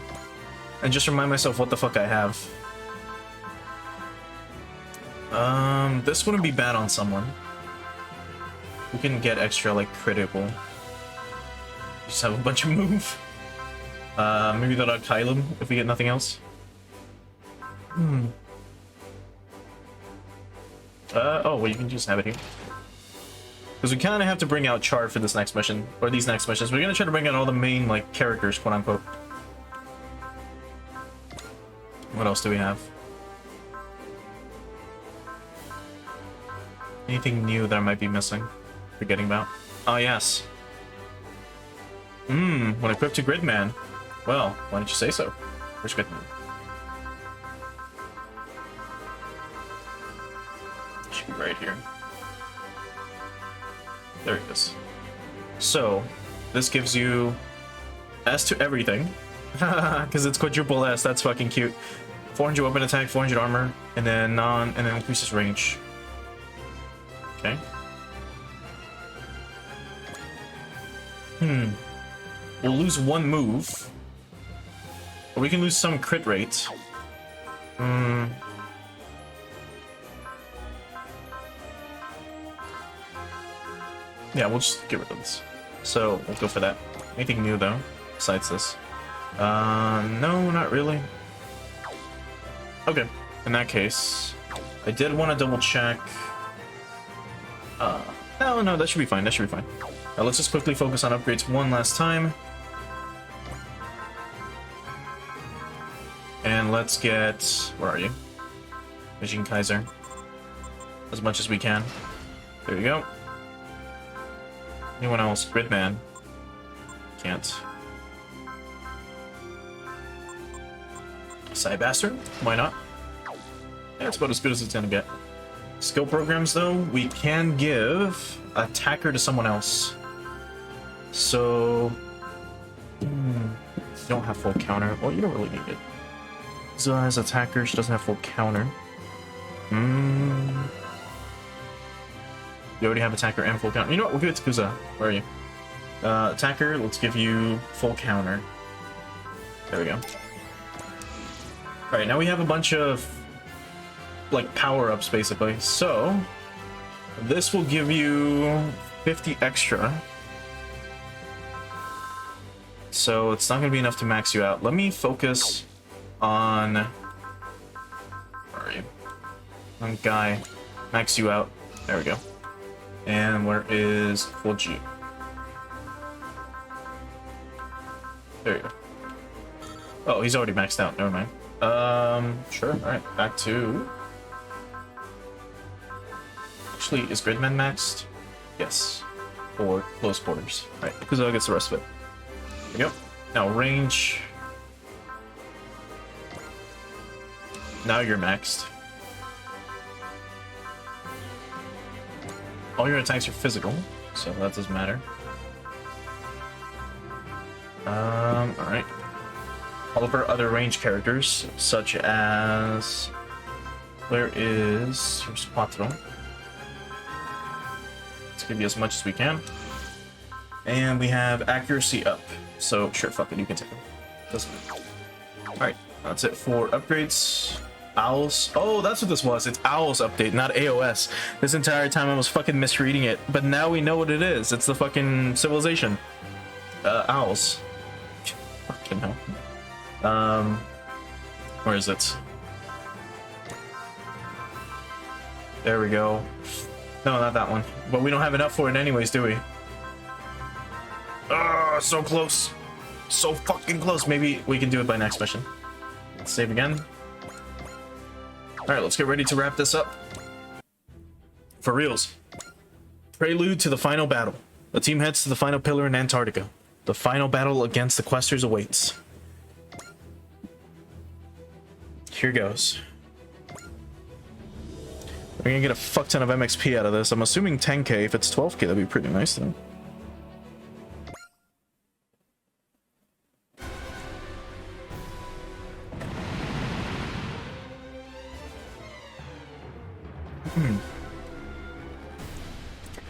And just remind myself what the fuck I have. This wouldn't be bad on someone. We can get extra, like, critical. Just have a bunch of move. Maybe the Kylum if we get nothing else. Oh, well, you can just have it here. Because we kind of have to bring out Char for this next mission, or these next missions. We're gonna try to bring out all the main, like, characters, quote unquote. What else do we have? Anything new that I might be missing? Forgetting about? Oh, yes. When equipped to Gridman. Well, why didn't you say so? Where's Gridman? Should be right here. There he is. So, this gives you S to everything. Because it's quadruple S, that's fucking cute. 400 weapon attack, 400 armor, and then increases range. Okay. We'll lose 1 move. Or we can lose some crit rate. Yeah, we'll just get rid of this. So, we'll go for that. Anything new, though, besides this? No, not really. Okay, in that case, I did want to double check. No, that should be fine, that should be fine. Let's just quickly focus on upgrades one last time. And let's get... Where are you? Machine Kaiser. As much as we can. There we go. Anyone else? Gridman. Can't. Psybastard? Why not? Yeah, it's about as good as it's gonna get. Skill programs, though, we can give attacker to someone else. So... you don't have full counter. Well, you don't really need it. Zilla has attacker, she doesn't have full counter. You already have attacker and full counter. You know what, we'll give it to Kuza. Where are you? Attacker, let's give you full counter. There we go. Alright, now we have a bunch of, like, power-ups, basically. So, this will give you 50 extra. so it's not gonna be enough to max you out. Let me focus on... Where are you? On Guy. Max you out. There we go. And where is full G? There you go. Oh, he's already maxed out. Never mind. Sure. All right, back to... Actually, is Gridman maxed? Yes. For close quarters. All right, Kuzo gets the rest of it. There we go. Now range. Now you're maxed. All your attacks are physical, so that doesn't matter. Alright. All of our other range characters, such as... Where is... Here's Quattro. Let's give you as much as we can. And we have accuracy up. So, sure, fuck it, you can take them. Doesn't matter. Alright, that's it for upgrades. Owls. Oh, that's what this was. It's Owls update, not AOS. This entire time I was fucking misreading it, but now we know what it is. It's the fucking civilization. Owls. Fucking hell. Where is it? There we go. No, not that one. But we don't have enough for it anyways, do we? Ah, so close. So fucking close. Maybe we can do it by next mission. Let's save again. Alright, let's get ready to wrap this up. For reals. Prelude to the final battle. The team heads to the final pillar in Antarctica. The final battle against the Questers awaits. Here goes. We're gonna get a fuck ton of MXP out of this. I'm assuming 10k. If it's 12k, that'd be pretty nice though.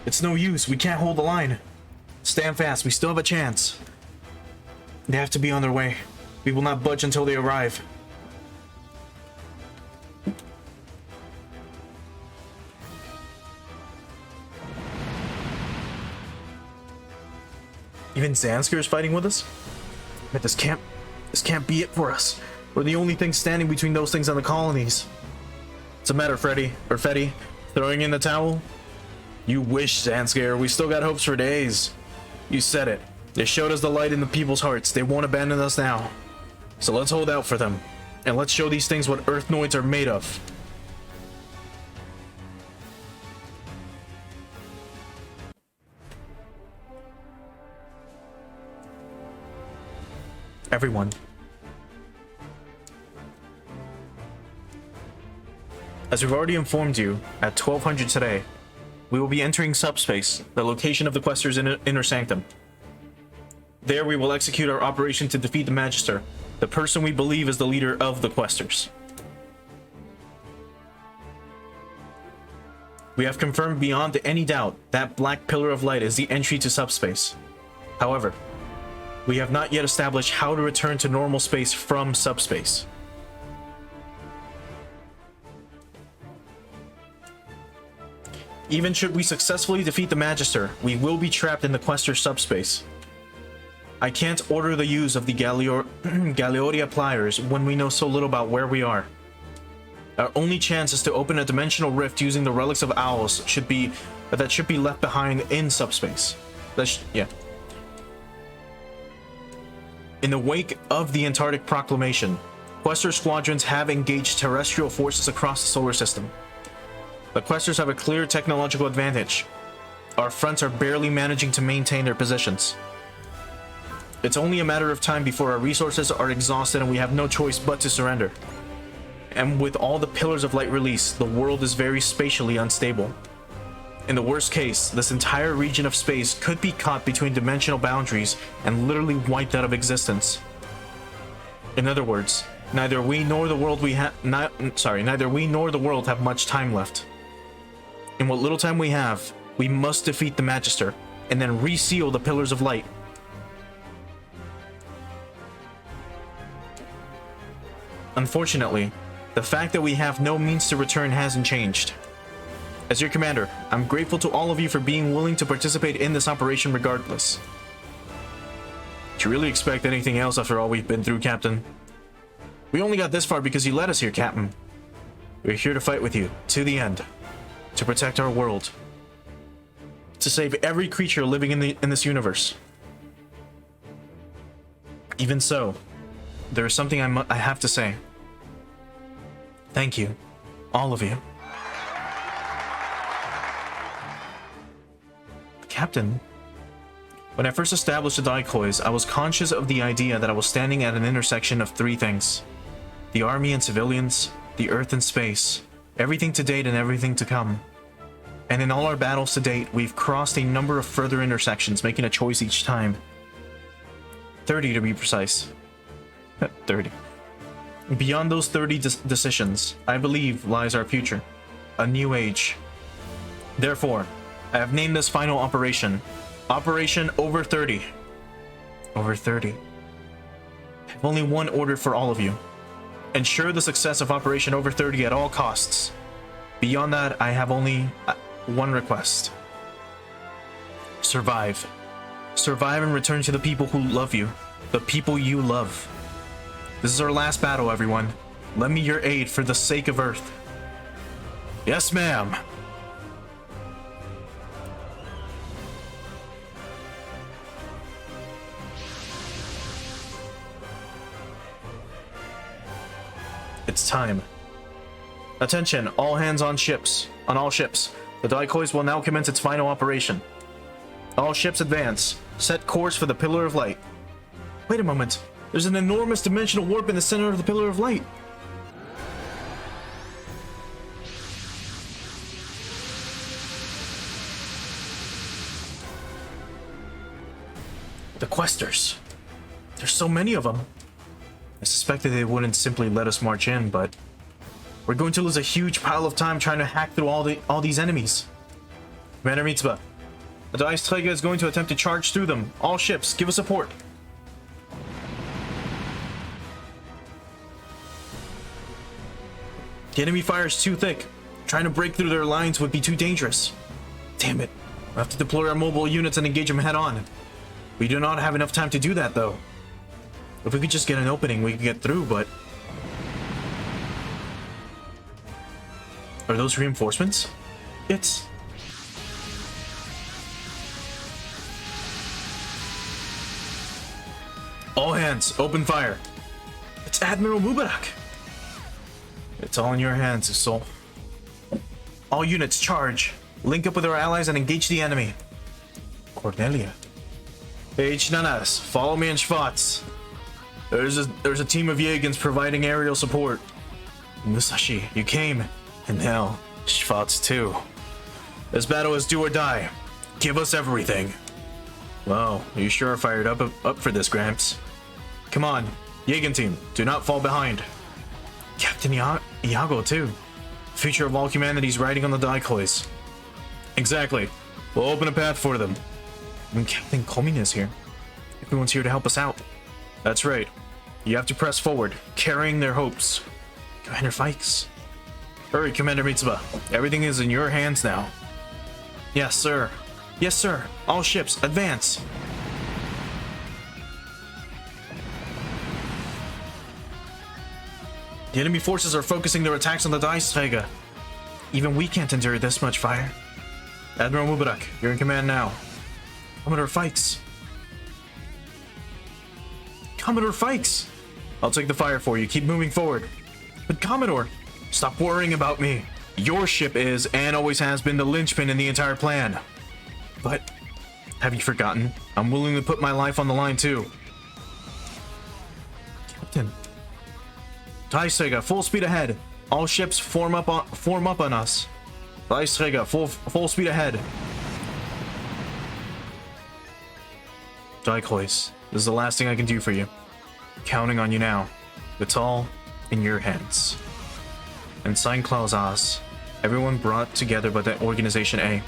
It's no use. We can't hold the line. Stand fast. We still have a chance. They have to be on their way. We will not budge until they arrive. Even Zansker is fighting with us? But this can't be it for us. We're the only thing standing between those things and the colonies. What's the matter, Freddy? Or Fetty? Throwing in the towel? You wish, Zansker. We still got hopes for days. You said it. They showed us the light in the people's hearts. They won't abandon us now. So let's hold out for them. And let's show these things what Earthnoids are made of. Everyone. As we've already informed you, at 1200 today, we will be entering subspace, the location of the Questers' inner sanctum. There we will execute our operation to defeat the Magister, the person we believe is the leader of the Questers. We have confirmed beyond any doubt that black pillar of light is the entry to subspace. However, we have not yet established how to return to normal space from subspace. Even should we successfully defeat the Magister, we will be trapped in the Quester subspace. I can't order the use of the Galeoria pliers when we know so little about where we are. Our only chance is to open a dimensional rift using the relics of owls that should be left behind in subspace. Yeah. In the wake of the Antarctic Proclamation, Quester squadrons have engaged terrestrial forces across the solar system. The Questers have a clear technological advantage. Our fronts are barely managing to maintain their positions. It's only a matter of time before our resources are exhausted and we have no choice but to surrender. And with all the pillars of light released, the world is very spatially unstable. In the worst case, this entire region of space could be caught between dimensional boundaries and literally wiped out of existence. In other words, neither we nor the world have much time left. In what little time we have, we must defeat the Magister and then reseal the Pillars of Light. Unfortunately, the fact that we have no means to return hasn't changed. As your commander, I'm grateful to all of you for being willing to participate in this operation regardless. you really expect anything else after all we've been through, Captain? We only got this far because you led us here, Captain. We're here to fight with you, to the end. To protect our world. To save every creature living in this universe. Even so, there is something I have to say. Thank you. All of you. Captain, when I first established the Daikois, I was conscious of the idea that I was standing at an intersection of three things. The army and civilians, the earth and space, everything to date and everything to come. And in all our battles to date, we've crossed a number of further intersections, making a choice each time. 30 to be precise. 30. Beyond those 30 decisions, I believe lies our future. A new age. Therefore, I have named this final operation, Operation Over 30. Over 30. I have only one order for all of you. Ensure the success of Operation Over 30 at all costs. Beyond that, I have only one request. Survive. Survive and return to the people who love you. The people you love. This is our last battle, everyone. Lend me your aid for the sake of Earth. Yes, ma'am. It's time. Attention, all hands on ships. On all ships. The Daikois will now commence its final operation. All ships advance. Set course for the Pillar of Light. Wait a moment. There's an enormous dimensional warp in the center of the Pillar of Light. The Questers. There's so many of them. I suspected they wouldn't simply let us march in, but we're going to lose a huge pile of time trying to hack through all these enemies. Commander Mitsuba, the Dice Träger is going to attempt to charge through them. All ships, give us support. The enemy fire is too thick. Trying to break through their lines would be too dangerous. Damn it. We'll have to deploy our mobile units and engage them head on. We do not have enough time to do that, though. If we could just get an opening, we could get through, but... Are those reinforcements? It's... All hands, open fire. It's Admiral Mubarak. It's all in your hands, Usul. All units, charge. Link up with our allies and engage the enemy. Cornelia. H-Nanas, follow me in Schwarz. There's a team of Jägers providing aerial support. Musashi, you came. And now, Schwarz too. This battle is do or die. Give us everything. Well, you sure are fired up for this, Gramps. Come on, Jägen team, do not fall behind. Captain Iago too. Future of all humanity's riding on the Daikois. Exactly. We'll open a path for them. And Captain Komin is here. Everyone's here to help us out. That's right. You have to press forward, carrying their hopes. Commander Fikes. Hurry, Commander Mitsuba. Everything is in your hands now. Yes, sir. Yes, sir. All ships, advance. The enemy forces are focusing their attacks on the Dice Träger. Even we can't endure this much fire. Admiral Mubarak, you're in command now. Commodore Fikes. Commodore Fikes! I'll take the fire for you. Keep moving forward. But Commodore, stop worrying about me. Your ship is, and always has been, the linchpin in the entire plan. But, have you forgotten? I'm willing to put my life on the line too. Captain. Daisträger, full speed ahead. All ships form up on us. Daisträger, full speed ahead. Daikois, this is the last thing I can do for you. Counting on you now. It's all in your hands. And sign Klaus Oz. Everyone brought together by the Organization A.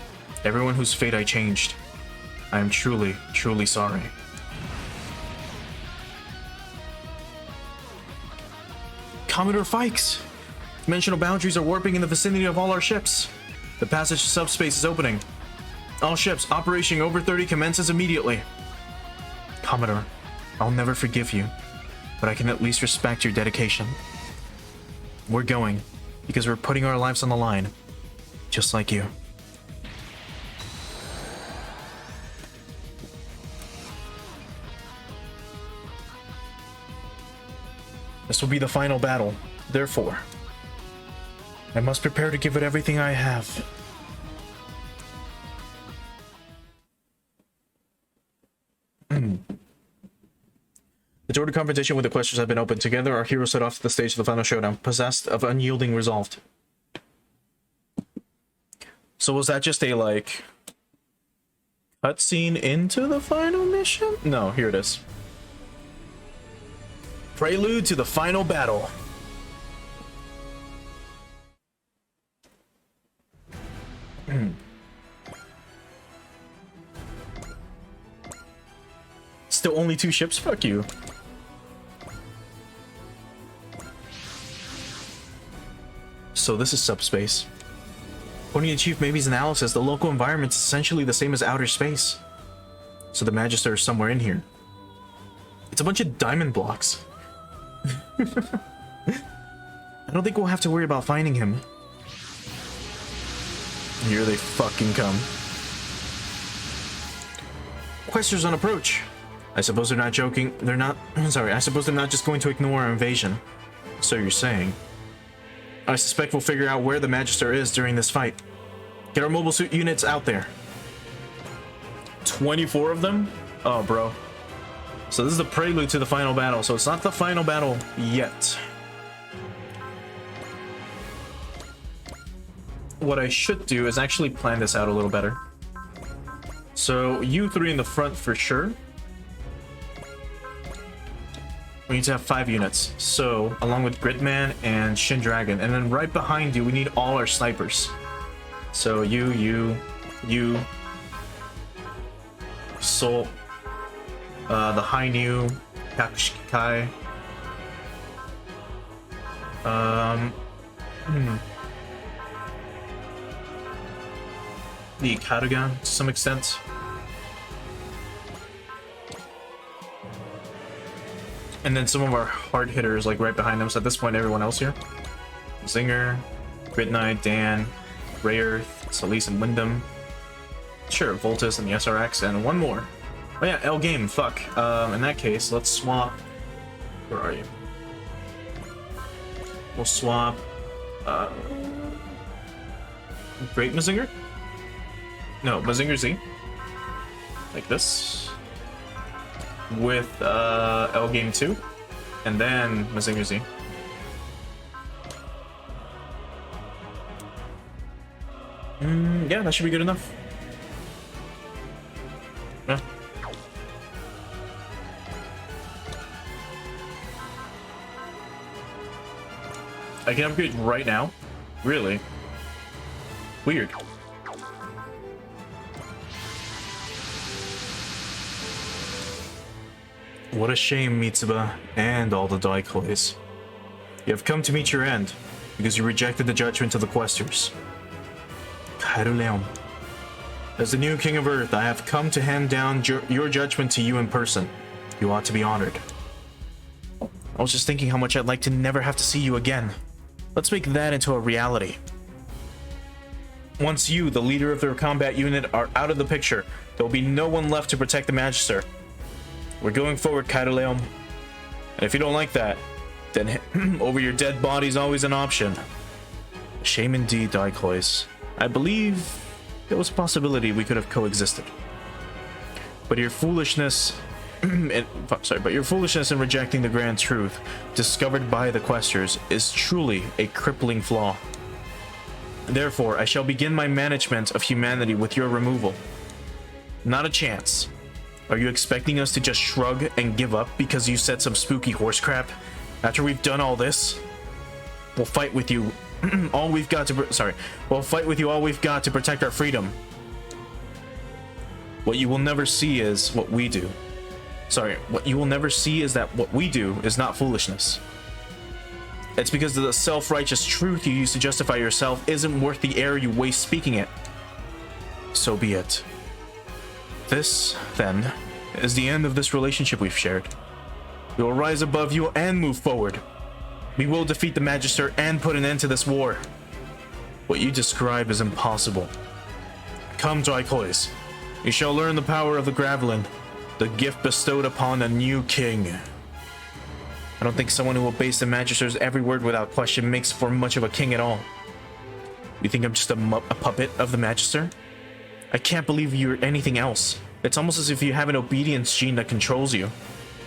Everyone whose fate I changed. I am truly, truly sorry. Commodore Fikes! Dimensional boundaries are warping in the vicinity of all our ships. The passage to subspace is opening. All ships, Operation Over 30 commences immediately. Commodore, I'll never forgive you, but I can at least respect your dedication. We're going because we're putting our lives on the line, just like you. This will be the final battle. Therefore, I must prepare to give it everything I have. The door to confrontation with the Questers have been opened. Together, our heroes set off to the stage of the final showdown, possessed of unyielding resolve. So was that just a, like, cutscene into the final mission? No, here it is. Prelude to the final battle. Still only 2 ships? Fuck you. So this is subspace. According to Chief Maybe's analysis, the local environment is essentially the same as outer space. So the Magister is somewhere in here. It's a bunch of diamond blocks. I don't think we'll have to worry about finding him. Here they fucking come. Questers on approach. I suppose they're not joking. They're not. Sorry, I suppose they're not just going to ignore our invasion. So you're saying. I suspect we'll figure out where the Magister is during this fight. Get our mobile suit units out there. 24 of them? Oh, bro. So this is the prelude to the final battle. So it's not the final battle yet. What I should do is actually plan this out a little better. So you 3 in the front for sure. We need to have 5 units. So along with Gridman and Shin Dragon. And then right behind you, we need all our snipers. So you, Soul, the Hainu, Kakushikai. The Kadogan to some extent. And then some of our hard hitters like right behind them. So at this point, everyone else here. Zinger, Grid Knight, Dan, Ray Earth, Solis and Wyndham. Sure, Voltus and the SRX, and one more. Oh yeah, L Game, fuck. In that case, let's swap. Where are you? We'll swap Great Mazinger? No, Mazinger Z. Like this. With L Game 2. And then Mazinger Z. Yeah, that should be good enough. Yeah. I can upgrade right now? Really? Weird. What a shame, Mitsuba, and all the Daikleis. You have come to meet your end, because you rejected the judgment of the Questers. Kairu. As the new King of Earth, I have come to hand down your judgment to you in person. You ought to be honored. I was just thinking how much I'd like to never have to see you again. Let's make that into a reality. Once you, the leader of their combat unit, are out of the picture, there will be no one left to protect the Magister. We're going forward, Kairu. And if you don't like that, then over your dead body is always an option. Shame indeed, Daikleis. I believe there was a possibility we could have coexisted. But your foolishness... but your foolishness in rejecting the grand truth discovered by the Questers is truly a crippling flaw. Therefore, I shall begin my management of humanity with your removal. Not a chance. Are you expecting us to just shrug and give up because you said some spooky horse crap? After we've done all this, we'll fight with you all we've got to... We'll fight with you all we've got to protect our freedom. What you will never see is what we do. What you will never see is that what we do is not foolishness. It's because the self-righteous truth you use to justify yourself isn't worth the air you waste speaking it. So be it. This, then, is the end of this relationship we've shared. We will rise above you and move forward. We will defeat the Magister and put an end to this war. What you describe is impossible. Come, Drycois. You shall learn the power of the Gravelin, the gift bestowed upon a new king. I don't think someone who obeys the Magister's every word without question makes for much of a king at all. You think I'm just a puppet of the Magister? I can't believe you're anything else. It's almost as if you have an obedience gene that controls you.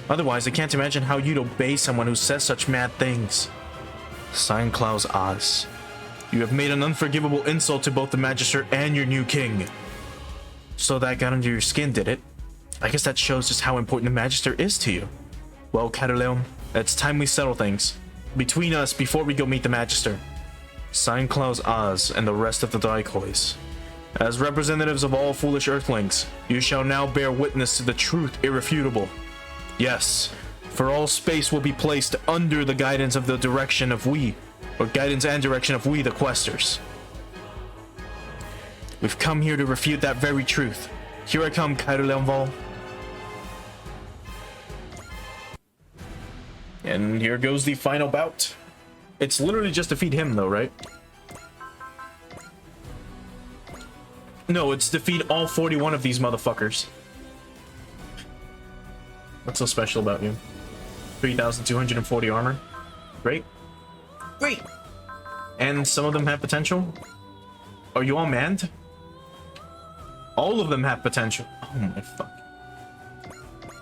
Otherwise, I can't imagine how you'd obey someone who says such mad things. Sainclaus Oz. You have made an unforgivable insult to both the Magister and your new king. So that got under your skin, did it? I guess that shows just how important the Magister is to you. Well, Caterleon, it's time we settle things. Between us before we go meet the Magister. Sainclaus Oz and the rest of the Drycois. As representatives of all foolish earthlings, you shall now bear witness to the truth irrefutable. Yes, for all space will be placed under the guidance of the direction of we, or guidance and direction of we the Questers. We've come here to refute that very truth. Here I come, Caerleonval. And here goes the final bout. It's literally just defeat him though, right? No, it's defeat all 41 of these motherfuckers. What's so special about you? 3,240 armor. Great. Great. And some of them have potential. Are you all manned? All of them have potential. Oh my fuck.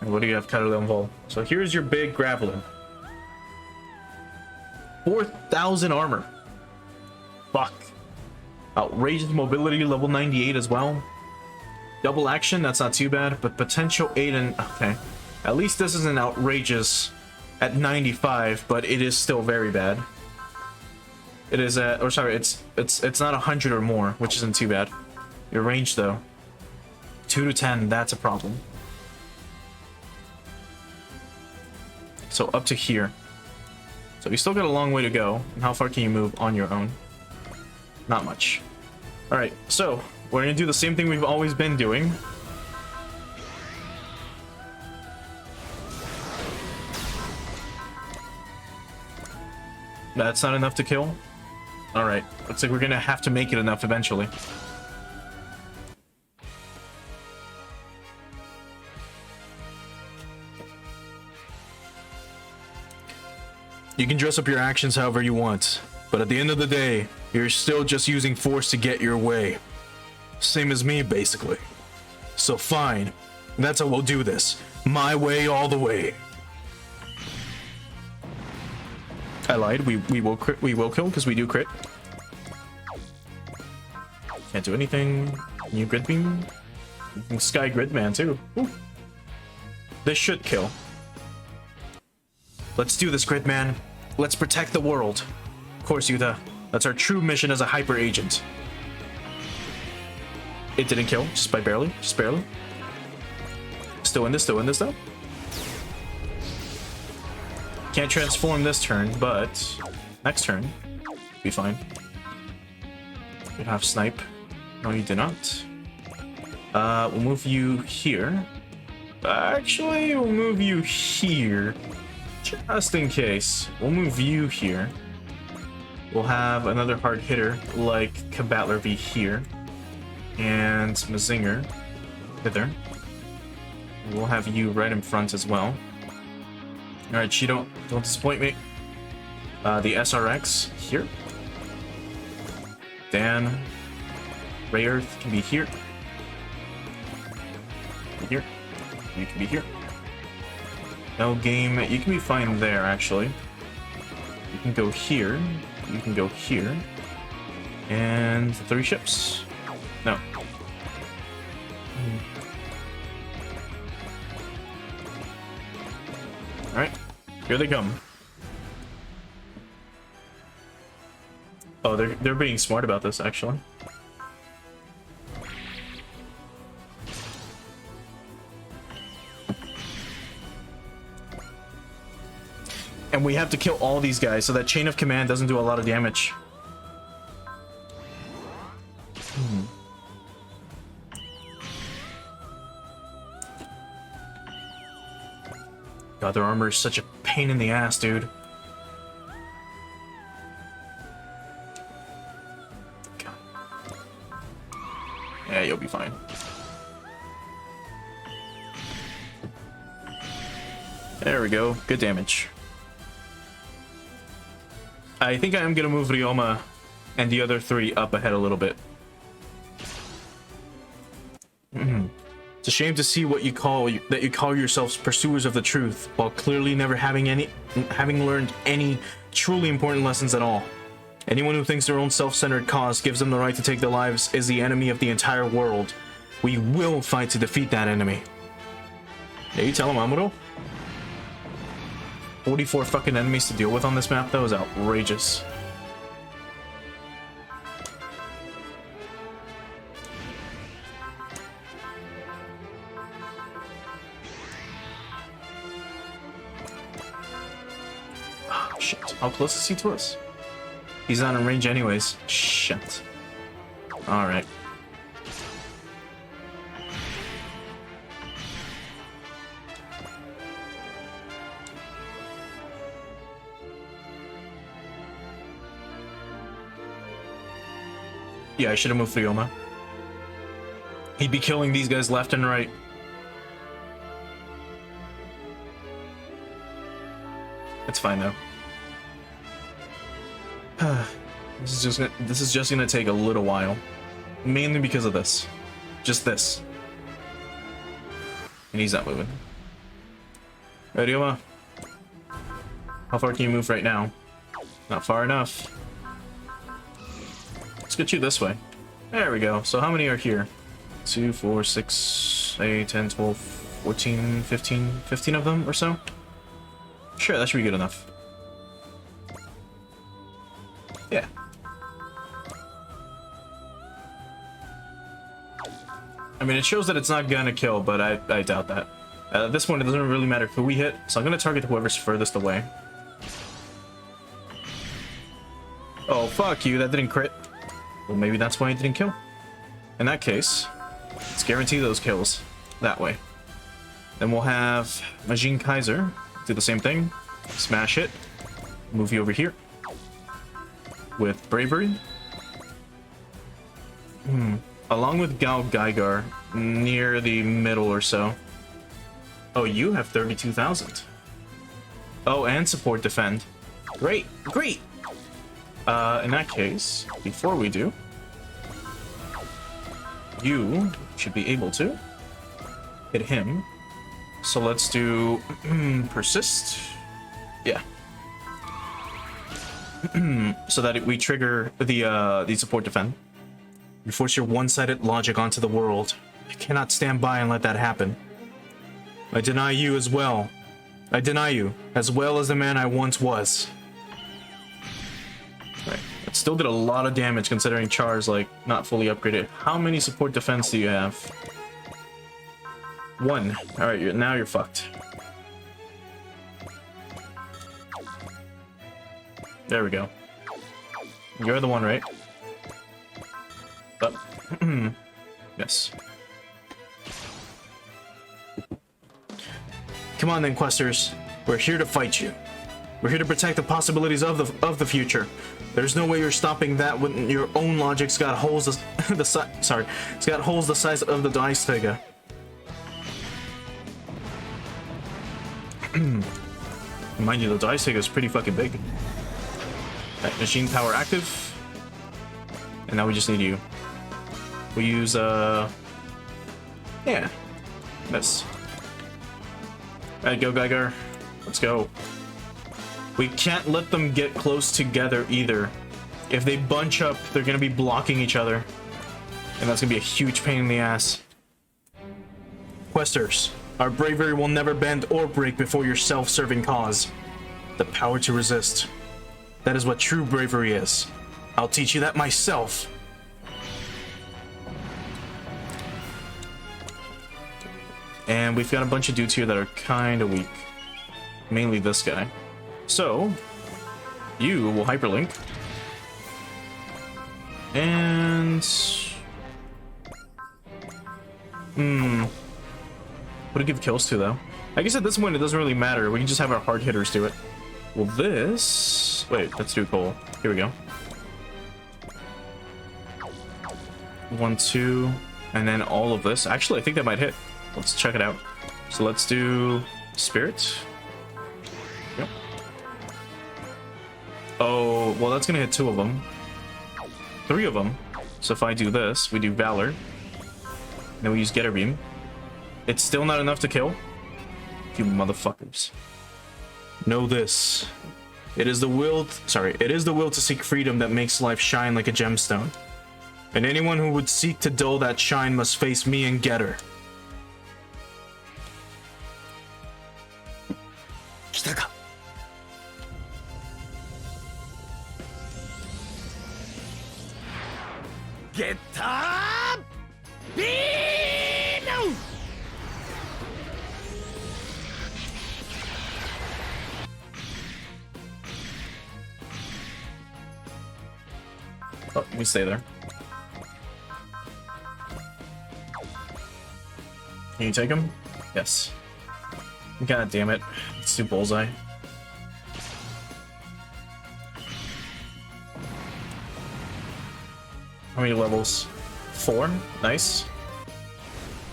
And what do you have, Caerleonval? So here's your big Gravelin. 4,000 armor. Fuck. Outrageous mobility, level 98 as well. Double action, that's not too bad, but potential 8 and... Okay. At least this isn't outrageous at 95, but it is still very bad. It is at... Or sorry, it's not 100 or more, which isn't too bad. Your range, though. 2 to 10, that's a problem. So up to here. So you still got a long way to go. And how far can you move on your own? Not much. Alright, so we're gonna do the same thing we've always been doing. That's not enough to kill? Alright, looks like we're gonna have to make it enough eventually. You can dress up your actions however you want, but at the end of the day, you're still just using force to get your way. Same as me, basically. So fine, that's how we'll do this. My way all the way. I lied, we will crit, we will kill, because we do crit. Can't do anything. New grid beam. Sky grid man too. Ooh. This should kill. Let's do this, grid man. Let's protect the world. Of course, Yuta. That's our true mission as a hyper agent. It didn't kill, just by barely, just barely. Still in this though. Can't transform this turn, but next turn, be fine. You have snipe. No, you did not. We'll move you here. Actually, we'll move you here. Just in case. We'll move you here. We'll have another hard hitter like Kabatler V here. And Mazinger hither. We'll have you right in front as well. Alright, she don't disappoint me. The SRX here. Dan. Ray Earth can be here. Here. You can be here. No game. You can be fine there, actually. You can go here. You can go here. And 3 ships. No. Alright. Here they come. Oh, they're being smart about this, actually. And we have to kill all these guys, so that chain of command doesn't do a lot of damage. god, their armor is such a pain in the ass, dude. God. Yeah, you'll be fine. There we go. Good damage. I think I am gonna move Ryoma and the other three up ahead a little bit. It's a shame to see what you call yourselves pursuers of the truth, while clearly never having learned any truly important lessons at all. Anyone who thinks their own self-centered cause gives them the right to take their lives is the enemy of the entire world. We will fight to defeat that enemy. Yeah, you tell him, Amuro. 44 fucking enemies to deal with on this map, though, is outrageous. Oh, shit. How close is he to us? He's not in range anyways. Shit. Alright. Yeah, I should have moved Ryoma. He'd be killing these guys left and right. It's fine though. This is just gonna take a little while. Mainly because of this. Just this. And he's not moving. Alright, Ryoma. How far can you move right now? Not far enough. Let's get you this way. There we go. So how many are here? 2, 4, 6, 8, 10, 12, 14, 15, 15 of them or so? Sure, that should be good enough. Yeah. I mean, it shows that it's not gonna kill, but I doubt that. At this point, it doesn't really matter who we hit, so I'm gonna target whoever's furthest away. Oh, fuck you, that didn't crit. Well, maybe that's why it didn't kill. In that case, let's guarantee those kills that way. Then we'll have Majin Kaiser do the same thing. Smash it. Move you over here. With Bravery. Along with Gao Gaigar, near the middle or so. Oh, you have 32,000. Oh, and support defend. Great, great! In that case, before we do, you should be able to hit him. So let's do persist. Yeah. So that we trigger the support defend. You force your one-sided logic onto the world. I cannot stand by and let that happen. I deny you as well. I deny you, as well as the man I once was. Right. It still did a lot of damage considering Char's like not fully upgraded. How many support defense do you have? 1. Alright, now you're fucked. There we go. You're the one, right? Up. Yes. Come on then, Questers. We're here to fight you. We're here to protect the possibilities of the future. There's no way you're stopping that when your own logic's got holes it's got holes the size of the Dice Tiger. Mind you, the Dice Tiger is pretty fucking big. Right, machine power active. And now we just need you. We use yeah. This. Alright, go Geiger. Let's go. We can't let them get close together either. If they bunch up, they're gonna be blocking each other. And that's gonna be a huge pain in the ass. Questers, our bravery will never bend or break before your self-serving cause. The power to resist. That is what true bravery is. I'll teach you that myself. And we've got a bunch of dudes here that are kind of weak. Mainly this guy. So, you will hyperlink. And... What do you give kills to, though? I guess at this point it doesn't really matter. We can just have our hard hitters do it. Well, this... Wait, let's do coal. Here we go. 1, 2, and then all of this. Actually, I think that might hit. Let's check it out. So let's do spirit. Yep. Oh, well, that's gonna hit 2 of them. 3 of them. So if I do this, we do valor. Then we use getter beam. It's still not enough to kill. You motherfuckers. Know this. It is the will to seek freedom that makes life shine like a gemstone. And anyone who would seek to dull that shine must face me and Getter. 来たか。ゲッタービーム。 Oh, we stay there. Can you take him? Yes. God damn it. Let's do bullseye. How many levels? 4. Nice.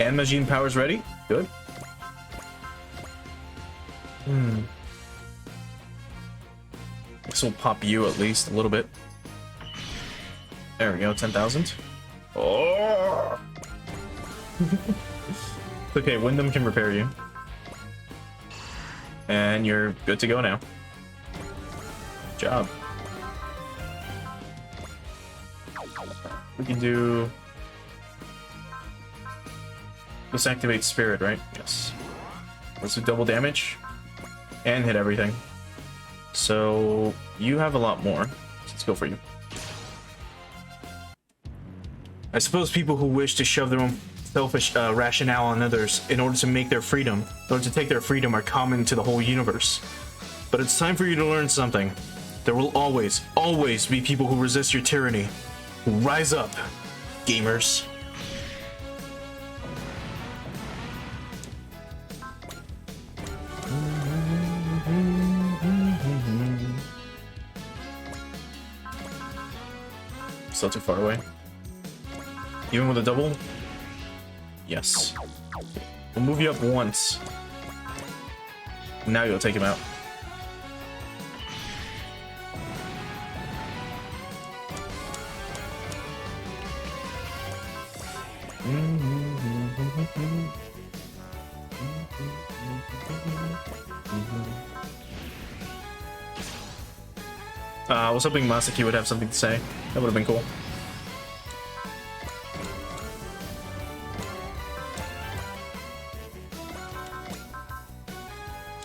And machine power's ready. Good. This will pop you at least a little bit. There we go, 10,000. Oh! Okay, Wyndham can repair you. And you're good to go now. Good job. We can do... This activates Spirit, right? Yes. Let's do double damage. And hit everything. So, you have a lot more. Let's go for you. I suppose people who wish to shove their own selfish rationale on others in order to make their freedom, in order to take their freedom, are common to the whole universe. But it's time for you to learn something. There will always, always be people who resist your tyranny. Rise up, gamers. Still too far away. Even with a double? Yes. We'll move you up once. Now you'll take him out. I was hoping Masaki would have something to say. That would have been cool.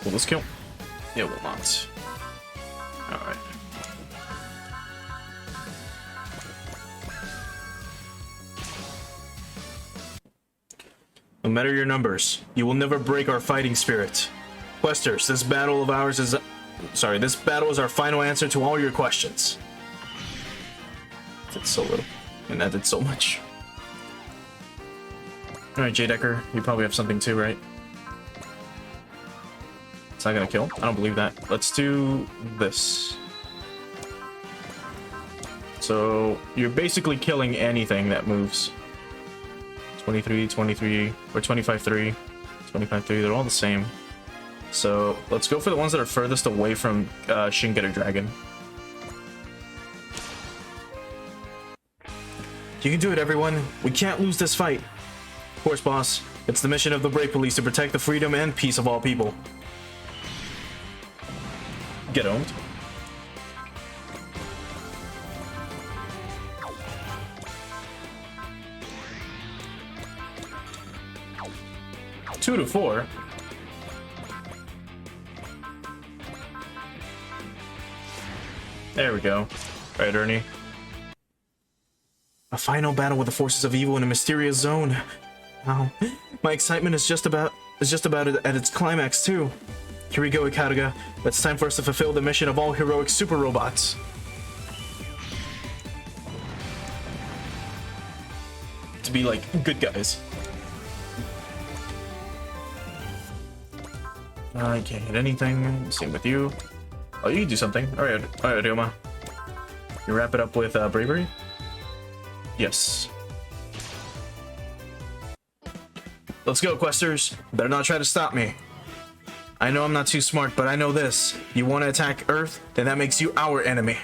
Will this kill? It will not. Alright. No matter your numbers, you will never break our fighting spirit. Questers, this battle of ours is... Sorry, this battle is our final answer to all your questions. Did so little, and that did so much. Alright, J. Decker, you probably have something too, right? It's not gonna kill? I don't believe that. Let's do this. So, you're basically killing anything that moves. 23, 23, or 25-3, 25-3, they're all the same. So, let's go for the ones that are furthest away from Shin Getter Dragon. You can do it, everyone. We can't lose this fight. Of course, boss. It's the mission of the Brave Police to protect the freedom and peace of all people. Get owned. Two to 4. There we go. Alright, Ernie. A final battle with the forces of evil in a mysterious zone. Wow. My excitement is just about at its climax too. Here we go, Ikaruga. It's time for us to fulfill the mission of all heroic super robots. To be like good guys. I can't hit anything. Same with you. Oh, you can do something. Alright, Ryoma. You wrap it up with bravery? Yes. Let's go, questers. Better not try to stop me. I know I'm not too smart, but I know this. You want to attack Earth, then that makes you our enemy.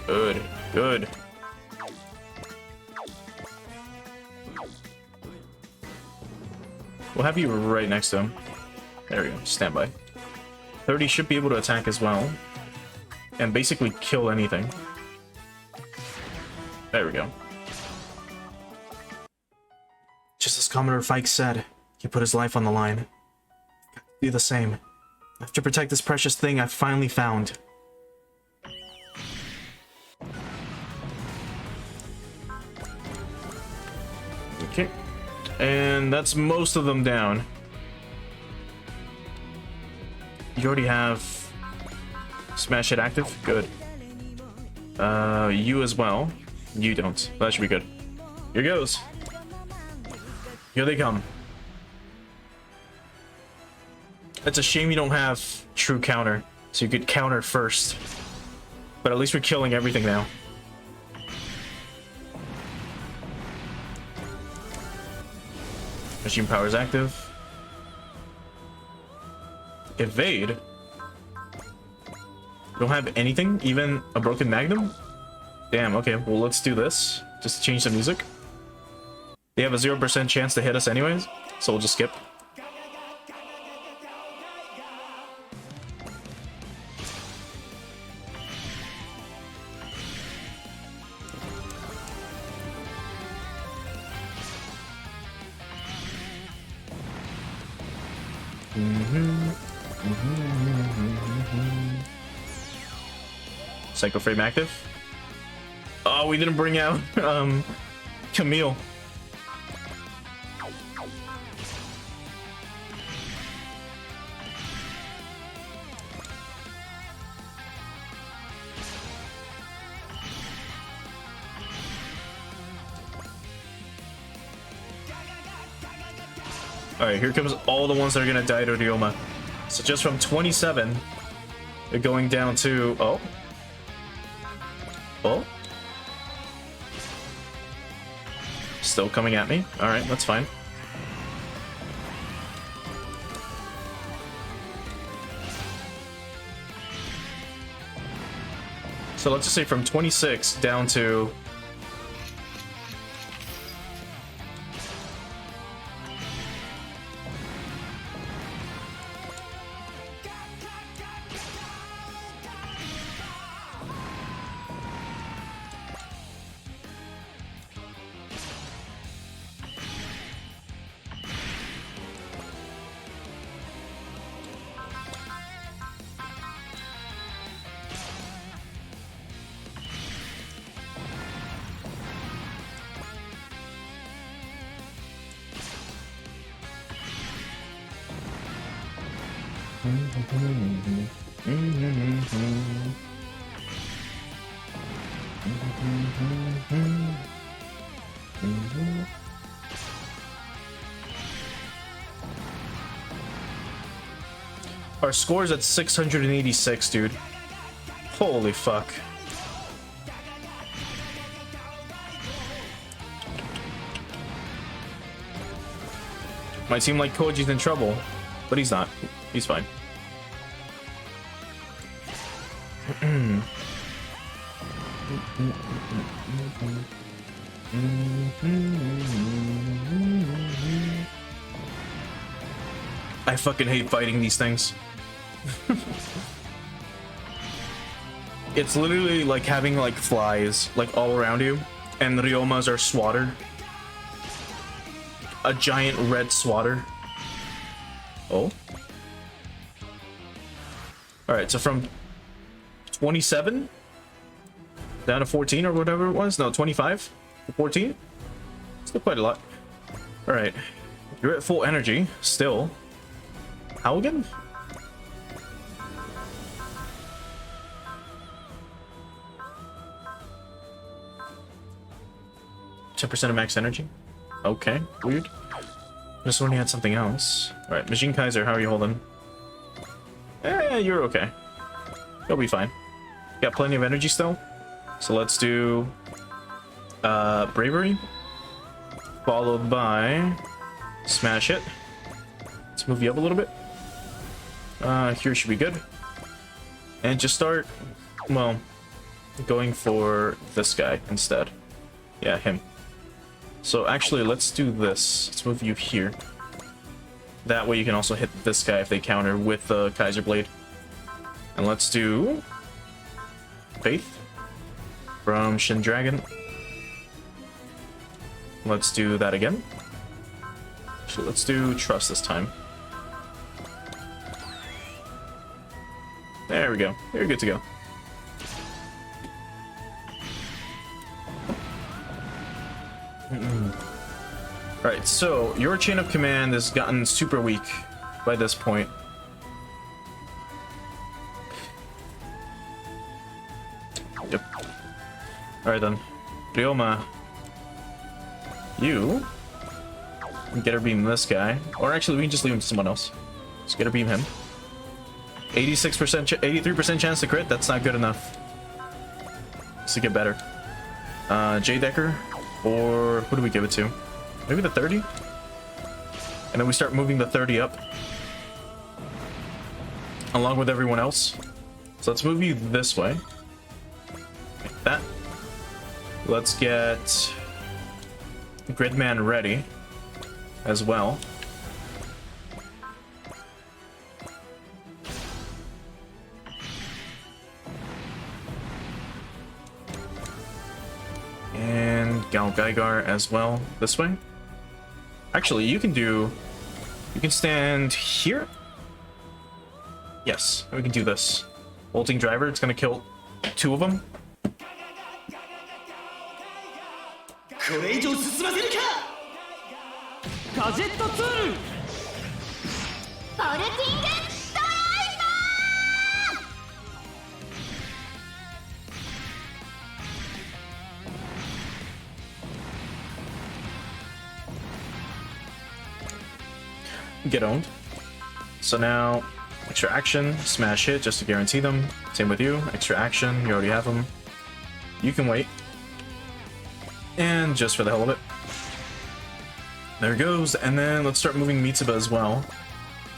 Good, good. We'll have you right next to him. There we go, stand by. 30 should be able to attack as well. And basically kill anything. There we go. Just as Commodore Fike said, he put his life on the line. Do the same. I have to protect this precious thing I've finally found. Okay. And that's most of them down. You already have Smash It active? Good. You as well. You don't. That should be good. Here goes. Here they come. It's a shame you don't have true counter, so you could counter first. But at least we're killing everything now. Machine power is active. Evade? Don't have anything? Even a broken magnum? Damn, okay, well let's do this. Just to change the music. They have a 0% chance to hit us anyways, so we'll just skip. Psycho Frame active. Oh, we didn't bring out Camille. Alright, here comes all the ones that are gonna die to Ryoma. So just from 27, they're going down to... Oh. Oh. Still coming at me. Alright, that's fine. So let's just say from 26 down to... Our score's at 686, dude. Holy fuck. Might seem like Koji's in trouble, but he's not. He's fine. I fucking hate fighting these things. It's literally like having like flies like all around you, and Ryomas are swatted. A giant red swatter. Oh. Alright, so from 27 down to 14 or whatever it was. No, 25 to 14. Still quite a lot. Alright. You're at full energy still. How again? 10% of max energy. Okay, weird. Just when he had something else. Alright, Machine Kaiser, how are you holding? You're okay. You'll be fine. Got plenty of energy still. So let's do Bravery. Followed by Smash It. Let's move you up a little bit. Here should be good. And just start, well, going for this guy instead. Yeah, him. So actually, let's do this. Let's move you here. That way you can also hit this guy if they counter with the Kaiser Blade. And let's do Faith from Shin Dragon. Let's do that again. So let's do Trust this time. There we go. You're good to go. Alright, so your chain of command has gotten super weak by this point. Yep. Alright then. Ryoma. You can get her beam this guy. Or actually, we can just leave him to someone else. Just get her beam him. 86%, 83% chance to crit. That's not good enough. Let's get better. J Decker, or who do we give it to? Maybe the 30? And then we start moving the 30 up. Along with everyone else. So let's move you this way. Like that. Let's get Gridman ready as well. And Gal Gaigar as well this way. Actually, you can stand here. Yes, we can do this. Bolting Driver, it's gonna kill 2 of them. これ以上進ませるか。ガジェットツールポルティングドライバ Get owned. So now, extra action, smash hit just to guarantee them. Same with you, extra action, you already have them. You can wait. And just for the hell of it. There it goes, and then let's start moving Mitsuba as well.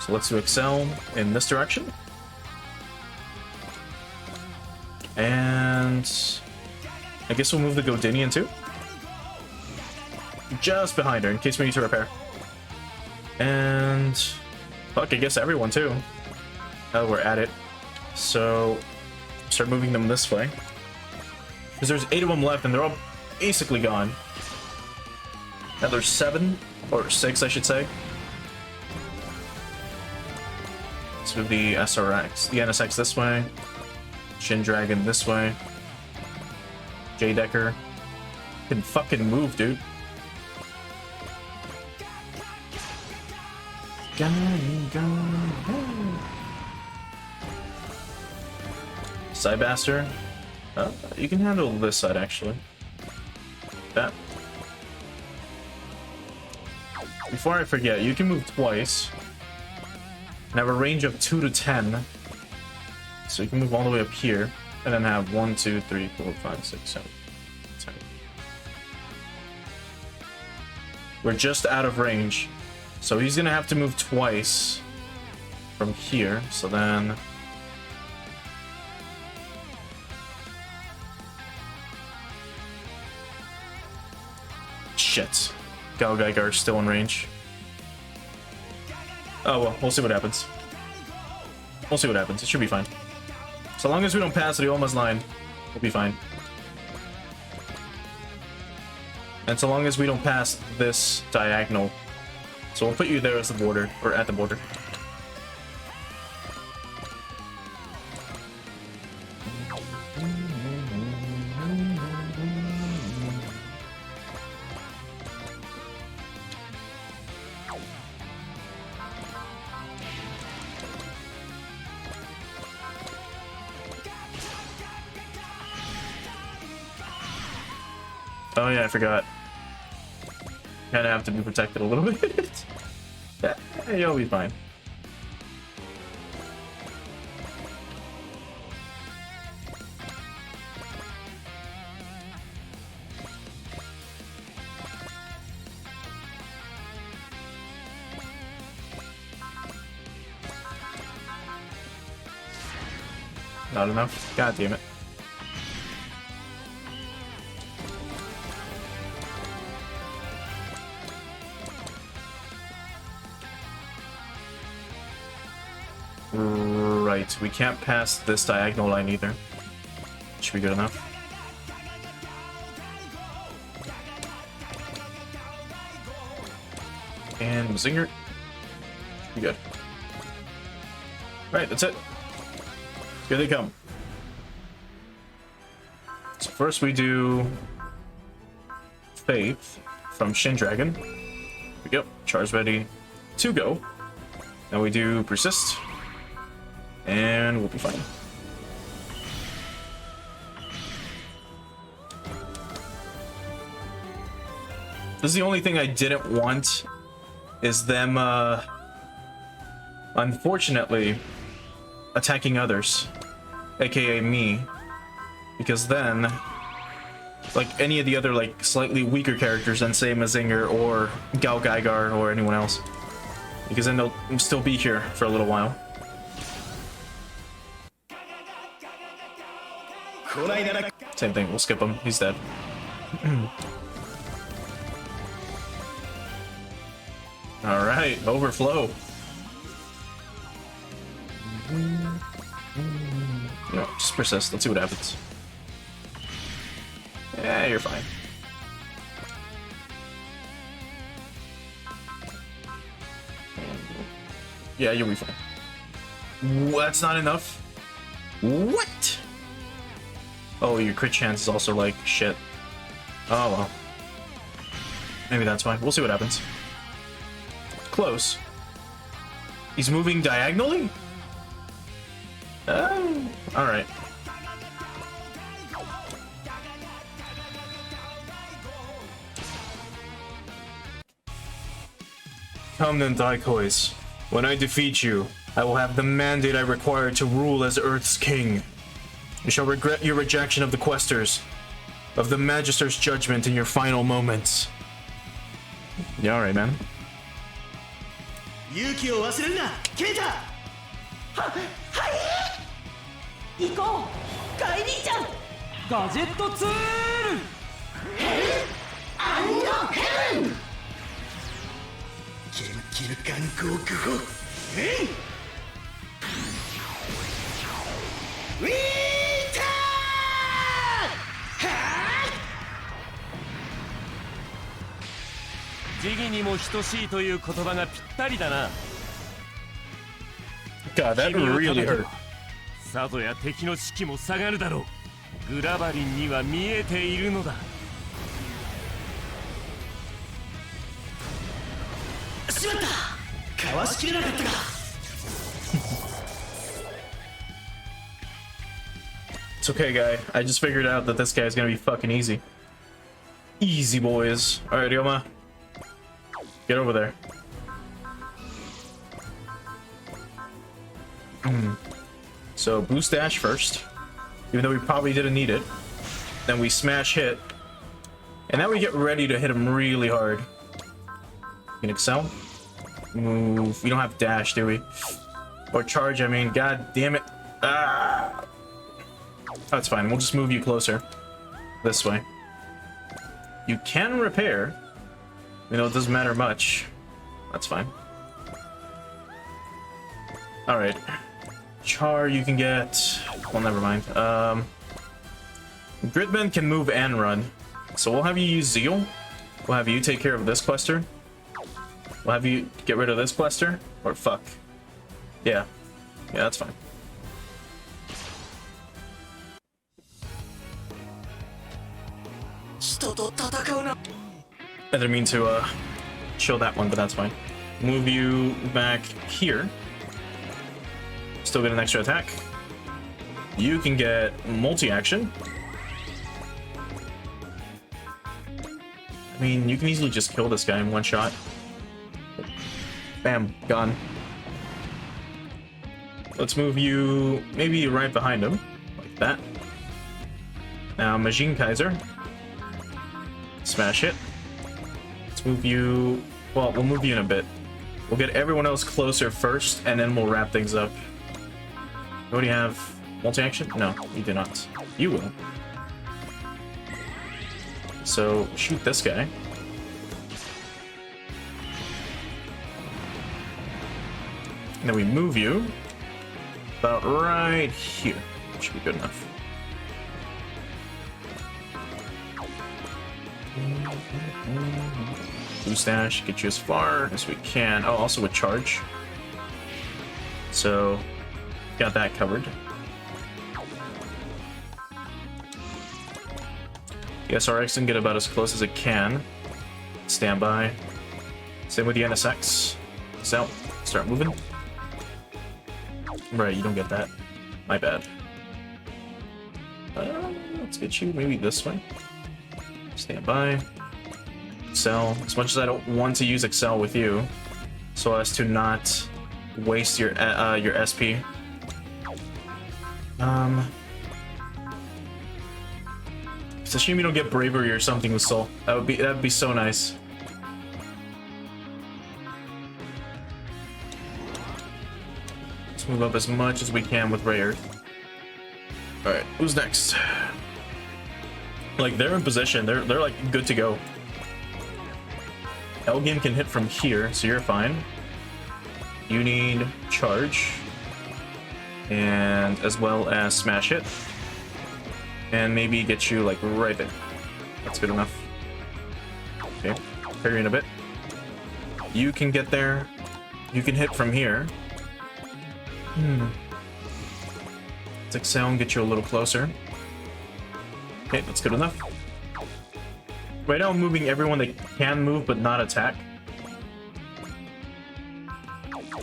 So let's do Excel in this direction. And I guess we'll move the Godinian too. Just behind her, in case we need to repair. And fuck, I guess everyone too. We're at it. So start moving them this way. Because there's 8 of them left and they're all basically gone. Now there's 7, or 6 I should say. Let's move the SRX, the NSX this way. Shin Dragon this way. J Decker. Can fucking move, dude. Sidebaster. You can handle this side actually. That. Before I forget, you can move twice. And have a range of 2 to 10. So you can move all the way up here. And then have 1, 2, 3, 4, 5, 6, 7, 10. We're just out of range. So he's gonna have to move twice from here. So then shit. Gal Gaigar is still in range. Oh well, we'll see what happens. We'll see what happens. It should be fine. So long as we don't pass the Ryoma's line, we'll be fine. And so long as we don't pass this diagonal. So we'll put you there as the border, or at the border. Oh yeah, I forgot. kind of have to be protected a little bit. Yeah, you'll be fine. Not enough. God damn it. Right, we can't pass this diagonal line either. Should be good enough. And Zinger. Be good. Right, that's it. Here they come. So first we do Faith from Shin Dragon. Here we go. Char's ready to go. Now we do Persist. And we'll be fine. This is the only thing I didn't want, is them, unfortunately, attacking others, aka me, because then, like any of the other like slightly weaker characters than say Mazinger or Gal Gaigar or anyone else, because then they'll still be here for a little while. Same thing, we'll skip him, he's dead. Alright, overflow. No, just persist, let's see what happens. Yeah, you're fine. Yeah, you'll be fine. That's not enough? What? Oh, your crit chance is also like shit. Oh well. Maybe that's fine. We'll see what happens. Close. He's moving diagonally? Oh, alright. Come then, Daikois. When I defeat you, I will have the mandate I require to rule as Earth's king. You shall regret your rejection of the Questers, of the Magister's judgment in your final moments. Yeah, alright, man. 勇気を忘れるな、ケイタ。行こうカイリーちゃん。ガジェットツールアンドヘブン。キル観光区保ウィーターは時義にも等しいという言葉がぴったりだな。 God, that really hurt. さぞや敵の士気も下がるだろう。グラバリンには見えているのだ。しまった、かわしきれなかったか。It's okay, guy. I just figured out that this guy's gonna be fucking easy. Easy, boys. Alright, Yoma. Get over there. So, boost dash first. Even though we probably didn't need it. Then we smash hit. And now we get ready to hit him really hard. You can excel. Move. We don't have dash, do we? Or charge, I mean. God damn it. Ah! That's fine. We'll just move you closer. This way. You can repair. You know, it doesn't matter much. That's fine. Alright. Char you can get... Well, never mind. Gridman can move and run. So we'll have you use Zeal. We'll have you take care of this quester. We'll have you get rid of this quester. Or fuck. Yeah. Yeah, that's fine. I didn't mean to chill that one, but that's fine. Move you back here. Still get an extra attack. You can get multi-action. I mean, you can easily just kill this guy in one shot. Bam, gone. Let's move you maybe right behind him, like that. Now, Majin Kaiser. Smash it. Let's move you... Well, we'll move you in a bit. We'll get everyone else closer first, and then we'll wrap things up. What do you have? Multi-action? No, you do not. You will. So, shoot this guy. And then we move you about right here. Should be good enough. Boost dash, get you as far as we can. Oh, also with charge. So, got that covered. The SRX can get about as close as it can. Stand by. Same with the NSX. So, start moving. Right, you don't get that. My bad. Let's get you maybe this way. Stand by. Excel. As much as I don't want to use Excel with you, so as to not waste your SP. It's a shame you don't get bravery or something with Soul. That'd be so nice. Let's move up as much as we can with Ray Earth. Alright, who's next? Like, they're in position. They're like good to go. Elgin can hit from here, so you're fine. You need charge. And as well as smash it. And maybe get you like right there. That's good enough. Okay, parry in a bit. You can get there. You can hit from here. Let's excel and get you a little closer. Okay, that's good enough. Right now I'm moving everyone that can move but not attack.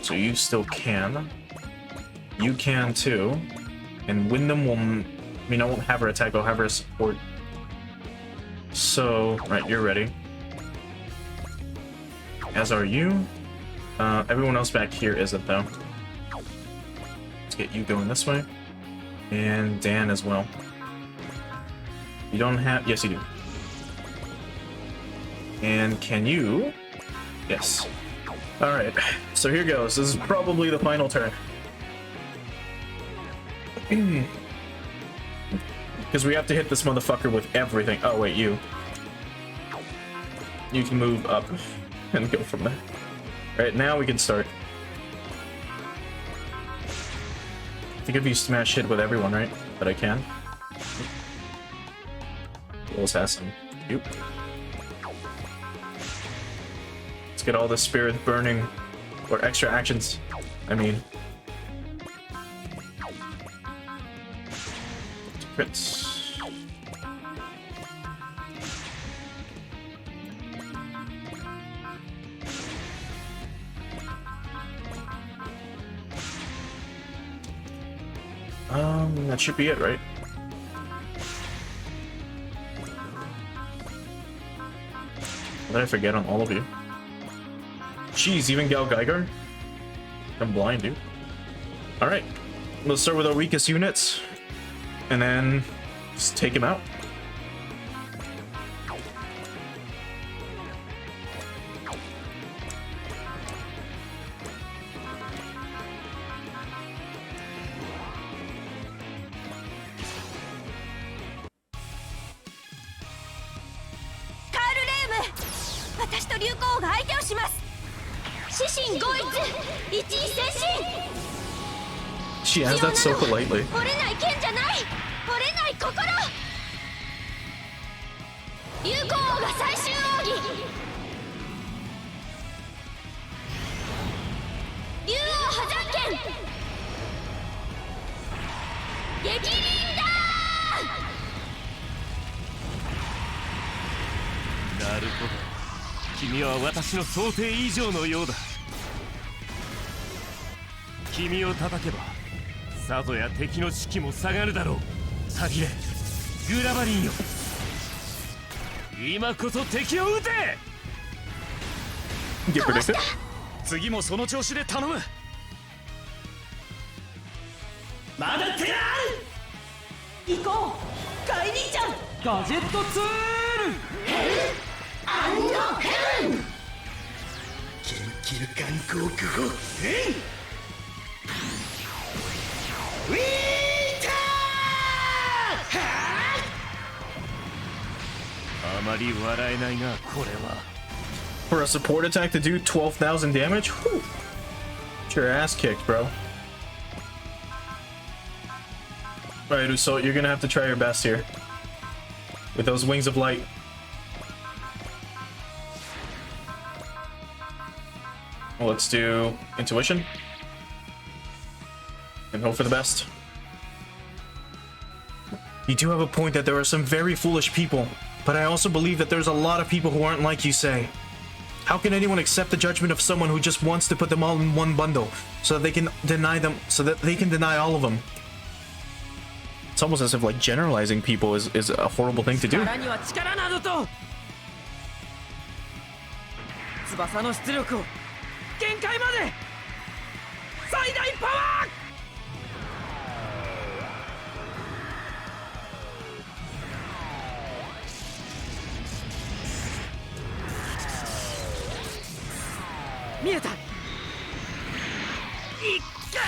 So you still can. You can too. And Wyndham will... I mean, I won't have her attack, I'll have her support. So, right, you're ready. As are you. Everyone else back here isn't, though. Let's get you going this way. And Dan as well. You don't have... Yes, you do. And can you... Yes. Alright, so here goes. This is probably the final turn. Because we have to hit this motherfucker with everything. Oh, wait, you. You can move up and go from there. Alright, now we can start. I think if you smash hit with everyone, right? But I can. Who else has some? You. Let's get all the spirit burning. Or extra actions. I mean. Crits. That should be it, right? What did I forget on all of you? Jeez, even Gal Geiger? I'm blind, dude. Alright, let's start with our weakest units. And then just take him out. She has that so politely. Kimiを叩けばさぞや敵の士気も下がるだろう。先でグラバリンよ。今こそ敵を撃て。 Get predicted. 次もその調子で頼む。まだ手だ。行こうカイ兄ちゃん。ガジェットツールアンドヘブン。キル韓国語ウィーター。あまり笑えないな、これは。 For a support attack to do 12,000 damage? Whew. Get your ass kicked, bro. Alright, Uso, you're gonna have to try your best here. With those wings of light. Well, let's do intuition. And hope for the best. You do have a point that there are some very foolish people, but I also believe that there's a lot of people who aren't like you say. How can anyone accept the judgment of someone who just wants to put them all in one bundle so that they can deny all of them? It's almost as if like generalizing people is a horrible thing to do. 力には力などと。翼の出力を限界まで最大パワー。見えた。いっけ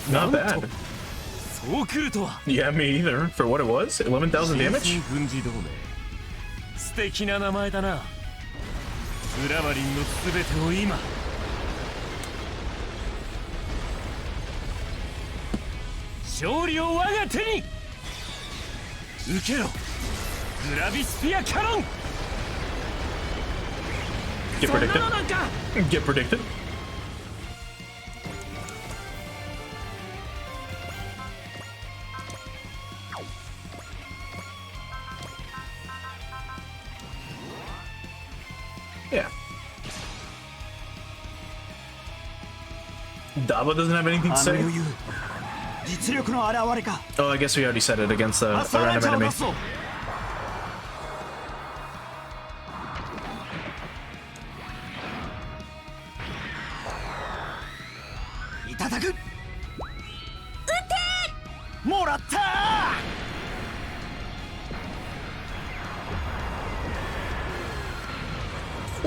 ー。 Not bad. そう来るとは。 Yeah, me either. For what it was, 11,000 damage. 軍事同盟。素敵な名前だな。グラマリンのすべてを今。勝利を我が手に。受けろ。グラビスピアキャノン。 Get predicted. Get predicted. Yeah. Daba doesn't have anything to say. 実力の表れか。 Oh, I guess we already said it against a random enemy. いただく。撃て。もらった。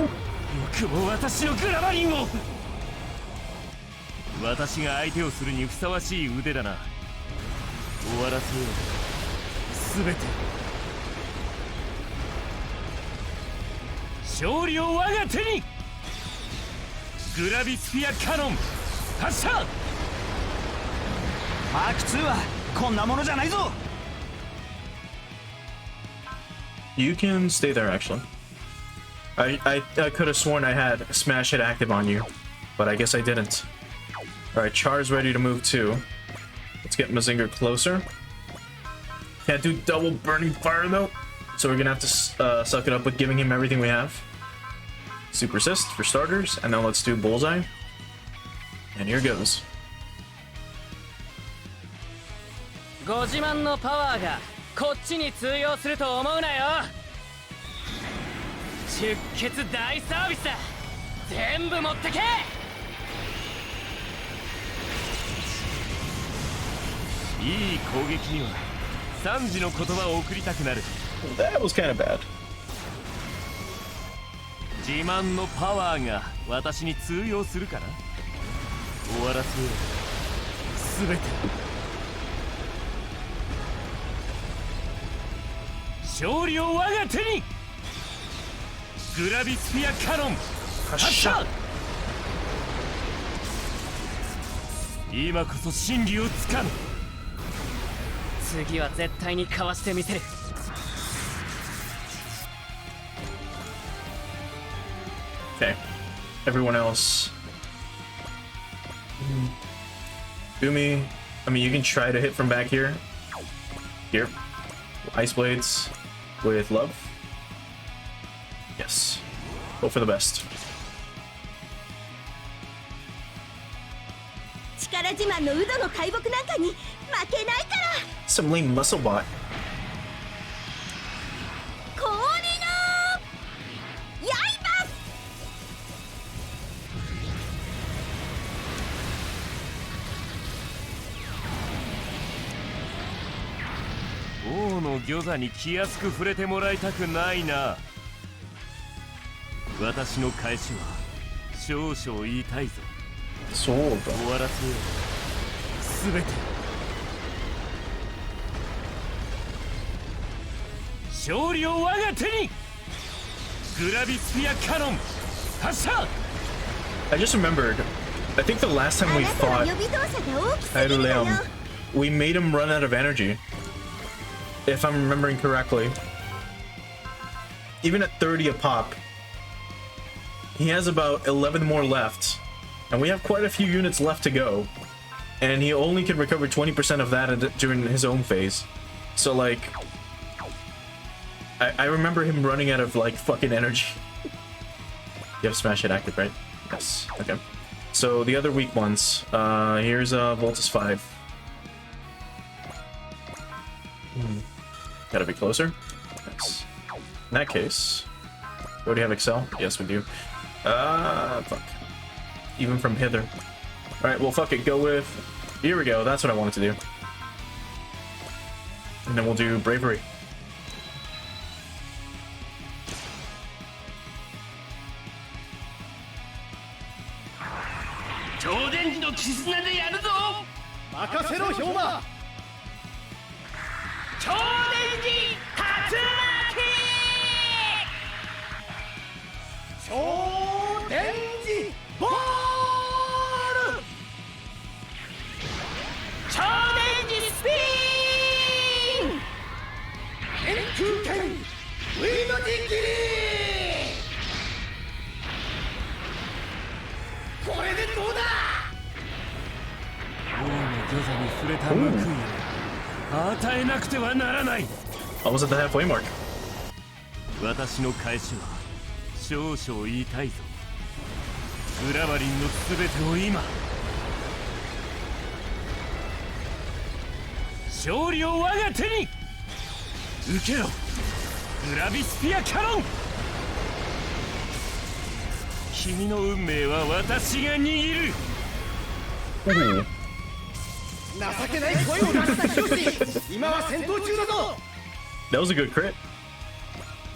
よくも私のグラマリンを。私が相手をするにふさわしい腕だな。終わらせよう。すべて。勝利を我が手に。グラビスフィアカノン発射。マーク2はこんなものじゃないぞ。 You can stay there actually. I could have sworn I had smash hit active on you, but I guess I didn't. Alright, Char's ready to move too. Let's get Mazinger closer. Can't do double burning fire though, so we're gonna have to suck it up with giving him everything we have. Super assist for starters, and then let's do bullseye. And here goes. ご自慢のパワーがこっちに通用すると思うなよ。出血大サービスだ。全部持ってけ。いい攻撃には賛辞の言葉を送りたくなる。 That was kind of bad. 自慢のパワーが私に通用するかな。終わらせよう。すべて。勝利を我が手に。グラビスフィアカノン発射。今こそ真理をつかむ。次は絶対にかわしてみせる。 Okay. Everyone else. Doomy. I mean, you can try to hit from back here. Here. Ice Blades with love. Yes. Hope for the best. 力自慢のウドの大木なんかに負負けないから。 Some lame muscle bot. 氷の刃。王の御座に気安く触れてもらいたくないな。私の返しは少々言いたいぞ。そうだ。終わらせよう。すべて勝利を我が手に。グラビスピアカノン発射。 I just remembered. I think the last time we あなたの fought 予備動作が大きすぎるのよ。 Airuleum, we made him run out of energy. If I'm remembering correctly. Even at 30 a pop, he has about 11 more left. And we have quite a few units left to go. And he only can recover 20% of that during his own phase. So, like, I remember him running out of, like, fucking energy. You have Smash Hit active, right? Yes. Okay. So, the other weak ones. Here's Voltus 5. Gotta be closer. Nice. In that case, we already have Excel? Yes, we do. Fuck. Even from hither. Alright, well, fuck it. Go with... Here we go. That's what I wanted to do. And then we'll do Bravery. I was at the halfway mark. 私の返しは少々言いたいぞ。グラバリンのすべてを今。勝利を我が手に。受けろ。グラビスピアカノン。君の運命は私が握る。情けない声を出したヒロシ。今は戦闘中だぞ。 That was a good crit.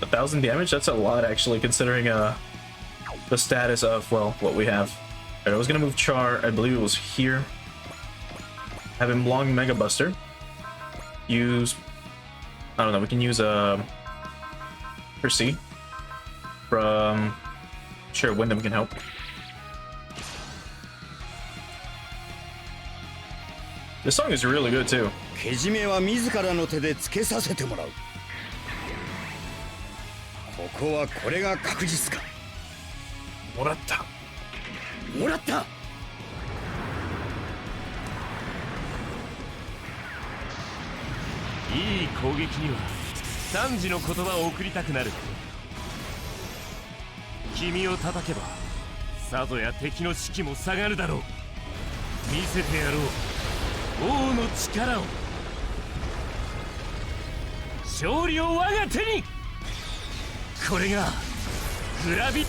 1,000 damage? That's a lot, actually, considering the status of, well, what we have. Alright, I was gonna move Char, I believe it was here. Have him long Mega Buster. Use... I don't know, we can use Percy. From... Sure, Wyndham can help. This song is really good, too. けじめは自らの手でつけさせてもらう。ここはこれが確実か。もらった。もらった。いい攻撃には賛辞の言葉を送りたくなる。君を叩けばさぞや敵の士気も下がるだろう。見せてやろう王の力を。勝利を我が手に。これがグラビ。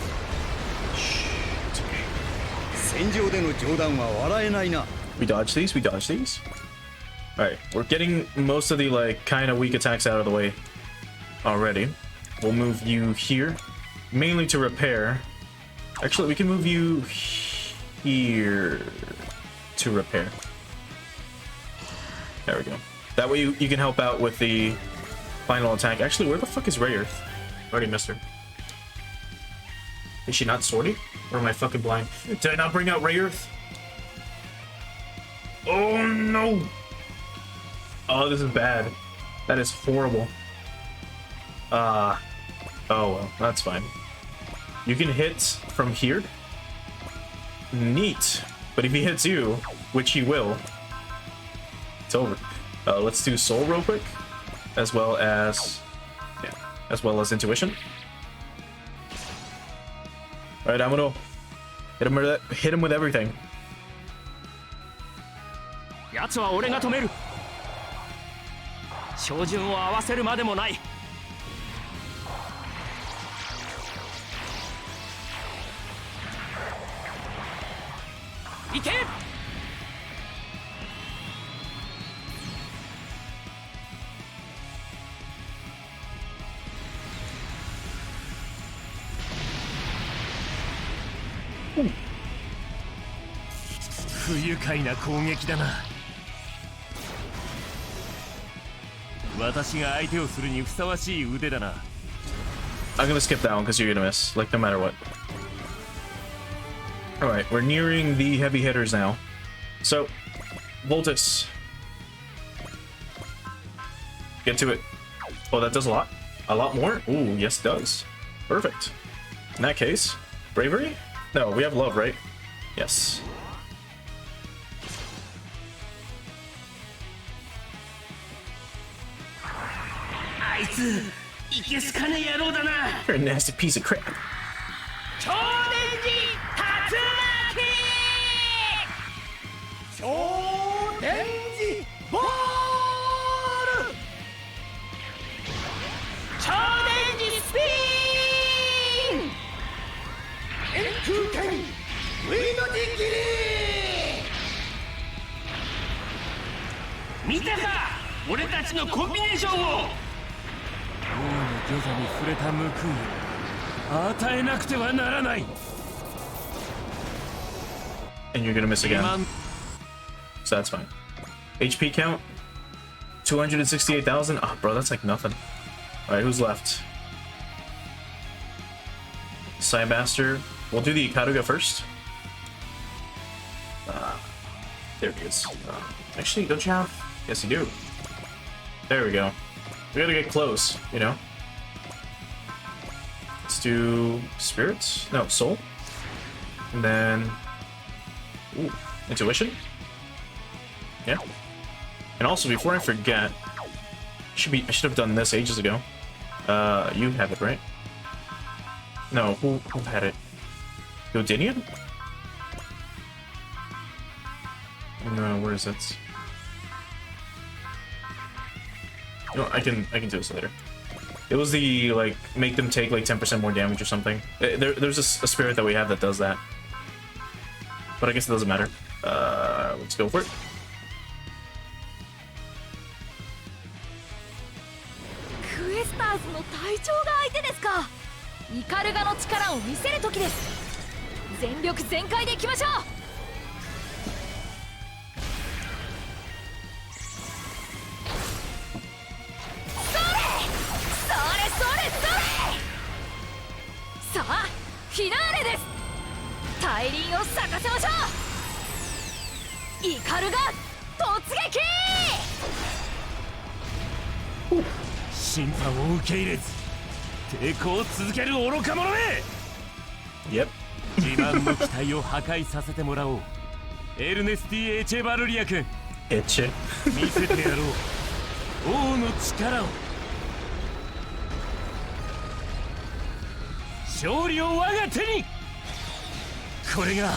戦場での冗談は笑えないな。 We dodge these, we dodge these. Alright, we're getting most of the, like, kind of weak attacks out of the way already. We'll move you here, mainly to repair. Actually, we can move you here to repair. There we go. That way you can help out with the final attack. Actually, where the fuck is Rayearth? Already missed her. Is she not sorted? Or am I fucking blind? Did I not bring out Rayearth? Oh no! Oh, this is bad. That is horrible. Oh well, that's fine. You can hit from here. Neat. But if he hits you, which he will, it's over. Let's do Soul real quick, as well as Intuition. All right, I'm gonna hit him with everything. 奴は俺が止める。照準を合わせるまでもない。いけ。不愉快な攻撃だな。私が相手をするにふさわしい腕だな。I'm gonna skip that one because you're gonna miss, like, no matter what. Alright, we're nearing the heavy hitters now. So, Voltus. Get to it. Oh, that does a lot. A lot more? Ooh, yes it does. Perfect. In that case, bravery? No, we have love, right? Yes. あいついけすかね野郎だな。 You're a nasty piece of crap. 超電磁竜巻。超電磁ボール。超電磁スピン。円空間 V のデッキリ。見たか俺たちのコンビネーションを。王の御座に触れた報いを与えなくてはならない。 And you're gonna miss again. So that's fine. HP count? 268,000? Oh, bro, that's like nothing. Alright, who's left? Cymaster. We'll do the Ikaruga first. There he is. Actually, don't you have? Yes, you do. There we go. We gotta get close, you know? Let's do Spirits? No, Soul. And then... Ooh, Intuition? Yeah. And also, before I forget, I should have done this ages ago. You have it, right? No, who had it? Godinian? No, where is it? No, I can do this later. It was the, like, make them take, like, 10% more damage or something. There's a spirit that we have that does that. But I guess it doesn't matter. Let's go for it. Questers の隊長が相手ですか。イカルガの力を見せる時です。全力全開でいきましょう。さあ、フィナーレです。大輪を咲かせましょう。イカルガ突撃。審判を受け入れず抵抗を続ける愚か者め。 Yep. 自慢の機体を破壊させてもらおう。エルネスティ・エチェバルリア君、エチェ。見せてやろう王の力を。勝利を我が手に。これが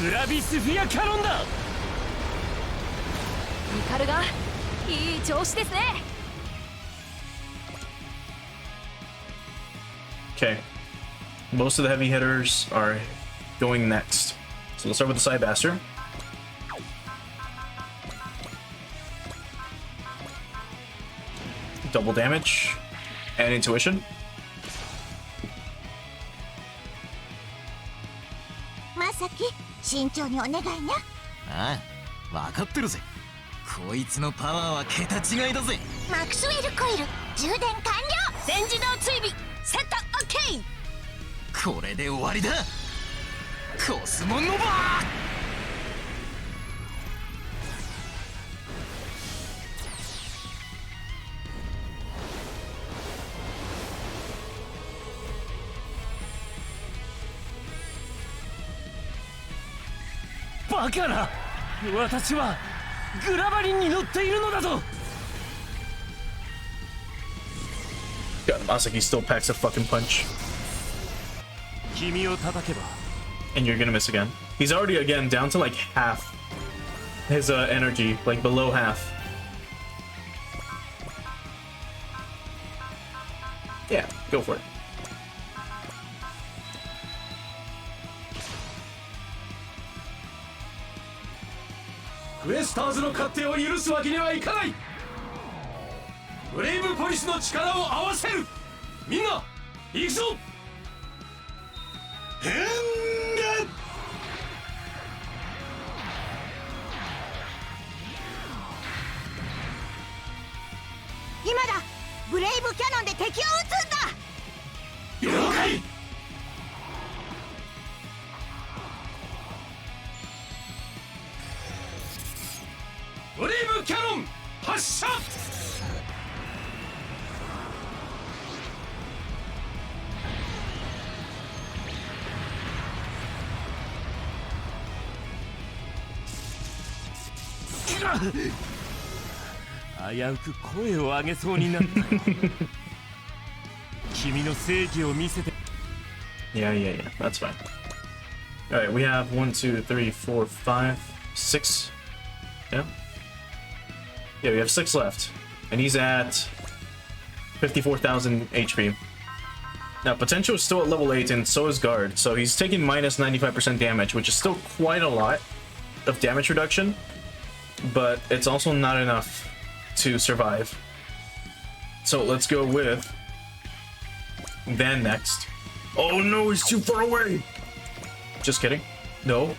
グラビスフィアカノンだ。イカルガいい調子ですね。 Okay. Most of the heavy hitters are going next. So let's start with the Cybaster. Double damage and intuition. まさき慎重にお願いな。ああ、分かってるぜ。こいつのパワーは桁違いだぜ。マクスウェルコイル充電完了。全自動追尾セットオッケー。これで終わりだ。コスモノバー。バカな。私はグラバリンに乗っているのだぞ。 God, Masaki still packs a fucking punch. 君を叩けば And you're gonna miss again. He's already again down to like half his energy, like below half. Yeah, go for it.クエスターズの勝手を許すわけにはいかない。ブレイブポリスの力を合わせる。みんな行くぞ。変化。今だ。ブレイブキャノンで敵を撃つんだ。了解。ブレイブキャノン発射。危うく声を上げそうになった。君の正義を見せて。 Yeah, yeah, yeah. That's fine. All right, we have 1, 2, 3, 4, 5, 6. Yeah. Yeah, we have 6 left, and he's at 54,000 HP. Now, Potential is still at level 8, and so is Guard, so he's taking minus 95% damage, which is still quite a lot of damage reduction, but it's also not enough to survive. So let's go with Van next. Oh no, he's too far away! Just kidding. No.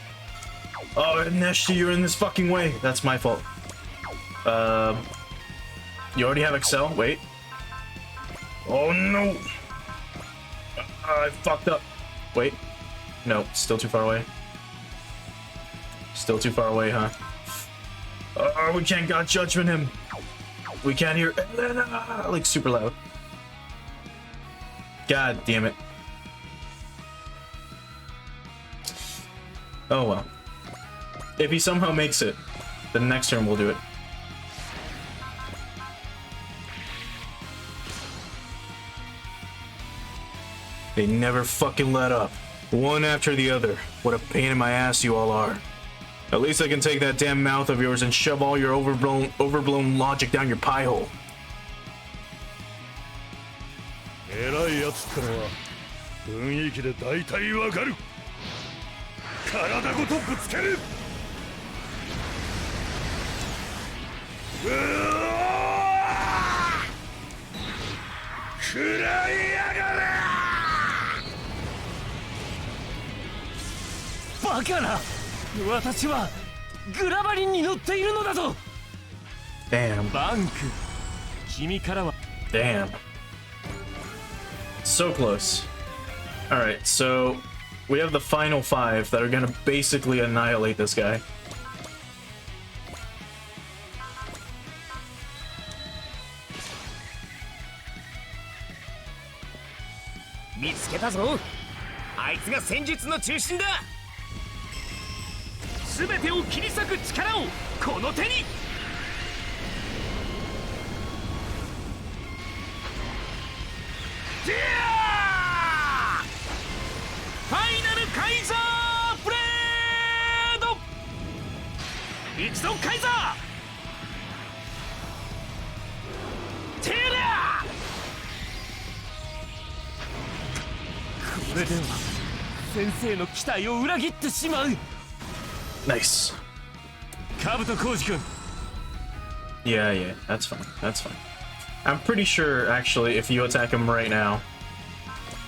Oh, Neshti, you're in this fucking way. That's my fault. You already have Excel? Wait. Oh no! I fucked up. Wait. No, still too far away. Still too far away, huh? Oh, we can't God Judgment him. We can't hear like super loud. God damn it. Oh well. If he somehow makes it, the next turn we'll do it. They never fucking let up. One after the other. What a pain in my ass you all are. At least I can take that damn mouth of yours and shove all your overblown logic down your pie hole. 偉いやつってのは雰囲気で大体わかる。体ごとぶつける。うわー！食らいやがれ！バカな！私はグラバリンに乗っているのだぞ。Damn. バンク、君からは。Damn. So close. Alright, so we have the final 5 that are gonna basically annihilate this guy. 見つけたぞ。あいつが戦術の中心だ。全てを切り裂く力をこの手に。ディアー！ファイナルカイザーブレード。行くぞカイザー。テレア。これでは先生の期待を裏切ってしまう。Nice. カブトコウジ君。 Yeah, yeah, that's fine. That's fine. I'm pretty sure, actually, if you attack him right now,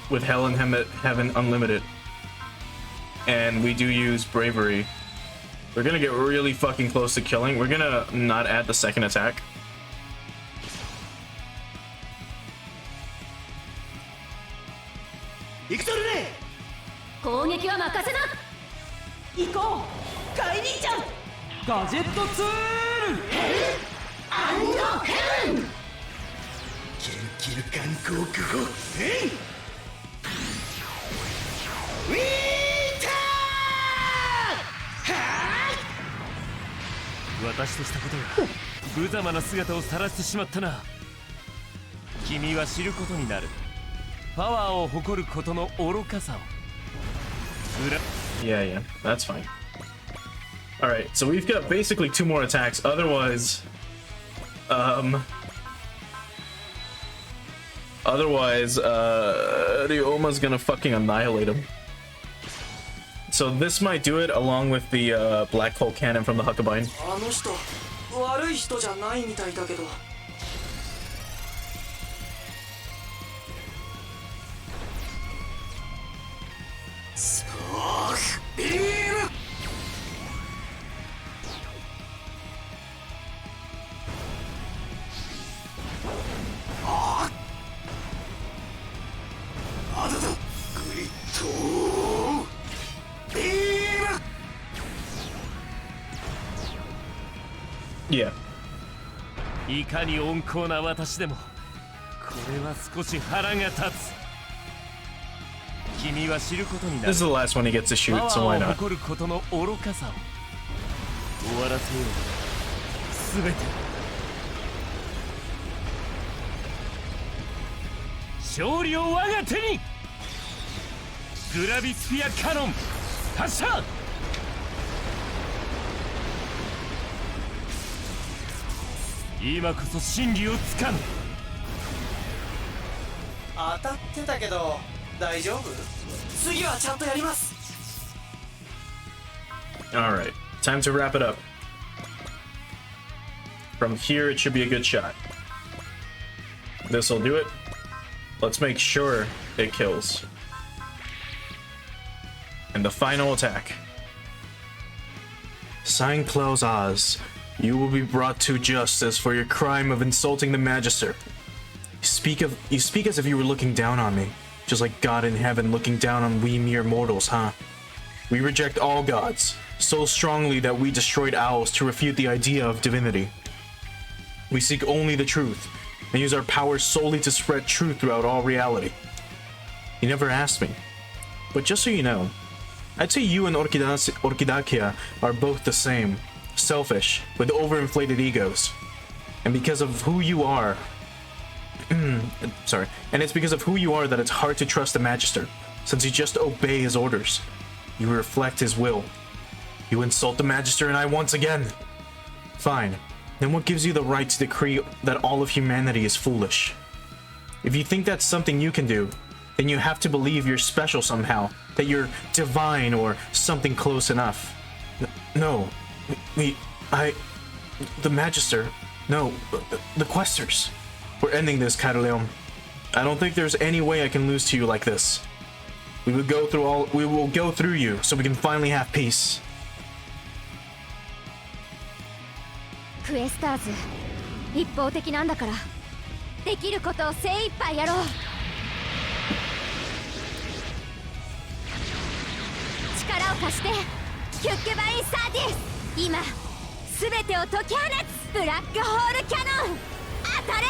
with Hell and Heaven Unlimited, and we do use Bravery, we're gonna get really fucking close to killing. We're gonna not add the second attack. Victorine! 攻撃は任せな。行こう。カイ兄ちゃん。ガジェットツール。ヘルアンドヘブン。キル観光区をヘイ。ウィーター。はぁ！私としたことが無様な姿を晒してしまったな。君は知ることになる。パワーを誇ることの愚かさを。Yeah, yeah, that's fine. Alright, so we've got basically 2 more attacks. Otherwise, Otherwise, Ryoma's gonna fucking annihilate him. So this might do it, along with the black hole cannon from the Huckabine. あの人悪い人じゃないみたいだけど。スパークビーム。ああだだグリッドビーム。Yeah. いかに温厚な私でもこれは少し腹が立つ。君は知ることにな This る is the last one he gets to shoot, パワ so why ーを not? 誇ることの愚かさを終わらせよう。すべて勝利を我が手に。グラビスフィアカノン発射。今こそ真理をつかむ。当たってたけど大丈夫？次はちゃんとやります。 Alright, time to wrap it up. From here, it should be a good shot. This'll do it. Let's make sure it kills. And the final attack. Sign Klaus Oz. You will be brought to justice for your crime of insulting the Magister. You speak as if you were looking down on me, just like God in heaven looking down on we mere mortals, huh? We reject all gods, so strongly that we destroyed owls to refute the idea of divinity. We seek only the truth, and use our powers solely to spread truth throughout all reality. You never asked me, but just so you know, I'd say you and Orchidakia are both the same. Selfish, with overinflated egos. And because of who you are... sorry. And it's because of who you are that it's hard to trust the Magister, since you just obey his orders. You reflect his will. You insult the Magister and I once again. Fine. Then what gives you the right to decree that all of humanity is foolish? If you think that's something you can do, then you have to believe you're special somehow, that you're divine or something close enough. No. The Magister, no, the Questers. We're ending this, Carleon. I don't think there's any way I can lose to you like this. We will go through you, so we can finally have peace. クエスターズ一方的なんだからできることを精一杯やろう。力を貸してキュッケバインサーティス。今すべてを解き放つブラックホールキャノン当たれ。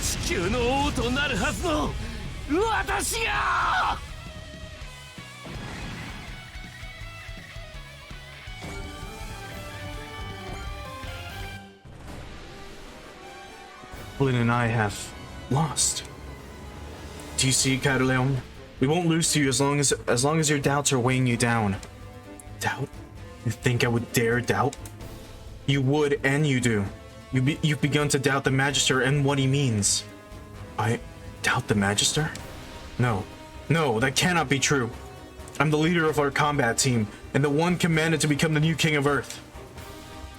地球の王となるはずの私が。Flynn and I have lost. Do you see, Carleon? We won't lose to you as long as your doubts are weighing you down. Doubt? You think I would dare doubt? You would, and you do. You've begun to doubt the Magister and what he means. I doubt the Magister? No, that cannot be true. I'm the leader of our combat team, and the one commanded to become the new King of Earth.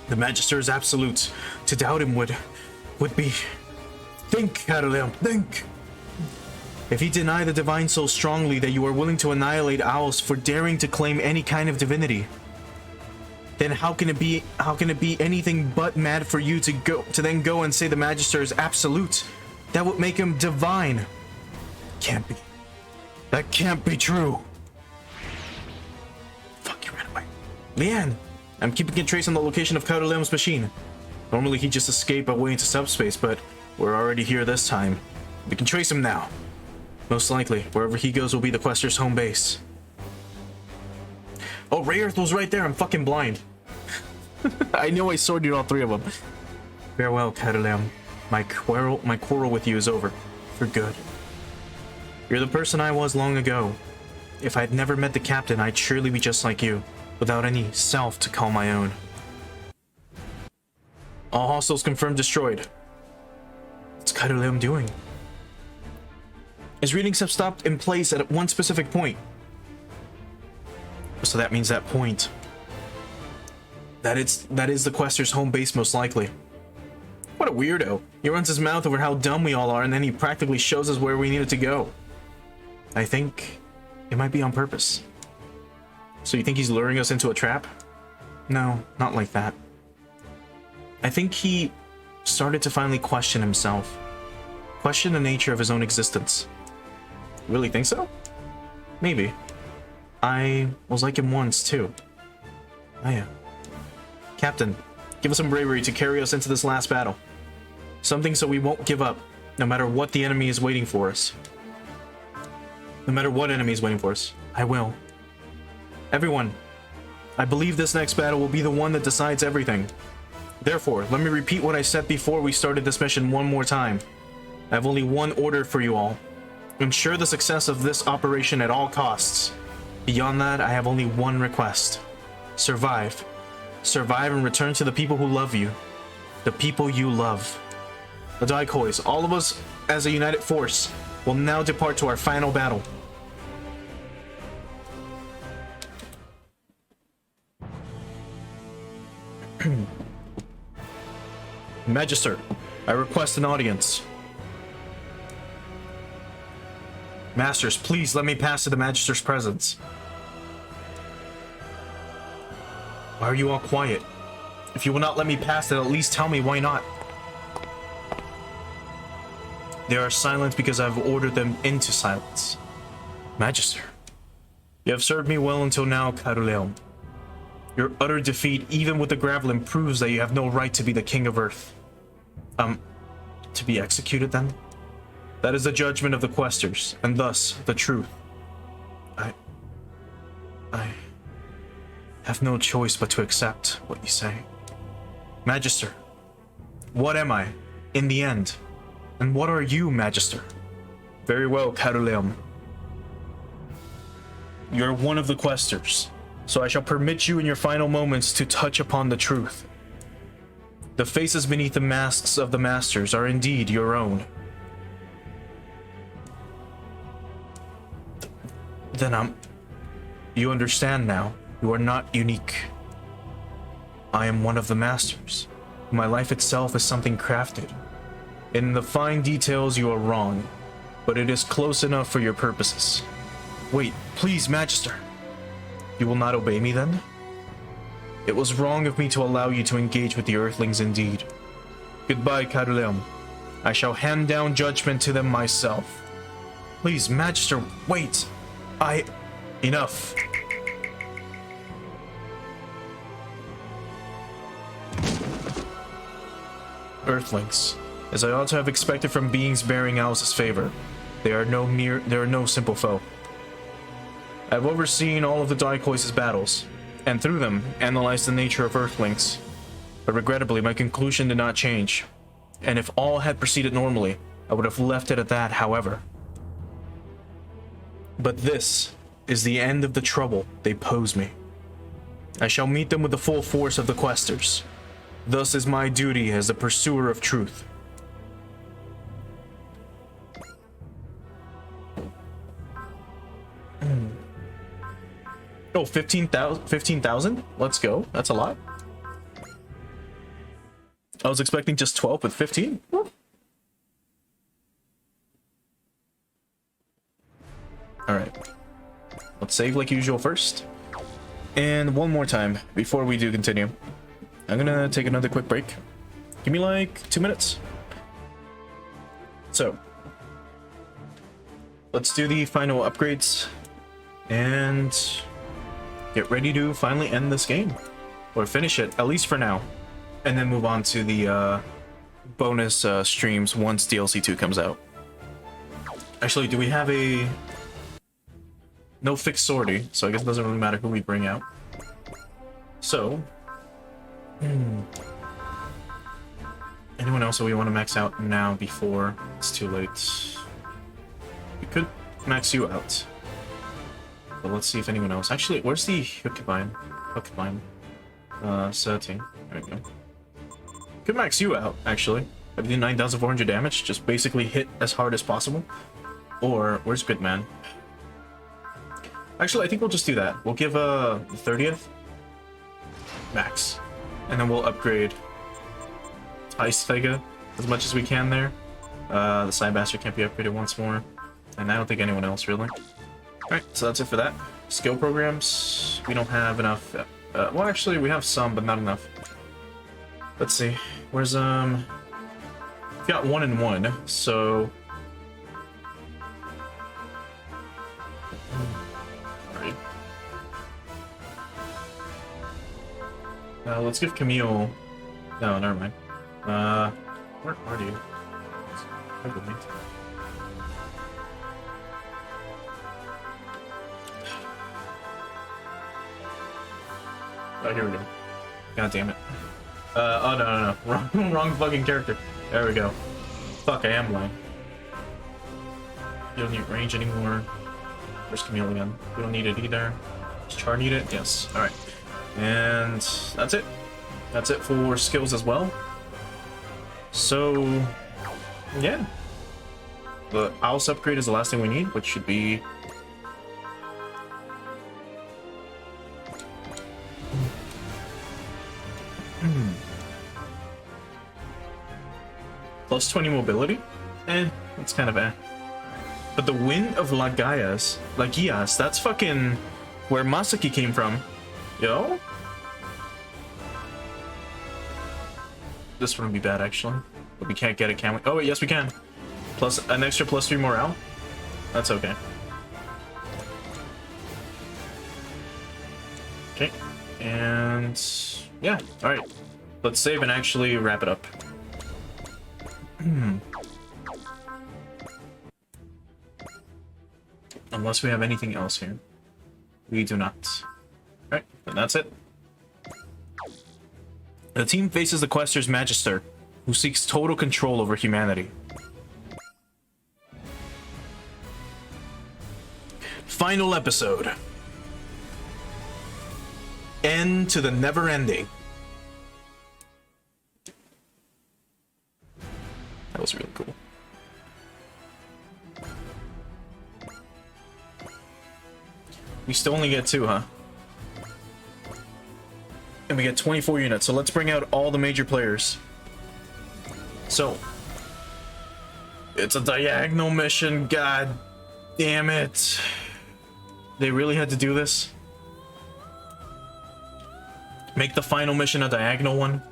The Magister is absolute. To doubt him would be... Think, Carleon, think! If you deny the Divine so strongly that you are willing to annihilate owls for daring to claim any kind of divinity, then how can it be anything but mad for you to then go and say the Magister is absolute? That would make him divine. Can't be. That can't be true. Fuck, you ran away. Leanne, I'm keeping a trace on the location of Carleon's machine. Normally he'd just escape away into subspace, but we're already here this time. We can trace him now. Most likely, wherever he goes will be the Quester's home base. Oh, Rayearth was right there. I'm fucking blind. I know I sorted all three of them. Farewell, Katalam. My quarrel with you is over. For good. You're the person I was long ago. If I'd never met the captain, I'd surely be just like you, without any self to call my own. All hostiles confirmed destroyed. What's Katalam doing? His readings have stopped in place at one specific point. So that means that point. That is the Quester's home base, most likely. What a weirdo. He runs his mouth over how dumb we all are, and then he practically shows us where we needed to go. I think it might be on purpose. So you think he's luring us into a trap? No, not like that. I think he started to finally question himself. Question the nature of his own existence. Really think so? Maybe. I was like him once, too. Oh yeah. Captain, give us some bravery to carry us into this last battle. Something so we won't give up, no matter what the enemy is waiting for us. No matter what enemy is waiting for us, I will. Everyone, I believe this next battle will be the one that decides everything. Therefore, let me repeat what I said before we started this mission one more time. I have only one order for you all. Ensure the success of this operation at all costs. Beyond that, I have only one request. Survive. Survive and return to the people who love you. The people you love. The Daikois, all of us as a united force, will now depart to our final battle. Magister, I request an audience. Masters, please let me pass to the Magister's presence. Why are you all quiet? If you will not let me pass, then at least tell me why not. They are silent because I've ordered them into silence. Magister, you have served me well until now, Caruleon. Your utter defeat, even with the Gravelin, proves that you have no right to be the King of Earth. To be executed then? That is the judgment of the Questers, and thus the truth. I have no choice but to accept what you say. Magister, what am I, in the end? And what are you, Magister? Very well, Caruleon. You're one of the Questers, so I shall permit you in your final moments to touch upon the truth. The faces beneath the masks of the Masters are indeed your own. Then you understand now. You are not unique. I am one of the Masters. My life itself is something crafted. In the fine details you are wrong, but it is close enough for your purposes. Wait, please, Magister. You will not obey me then? It was wrong of me to allow you to engage with the Earthlings indeed. Goodbye, Caruleon. I shall hand down judgment to them myself. Please, Magister, wait. Enough. Earthlings, as I ought to have expected from beings bearing Alice's favor, they are no simple foe. I have overseen all of the Daikois' battles, and through them, analyzed the nature of Earthlings. But regrettably, my conclusion did not change. And if all had proceeded normally, I would have left it at that, however. But this is the end of the trouble they pose me. I shall meet them with the full force of the Questers. Thus is my duty as the pursuer of truth. Oh, 15,000? Let's go. That's a lot. I was expecting just 12, but 15? Alright. Let's save like usual first. And one more time, before we do continue. I'm gonna take another quick break. Give me like 2 minutes. So, let's do the final upgrades. And get ready to finally end this game. Or finish it, at least for now. And then move on to the bonus streams once DLC 2 comes out. Actually, do we have a... No fixed sortie, so I guess it doesn't really matter who we bring out. So... Anyone else that we want to max out now before it's too late? We could max you out. But let's see if anyone else. Actually, where's the Hookbine? Setting. There we go. Could max you out, actually. I do 9,400 damage. Just basically hit as hard as possible. Or, where's Gridman? Actually, I think we'll just do that. We'll give the 30th max. And then we'll upgrade Ice Vega as much as we can there. The Side Bastard can't be upgraded once more. And I don't think anyone else, really. Alright, so that's it for that. Skill programs, we don't have enough. Well, actually, we have some, but not enough. Let's see. Where's, we've got 1 and 1, so... Alright. Let's give Camille... No, never mind. Where are you? Oh, here we go. God damn it. Oh, no. Wrong fucking character. There we go. Fuck, I am blind. You don't need range anymore. Where's Camille again? We don't need it either. Does Char need it? Yes. Alright. And that's it. That's it for skills as well. So, yeah. The House upgrade is the last thing we need, which should be... Plus 20 mobility? That's kind of But the Wind of Lagias, that's fucking where Masaki came from. Yo? This wouldn't be bad, actually. But we can't get it, can we? Oh, wait, yes, we can. Plus an extra +3 morale? That's okay. Okay. And... yeah, alright. Let's save and actually wrap it up. Unless we have anything else here. We do not. Alright, then that's it. The team faces the Quester's Magister, who seeks total control over humanity. Final episode. End to the never ending. That was really cool. We still only get 2, huh? And we get 24 units, so let's bring out all the major players. So, it's a diagonal mission, god damn it. They really had to do this? Make the final mission a diagonal one?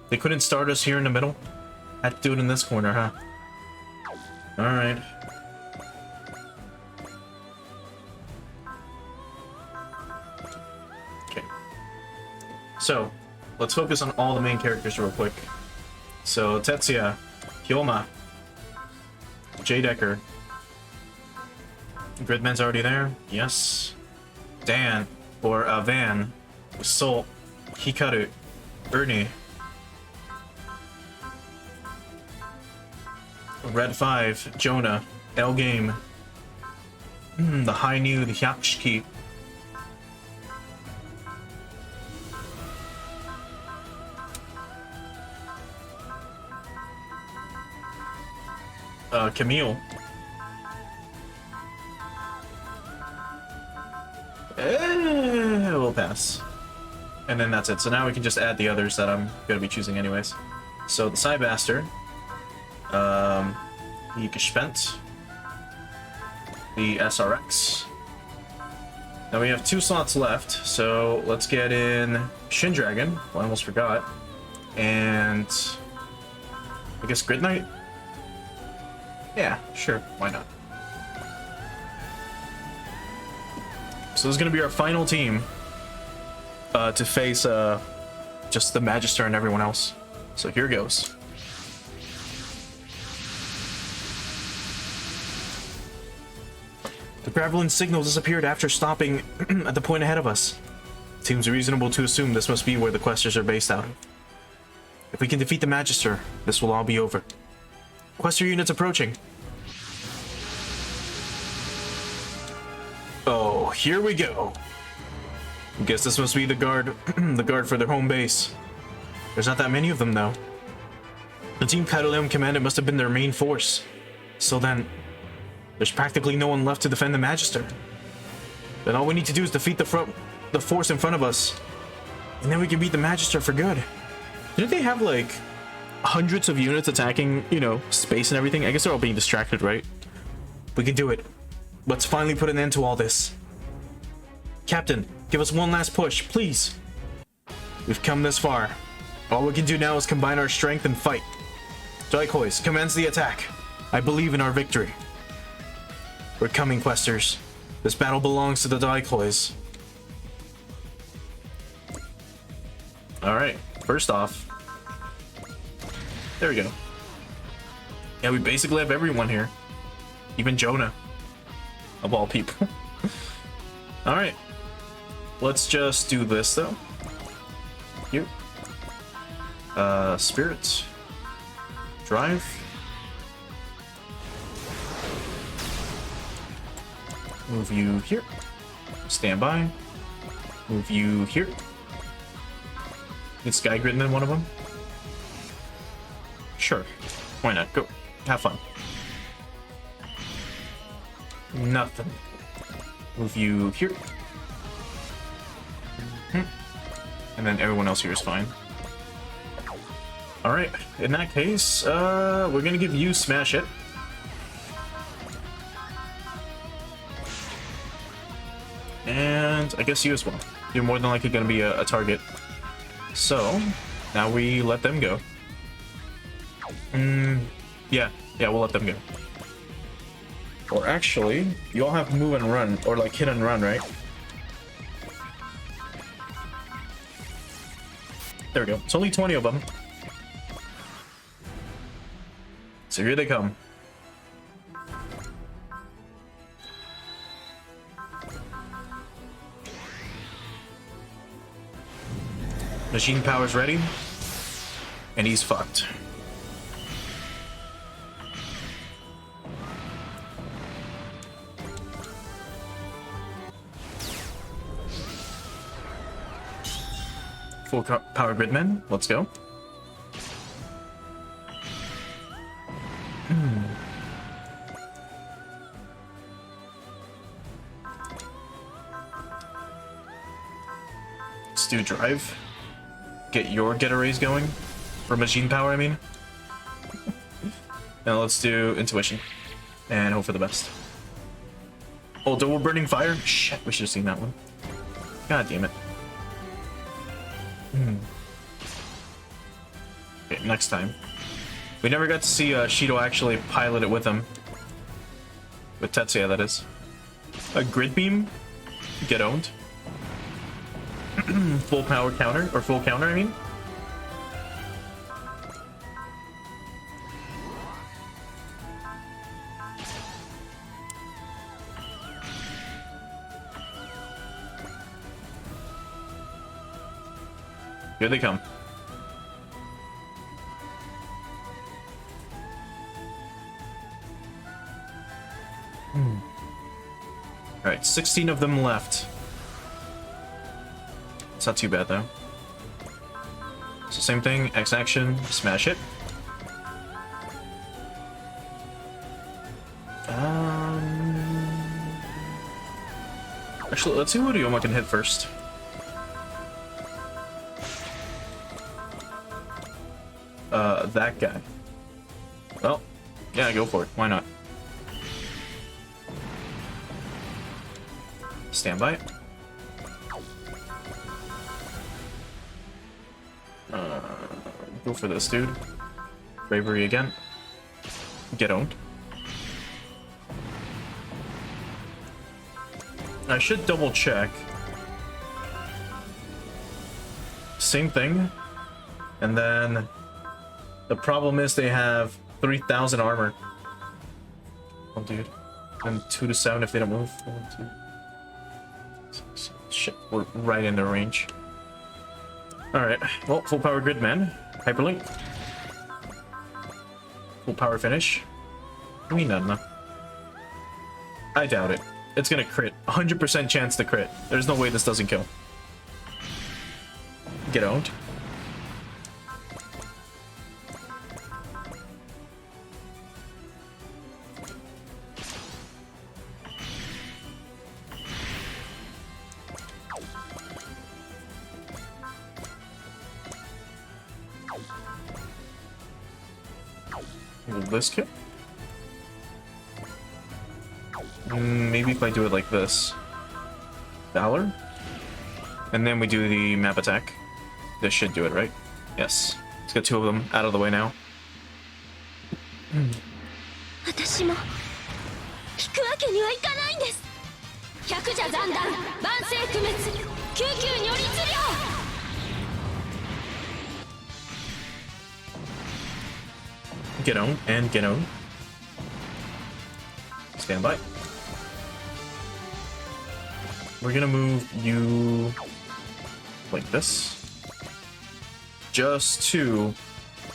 They couldn't start us here in the middle? Had to do it in this corner, huh? Alright. Okay. So, let's focus on all the main characters real quick. So, Tetsuya, Hyoma, J. Decker. Gridman's already there? Yes. Dan, or Van, Sol, Hikaru, Ernie. Red 5, Jonah, L Game. The High New, the Hyakshiki. Camille. We'll pass. And then that's it. So now we can just add the others that I'm gonna be choosing anyways. So the Side Bastard. The Gespent. The SRX. Now we have 2 slots left, so let's get in Shin Dragon. Well, I almost forgot. And I guess Grid Knight? Yeah, sure, why not? So this is gonna be our final team to face just the Magister and everyone else. So here goes. The Gravelin signal disappeared after stopping at the point ahead of us. Seems reasonable to assume this must be where the Questers are based out of. If we can defeat the Magister, this will all be over. Quester units approaching. Oh, here we go. Guess this must be the guard, the guard for their home base. There's not that many of them, though. The team Kaidoleum commanded must have been their main force. So then, there's practically no one left to defend the Magister. Then all we need to do is defeat the force in front of us. And then we can beat the Magister for good. Didn't they have, like, hundreds of units attacking, you know, space and everything? I guess they're all being distracted, right? We can do it. Let's finally put an end to all this. Captain, give us one last push, please. We've come this far. All we can do now is combine our strength and fight. Daikois, commence the attack. I believe in our victory. We're coming, Questers. This battle belongs to the Daikois. Alright, first off. There we go. Yeah, we basically have everyone here. Even Jonah. Of all people. Alright. Let's just do this, though. Here. Spirits. Drive. Move you here. Stand by. Move you here. Is Sky Gridman one of them? Sure. Why not? Go. Have fun. Nothing. Move you here. And then everyone else here is fine. Alright, in that case, we're gonna give you Smash It. And I guess you as well. You're more than likely gonna be a target. So, now we let them go. Yeah, we'll let them go. Or actually, you all have move and run, or like hit and run, right? There we go. It's only 20 of them. So here they come. Machine power's ready. And he's fucked. Full power gridmen. Let's go. Let's do drive. Get your getaways going. For machine power, I mean. Now let's do intuition. And hope for the best. Oh, double burning fire? Shit, we should have seen that one. God damn it. Okay, next time. We never got to see Shido actually pilot it with him. With Tetsuya, that is. A grid beam? Get owned. Full power counter, or full counter, I mean. Here they come. Alright, 16 of them left. It's not too bad, though. So same thing, X action, smash it. Actually, let's see what Ryoma can hit first. That guy. Well, yeah, go for it. Why not? Stand by. Go for this, dude. Bravery again. Get owned. I should double check. Same thing. And then the problem is they have 3,000 armor. Oh, dude. And 2 to 7 if they don't move. 1, 2. Shit, we're right in their range. Alright, well, full power grid man. Hyperlink. Full power finish. No. I doubt it. It's gonna crit. 100% chance to crit. There's no way this doesn't kill. Get owned. Will this kill? Maybe if I do it like this. Valor? And then we do the map attack. This should do it, right? Yes. Let's get 2 of them out of the way now. 私も引くわけにはいかないんです。百者残弾、万世不滅、救急如律令。Get on and get on. Stand by. We're gonna move you like this. Just to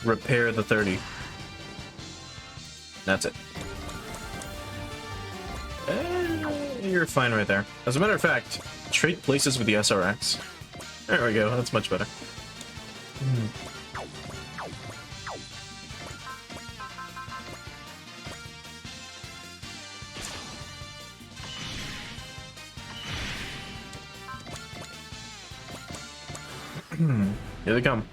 repair the 30. That's it. You're fine right there. As a matter of fact, trade places with the SRX. There we go, that's much better. Here they come.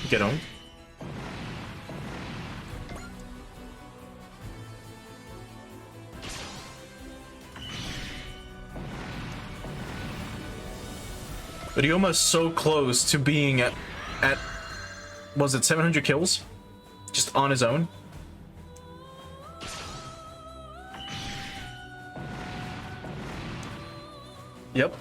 Get on. But he almost so close to being at was it 700 kills? Just on his own? Yep.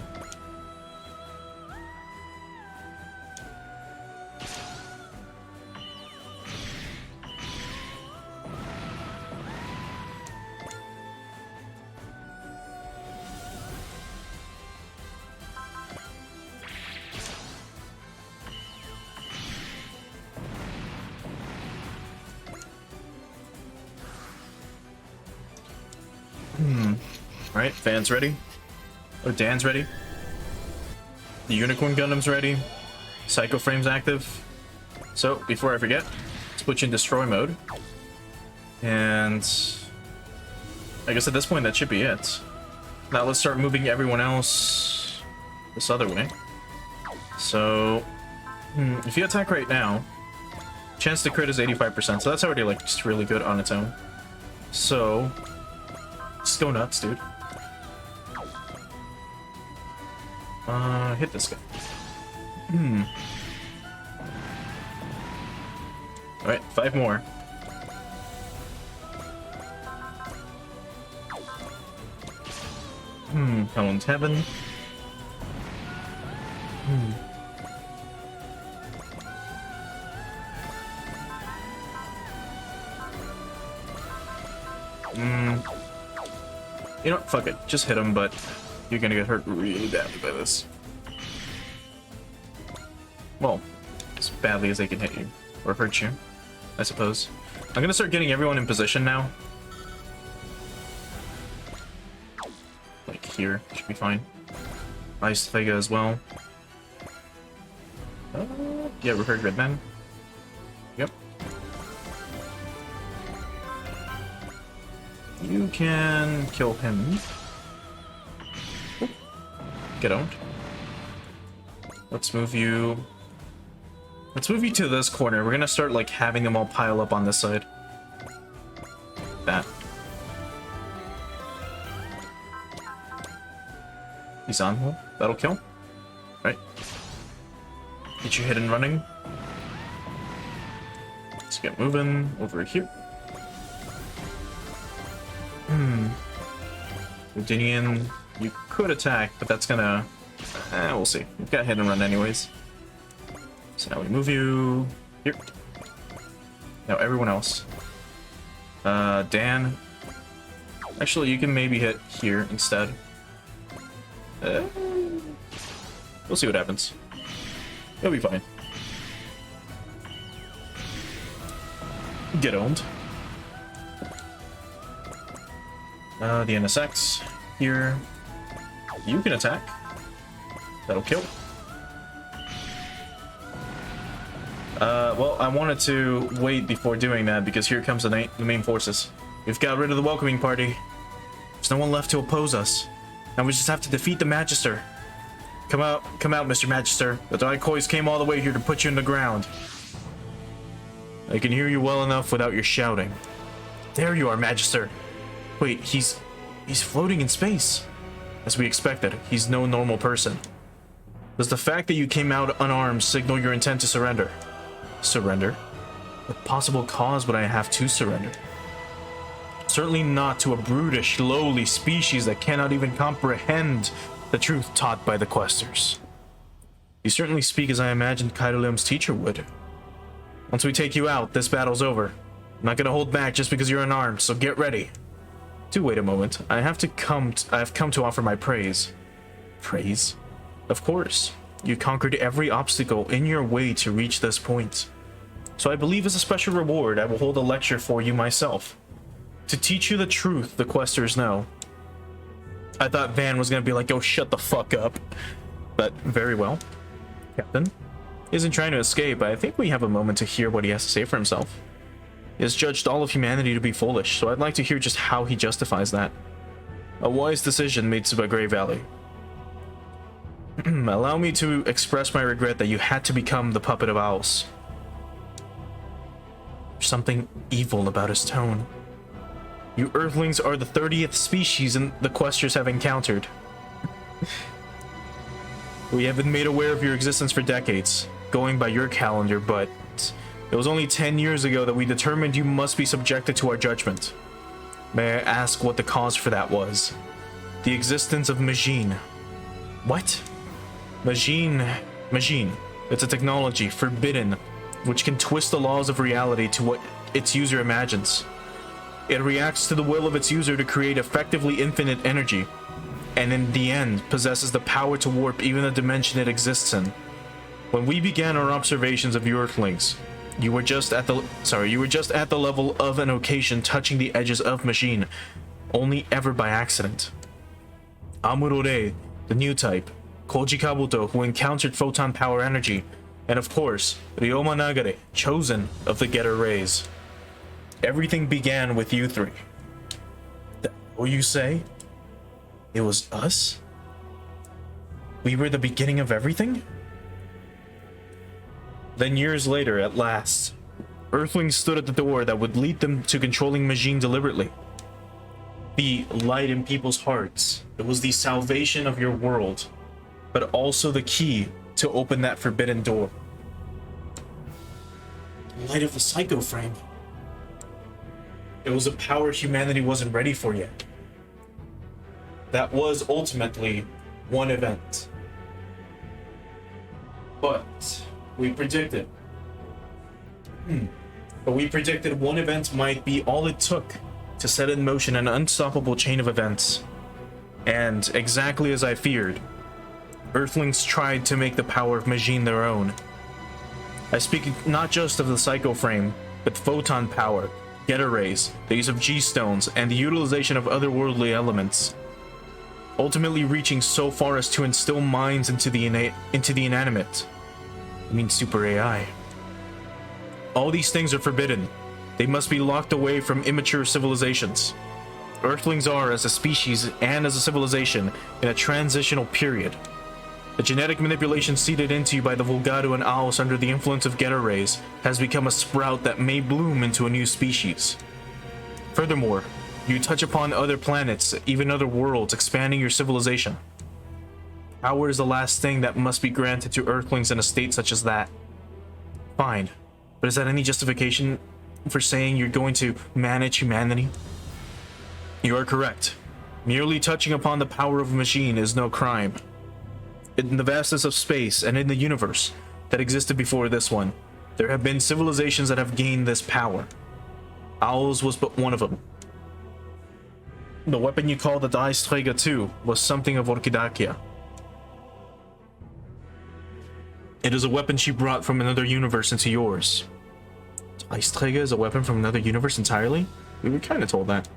Alright, Van's ready. Oh, Dan's ready. The Unicorn Gundam's ready. Psycho Frame's active. So, before I forget, switch in Destroy mode. And I guess at this point that should be it. Now let's start moving everyone else this other way. So, if you attack right now, chance to crit is 85%, so that's already like just really good on its own. So, just go nuts, dude. Hit this guy. Alright, 5 more. Helen's Heaven. You know what? Fuck it. Just hit him, but you're gonna get hurt really badly by this. Well, as badly as they can hit you. Or hurt you, I suppose. I'm gonna start getting everyone in position now. Like here, should be fine. Ice Vega as well. Yeah, we heard Redman. Yep. You can kill him. Get owned. Let's move you. Let's move you to this corner. We're gonna start like having them all pile up on this side. That. He's on. Well, that'll kill. Right. Get you hit and running. Let's get moving over here. Udinian, you could attack, but that's gonna... we'll see. We've got hit and run anyways. So now we move you here. Now everyone else. Dan. Actually, you can maybe hit here instead. We'll see what happens. It'll be fine. Get owned. The NSX here. You can attack. That'll kill. Well, I wanted to wait before doing that because here comes the main forces. We've got rid of the welcoming party. There's no one left to oppose us. Now we just have to defeat the Magister. Come out, Mr. Magister. The Daikois came all the way here to put you in the ground. I can hear you well enough without your shouting. There you are, Magister. Wait, he's floating in space. As we expected, he's no normal person. Does the fact that you came out unarmed signal your intent to surrender? Surrender? What possible cause would I have to surrender? Certainly not to a brutish, lowly species that cannot even comprehend the truth taught by the Questers. You certainly speak as I imagined Kaidolim's teacher would. Once we take you out, this battle's over. I'm not gonna hold back just because you're unarmed, so get ready. Do wait a moment. I have come to offer my praise. Praise? Of course. You conquered every obstacle in your way to reach this point. So I believe as a special reward, I will hold a lecture for you myself. To teach you the truth the Questers know. I thought Van was gonna be like, oh, shut the fuck up. But very well. Captain isn't trying to escape, but I think we have a moment to hear what he has to say for himself. He has judged all of humanity to be foolish, so I'd like to hear just how he justifies that. A wise decision made by Grey Valley. Allow me to express my regret that you had to become the puppet of owls. There's something evil about his tone. You Earthlings are the 30th species the Questers have encountered. We have been made aware of your existence for decades, going by your calendar, but it was only 10 years ago that we determined you must be subjected to our judgment. May I ask what the cause for that was? The existence of Majin. What? Majin. It's a technology, forbidden, which can twist the laws of reality to what its user imagines. It reacts to the will of its user to create effectively infinite energy, and in the end possesses the power to warp even the dimension it exists in. When we began our observations of you Earthlings, you were just at the level of an occasion touching the edges of Majin, only ever by accident. Amuro-Rei, the new type, Koji Kabuto, who encountered photon power energy, and of course, Ryoma Nagare, chosen of the Getter Rays. Everything began with you three. That what you say? It was us? We were the beginning of everything? Then years later, at last, Earthlings stood at the door that would lead them to controlling Majin deliberately. The light in people's hearts. It was the salvation of your world, but also the key to open that forbidden door. The light of the Psycho Frame. It was a power humanity wasn't ready for yet. That was ultimately one event. But we predicted. But we predicted one event might be all it took to set in motion an unstoppable chain of events. And exactly as I feared, Earthlings tried to make the power of Majin their own. I speak not just of the Psycho Frame, but photon power, Getter Rays, the use of G-stones, and the utilization of otherworldly elements. Ultimately reaching so far as to instill minds into the inanimate. I mean super AI. All these things are forbidden. They must be locked away from immature civilizations. Earthlings are, as a species and as a civilization, in a transitional period. The genetic manipulation seeded into you by the Vulgado and Owls under the influence of Getter Rays has become a sprout that may bloom into a new species. Furthermore, you touch upon other planets, even other worlds, expanding your civilization. Power is the last thing that must be granted to Earthlings in a state such as that. Fine, but is that any justification for saying you're going to manage humanity? You are correct. Merely touching upon the power of a machine is no crime. In the vastness of space and in the universe that existed before this one, there have been civilizations that have gained this power. Owls was but one of them. The weapon you call the Daisträger 2 was something of Orchidakia. It is a weapon she brought from another universe into yours. Eisträger is a weapon from another universe entirely? We were kind of told that.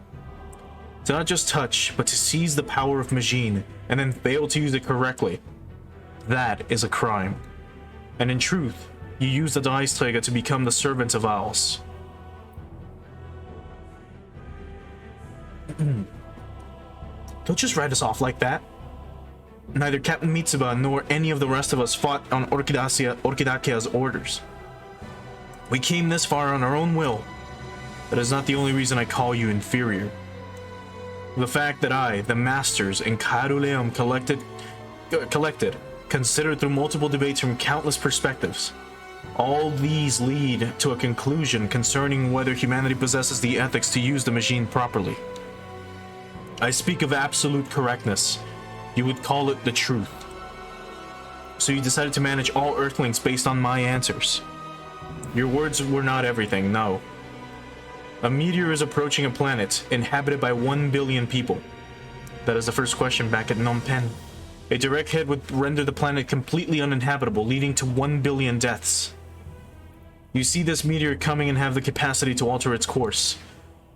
To not just touch, but to seize the power of Majin and then fail to use it correctly. That is a crime. And in truth, you use the Eisträger to become the servant of Owls. Don't just write us off like that. Neither Captain Mitsuba nor any of the rest of us fought on Orchidacea's orders. We came this far on our own will. That is not the only reason I call you inferior. The fact that I, the masters, and Caruleum collected, considered through multiple debates from countless perspectives. All these lead to a conclusion concerning whether humanity possesses the ethics to use the machine properly. I speak of absolute correctness. You would call it the truth. So you decided to manage all Earthlings based on my answers. Your words were not everything, no. A meteor is approaching a planet inhabited by 1 billion people. That is the first question back at Phnom Penh. A direct hit would render the planet completely uninhabitable, leading to 1 billion deaths. You see this meteor coming and have the capacity to alter its course.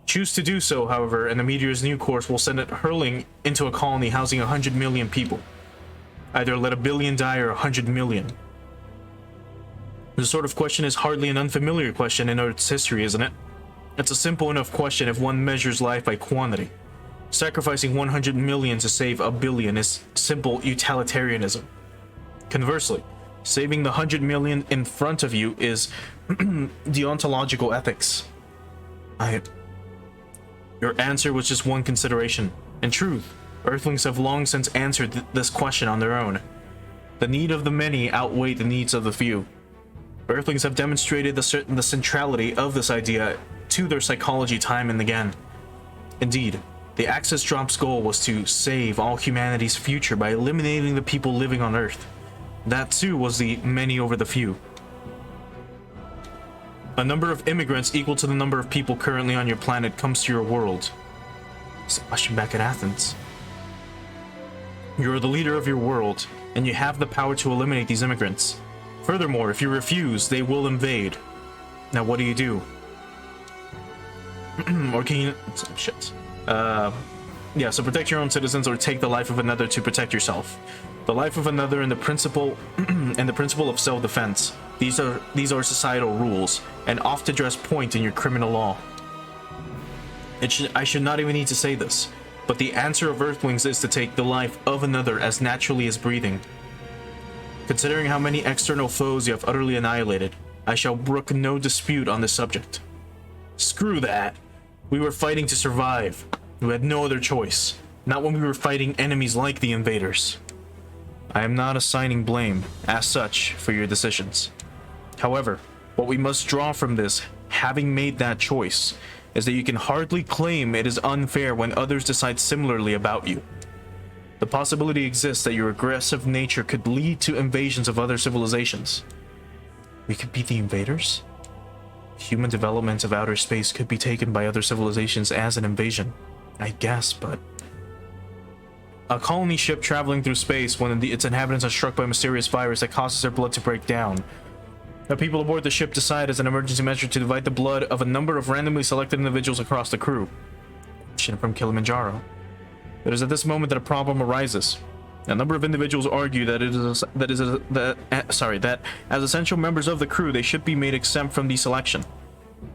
Choose to do so, however, and the meteor's new course will send it hurling into a colony housing 100 million people. Either let 1 billion die or 100 million. This sort of question is hardly an unfamiliar question in Earth's history, isn't it? It's a simple enough question if one measures life by quantity. Sacrificing 100 million to save 1 billion is simple utilitarianism. Conversely, saving the 100 million in front of you is deontological ethics. Your answer was just one consideration. In truth, Earthlings have long since answered this question on their own. The need of the many outweigh the needs of the few. Earthlings have demonstrated the centrality of this idea to their psychology time and again. Indeed, the Axis Drop's goal was to save all humanity's future by eliminating the people living on Earth. That too was the many over the few. A number of immigrants equal to the number of people currently on your planet comes to your world. Sebastian back at Athens. You are the leader of your world, and you have the power to eliminate these immigrants. Furthermore, if you refuse, they will invade. Now what do? Or can you... Shit. Yeah, so protect your own citizens or take the life of another to protect yourself. The life of another and the principle of self-defense. These are societal rules, and oft-address point in your criminal law. I should not even need to say this, but the answer of Earthlings is to take the life of another as naturally as breathing. Considering how many external foes you have utterly annihilated, I shall brook no dispute on this subject. Screw that. We were fighting to survive. We had no other choice. Not when we were fighting enemies like the invaders. I am not assigning blame, as such, for your decisions. However, what we must draw from this, having made that choice, is that you can hardly claim it is unfair when others decide similarly about you. The possibility exists that your aggressive nature could lead to invasions of other civilizations. We could be the invaders? Human development of outer space could be taken by other civilizations as an invasion, I guess, but... A colony ship traveling through space when its inhabitants are struck by a mysterious virus that causes their blood to break down. The people aboard the ship decide as an emergency measure to divide the blood of a number of randomly selected individuals across the crew. Question from Kilimanjaro. It is at this moment that a problem arises. A number of individuals argue that that as essential members of the crew, they should be made exempt from the selection.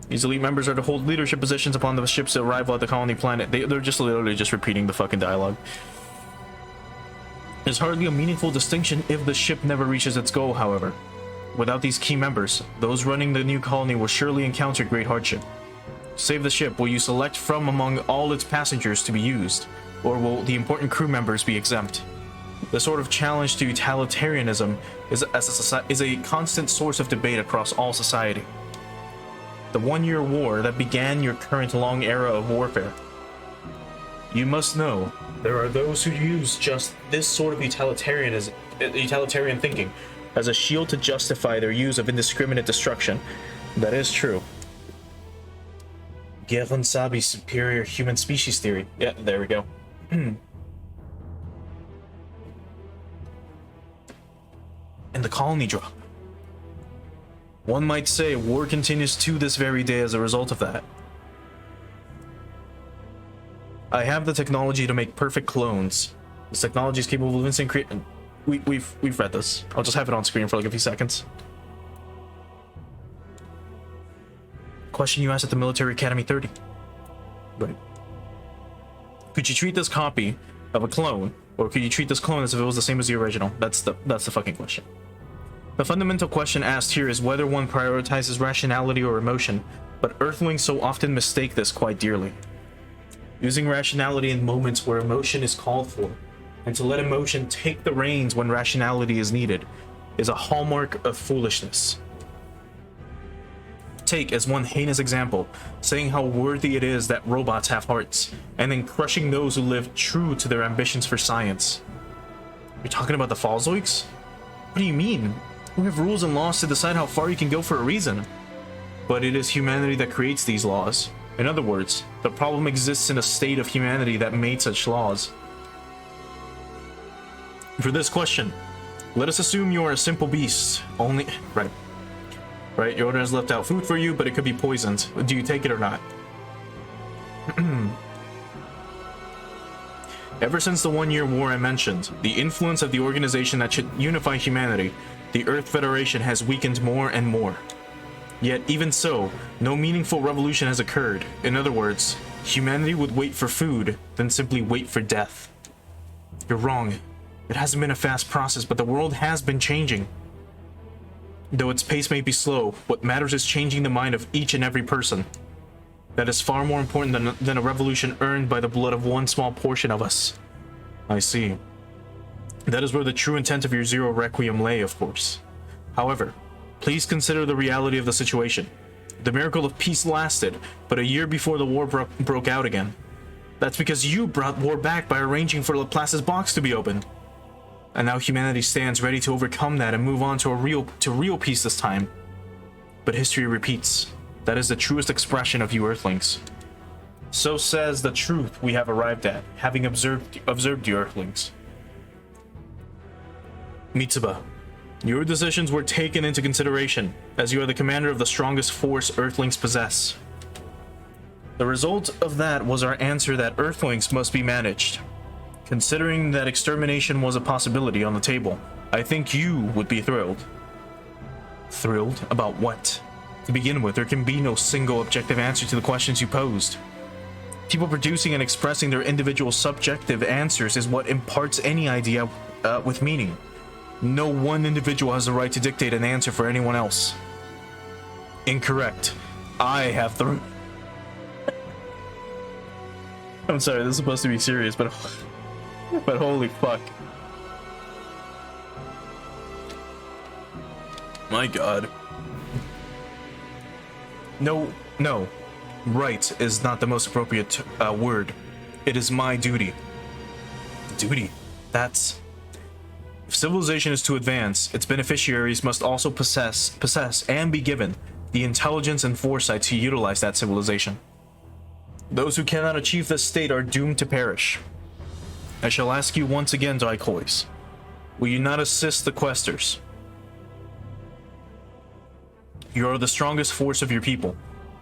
These elite members are to hold leadership positions upon the ship's arrival at the colony planet. They're just literally just repeating the fucking dialogue. There's hardly a meaningful distinction if the ship never reaches its goal, however. Without these key members, those running the new colony will surely encounter great hardship. To save the ship, will you select from among all its passengers to be used, or will the important crew members be exempt? The sort of challenge to utilitarianism is a constant source of debate across all society. The one-year war that began your current long era of warfare. You must know, there are those who use just this sort of utilitarian thinking as a shield to justify their use of indiscriminate destruction. That is true. Gavin Sabi's superior human species theory. Yeah, there we go. In the colony drop. One might say war continues to this very day as a result of that. I have the technology to make perfect clones. This technology is capable of instant create. We've read this. I'll just have it on screen for like a few seconds. Question you asked at the Military Academy 30. Right. Could you treat this copy of a clone, or could you treat this clone as if it was the same as the original? That's the fucking question. The fundamental question asked here is whether one prioritizes rationality or emotion, but Earthlings so often mistake this quite dearly. Using rationality in moments where emotion is called for, and to let emotion take the reins when rationality is needed, is a hallmark of foolishness. Take as one heinous example, saying how worthy it is that robots have hearts, and then crushing those who live true to their ambitions for science. You're talking about the Falzoiks? What do you mean? We have rules and laws to decide how far you can go for a reason. But it is humanity that creates these laws. In other words, the problem exists in a state of humanity that made such laws. For this question, let us assume you are a simple beast. Only... Right, your owner has left out food for you, but it could be poisoned. Do you take it or not? Ever since the 1-year war I mentioned, the influence of the organization that should unify humanity, the Earth Federation, has weakened more and more. Yet, even so, no meaningful revolution has occurred. In other words, humanity would wait for food, then simply wait for death. You're wrong. It hasn't been a fast process, but the world has been changing. Though its pace may be slow, what matters is changing the mind of each and every person. That is far more important than a revolution earned by the blood of one small portion of us. I see. That is where the true intent of your Zero Requiem lay, of course. However, please consider the reality of the situation. The miracle of peace lasted, but a year before the war broke out again. That's because you brought war back by arranging for Laplace's box to be opened. And now humanity stands ready to overcome that and move on to real peace this time. But history repeats. That is the truest expression of you Earthlings. So says the truth we have arrived at, having observed you Earthlings. Mitsuba, your decisions were taken into consideration, as you are the commander of the strongest force Earthlings possess. The result of that was our answer that Earthlings must be managed. Considering that extermination was a possibility on the table, I think you would be thrilled. Thrilled? About what? To begin with, there can be no single objective answer to the questions you posed. People producing and expressing their individual subjective answers is what imparts any idea with meaning. No one individual has the right to dictate an answer for anyone else. Incorrect. I have the... I'm sorry, this is supposed to be serious, but holy fuck. My god. No. Right is not the most appropriate word. It is my duty. Duty? That's... If civilization is to advance, its beneficiaries must also possess and be given the intelligence and foresight to utilize that civilization. Those who cannot achieve this state are doomed to perish. I shall ask you once again, Daikois, will you not assist the questers? You are the strongest force of your people.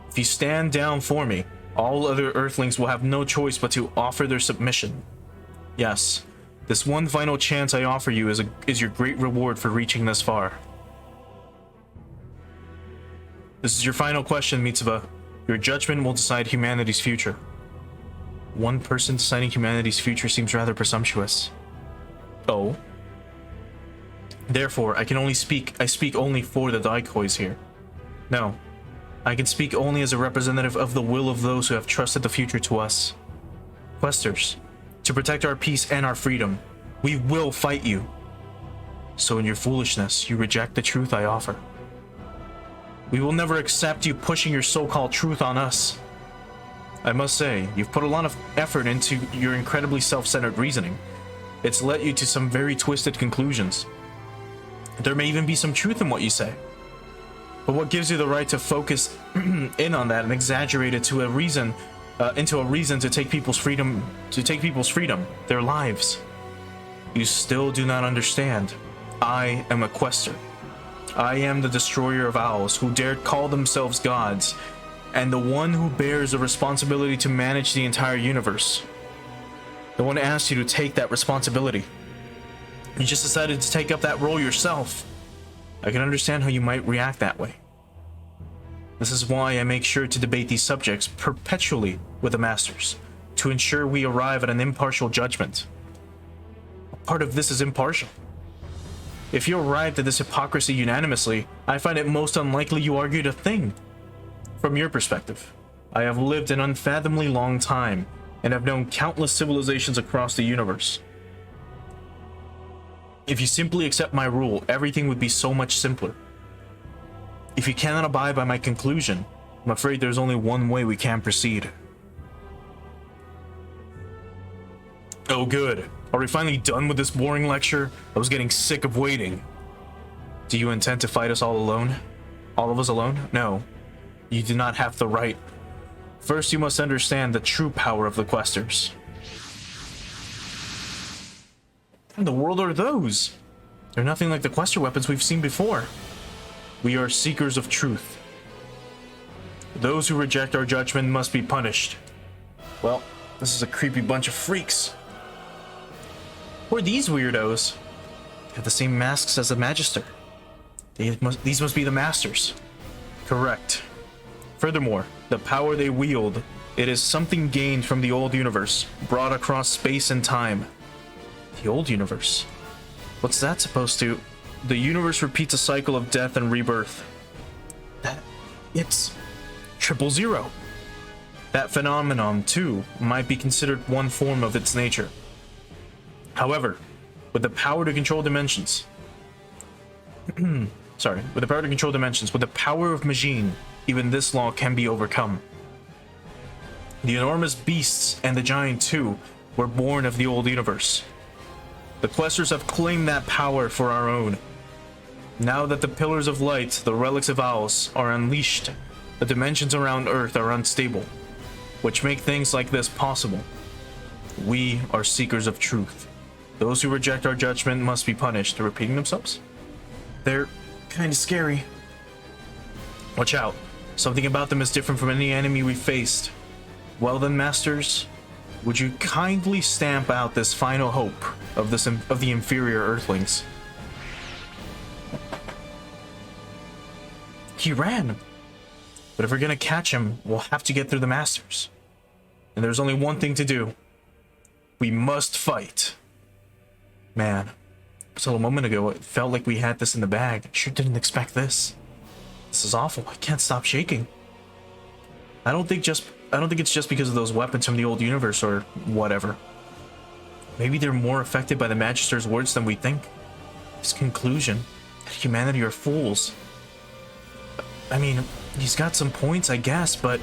If you stand down for me, all other Earthlings will have no choice but to offer their submission. Yes, this one final chance I offer you is your great reward for reaching this far. This is your final question, Mitsuba. Your judgment will decide humanity's future. One person deciding humanity's future seems rather presumptuous. Oh? Therefore, I speak only for the Daikois here. No, I can speak only as a representative of the will of those who have trusted the future to us. Questers, to protect our peace and our freedom, we will fight you. So in your foolishness, you reject the truth I offer. We will never accept you pushing your so-called truth on us. I must say, you've put a lot of effort into your incredibly self-centered reasoning. It's led you to some very twisted conclusions. There may even be some truth in what you say. But what gives you the right to focus in on that and exaggerate it to a reason, to take people's freedom, their lives? You still do not understand. I am a quester. I am the destroyer of owls who dared call themselves gods, and the one who bears the responsibility to manage the entire universe. The one asked you to take that responsibility. You just decided to take up that role yourself. I can understand how you might react that way. This is why I make sure to debate these subjects perpetually with the Masters, to ensure we arrive at an impartial judgment. Part of this is impartial. If you arrived at this hypocrisy unanimously, I find it most unlikely you argued a thing. From your perspective, I have lived an unfathomably long time and have known countless civilizations across the universe. If you simply accept my rule, everything would be so much simpler. If you cannot abide by my conclusion, I'm afraid there's only one way we can proceed. Oh good. Are we finally done with this boring lecture? I was getting sick of waiting. Do you intend to fight us all alone? All of us alone? No. You do not have the right. First, you must understand the true power of the Questers. What in the world are those? They're nothing like the Quester weapons we've seen before. We are seekers of truth. Those who reject our judgment must be punished. Well, this is a creepy bunch of freaks. Who are these weirdos? They have the same masks as the Magister. These must be the Masters. Correct. Furthermore, the power they wield, it is something gained from the old universe, brought across space and time. The old universe? What's that supposed to? The universe repeats a cycle of death and rebirth. It's 000. That phenomenon, too, might be considered one form of its nature. However, with the power to control dimensions, with the power of Majin, even this law can be overcome. The enormous beasts and the giant too were born of the old universe. The Questers have claimed that power for our own. Now that the Pillars of Light, the relics of owls, are unleashed, the dimensions around Earth are unstable, which make things like this possible. We are seekers of truth. Those who reject our judgment must be punished. They're repeating themselves? They're kind of scary. Watch out. Something about them is different from any enemy we faced. Well then, Masters, would you kindly stamp out this final hope of the inferior Earthlings? He ran. But if we're gonna catch him, we'll have to get through the Masters. And there's only one thing to do. We must fight. Man, until a moment ago, it felt like we had this in the bag. I sure didn't expect this. This is awful. I can't stop shaking. I don't think it's just because of those weapons from the old universe or whatever. Maybe they're more affected by the Magister's words than we think. His conclusion that humanity are fools. I mean, he's got some points, I guess, but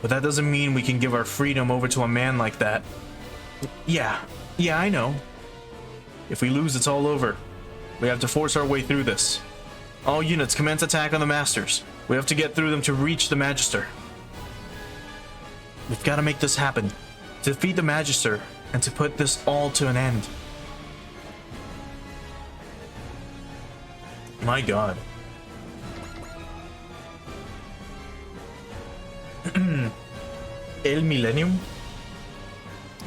that doesn't mean we can give our freedom over to a man like that. Yeah, I know. If we lose, it's all over. We have to force our way through this. All units, commence attack on the Masters. We have to get through them to reach the Magister. We've got to make this happen. To defeat the Magister, and to put this all to an end. My god. El Millennium?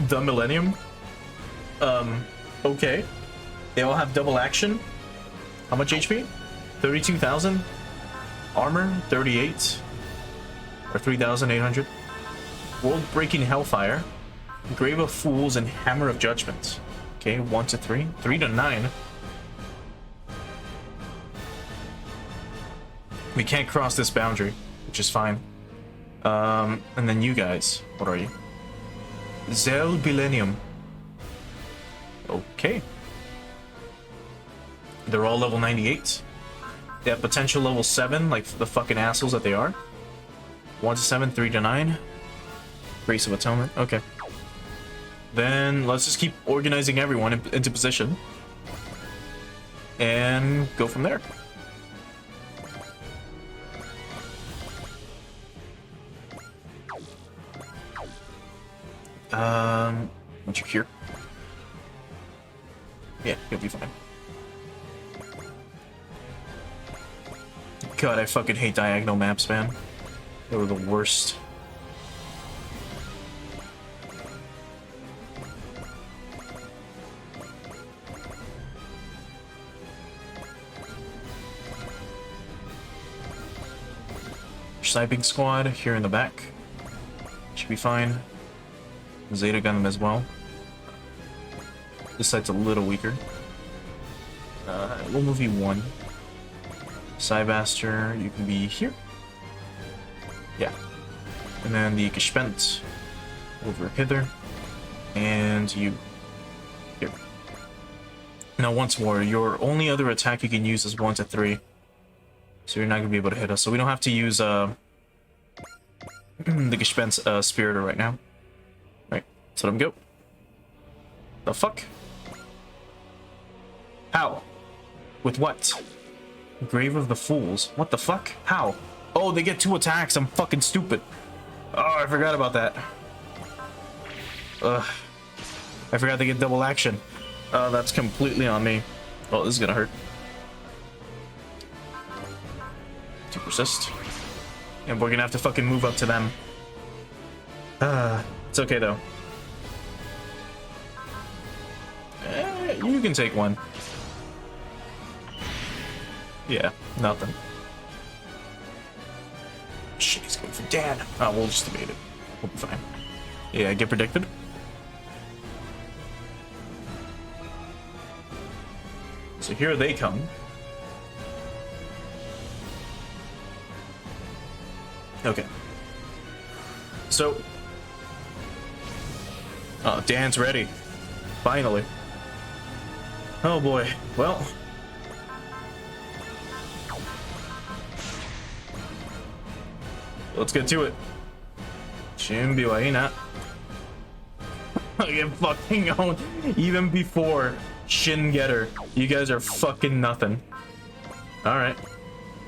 The Millennium? Okay. They all have double action. How much HP? 32,000. Armor, 38. Or 3,800. World-breaking Hellfire. Grave of Fools and Hammer of Judgment. Okay, 1 to 3. 3 to 9. We can't cross this boundary, which is fine. And then you guys. What are you? Zel Bilenium. Okay. They're all level 98. They have potential level 7, like the fucking assholes that they are. 1 to 7, 3 to 9. Grace of Atonement. Okay. Then let's just keep organizing everyone into position. And go from there. Once you're here. Yeah, you'll be fine. God, I fucking hate diagonal maps, man. They were the worst. Sniping squad here in the back. Should be fine. Zeta gun them as well. This side's a little weaker. We'll move you one. Cybaster, you can be here. Yeah. And then the Gespent over hither. And you here. Now once more, your only other attack you can use is 1 to 3. So you're not gonna be able to hit us. So we don't have to use the Gespent's Spiritor right now. Right, let's let him go. The fuck? How? With what? Grave of the Fools. What the fuck? How? Oh, they get 2 attacks. I'm fucking stupid. Oh, I forgot about that. Ugh. I forgot they get double action. That's completely on me. Oh, this is gonna hurt. To persist. And we're gonna have to fucking move up to them. It's okay though. You can take one. Yeah, nothing. Shit, he's going for Dan. Oh, we'll just debate it. We'll be fine. Yeah, get predicted. So here they come. Okay. So. Oh, Dan's ready. Finally. Oh boy. Well. Let's get to it. Shimbi wa ina. I get fucking owned. Even before Shin Getter. You guys are fucking nothing. Alright.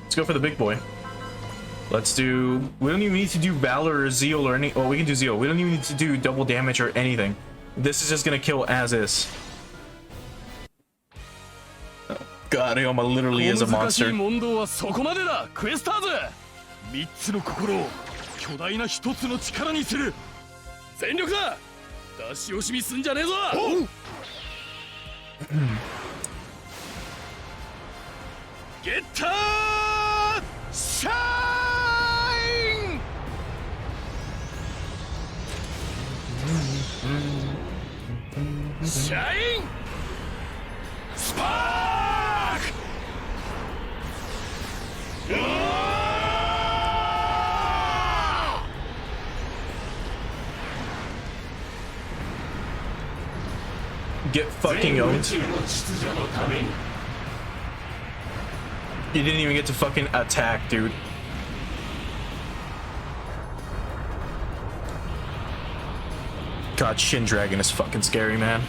Let's go for the big boy. Let's do... We don't even need to do Valor or Zeal or any... Oh, we can do Zeal. We don't even need to do double damage or anything. This is just gonna kill as is. Oh, God, Ryoma literally is a monster. 3つの心を巨大な1つの力にする。全力だ。出し惜しみすんじゃねえぞ。ゲッターシャイン。シャインスパーク。Get fucking owned. You didn't even get to fucking attack, dude. God, Shin Dragon is fucking scary, man.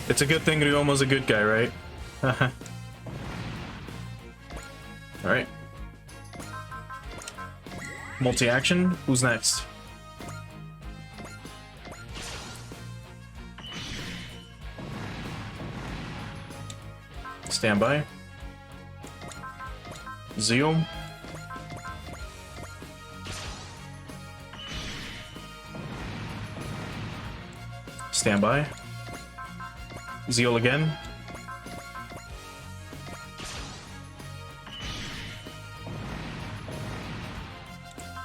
It's a good thing Ryoma's a good guy, right? Alright. Multi-action? Who's next? Stand by. Zeal. Stand by. Zeal again.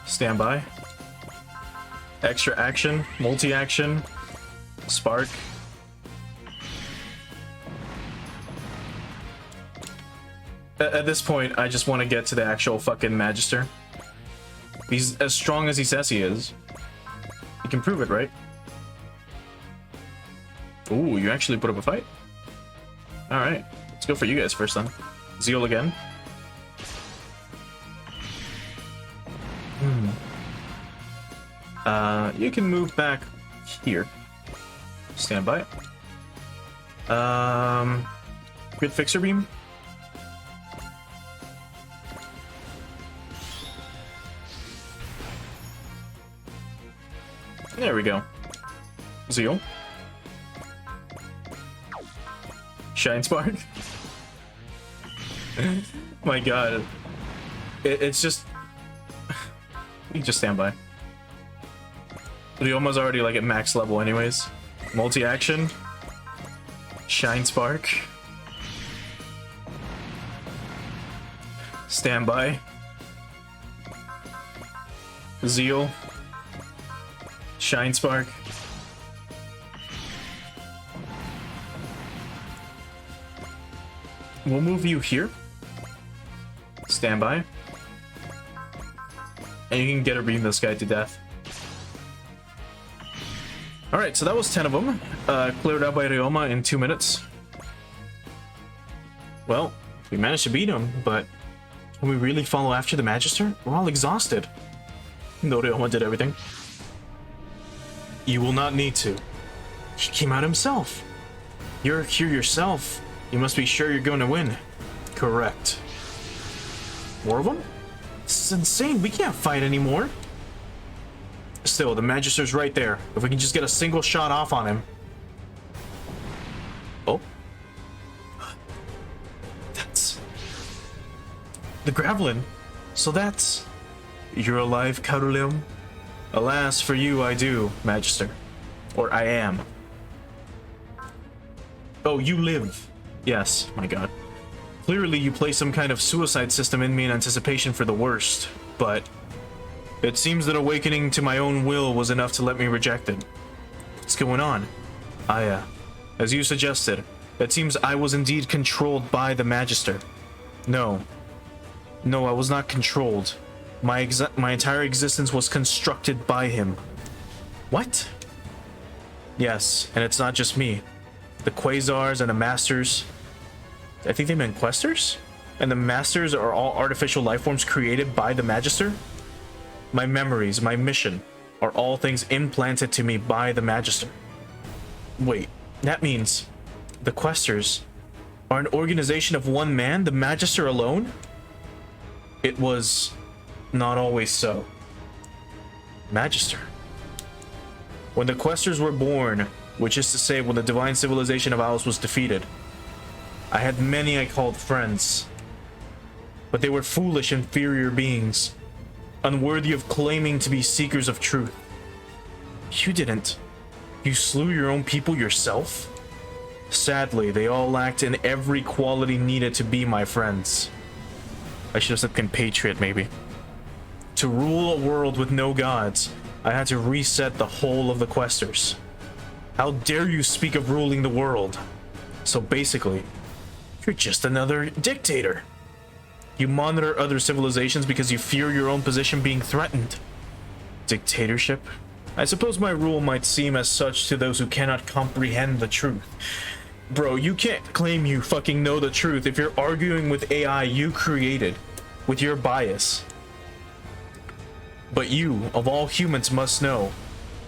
Stand by. Extra action, multi-action, spark. At this point, I just want to get to the actual fucking Magister. He's as strong as he says he is. You can prove it, right? Ooh, you actually put up a fight? Alright, let's go for you guys first then. Zeal again. You can move back here. Stand by. Good fixer beam. There we go. Zeal. Shine Spark. My god. It's just... You just stand by. Ryoma's already like at max level anyways. Multi-action. Shine Spark. Stand by. Zeal. Shine Spark. We'll move you here. Stand by. And you can get or beam this guy to death. Alright, so that was 10 of them. Cleared out by Ryoma in 2 minutes. Well, we managed to beat him, but can we really follow after the Magister? We're all exhausted. No, Ryoma did everything. You will not need to. He came out himself. You're here yourself. You must be sure you're going to win. Correct. More of them? This is insane. We can't fight anymore. Still, the Magister's right there. If we can just get a single shot off on him. Oh. That's... the Gravelin. So that's... You're alive, Karulium? Alas, for you I do, Magister. Or I am. Oh, you live. Yes, my god. Clearly you play some kind of suicide system in me in anticipation for the worst, but... it seems that awakening to my own will was enough to let me reject it. What's going on? As you suggested, it seems I was indeed controlled by the Magister. No. No, I was not controlled. My entire existence was constructed by him. What? Yes, and it's not just me. The Quasars and the Masters... I think they meant Questers? And the Masters are all artificial lifeforms created by the Magister? My memories, my mission, are all things implanted to me by the Magister. Wait, that means the Questers are an organization of one man, the Magister alone? It was not always so. Magister. When the Questers were born, which is to say when the divine civilization of Alice was defeated, I had many I called friends, but they were foolish, inferior beings, unworthy of claiming to be seekers of truth. You didn't. You slew your own people yourself? Sadly, they all lacked in every quality needed to be my friends. I should have said compatriot, maybe. To rule a world with no gods, I had to reset the whole of the Questers. How dare you speak of ruling the world? So basically, you're just another dictator. You monitor other civilizations because you fear your own position being threatened. Dictatorship? I suppose my rule might seem as such to those who cannot comprehend the truth. Bro, you can't claim you fucking know the truth if you're arguing with AI you created, with your bias. But you, of all humans, must know,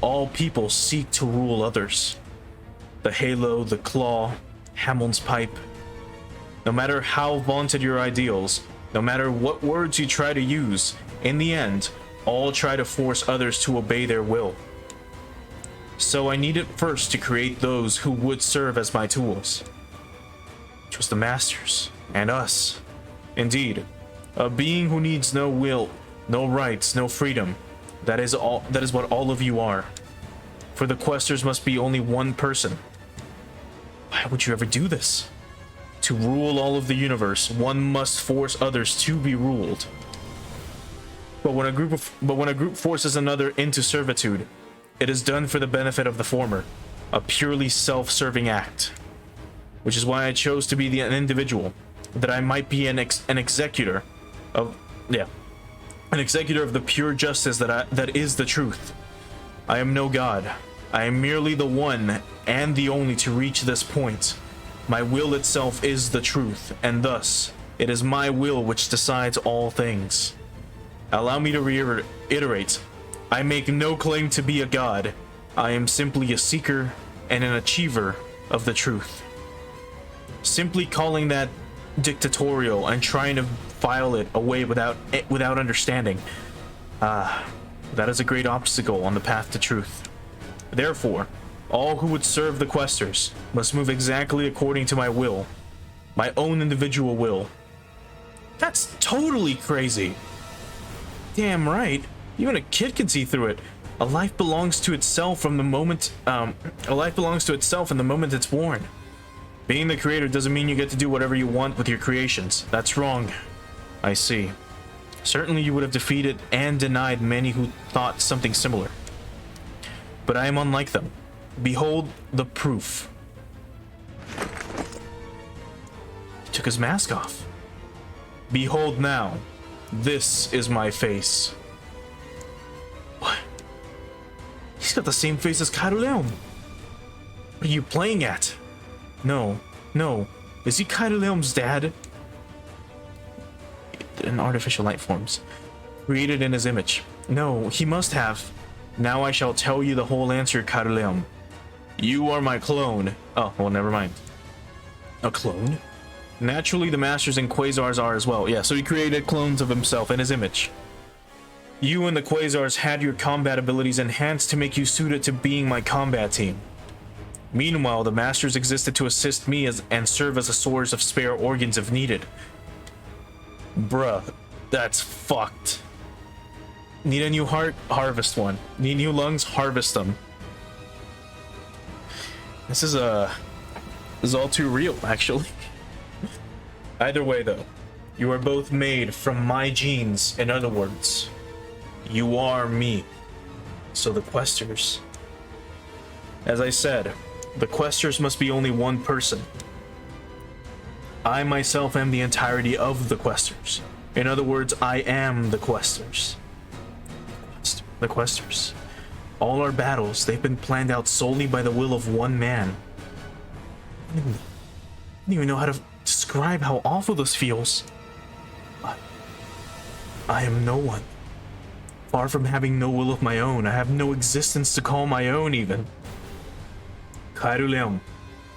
all people seek to rule others. The halo, the claw, Hameln's pipe. No matter how vaunted your ideals, no matter what words you try to use, in the end, all try to force others to obey their will. So I needed first to create those who would serve as my tools. Which was the Masters, and us. Indeed, a being who needs no will, no rights, no freedom. That is what all of you are. For the Questers must be only one person. Why would you ever do this? To rule all of the universe, one must force others to be ruled. But when a group forces another into servitude, it is done for the benefit of the former, a purely self-serving act. Which is why I chose to be an individual, that I might be an executor of the pure justice that is the truth. I am no god. I am merely the one and the only to reach this point. My will itself is the truth, and thus, it is my will which decides all things. Allow me to reiterate, I make no claim to be a god. I am simply a seeker and an achiever of the truth. Simply calling that dictatorial and trying to file it away without understanding. That is a great obstacle on the path to truth. Therefore, all who would serve the Questers must move exactly according to my will, my own individual will. That's totally crazy. Damn right. Even a kid can see through it. A life belongs to itself from the moment a life belongs to itself in the moment it's born. Being the creator doesn't mean you get to do whatever you want with your creations. That's wrong. I see. Certainly you would have defeated and denied many who thought something similar. But I am unlike them. Behold the proof. He took his mask off. Behold now. This is my face. What? He's got the same face as Kaido Leon. What are you playing at? No. Is he Kaido Leon's dad? In artificial light forms. Created in his image. No, he must have. Now I shall tell you the whole answer, Kaido Leon. You are my clone. Oh, well, never mind. A clone? Naturally, the Masters and Quasars are as well. Yeah, so he created clones of himself in his image. You and the Quasars had your combat abilities enhanced to make you suited to being my combat team. Meanwhile, the Masters existed to assist me and serve as a source of spare organs if needed. Bruh, that's fucked. Need a new heart? Harvest one. Need new lungs? Harvest them. This is all too real, actually. Either way, though, you are both made from my genes. In other words, you are me. So the Questers. As I said, the Questers must be only one person. I myself am the entirety of the Questers. In other words, I am the Questers. The Questers. All our battles, they've been planned out solely by the will of one man. I don't even know how to describe how awful this feels. I am no one. Far from having no will of my own, I have no existence to call my own even. Kaido Leon,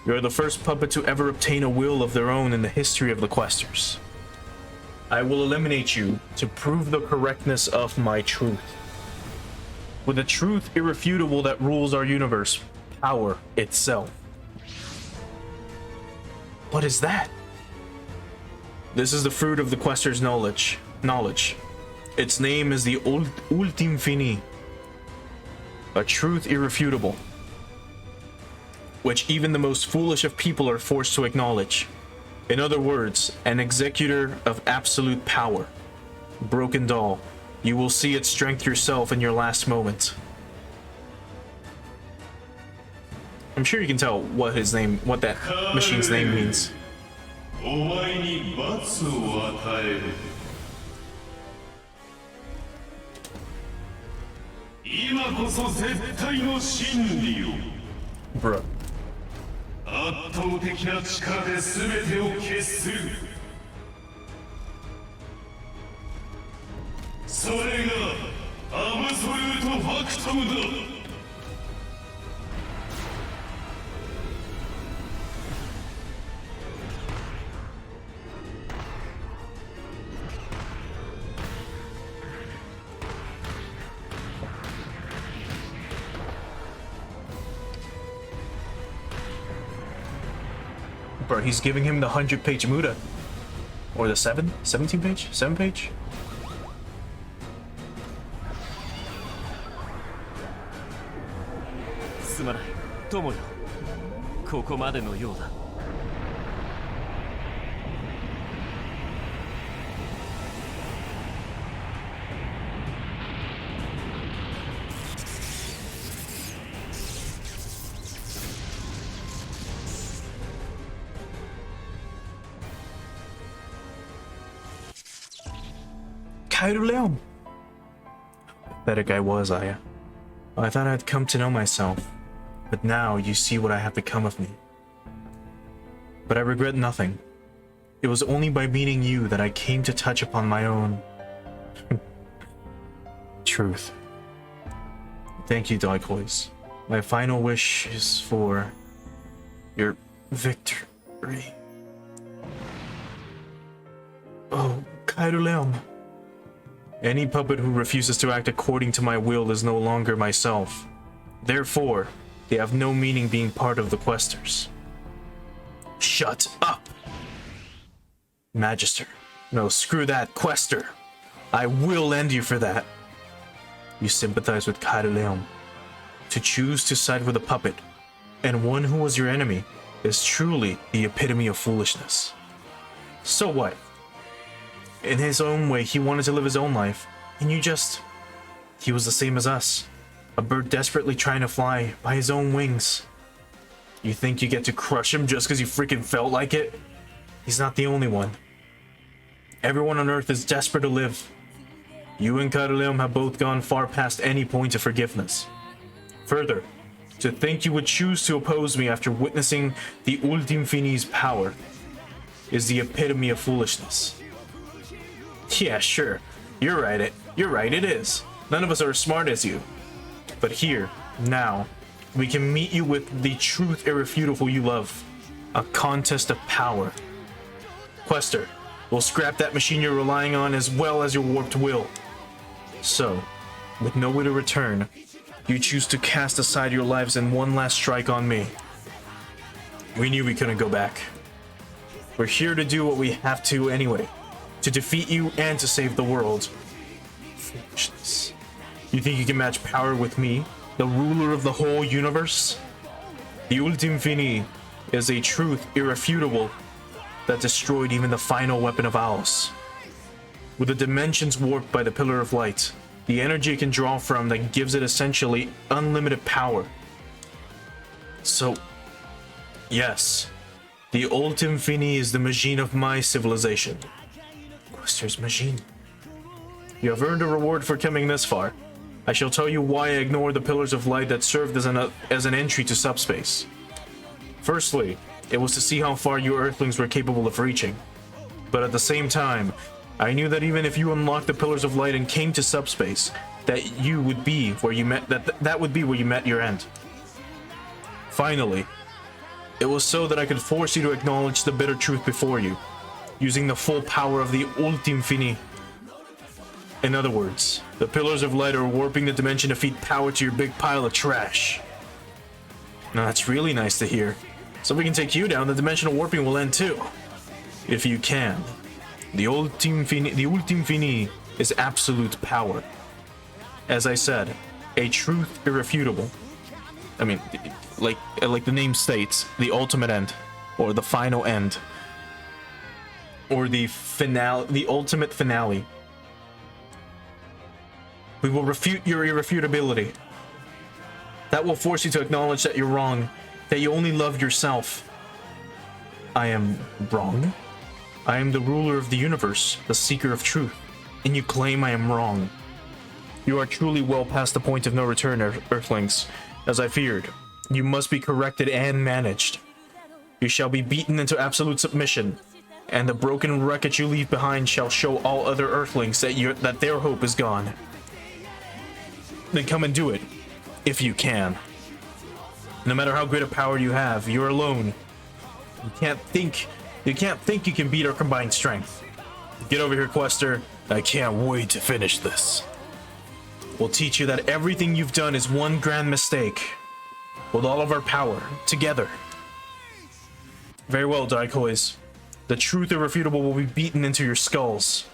you are the first puppet to ever obtain a will of their own in the history of the Questers. I will eliminate you to prove the correctness of my truth. With a truth irrefutable that rules our universe, power itself. What is that? This is the fruit of the Questers' knowledge. Its name is the Ultim Fini. A truth irrefutable, which even the most foolish of people are forced to acknowledge. In other words, an executor of absolute power. Broken doll, you will see its strength yourself in your last moment. I'm sure you can tell what that machine's name means. Bruh. 圧倒的な力で全てを決する。それがアブソルートファクトムだ。Bro, he's giving him the 100-page Muda. Or the 17-page? 7-page? すまない、友よ。ここまでのようだ。Kaido Leon. Pathetic I was, Aya. I thought I'd come to know myself, but now you see what I have become of me. But I regret nothing. It was only by meeting you that I came to touch upon my own truth. Thank you, Daikois. My final wish is for your victory. Oh, Kaido Leon. Any puppet who refuses to act according to my will is no longer myself. Therefore, they have no meaning being part of the Questers. Shut up! Magister, No, screw that, Quester. I will end you for that. You sympathize with Kaido. To choose to side with a puppet, and one who was your enemy, is truly the epitome of foolishness. So what? In his own way, he wanted to live his own life, and you just... He was the same as us. A bird desperately trying to fly by his own wings. You think you get to crush him just because you freaking felt like it? He's not the only one. Everyone on Earth is desperate to live. You and Kaido have both gone far past any point of forgiveness. Further, to think you would choose to oppose me after witnessing the Ultim Fini's power is the epitome of foolishness. Yeah, sure. You're right, it is. None of us are as smart as you. But here, now, we can meet you with the truth irrefutable you love. A contest of power. Quester, we'll scrap that machine you're relying on as well as your warped will. So, with no way to return, you choose to cast aside your lives in one last strike on me. We knew we couldn't go back. We're here to do what we have to anyway. To defeat you and to save the world. Foolishness. You think you can match power with me, the ruler of the whole universe? The Ultim Fini is a truth irrefutable that destroyed even the final weapon of Aos. With the dimensions warped by the Pillar of Light, the energy it can draw from that gives it essentially unlimited power. So, yes, the Ultim Fini is the machine of my civilization. Quester's machine. You have earned a reward for coming this far. I shall tell you why I ignored the Pillars of Light that served as an entry to subspace. Firstly, it was to see how far you Earthlings were capable of reaching. But at the same time, I knew that even if you unlocked the Pillars of Light and came to subspace, that you would be where you met that would be where you met your end. Finally, it was so that I could force you to acknowledge the bitter truth before you, using the full power of the Ultim Fini. In other words, the Pillars of Light are warping the dimension to feed power to your big pile of trash. Now that's really nice to hear. So if we can take you down, the dimensional warping will end too. If you can. The Ultim Fini is absolute power. As I said, a truth irrefutable. I mean, like the name states, the ultimate end, or the final end, or the finale, the ultimate finale. We will refute your irrefutability. That will force you to acknowledge that you're wrong, that you only love yourself. I am wrong? I am the ruler of the universe, the seeker of truth, and you claim I am wrong. You are truly well past the point of no return, Earthlings. As I feared, you must be corrected and managed. You shall be beaten into absolute submission, and the broken wreckage you leave behind shall show all other Earthlings that their hope is gone. Then come and do it, if you can. No matter how great a power you have, you're alone. You can't think you can beat our combined strength. Get over here, Quester. I can't wait to finish this. We'll teach you that everything you've done is one grand mistake. With all of our power, together. Very well, Daikois. The truth irrefutable will be beaten into your skulls.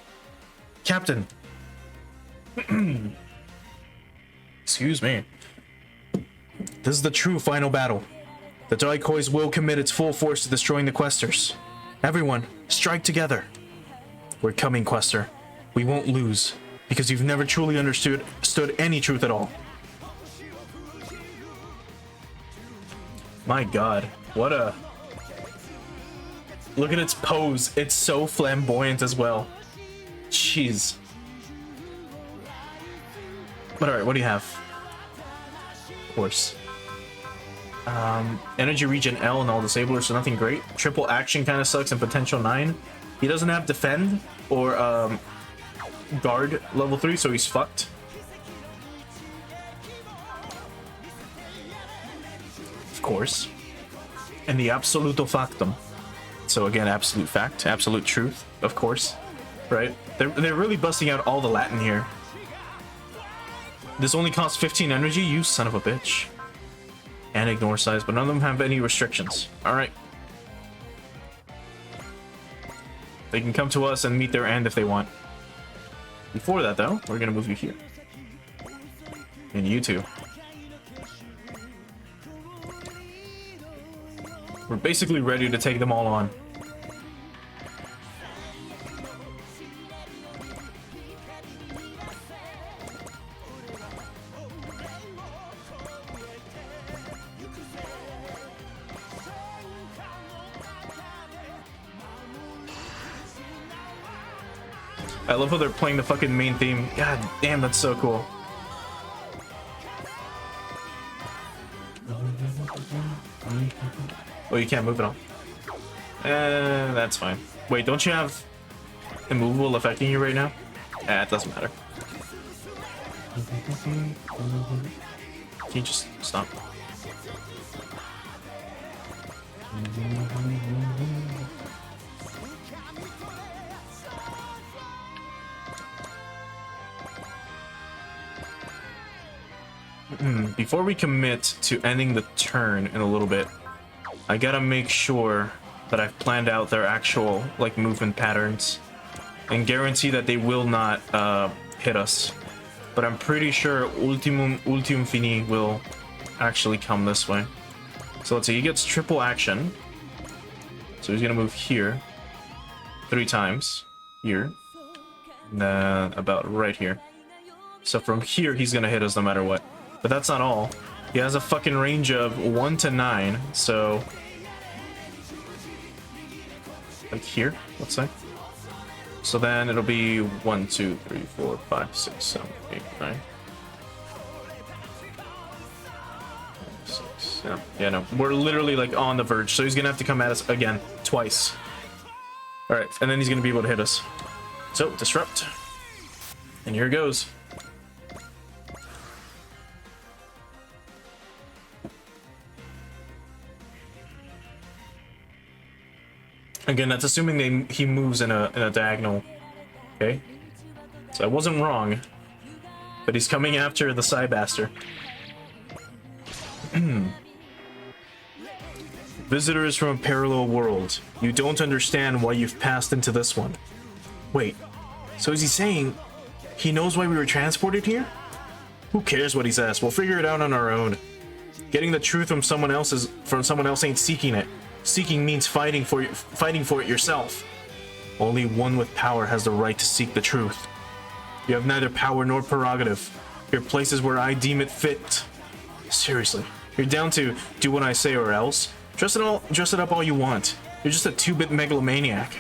Captain. Excuse me. This is the true final battle. The Daikois will commit its full force to destroying the Questers. Everyone, strike together. We're coming, Quester. We won't lose, because you've never truly understood any truth at all. My god, what a... Look at its pose. It's so flamboyant as well. Jeez. But alright, what do you have? Of course. Energy regen L and all disablers, so nothing great. Triple action kind of sucks and potential 9. He doesn't have defend or guard level 3, so he's fucked. Of course. And the absoluto factum. So again, absolute fact, absolute truth, of course. Right? They're really busting out all the Latin here. This only costs 15 energy, you son of a bitch. And ignore size, but none of them have any restrictions. Alright. They can come to us and meet their end if they want. Before that, though, we're gonna move you here. And you too. We're basically ready to take them all on. I love how they're playing the fucking main theme. God damn, that's so cool. Oh, you can't move it all. That's fine. Wait, don't you have immovable affecting you right now? It doesn't matter. Can you just stop? Before we commit to ending the turn in a little bit, I gotta make sure that I've planned out their actual like movement patterns and guarantee that they will not hit us. But I'm pretty sure Ultimum Fini will actually come this way. So let's see, he gets triple action. So he's gonna move here 3 times, here, and then about right here. So from here he's gonna hit us no matter what. But that's not all. He has a fucking range of 1 to 9, so like here, let's say. So then it'll be 1, 2, 3, 4, 5, 6, 7, 8, 9. 6, yeah, no. We're literally like on the verge, so he's gonna have to come at us again, twice. Alright, and then he's gonna be able to hit us. So, disrupt. And here it goes. Again, that's assuming he moves in a diagonal. Okay, so I wasn't wrong, but he's coming after the Cybaster. Visitors from a parallel world. You don't understand why you've passed into this one. Wait, so is he saying he knows why we were transported here? Who cares what he says? We'll figure it out on our own. Getting the truth from someone else ain't seeking it. Seeking means fighting for it yourself. Only one with power has the right to seek the truth. You have neither power nor prerogative. You're places where I deem it fit. Seriously, you're down to do what I say or else. Dress it up all you want. You're just a 2-bit megalomaniac.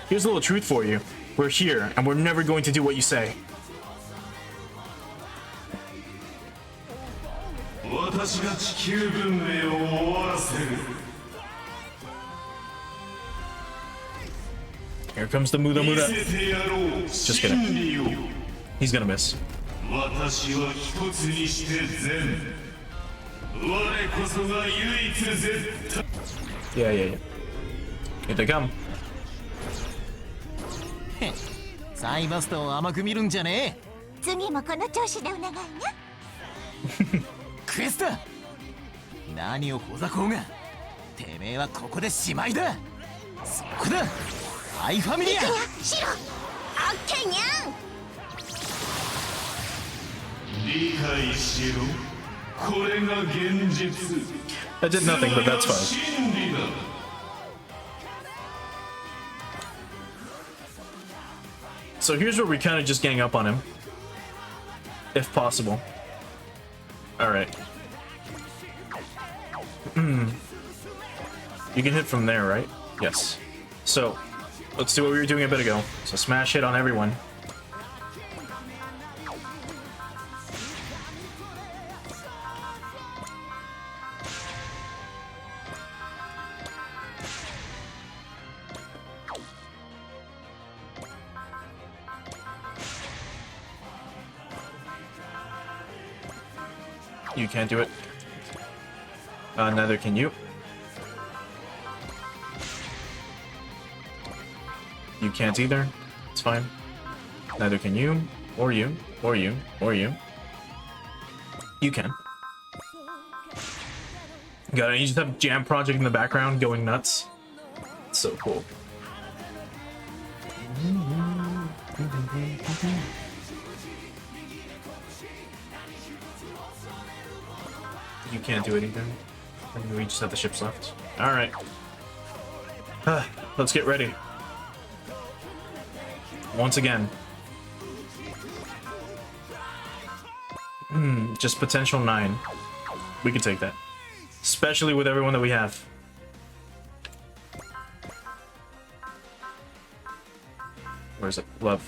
Here's a little truth for you. We're here, and we're never going to do what you say. Here comes the Muda Muda. Just kidding. He's gonna miss. Yeah. Here they come. サイバストを甘く見るんじゃねえ。次もこの調子でお願いね。クエスタ、何をほざこうが、てめえはここでしまいだ。そこだ、アイファミリア。シロ、オッケーにゃん。理解しろ。これが現実。I did nothing, but that's fine. So here's where we kind of just gang up on him, if possible. All right. You can hit from there, right? Yes. So let's do what we were doing a bit ago. So smash hit on everyone. You can't do it. Neither can you. You can't either. It's fine. Neither can you, or you, or you, or you. You can. Got it. You just have Jam Project in the background going nuts. It's so cool. You can't do anything. And we just have the ships left. Alright. Let's get ready. Once again. Just potential 9. We can take that. Especially with everyone that we have. Where's it? Love.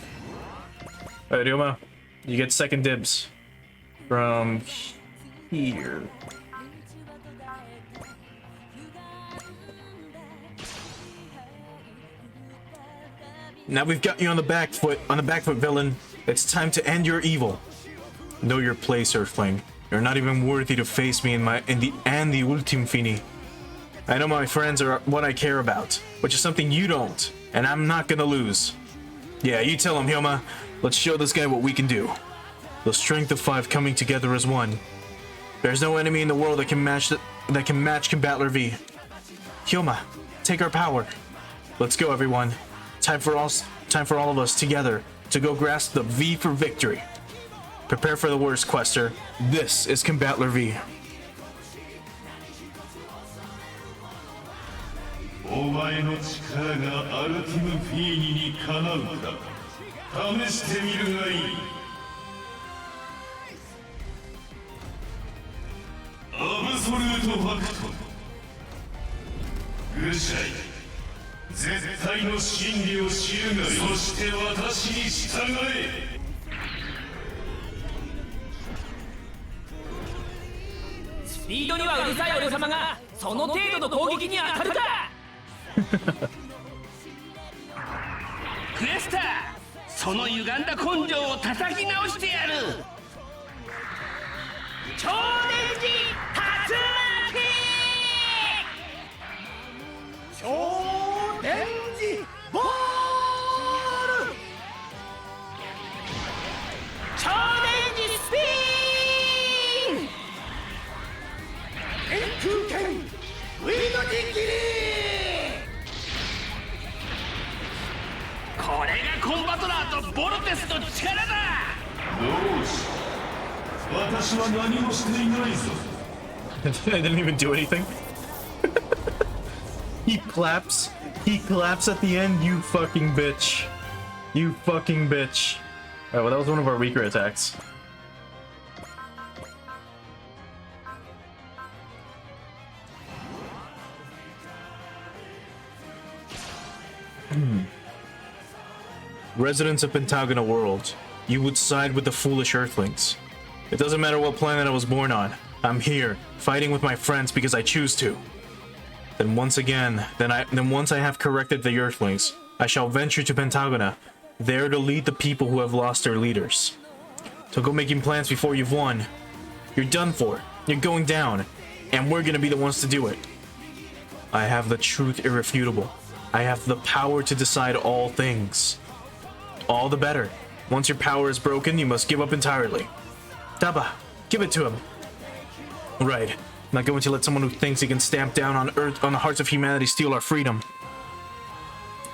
Alright, Ryoma. You get second dibs. From here. Now we've got you on the back foot, villain. It's time to end your evil. Know your place, Earthling. You're not even worthy to face me in the Ultim Fini. I know my friends are what I care about, which is something you don't, and I'm not gonna lose. Yeah, you tell him, Hyoma. Let's show this guy what we can do. The strength of 5 coming together as one. There's no enemy in the world that can match Combattler V. Hyoma, take our power. Let's go, everyone. Time for all of us together to go grasp the V for victory. Prepare for the worst, Quester. This is Combattler V. お前の力がアルティムフィーニにかなうか試してみるがいい。アブソルートファクトグシャイ絶対の真理を知るがいい。そして私に従え。スピードにはうるさい俺様がその程度の攻撃に当たるか。クエスター、その歪んだ根性を叩き直してやる。超電磁発明超電磁ボール超電磁スピン円空間ウィンドディキリこれがコンバトラーとボルテスの力だ。どうし私は何もしていないぞ。I didn't even do anything. He claps at the end, you fucking bitch. You fucking bitch. Alright, well that was one of our weaker attacks. Residents of Pentagona World, you would side with the foolish Earthlings. It doesn't matter what planet I was born on. I'm here, fighting with my friends because I choose to. Then once I have corrected the Earthlings, I shall venture to Pentagona, there to lead the people who have lost their leaders. So go making plans before you've won. You're done for. You're going down, and we're gonna be the ones to do it. I have the truth irrefutable. I have the power to decide all things. All the better. Once your power is broken, you must give up entirely. Daba, give it to him. Right. I'm not going to let someone who thinks he can stamp down on the hearts of humanity steal our freedom.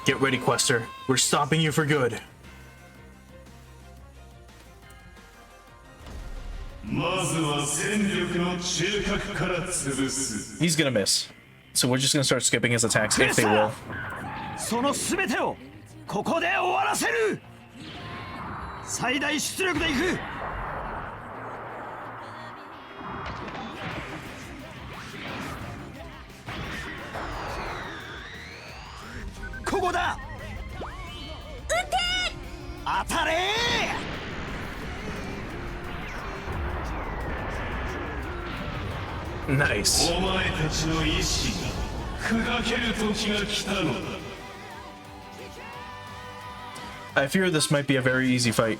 Get ready, Quester. We're stopping you for good. He's gonna miss. So we're just gonna start skipping his attacks if they will. その全てをここで終わらせる。最大出力でいく。ここだ。撃て。当たれ。Nice. お前たちの意志が砕ける時が来たのだ。I fear this might be a very easy fight,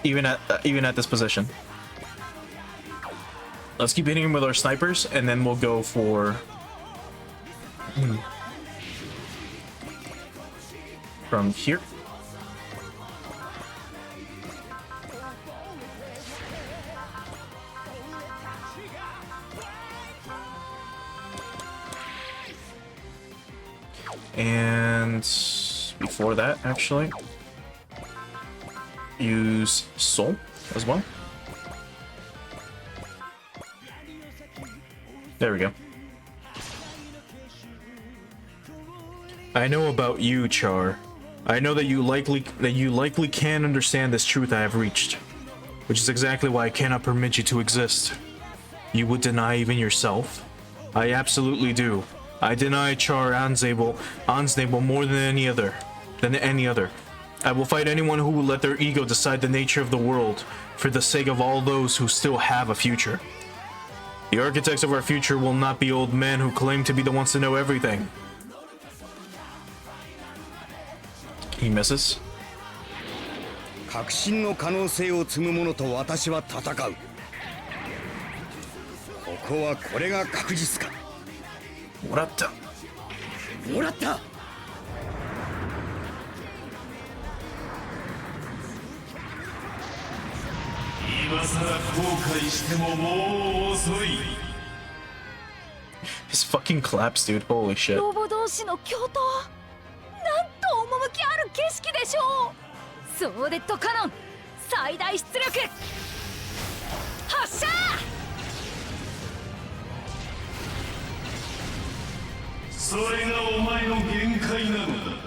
even at this position. Let's keep hitting him with our snipers, and then we'll go for from here. And before that, actually, use Soul as well. There we go. I know about you, Char. I know that you likely can't understand this truth I have reached, which is exactly why I cannot permit you to exist. You would deny even yourself? I absolutely do. I deny Char Ansnable more than any other. I will fight anyone who will let their ego decide the nature of the world for the sake of all those who still have a future. The architects of our future will not be old men who claim to be the ones to know everything. He misses. 革新の可能性を積む者と私は戦う。ここはこれが確実か。もらった。もらった。今さら後悔してももう遅い。His fucking claps, dude. Holy shit. ロボ同士の共闘。なんと趣ある景色でしょう。ソーデッドカノン最大出力発射。それがお前の限界なのだ。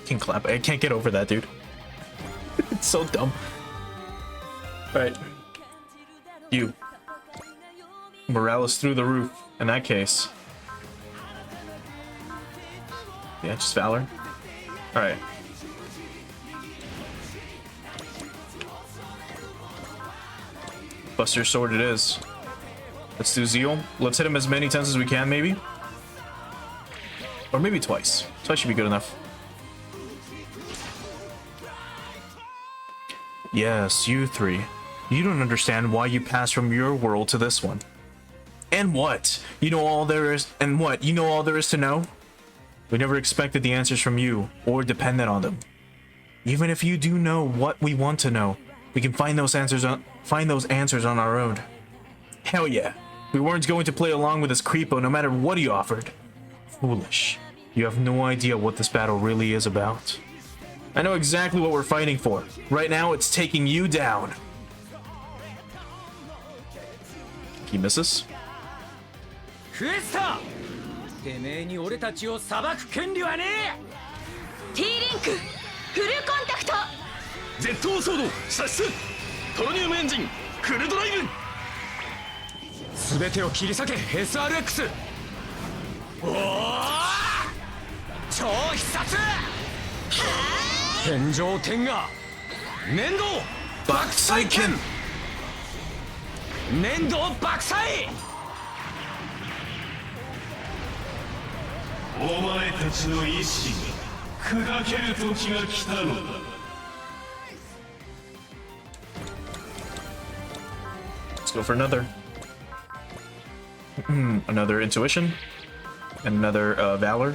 Can clap. I can't get over that, dude. It's so dumb. Alright. You. Morale is through the roof in that case. Yeah, just Valor. Alright. Buster Sword it is. Let's do Zeal. Let's hit him as many times as we can, maybe. Or maybe twice. Twice should be good enough. Yes, you three. You don't understand why you passed from your world to this one. And what? You know all there is, and what? You know all there is to know? We never expected the answers from you, or depended on them. Even if you do know what we want to know, we can find those answers on our own. Hell yeah. We weren't going to play along with this creepo no matter what he offered. Foolish. You have no idea what this battle really is about. I know exactly what we're fighting for. Right now, it's taking you down. He misses. クエスタてめえに俺たちを裁く権利はねえ。 T リンクフルコンタクト。ジェットソード射出。トロニウムエンジンフルドライブ。全てを切り裂け SRX。 おお超必殺。天上天下粘土爆砕剣。粘土爆砕。お前たちの意志が砕ける時が来たのだ。 Let's go for another. Another intuition. And another valor.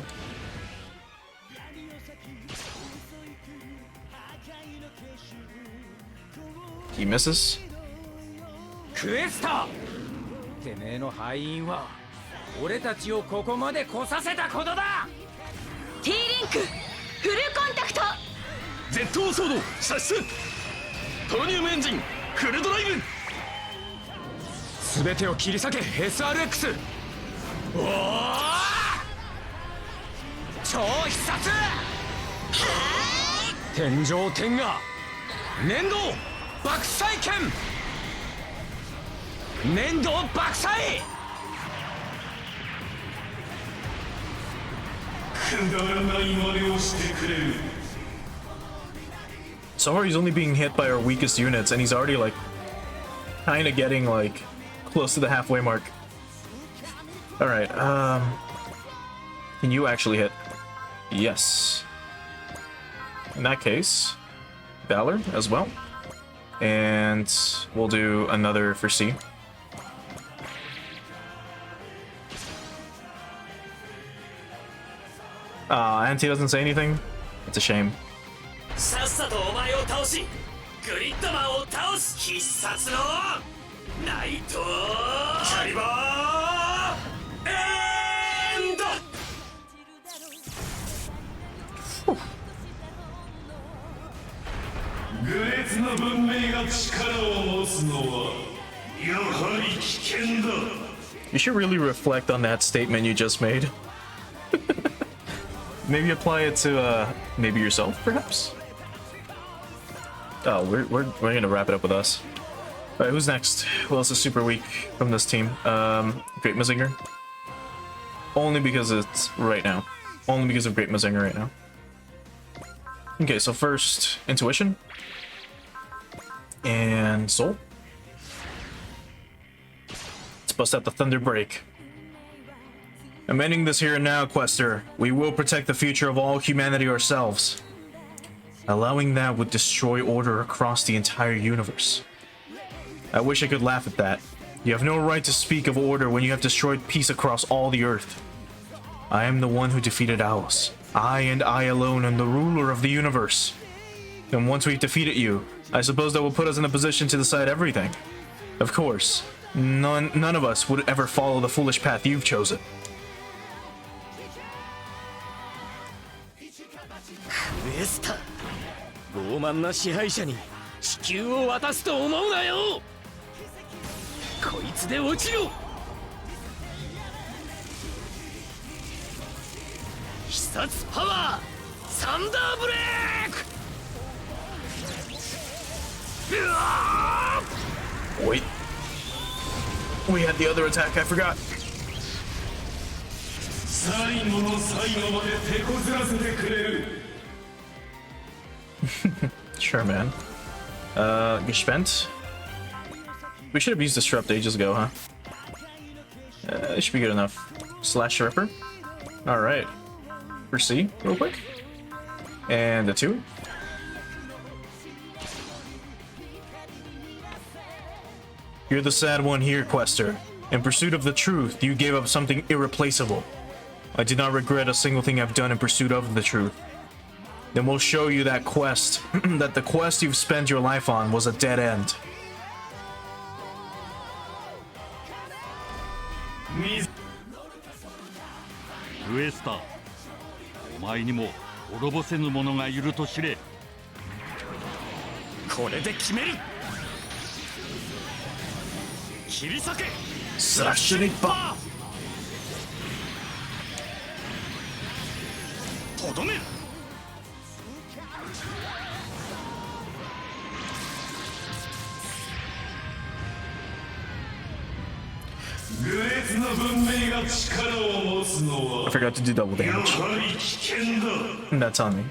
He misses. クエスタてめえの敗因は俺たちをここまで来させたことだ。 T リンクフルコンタクト。ジェットソード射出。トロニウムエンジンフルドライブ。全てを切り裂け SRX。 おお超必殺。天上天下粘土爆砕剣。粘土爆砕。くだらない真似をしてくれる。 So far, he's only being hit by our weakest units, and he's already like kind of getting like close to the halfway mark. All right, can you actually hit? Yes. In that case, Valor as well, and we'll do another for C. Auntie doesn't say anything. It's a shame. さっさとお前を倒しグリッドマンを倒す必殺のナイトキャリバーエンド。グレツな文明が力を持つのはやはり危険だ。 You should really reflect on that statement you just made. Maybe apply it to maybe yourself, perhaps. Oh, we're gonna wrap it up with us. All right, who's next? Who else is super weak from this team? Great Mazinger. Only because it's right now. Only because of Great Mazinger right now. Okay, so first Intuition and Soul. Let's bust out the Thunder Break. I'm ending this here and now, Quester. We will protect the future of all humanity ourselves. Allowing that would destroy order across the entire universe. I wish I could laugh at that. You have no right to speak of order when you have destroyed peace across all the earth. I am the one who defeated Aos. I and I alone am the ruler of the universe. And once we've defeated you, I suppose that will put us in a position to decide everything. Of course, none of us would ever follow the foolish path you've chosen. クエスタ、傲慢な支配者に地球を渡すと思うなよ。こいつで落ちろ。必殺パワーサンダーブレーク。うわー Wait. We had the other attack, I forgot. 最後の最後まで手こずらせてくれる。 Sure, man. Gespent? We should have used Disrupt ages ago, huh? It should be good enough. Slash Ripper. Alright. For C, real quick. And the 2. You're the sad one here, Quester. In pursuit of the truth, you gave up something irreplaceable. I do not regret a single thing I've done in pursuit of the truth. Then we'll show you that quest, that the quest you've spent your life on was a dead end. クエスタ、お前にも滅ぼせぬ者がいると知れ。これで決める。切り裂け。スラッシュリッパー。とどめる。I forgot to do double damage. That's on me.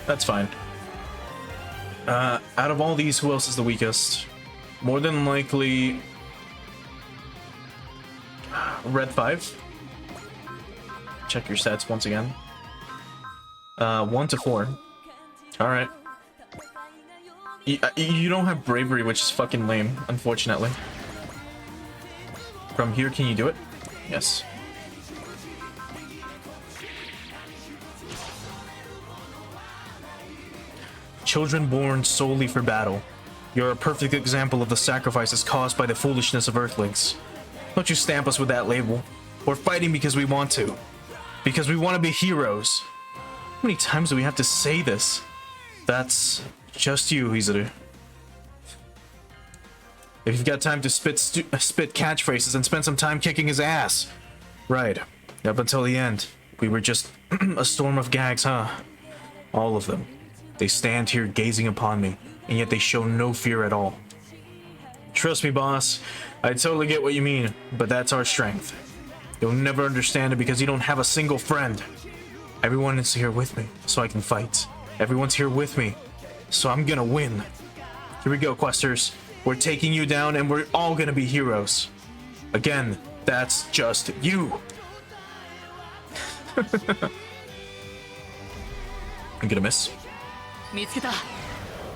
That's fine. Out of all these, who else is the weakest? More than likely... Red 5. Check your stats once again. 1 to 4. Alright. You don't have bravery, which is fucking lame, unfortunately. From here, can you do it? Yes. Children born solely for battle. You're a perfect example of the sacrifices caused by the foolishness of Earthlings. Don't you stamp us with that label. We're fighting because we want to. Because we want to be heroes. How many times do we have to say this? That's just you, Izuru. If you've got time to spit catchphrases and spend some time kicking his ass. Right. Up until the end, we were just a storm of gags, huh? All of them. They stand here gazing upon me, and yet they show no fear at all. Trust me, boss. I totally get what you mean, but that's our strength. You'll never understand it because you don't have a single friend. Everyone is here with me, so I can fight. Everyone's here with me, so I'm gonna win. Here we go, Questers. We're taking you down, and we're all gonna be heroes. Again, that's just you. I'm gonna miss. 見つけた。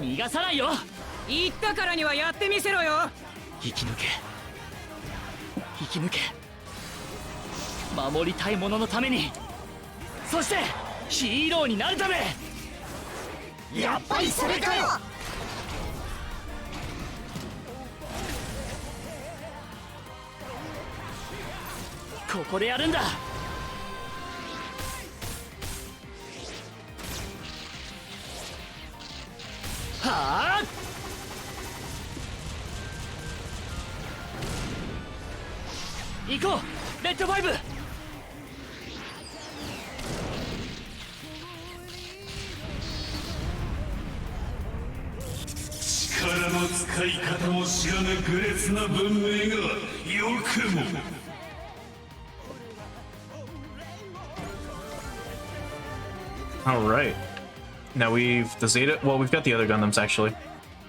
逃がさないよ。言ったからにはやってみせろよ。生き抜け。生き抜け。守りたいもののために。そしてヒーローになるため。やっぱりそれかよ。ここでやるんだ。行こうレッドファイブ。力の使い方も知らぬ愚劣な文明がよくも。All right. Now we've the Zeta. Well, we've got the other Gundams actually.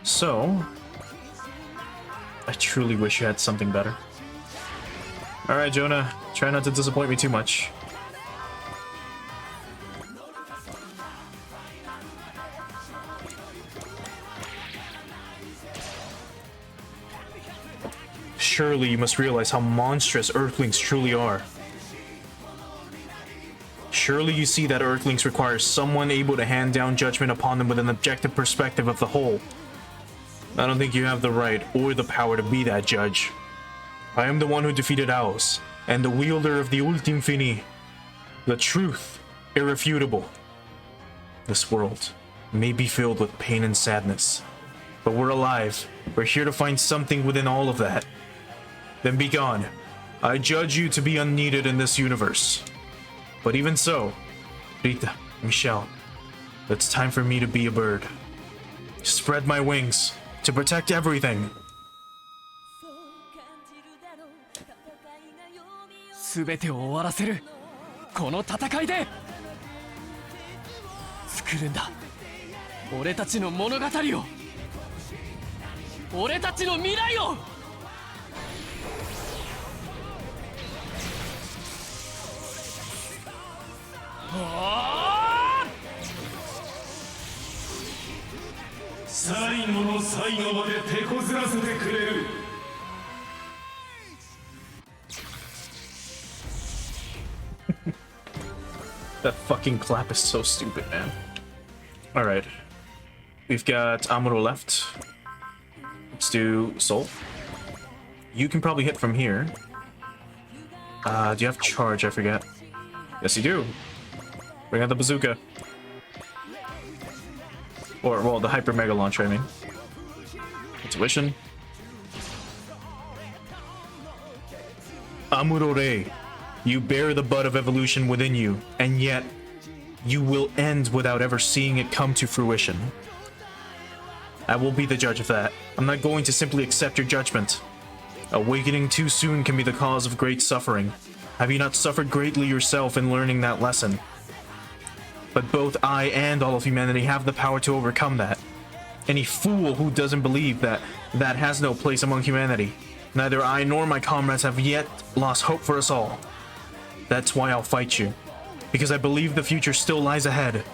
So I truly wish you had something better. All right, Jonah. Try not to disappoint me too much. Surely you must realize how monstrous Earthlings truly are. Surely you see that Earthlings require someone able to hand down judgment upon them with an objective perspective of the whole. I don't think you have the right or the power to be that judge. I am the one who defeated Aos, and the wielder of the Ultim Fini. The truth, irrefutable. This world may be filled with pain and sadness, but we're alive. We're here to find something within all of that. Then be gone. I judge you to be unneeded in this universe. But even so, Rita, Michelle, it's time for me to be a bird. Spread my wings to protect everything. 全てを終わらせるこの戦いで作るんだ俺たちの物語を俺たちの未来を最後の最後まで手こずらせてくれる。That fucking clap is so stupid, man. Alright. We've got Amuro left. Let's do Soul. You can probably hit from here. Do you have charge? I forget. Yes, you do. Bring out the bazooka. Or, well, the Hyper Mega Launcher, I mean. Intuition. Amuro Rei. You bear the bud of evolution within you, and yet you will end without ever seeing it come to fruition. I will be the judge of that. I'm not going to simply accept your judgment. Awakening too soon can be the cause of great suffering. Have you not suffered greatly yourself in learning that lesson? But both I and all of humanity have the power to overcome that. Any fool who doesn't believe that has no place among humanity. Neither I nor my comrades have yet lost hope for us all. That's why I'll fight you. Because I believe the future still lies ahead.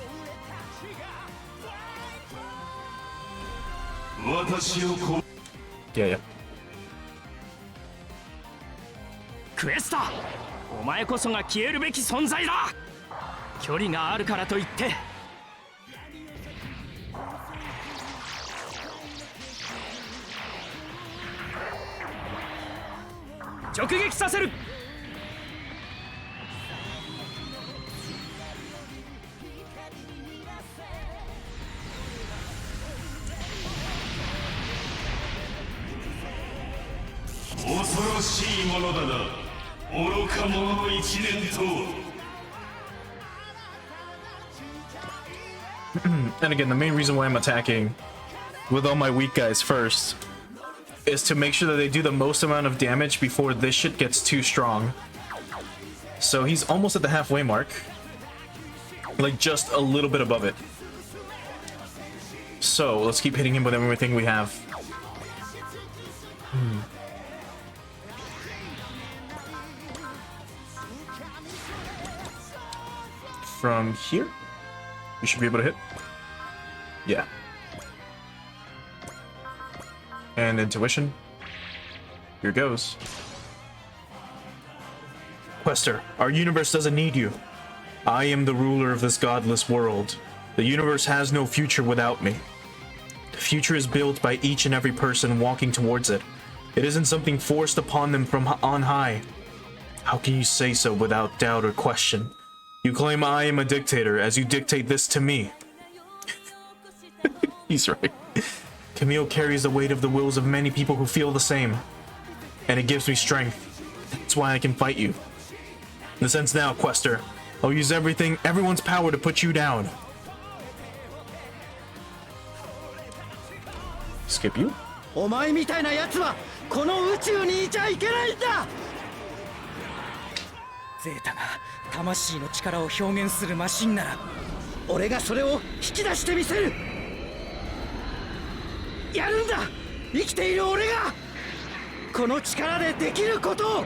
Yeah. クエスタお前こそが消えるべき存在だ距離があるからといって直撃させる恐ろしいものだな愚か者の一年と And again, the main reason why I'm attacking with all my weak guys first is to make sure that they do the most amount of damage before this shit gets too strong. So he's almost at the halfway mark. Like, just a little bit above it. So, let's keep hitting him with everything we have. From here? You should be able to hit. Yeah. And intuition. Here goes. Quester, our universe doesn't need you. I am the ruler of this godless world. The universe has no future without me. The future is built by each and every person walking towards it. It isn't something forced upon them from on high. How can you say so without doubt or question? You claim I am a dictator as you dictate this to me. He's right. Camille carries the weight of the wills of many people who feel the same. And it gives me strength. That's why I can fight you. In a sense now, Quester, I'll use everyone's power to put you down. Skip you? お前みたいなやつはこの宇宙にいちゃいけないんだ。ゼータが魂の力を表現するマシンなら俺がそれを引き出してみせる。やるんだ。生きている俺がこの力でできることを。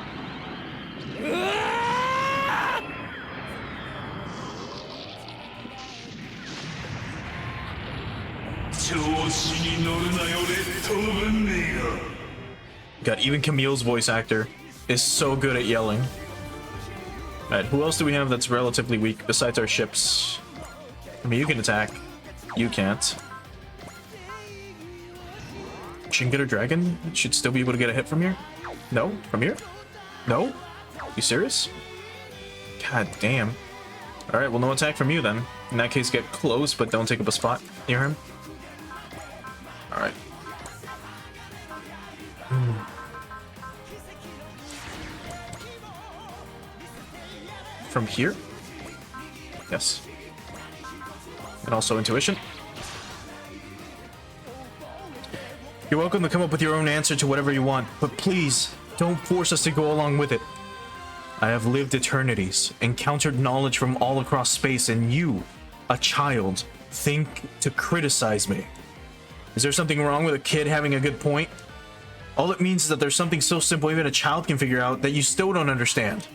調子に乗るなよレッドブンネガ。 God, even Camille's voice actor is so good at yelling. Alright, who else do we have that's relatively weak besides our ships? I mean, you can attack. You can't. Shingetter Dragon should still be able to get a hit from here? No? From here? No? You serious? God damn. Alright, well, no attack from you then. In that case, get close, but don't take up a spot near him. Alright. From here? Yes. And also intuition. You're welcome to come up with your own answer to whatever you want, but please, don't force us to go along with it. I have lived eternities, encountered knowledge from all across space, and you, a child, think to criticize me. Is there something wrong with a kid having a good point? All it means is that there's something so simple even a child can figure out that you still don't understand.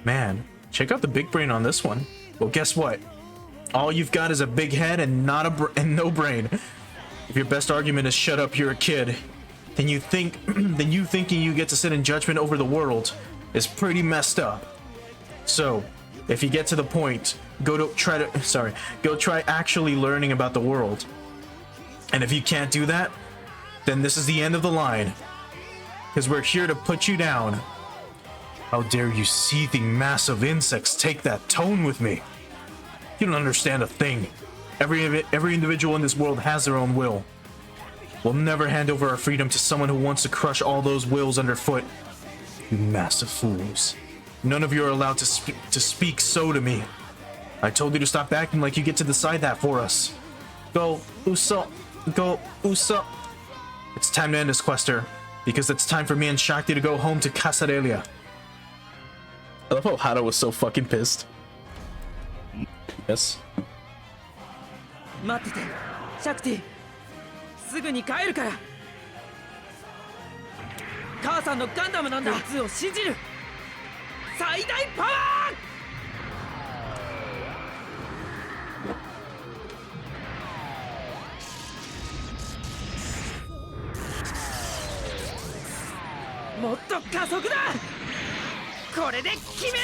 Man, check out the big brain on this one. Well, guess what? All you've got is a big head and no brain. If your best argument is shut up, you're a kid, then you thinking you get to sit in judgment over the world is pretty messed up. So, if you get to the point, go try actually learning about the world. And if you can't do that, then this is the end of the line. Because we're here to put you down. How dare you seething mass of insects take that tone with me? You don't understand a thing. Every individual in this world has their own will. We'll never hand over our freedom to someone who wants to crush all those wills underfoot. You massive fools. None of you are allowed to speak so to me. I told you to stop acting like you get to decide that for us. Go, Uso. Go, Uso. It's time to end this, Quester, because it's time for me and Shakti to go home to Casarelia. I love how Hada was so fucking pissed. Yes. 待ってて、シャクティ。すぐに帰るから。母さんのガンダムなんだ。熱を信じる。最大パワー。もっと加速だ。これで決める。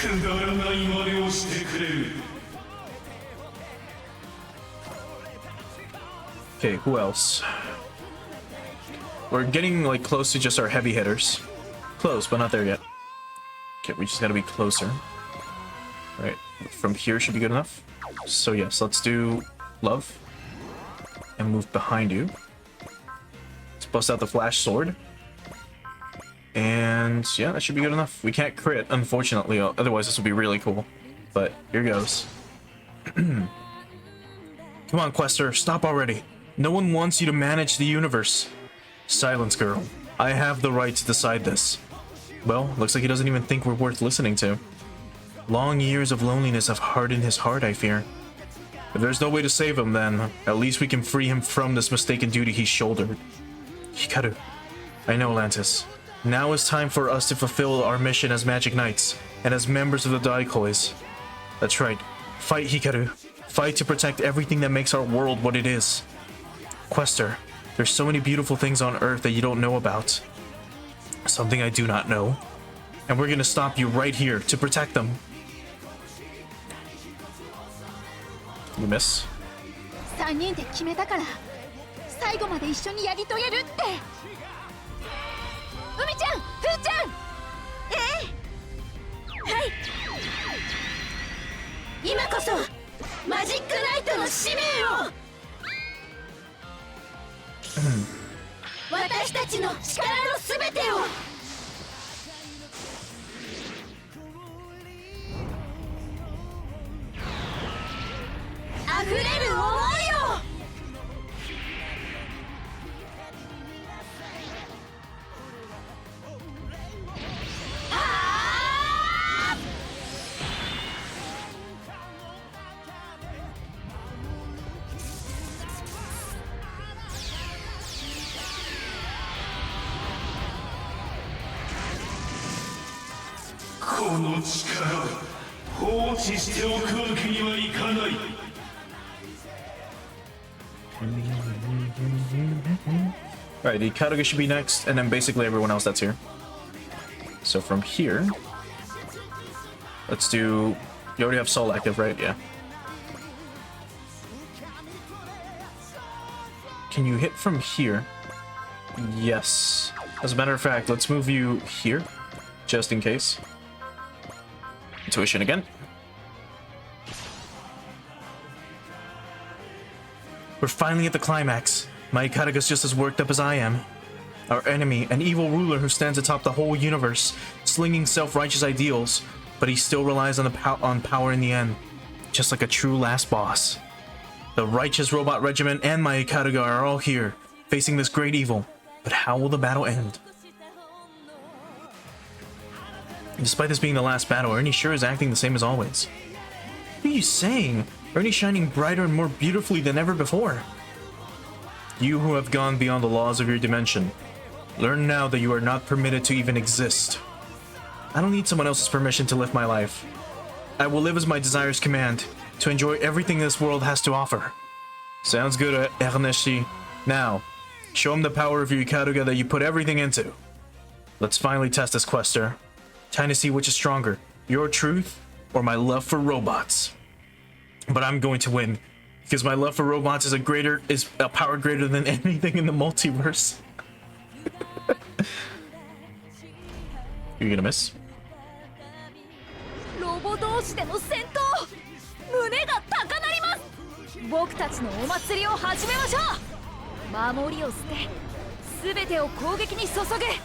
くだらない真似をしてくれる。 Okay, who else? We're getting like close to just our heavy hitters. Close, but not there yet. Okay, we just gotta be closer. Right, from here should be good enough. So yes, let's do love and move behind you. Let's bust out the flash sword. And yeah, that should be good enough. We can't crit, unfortunately, otherwise this would be really cool. But here goes. Come on, Quester, stop already. No one wants you to manage the universe. Silence, girl. I have the right to decide this. Well, looks like he doesn't even think we're worth listening to. Long years of loneliness have hardened his heart, I fear. If there's no way to save him, then at least we can free him from this mistaken duty he's shouldered. Hikaru. I know, Lantis. Now is time for us to fulfill our mission as Magic Knights, and as members of the Daikois. That's right. Fight, Hikaru. Fight to protect everything that makes our world what it is. Quester, there's so many beautiful things on Earth that you don't know about. Something I do not know. And we're gonna stop you right here to protect them. You miss? 3人で決めたから最後まで一緒にやり遂げるって。海ちゃん、ふーちゃん。はい。今こそマジックナイトの使命を。私たちの力のすべてを溢れる想いをこの力を放置しておくわけにはいかない。Alright, the Kataga should be next, and then basically everyone else that's here. So from here, let's do... You already have Soul active, right? Yeah. Can you hit from here? Yes. As a matter of fact, let's move you here, just in case. Intuition again. We're finally at the climax. My Ikataga's just as worked up as I am. Our enemy, an evil ruler who stands atop the whole universe, slinging self-righteous ideals, but he still relies on power in the end, just like a true last boss. The righteous robot regiment and my Ikataga are all here, facing this great evil. But how will the battle end? Despite this being the last battle, Ernie sure is acting the same as always. What are you saying? Ernie's shining brighter and more beautifully than ever before. You who have gone beyond the laws of your dimension, learn now that you are not permitted to even exist. I don't need someone else's permission to live my life. I will live as my desires command, to enjoy everything this world has to offer. Sounds good, Ernesti. Now, show him the power of your Ikatsuga that you put everything into. Let's finally test this, Quester. Time to see which is stronger, your truth or my love for robots. But I'm going to win, because my love for robots is a power greater than anything in the multiverse. You're gonna miss. ロボ同士での戦闘、胸が高鳴ります。僕たちのお祭りを始めましょう。守りを捨て、すべてを攻撃に注げ。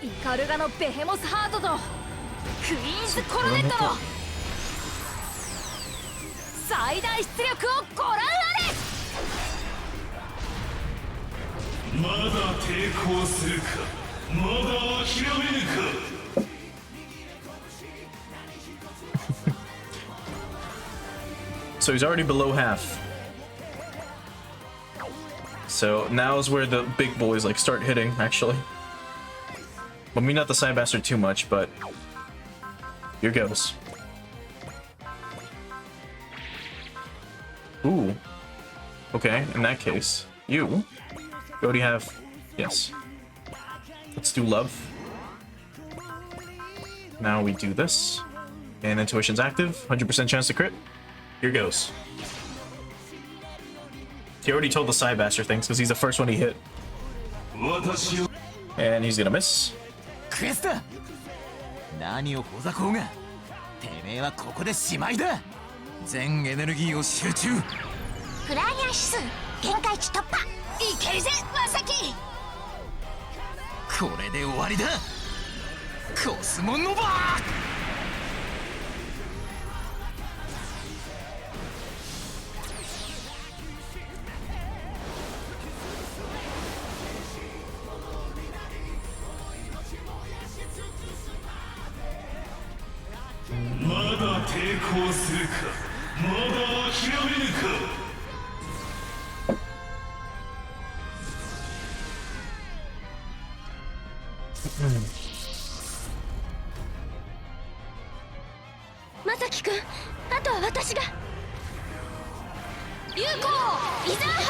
イカルガのベヘモスハートとクイーンズコロネットの最大出力をご覧あれ。まだ抵抗するか、まだ諦めるか。So he's already below half. So now is where the big boys like start hitting, actually. Well, I mean, not the side bastard too much, but here goes. Ooh. Okay, in that case, you already have... Yes. Let's do love. Now we do this. And intuition's active. 100% chance to crit. Here goes. He already told the side bastard things because he's the first one he hit. And he's gonna miss. クエスタ、何をほざこうが、てめえはここでしまいだ。全エネルギーを集中。フライヤー指数限界値突破。いけるぜ、ワサキ。これで終わりだ。コスモノバー。まだ抵抗するか、まだ諦めるか。まさきくん、あとは私が。流行イザン砲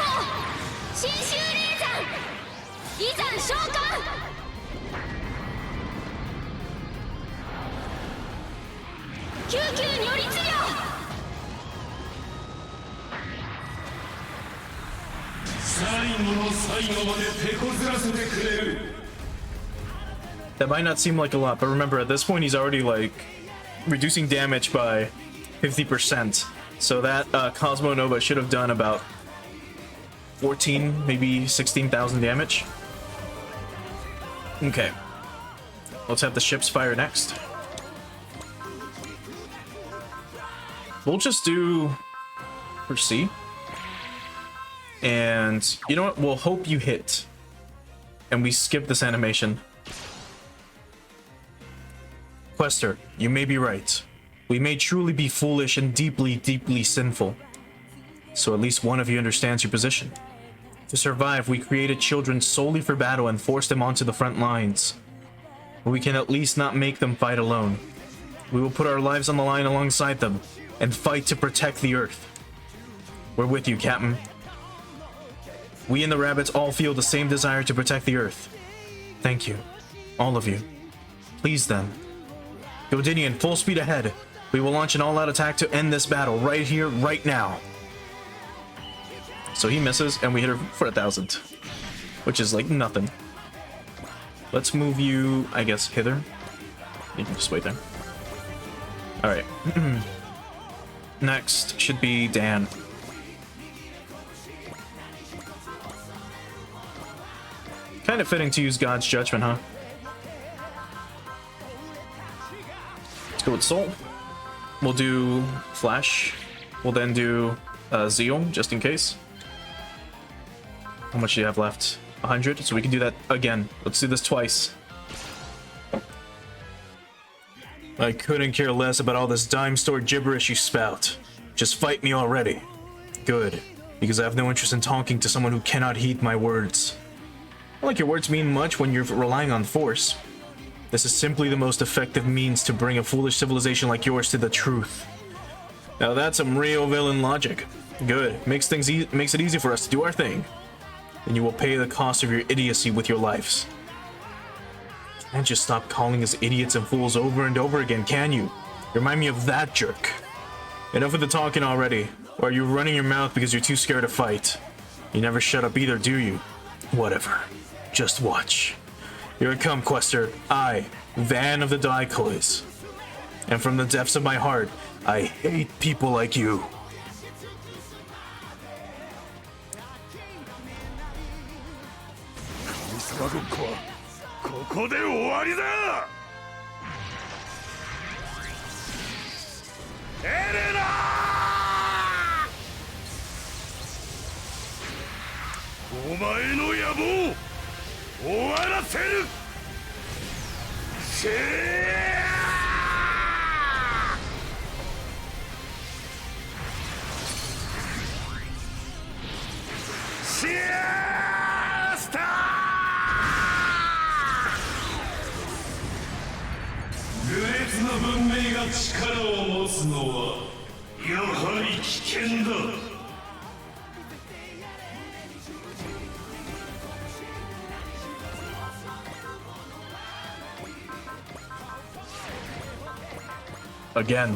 新州霊山イザン召喚。救急如律令。最後の最後まで手こずらせてくれる。 That might not seem like a lot, but remember, at this point, he's already like reducing damage by 50%. So that Cosmo Nova should have done about 14, maybe 16,000 damage. Okay. Let's have the ships fire next. We'll just do for C. And you know what? We'll hope you hit. And we skip this animation. Quester, you may be right. We may truly be foolish and deeply, deeply sinful. So at least one of you understands your position. To survive, we created children solely for battle and forced them onto the front lines. We can at least not make them fight alone. We will put our lives on the line alongside them and fight to protect the Earth. We're with you, Captain. We and the rabbits all feel the same desire to protect the Earth. Thank you. All of you. Please then. Godinian, full speed ahead. We will launch an all-out attack to end this battle right here, right now. So he misses, and we hit her for 1,000. Which is like nothing. Let's move you, I guess, hither. You can just wait there. Alright. Next should be Dan. Kind of fitting to use God's Judgment, huh? Let's go with Soul. We'll do Flash. We'll then do Zeal, just in case. How much do you have left? 100, so we can do that again. Let's do this twice. I couldn't care less about all this dime store gibberish you spout. Just fight me already. Good, because I have no interest in talking to someone who cannot heed my words. Not like your words mean much when you're relying on force. This is simply the most effective means to bring a foolish civilization like yours to the truth. Now that's some real villain logic. Good, makes it easy for us to do our thing. And you will pay the cost of your idiocy with your lives. Can't just stop calling us idiots and fools over and over again, can you? Remind me of that jerk. Enough of the talking already. Or are you running your mouth because you're too scared to fight? You never shut up either, do you? Whatever. Just watch. Here I come, Quester. I, Van of the Daicois. And from the depths of my heart, I hate people like you. Again.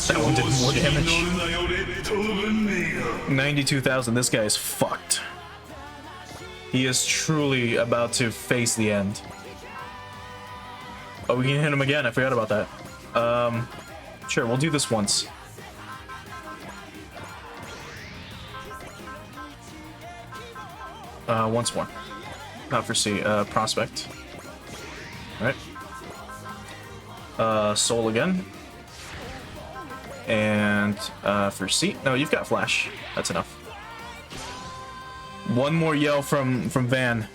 That one did more damage. 92,000. This guy is fucked. He is truly about to face the end. Oh, we can hit him again. I forgot about that. Sure, we'll do this once. Once more. Not for C. Prospect. Alright. Soul again. And for C. No, you've got Flash. That's enough. One more yell from Van.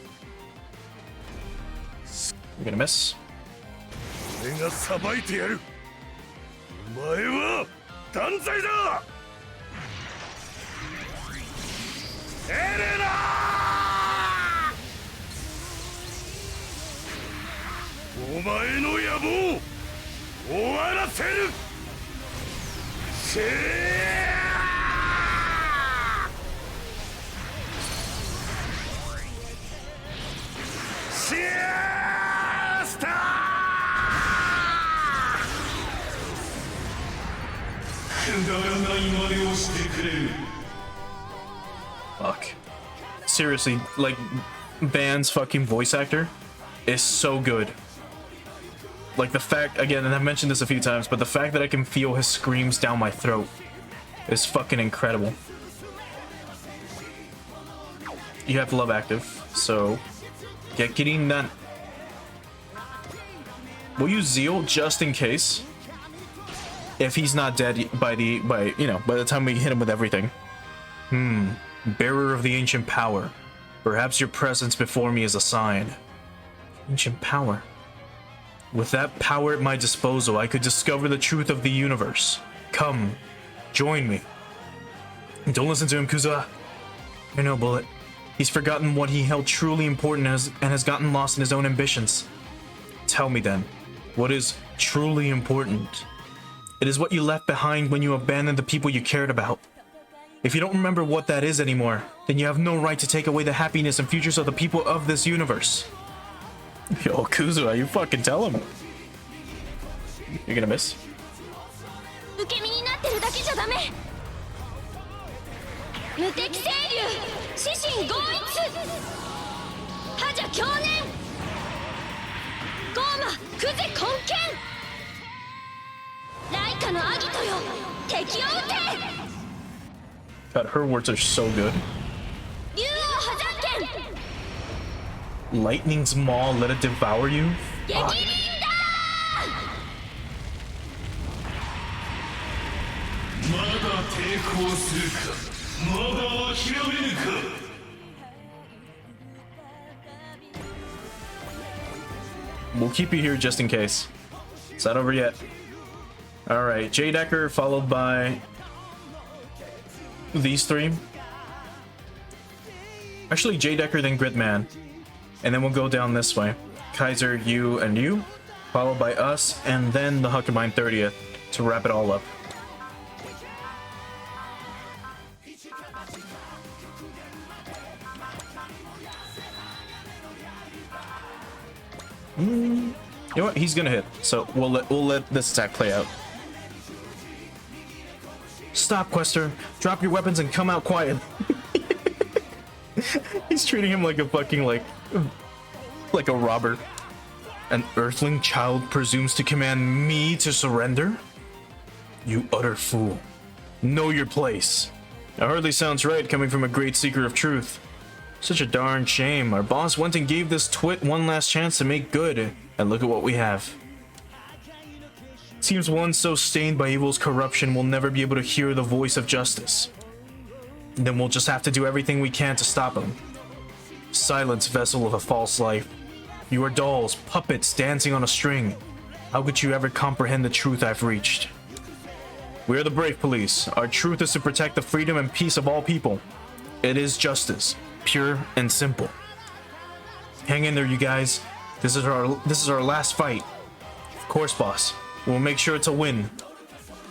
You're gonna miss. 俺がさばいてやる。お前は断罪だ。エレナー、お前の野望終わらせる。シェースター。くだらない真似をしてくれる。 Fuck. Seriously, like, Van's fucking voice actor is so good. Like, the fact, again, and I've mentioned this a few times, but the fact that I can feel his screams down my throat is fucking incredible. You have love active, so get getting that. We'll use Zeal just in case. If he's not dead by the time we hit him with everything. Bearer of the ancient power. Perhaps your presence before me is a sign. Ancient power. With that power at my disposal, I could discover the truth of the universe. Come, join me. Don't listen to him, Kuza. I know, Bullet. He's forgotten what he held truly important and has gotten lost in his own ambitions. Tell me then, what is truly important? It is what you left behind when you abandoned the people you cared about. If you don't remember what that is anymore, then you have no right to take away the happiness and futures of the people of this universe. Yo, Kuzuha, you fucking tell him. You're gonna miss. 受け身になってるだけじゃダメ。無敵清流、四神合一、覇者強年、ゴーマクゼ根剣、ライカのアギトよ、敵を撃て。 God, her words are so good. 竜王破山剣、 Lightning's maw, let it devour you? 激鱗だ。 まだ抵抗するか。まだ諦めぬか。 We'll keep you here just in case. It's not over yet. Alright, J Decker followed by these three. Actually, J Decker, then Gridman. And then we'll go down this way. Kaiser, you, and you. Followed by us, and then the Huckabine 30th to wrap it all up. You know what? He's gonna hit, so we'll let this attack play out. Stop, Quester! Drop your weapons and come out quiet. He's treating him like a fucking like a robber. An Earthling child presumes to command me to surrender? You utter fool! Know your place. That hardly sounds right coming from a great seeker of truth. Such a darn shame. Our boss went and gave this twit one last chance to make good, and look at what we have. Seems one so stained by evil's corruption will never be able to hear the voice of justice. Then we'll just have to do everything we can to stop him. Silence, vessel of a false life. You are dolls, puppets dancing on a string. How could you ever comprehend the truth I've reached? We are the brave police. Our truth is to protect the freedom and peace of all people. It is justice. Pure and simple. Hang in there, you guys. This is our last fight. Of course, boss. We'll make sure it's a win.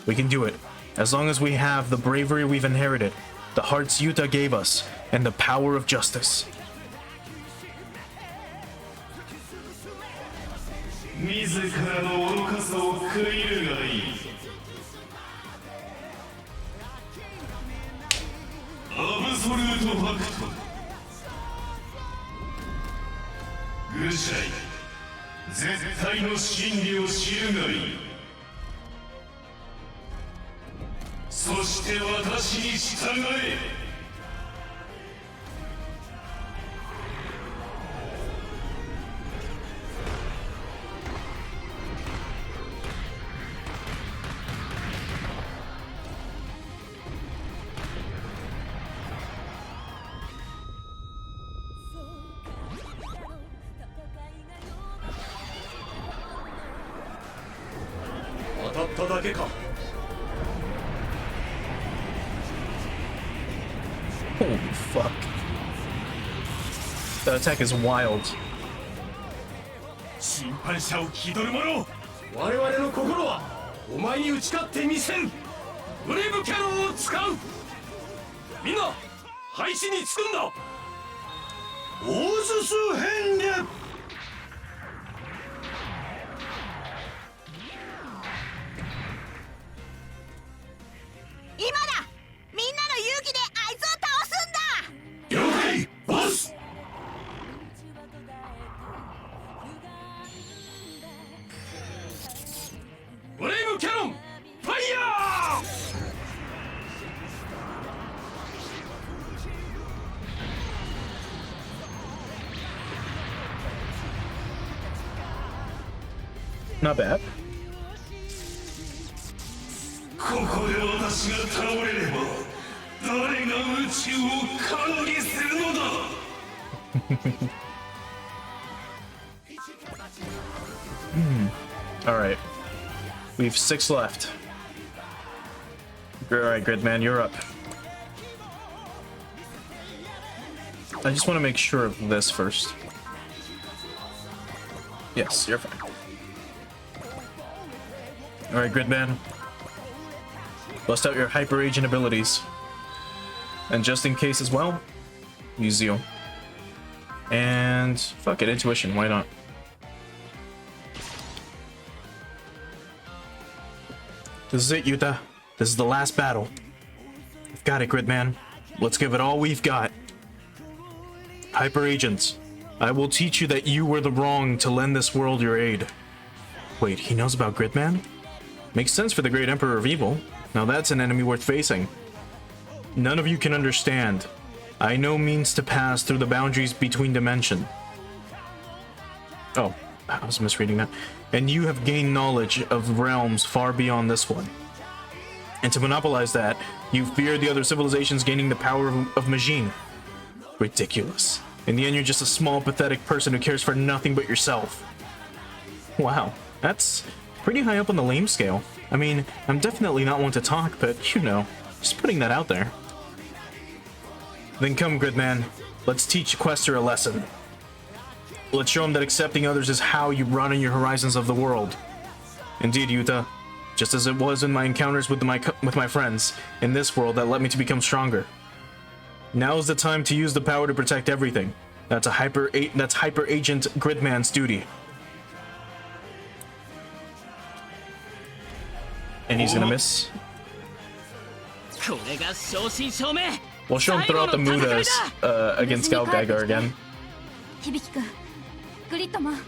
We can do it. As long as we have the bravery we've inherited, the hearts Yuta gave us, and the power of justice. 自らの愚かさを悔いるがいい。アブソルートファクト。 愚者よ、絶対の真理を知るがいい。そして私に従え。 こっただけか。 Holy fuck. That attack is wild. 審判者を気取る者、我々の心はお前に打ち勝ってみせる。ブレイブキャノンを使う。みんな配置につくんだ。大すす変略。今だ。みんなの勇気であいつを倒すんだ。了解ボス。ブレイブキャノンファイヤー。 Not bad. ここで私が倒れれば誰が宇宙を管理するのだ。 Alright. We have 6 left. Alright, Gridman, you're up. I just want to make sure of this first. Yes, you're fine. Alright, Gridman. Bust out your hyper agent abilities. And just in case as well, use Zeal. And fuck it, intuition, why not? This is it, Yuta. This is the last battle. We've got it, Gridman. Let's give it all we've got. Hyper agents, I will teach you that you were the wrong to lend this world your aid. Wait, he knows about Gridman? Makes sense for the Great Emperor of Evil. Now that's an enemy worth facing. None of you can understand. I know means to pass through the boundaries between dimension. Oh, I was misreading that. And you have gained knowledge of realms far beyond this one. And to monopolize that, you fear the other civilizations gaining the power of Majin. Ridiculous. In the end, you're just a small, pathetic person who cares for nothing but yourself. Wow, that's pretty high up on the lame scale. I mean, I'm definitely not one to talk, but you know, just putting that out there. Then come, Gridman. Let's teach Quester a lesson. Let's show him that accepting others is how you broaden your horizons of the world. Indeed, Yuta. Just as it was in my encounters with my friends in this world that led me to become stronger. Now is the time to use the power to protect everything. That's Hyper Agent Gridman's duty. And he's gonna miss. We'll show him throw out the Mudas against Galgaigar again. 響くん、グリッドマン。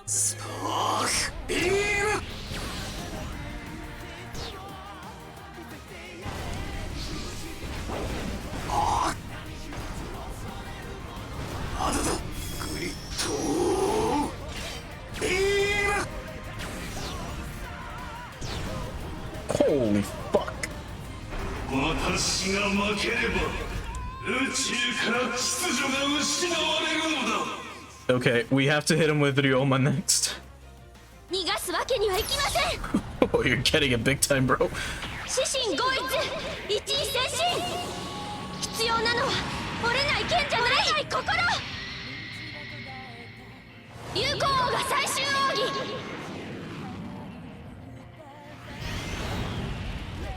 スパークビーム。ああだだ、グリッドビーム。 Holy fuck. 私が負ければ宇宙から秩序が失われるのだ。 Okay, we have to hit him with Ryoma next. 逃がすわけにはいきません。Oh, you're getting it big time, bro. 四神合一、一位精神。必要なのは折れない剣じゃない。心。流行王が最終奥義。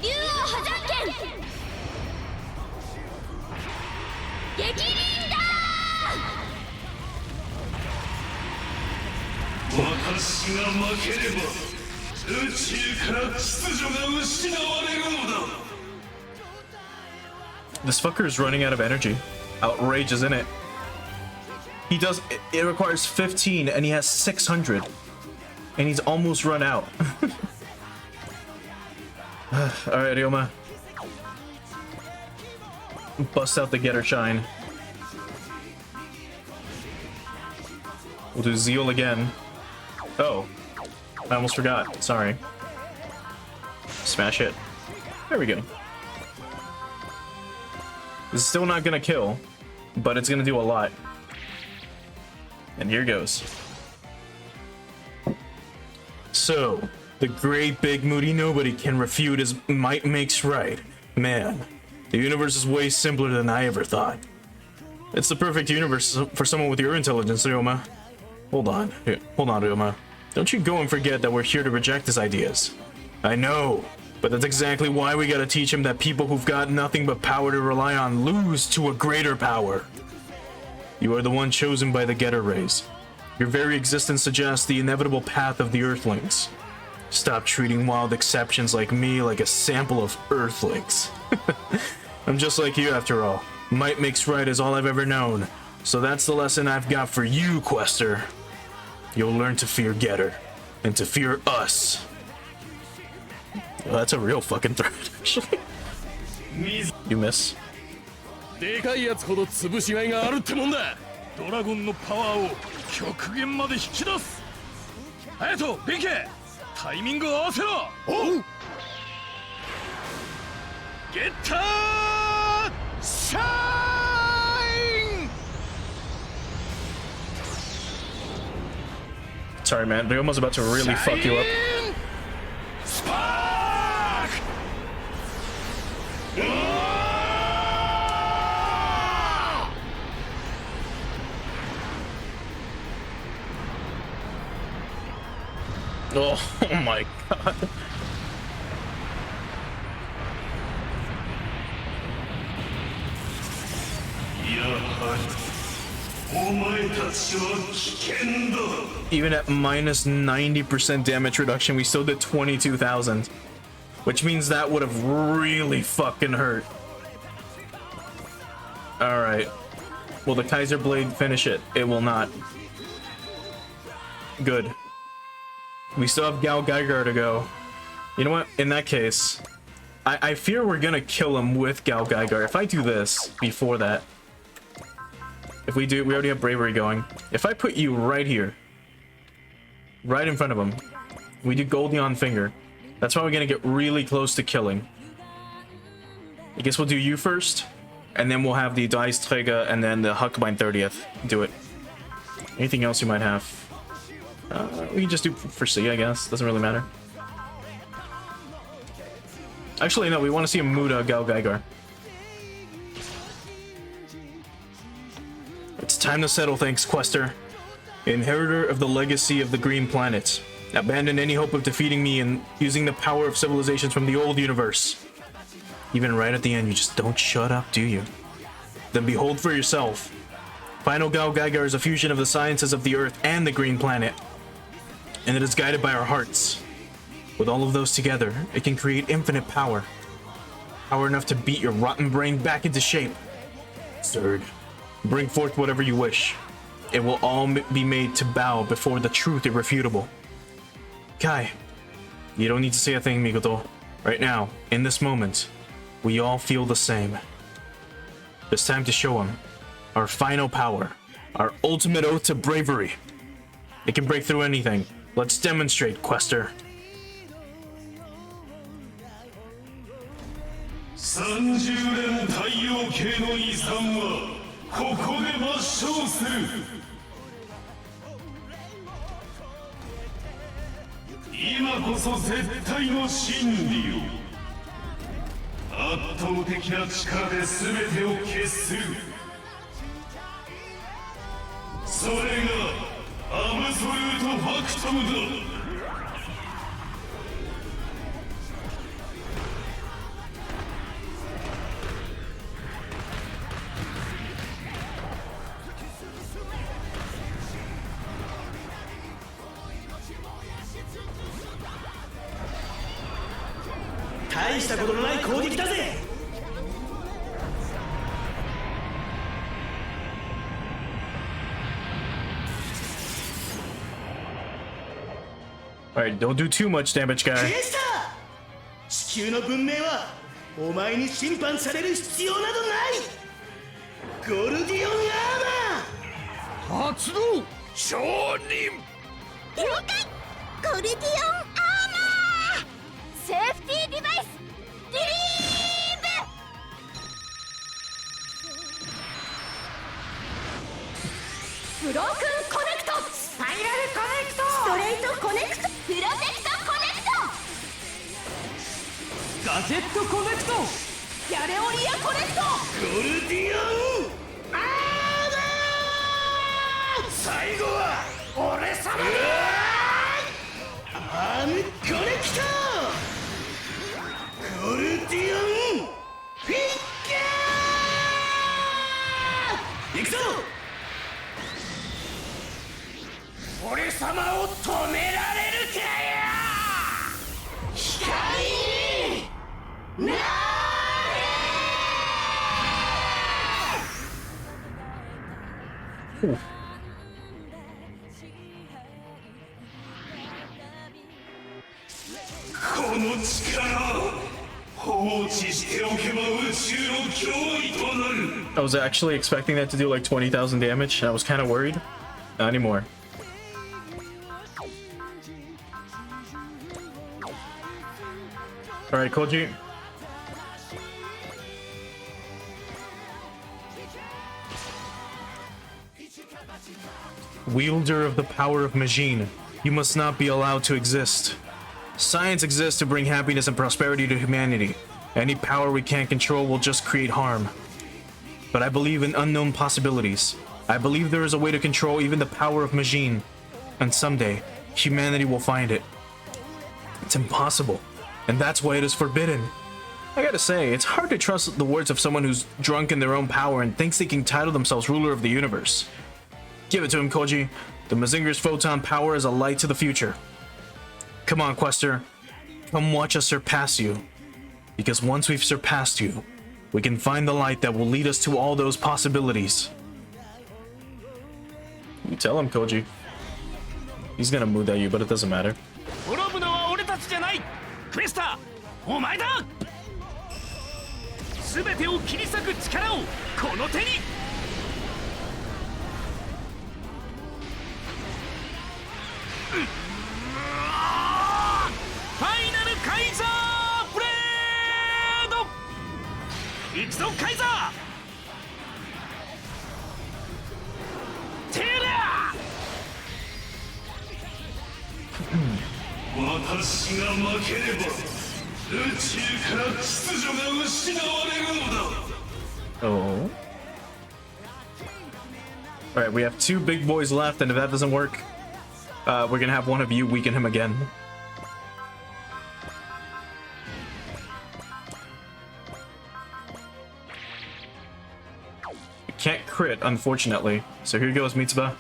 竜王破山剣。激鱗だ。 私が負ければ宇宙から秩序が失われるのだ。 This fucker is running out of energy. Outrage, isn't it? He does. It requires 15, and he has 600, and he's almost run out. All right, Ryoma. Bust out the Getter Shine. We'll do Zeal again. Oh, I almost forgot. Sorry. Smash it. There we go. This is still not gonna kill, but it's gonna do a lot. And here goes. So, the great big moody nobody can refute his might makes right. Man, the universe is way simpler than I ever thought. It's the perfect universe for someone with your intelligence, Ryoma. Hold on, Ryoma. Don't you go and forget that we're here to reject his ideas. I know, but that's exactly why we gotta teach him that people who've got nothing but power to rely on lose to a greater power. You are the one chosen by the Getter Rays. Your very existence suggests the inevitable path of the Earthlings. Stop treating wild exceptions like me like a sample of Earthlings. I'm just like you after all. Might makes right is all I've ever known. So that's the lesson I've got for you, Quester. You'll learn to fear Getter, and to fear us. Well, that's a real fucking threat, actually. You miss. でかいやつほど潰しがいがあるってもんだ。ドラゴンのパワーを極限まで引き出す。隼人、ビケ、タイミングを合わせろ。おう。ゲッターシャイン。 Sorry, man. Ryoma's about to really fuck you up. Spark! Oh my god. Even at minus 90% damage reduction, we still did 22,000. Which means that would have really fucking hurt. Alright. Will the Kaiser Blade finish it? It will not. Good. We still have Gal Geiger to go. You know what? In that case, I fear we're gonna kill him with Gal Geiger. If I do this before that, if we do, we already have Bravery going. If I put you right here, right in front of him, we do Goldion Finger. That's why we're gonna get really close to killing. I guess we'll do you first, and then we'll have the Dice Träger and then the Huckbein 30th. Do it. Anything else you might have? We can just do for C, I guess. Doesn't really matter. Actually, no, we want to see a Muda Gal Geiger. It's time to settle things, Quester. Inheritor of the legacy of the Green Planet. Abandon any hope of defeating me and using the power of civilizations from the old universe. Even right at the end, you just don't shut up, do you? Then behold for yourself. Final Gal Geiger is a fusion of the sciences of the Earth and the Green Planet. And it is guided by our hearts. With all of those together, it can create infinite power. Power enough to beat your rotten brain back into shape. Third, bring forth whatever you wish. It will all be made to bow before the truth irrefutable. Kai, you don't need to say a thing, Mikoto. Right now, in this moment, we all feel the same. It's time to show him our final power, our ultimate oath to bravery. It can break through anything. Let's demonstrate, Quester. 30連太陽系の遺産はここで抹消する。今こそ絶対の真理を。圧倒的な力で全てを決する。それがアブソルートファクトムだ。 大したことのない攻撃だぜ。 Alright, don't do too much damage, guy. 地球の文明はお前に侵犯される必要などない。ゴルディオンアーマー発動承認。了解。ゴルディオンアーマーセーフティーデバイスリリーブブロークンコネガジェットコネクトギャレオリアコネクトゴルディアンアーム最後は俺様だアームコネクトゴルディアンフィッケー行くぞ俺様を止められるかよ光になOoh. I was actually expecting that to do like 20,000 damage, and I was kind of worried. Not anymore. All right, Koji. Wielder of the power of Majin, you must not be allowed to exist. Science exists to bring happiness and prosperity to humanity. Any power we can't control will just create harm. But I believe in unknown possibilities. I believe there is a way to control even the power of Majin. And someday, humanity will find it. It's impossible. And that's why it is forbidden. I gotta say, it's hard to trust the words of someone who's drunk in their own power and thinks they can title themselves ruler of the universe. Give it to him, Koji. The Mazinger's photon power is a light to the future. Come on, Quester. Come watch us surpass you. Because once we've surpassed you, we can find the light that will lead us to all those possibilities. You tell him, Koji. He's gonna mood at you, but it doesn't matter. 滅ぶのは俺たちじゃないクエスターお前だ全てを切り裂く力をこの手にファイナルカイザーブレード行くぞカイザーテラ私が負ければ宇宙から秩序が失われるのだ Oh. Alright, we have two big boys left, and if that doesn't work, we're gonna have one of you weaken him again. Can't crit, unfortunately. So here goes, Mitsuba.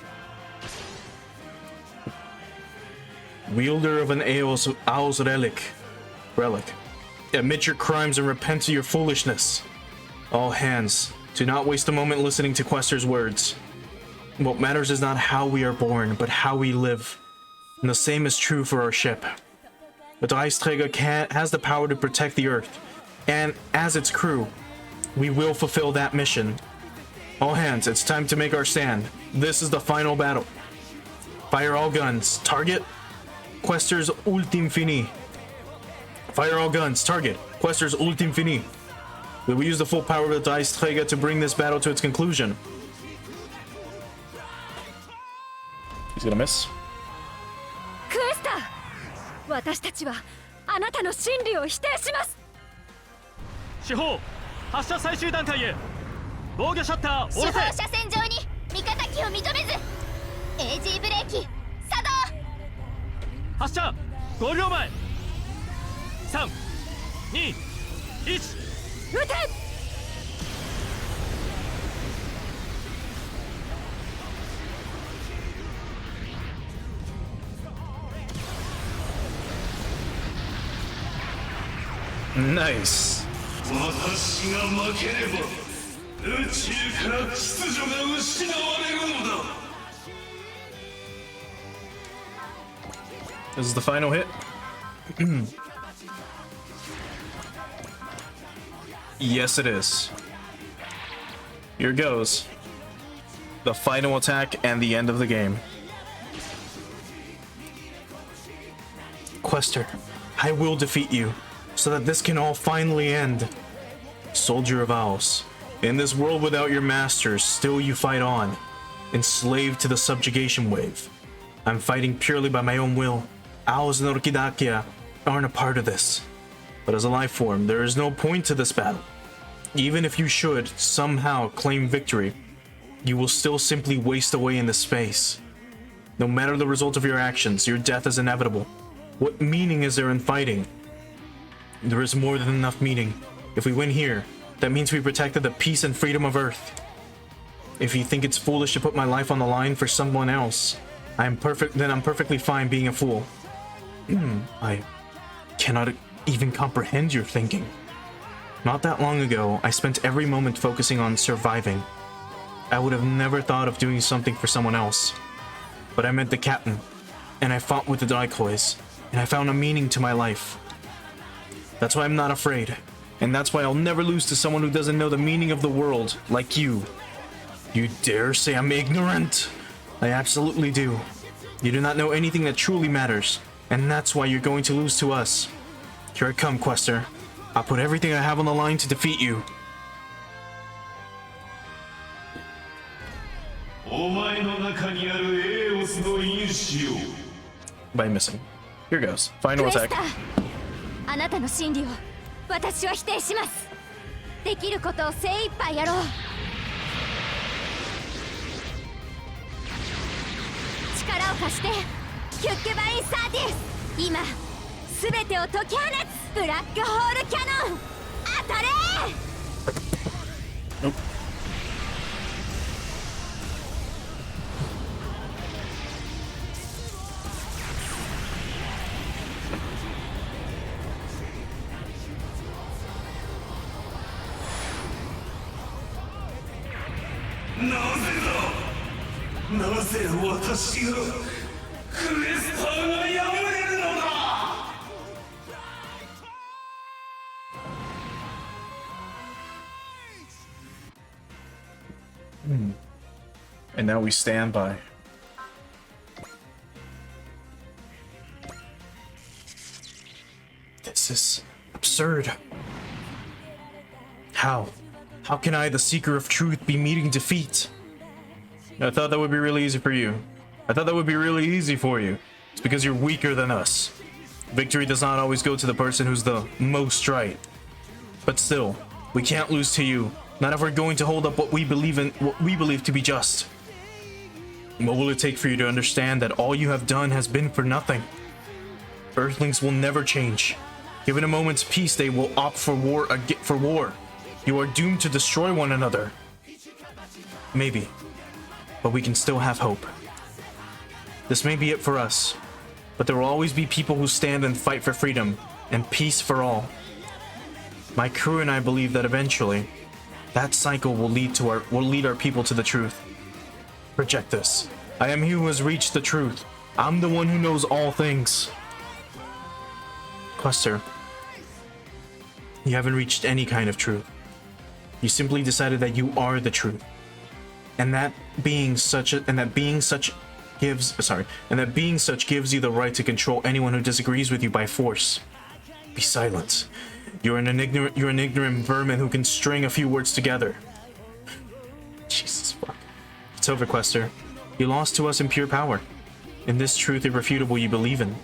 Wielder of an Owl's relic. Admit your crimes and repent to your foolishness. All hands, do not waste a moment listening to Quester's words. What matters is not how we are born, but how we live. And the same is true for our ship. The Dreisträger has the power to protect the Earth, and as its crew, we will fulfill that mission. All hands, it's time to make our stand. This is the final battle. Fire all guns. Target, Quester's Ultim Fini. Fire all guns. Target, Quester's Ultim Fini. We will use the full power of the Dreisträger to bring this battle to its conclusion. He's gonna miss. クエスター私たちはあなたの真理を否定します四方発射最終段階へ防御シャッター下ろせ四方車線上に味方機を認めず AG ブレーキ作動発射5秒前321撃て Nice. 私が負ければ宇宙から秩序が失われるのだ This is the final hit. Yes, it is. Here goes. The final attack and the end of the game. Quester, I will defeat you, so that this can all finally end. Soldier of Owls, in this world without your masters, still you fight on, enslaved to the subjugation wave. I'm fighting purely by my own will. Owls and Orchidakia aren't a part of this. But as a life form, there is no point to this battle. Even if you should somehow claim victory, you will still simply waste away in the space. No matter the result of your actions, your death is inevitable. What meaning is there in fighting? There is more than enough meaning. If we win here, that means we protected the peace and freedom of Earth. If you think it's foolish to put my life on the line for someone else, then I'm perfectly fine being a fool. I cannot even comprehend your thinking. Not that long ago, I spent every moment focusing on surviving. I would have never thought of doing something for someone else. But I met the captain, and I fought with the decoys, and I found a meaning to my life. That's why I'm not afraid, and that's why I'll never lose to someone who doesn't know the meaning of the world, like you. You dare say I'm ignorant? I absolutely do. You do not know anything that truly matters, and that's why you're going to lose to us. Here I come, Quester. I'll put everything I have on the line to defeat you. By missing. Here goes. Final attack. あなたの真理を私は否定します。できることを精一杯やろう。力を貸して、キュッキュバインサーティス。今すべてを解き放つブラックホールキャノン。当たれ！Nope. And now we stand by. This is absurd. How? How can I, the seeker of truth, be meeting defeat? I thought that would be really easy for you. I thought that would be really easy for you. It's because you're weaker than us. Victory does not always go to the person who's the most right. But still, we can't lose to you. Not if we're going to hold up what we believe to be just. What will it take for you to understand that all you have done has been for nothing? Earthlings will never change. Given a moment's peace, they will opt for war. You are doomed to destroy one another. Maybe. But we can still have hope. This may be it for us, but there will always be people who stand and fight for freedom and peace for all. My crew and I believe that eventually, that cycle will lead our people to the truth. Project this. I am he who has reached the truth. I'm the one who knows all things. Quester, you haven't reached any kind of truth. You simply decided that you are the truth. And that being such gives you the right to control anyone who disagrees with you by force. Be silent. You're an ignorant vermin who can string a few words together. Jesus fuck. It's over, Quester. You lost to us in pure power. In this truth irrefutable you believe in.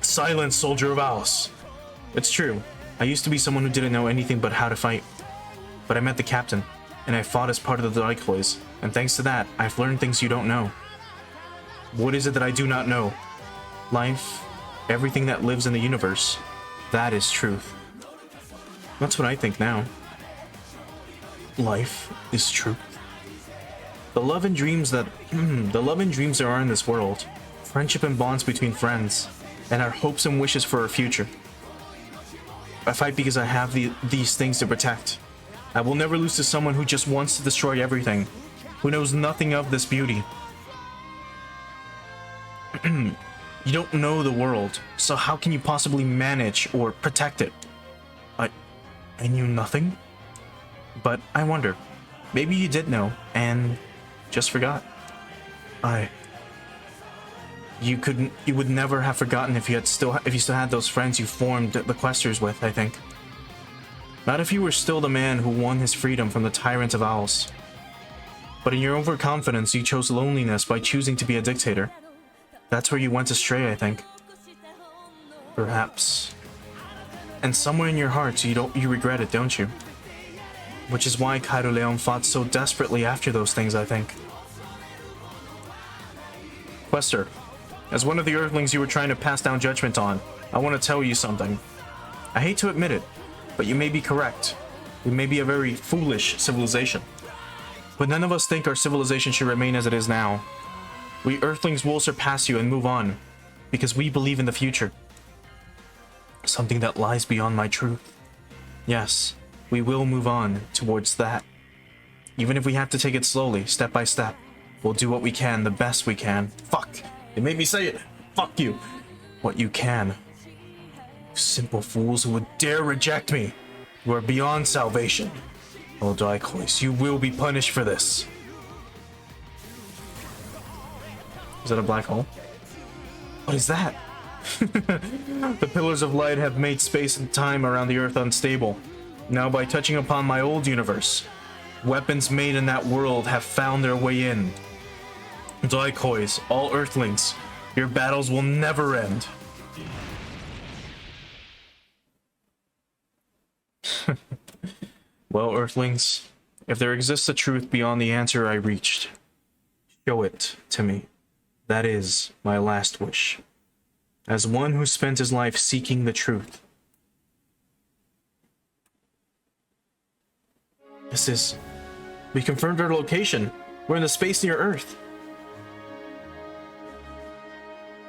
Silence, soldier of Alice. It's true. I used to be someone who didn't know anything but how to fight. But I met the captain, and I fought as part of the decoys, and thanks to that, I've learned things you don't know. What is it that I do not know? Life, everything that lives in the universe, that is truth. That's what I think now. Life is truth. The love and dreams there are in this world, friendship and bonds between friends, and our hopes and wishes for our future. I fight because I have these things to protect. I will never lose to someone who just wants to destroy everything, who knows nothing of this beauty. You don't know the world, so how can you possibly manage or protect it? I knew nothing? But I wonder, maybe you did know, and just forgot. You would never have forgotten if you still had those friends you formed the Questers with, I think. Not if you were still the man who won his freedom from the tyrant of owls. But in your overconfidence, you chose loneliness by choosing to be a dictator. That's where you went astray, I think. Perhaps. And somewhere in your hearts, you regret it, don't you? Which is why Kaido Leon fought so desperately after those things, I think. Quester, as one of the Earthlings you were trying to pass down judgment on, I want to tell you something. I hate to admit it, but you may be correct. We may be a very foolish civilization. But none of us think our civilization should remain as it is now. We Earthlings will surpass you and move on, because we believe in the future. Something that lies beyond my truth. Yes, we will move on towards that. Even if we have to take it slowly, step by step, we'll do what we can, the best we can. Fuck! They made me say it! Fuck you! What you can. Simple fools who would dare reject me! You are beyond salvation. Oh, Daikois, you will be punished for this. Is that a black hole? What is that? The pillars of light have made space and time around the Earth unstable. Now, by touching upon my old universe, weapons made in that world have found their way in. Daikois, all Earthlings, your battles will never end. Well, Earthlings, if there exists a truth beyond the answer I reached, show it to me. That is my last wish. As one who spent his life seeking the truth. We confirmed our location. We're in the space near Earth.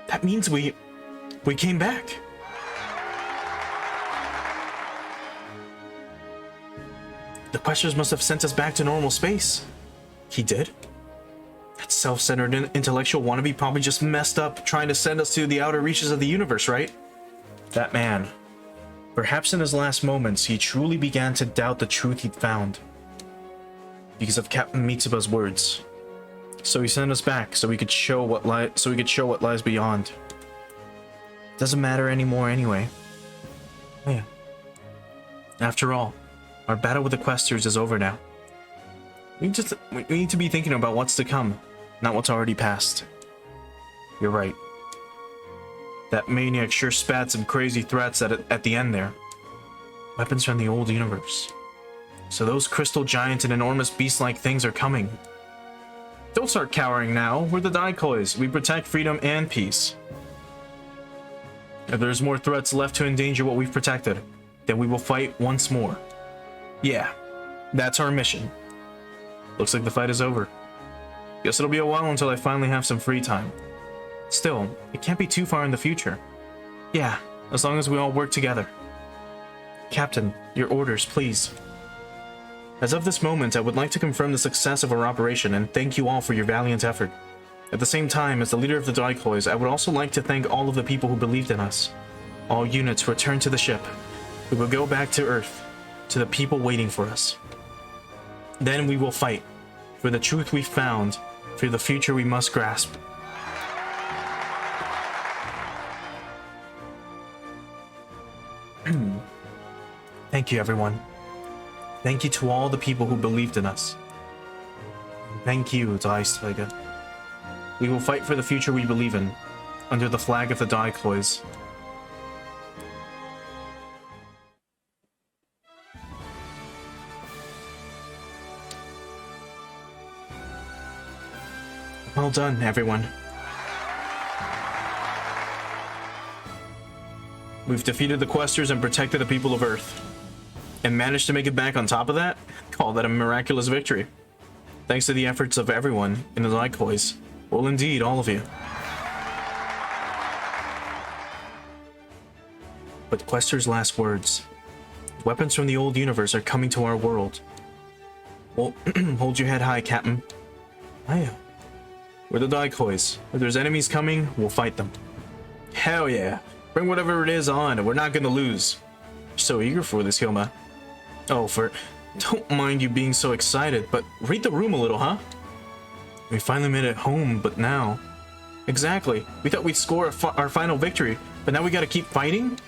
That means we came back. The Questers must have sent us back to normal space. He did? That self-centered intellectual wannabe probably just messed up trying to send us to the outer reaches of the universe, right? That man. Perhaps in his last moments, he truly began to doubt the truth he'd found. Because of Captain Mitsuba's words. So he sent us back so we could show what lies beyond. Doesn't matter anymore anyway. Oh, yeah. After all, our battle with the Questers is over now. We need to be thinking about what's to come, not what's already passed. You're right. That maniac sure spat some crazy threats at the end there. Weapons from the old universe. So those crystal giants and enormous beast-like things are coming. Don't start cowering now. We're the Daikois. We protect freedom and peace. If there's more threats left to endanger what we've protected, then we will fight once more. Yeah, that's our mission. Looks like the fight is over. Guess it'll be a while until I finally have some free time. Still, it can't be too far in the future. Yeah, as long as we all work together. Captain, your orders, please. As of this moment, I would like to confirm the success of our operation and thank you all for your valiant effort. At the same time, as the leader of the Daikois, I would also like to thank all of the people who believed in us. All units return to the ship. We will go back to Earth, to the people waiting for us. Then we will fight, for the truth we found, for the future we must grasp. Thank you, everyone. Thank you to all the people who believed in us. Thank you, Daisteiga. We will fight for the future we believe in, under the flag of the Daikois. Well done, everyone. We've defeated the Questers and protected the people of Earth. And managed to make it back on top of that? Call that a miraculous victory. Thanks to the efforts of everyone in the Daikois. Well, indeed, all of you. But Quester's last words. Weapons from the old universe are coming to our world. Well, hold your head high, Captain. Hiya. We're the Daikois. If there's enemies coming, we'll fight them. Hell yeah. Bring whatever it is on, and we're not gonna lose. You're so eager for this, Hyoma. Oh, don't mind you being so excited, but read the room a little, huh? We finally made it home, but now... Exactly. We thought we'd score our final victory, but now we gotta keep fighting?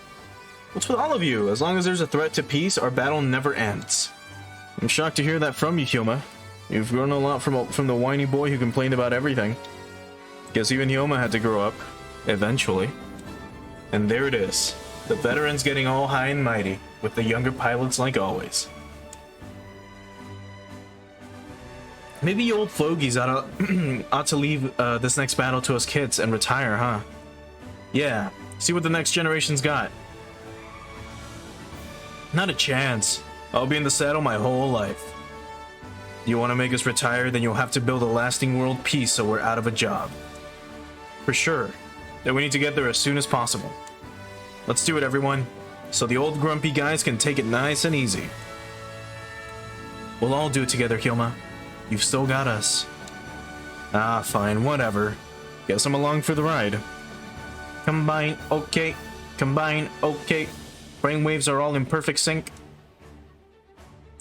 What's with all of you? As long as there's a threat to peace, our battle never ends. I'm shocked to hear that from you, Hyoma. You've grown a lot from the whiny boy who complained about everything. Guess even Hyoma had to grow up. Eventually. And there it is. The veterans getting all high and mighty, with the younger pilots like always. Maybe you old fogies ought to leave this next battle to us kids and retire, huh? Yeah, see what the next generation's got. Not a chance. I'll be in the saddle my whole life. You want to make us retire, then you'll have to build a lasting world peace so we're out of a job. For sure. Then we need to get there as soon as possible. Let's do it, everyone, so the old grumpy guys can take it nice and easy. We'll all do it together, Hyoma. You've still got us. Ah, fine, whatever. Guess I'm along for the ride. Combine, okay. Combine, okay. Brainwaves are all in perfect sync.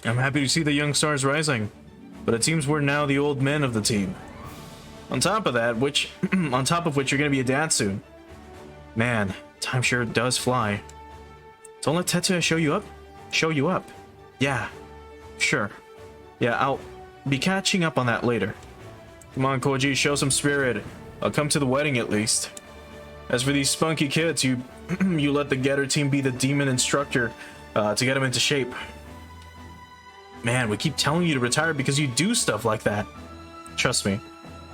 I'm happy to see the young stars rising, but it seems we're now the old men of the team. On top of that, on top of which you're gonna be a dad soon. Man, time sure does fly. Don't let Tetsuya show you up? Show you up? Yeah, sure. Yeah, I'll be catching up on that later. Come on, Koji, show some spirit. I'll come to the wedding at least. As for these spunky kids, you let the Getter team be the demon instructor to get them into shape. Man, we keep telling you to retire because you do stuff like that. Trust me.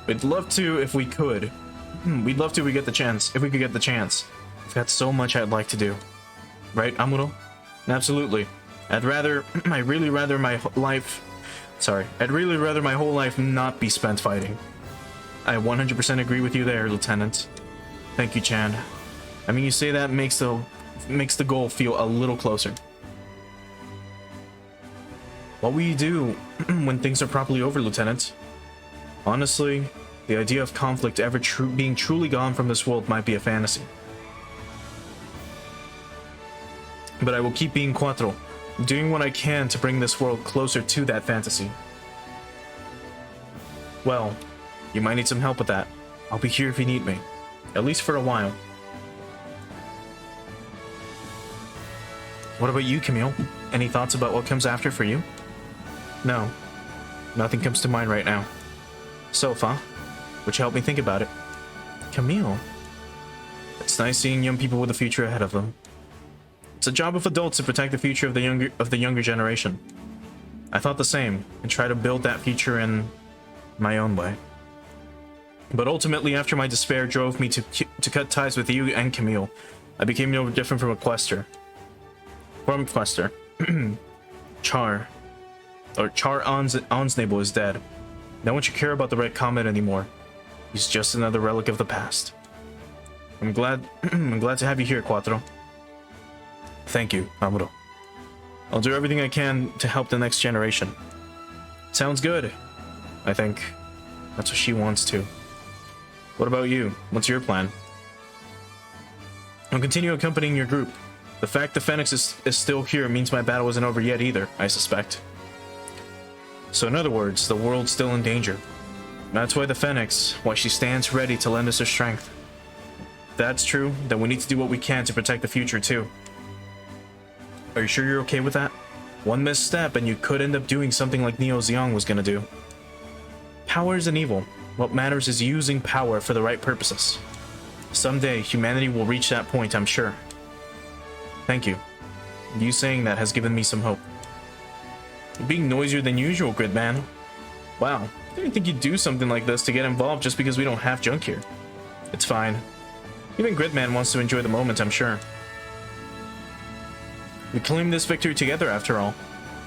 We'd love to if we could. We'd love to if we get the chance. If we could get the chance. I've got so much I'd like to do. Right, Amuro? Absolutely. I'd really rather my whole life not be spent fighting. I 100% agree with you there, Lieutenant. Thank you, Chan. I mean, you say that makes the goal feel a little closer. What will you do when things are properly over, Lieutenant? Honestly, the idea of conflict ever being truly gone from this world might be a fantasy. But I will keep being Quattro, doing what I can to bring this world closer to that fantasy. Well, you might need some help with that. I'll be here if you need me, at least for a while. What about you, Camille? Any thoughts about what comes after for you? No, nothing comes to mind right now. Sofa, would you help me think about it? Camille? It's nice seeing young people with a future ahead of them. It's a job of adults to protect the future of the younger generation. I thought the same, and try to build that future in my own way. But ultimately, after my despair drove me to cut ties with you and Camille, I became no different from a quester. Char Onsnable is dead. No one should care about the Red Comet anymore. He's just another relic of the past. I'm glad to have you here, Quattro. Thank you, Amuro. I'll do everything I can to help the next generation. Sounds good. I think that's what she wants to. What about you? What's your plan? I'll continue accompanying your group. The fact the Phoenix is still here means my battle isn't over yet either, I suspect. So in other words, the world's still in danger. That's why why she stands ready to lend us her strength. If that's true, then we need to do what we can to protect the future too. Are you sure you're okay with that? One misstep and you could end up doing something like Neo Zeong was gonna do. Power isn't evil. What matters is using power for the right purposes. Someday, humanity will reach that point, I'm sure. Thank you. You saying that has given me some hope. You're being noisier than usual, Gridman. Wow, I didn't think you'd do something like this to get involved just because we don't have junk here. It's fine. Even Gridman wants to enjoy the moment, I'm sure. We claimed this victory together, after all.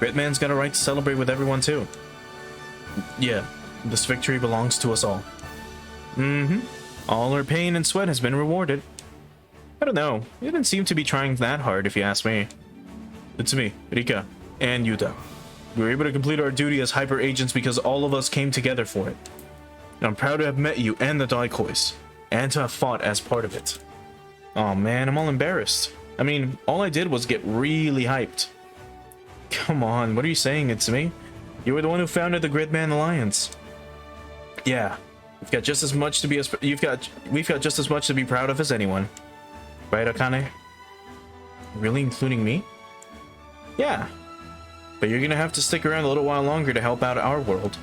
Gridman's got a right to celebrate with everyone, too. Yeah, this victory belongs to us all. All our pain and sweat has been rewarded. I don't know, you didn't seem to be trying that hard, if you ask me. It's me, Rika, and Yuta. We were able to complete our duty as hyper agents because all of us came together for it. And I'm proud to have met you and the Daikois, and to have fought as part of it. Oh man, I'm all embarrassed. I mean, all I did was get really hyped. Come on, what are you saying? It's me? You were the one who founded the Gridman Alliance. Yeah, we've got just as much to be proud of as anyone. Right, Akane? Really, including me? Yeah. But you're gonna have to stick around a little while longer to help out our world.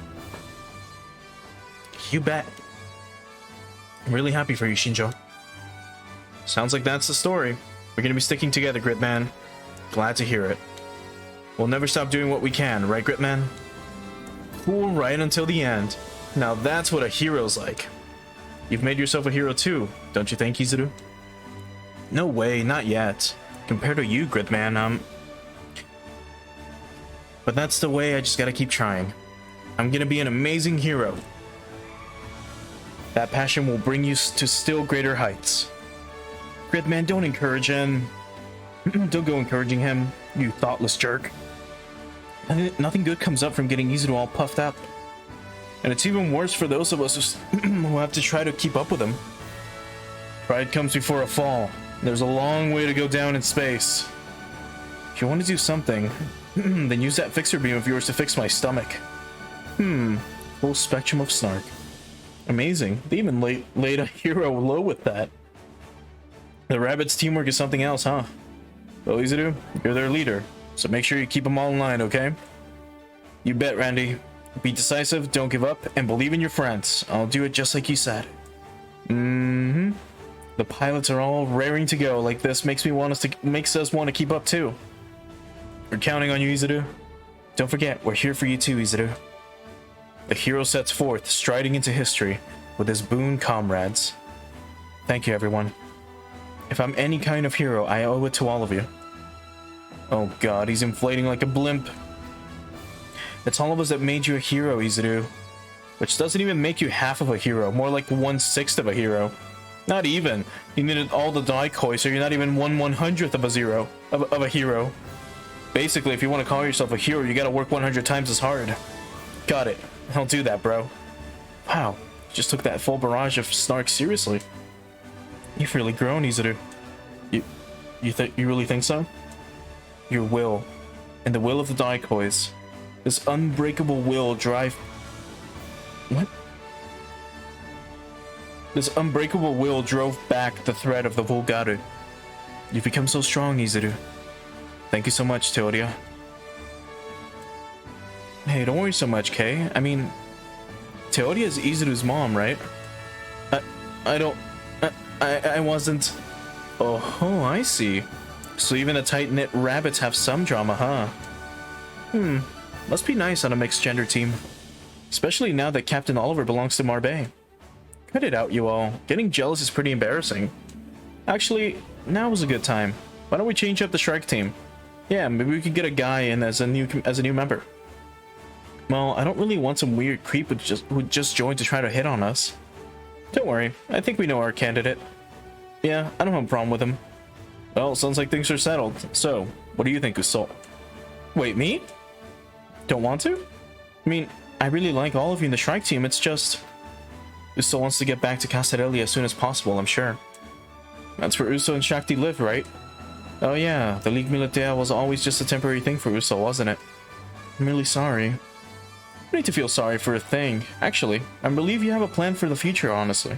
You bet. I'm really happy for you, Shinjo. Sounds like that's the story. We're gonna be sticking together, Gritman. Glad to hear it. We'll never stop doing what we can, right, Gritman? Cool right until the end. Now that's what a hero's like. You've made yourself a hero too, don't you think, Izuru? No way, not yet. Compared to you, Gritman, But that's the way, I just gotta keep trying. I'm gonna be an amazing hero. That passion will bring you to still greater heights. Gritman, don't encourage him. Don't go encouraging him, you thoughtless jerk. Nothing good comes up from getting Izuru all puffed up. And it's even worse for those of us who have to try to keep up with him. Pride comes before a fall. There's a long way to go down in space. If you want to do something, then use that fixer beam of yours to fix my stomach. Full spectrum of snark. Amazing. They even laid a hero low with that. The rabbits' teamwork is something else, huh? Well, Izuru, you're their leader, so make sure you keep them all in line, okay? You bet, Randy. Be decisive, don't give up, and believe in your friends. I'll do it just like you said. The pilots are all raring to go. Like this makes us want to keep up too. We're counting on you, Izuru. Don't forget, we're here for you too, Izuru. The hero sets forth, striding into history, with his boon comrades. Thank you, everyone. If I'm any kind of hero, I owe it to all of you. Oh god, he's inflating like a blimp. It's all of us that made you a hero, Izuru. Which doesn't even make you half of a hero, more like 1/6 of a hero. Not even. You needed all the daikoi, so you're not even 1/100th of a hero. Basically, if you want to call yourself a hero, you gotta work 100 times as hard. Got it. I'll do that, bro. Wow, you just took that full barrage of snark seriously. You've really grown, Izuru. You really think so? Your will, and the will of the daikois. This unbreakable will drive... What? This unbreakable will drove back the threat of the Volgaru. You've become so strong, Izuru. Thank you so much, Teoria. Hey, don't worry so much, Kay. I mean, Teoria is Izuru's mom, right? I wasn't... Oh, I see. So even the tight-knit rabbits have some drama, huh? Must be nice on a mixed gender team. Especially now that Captain Oliver belongs to Marbay. Cut it out, you all. Getting jealous is pretty embarrassing. Actually, now is a good time. Why don't we change up the strike team? Yeah, maybe we could get a guy in as a new member. Well, I don't really want some weird creep who just joined to try to hit on us. Don't worry, I think we know our candidate. Yeah, I don't have a problem with him. Well, sounds like things are settled. So, what do you think, Usopp? Wait, me? Don't want to? I mean, I really like all of you in the strike team, it's just... Usopp wants to get back to Castelli as soon as possible, I'm sure. That's where Usopp and Shakti live, right? Oh yeah, the Ligue Militaire was always just a temporary thing for Usopp, wasn't it? I'm really sorry. I need to feel sorry for a thing. Actually, I believe you have a plan for the future, honestly.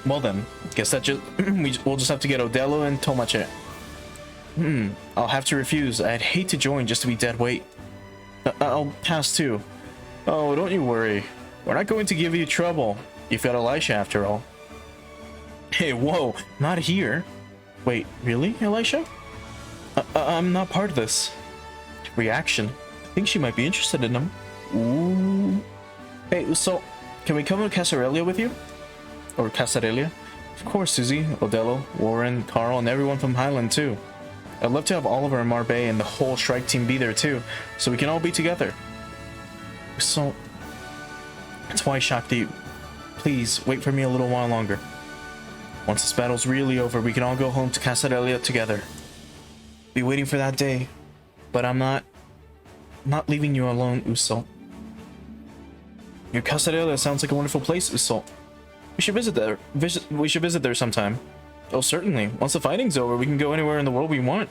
Well then, guess that we'll just have to get Odello and Tomache. I'll have to refuse. I'd hate to join just to be dead weight. I'll pass too. Oh, don't you worry. We're not going to give you trouble. You've got Elisha after all. Hey, whoa, not here. Wait, really, Elisha? I'm not part of this. Reaction. I think she might be interested in him. Ooh. Hey, so, can we come to Casarelia with you? Or Casarelia? Of course, Susie, Odello, Warren, Carl, and everyone from Highland too. I'd love to have Oliver and Marbay and the whole strike team be there too, so we can all be together. So, that's why, Shakti, please wait for me a little while longer. Once this battle's really over, we can all go home to Casarelia together. Be waiting for that day, but I'm not leaving you alone, Usopp. Your Casarelia sounds like a wonderful place, Usopp. We should visit there. We should visit there sometime. Oh, certainly. Once the fighting's over, we can go anywhere in the world we want.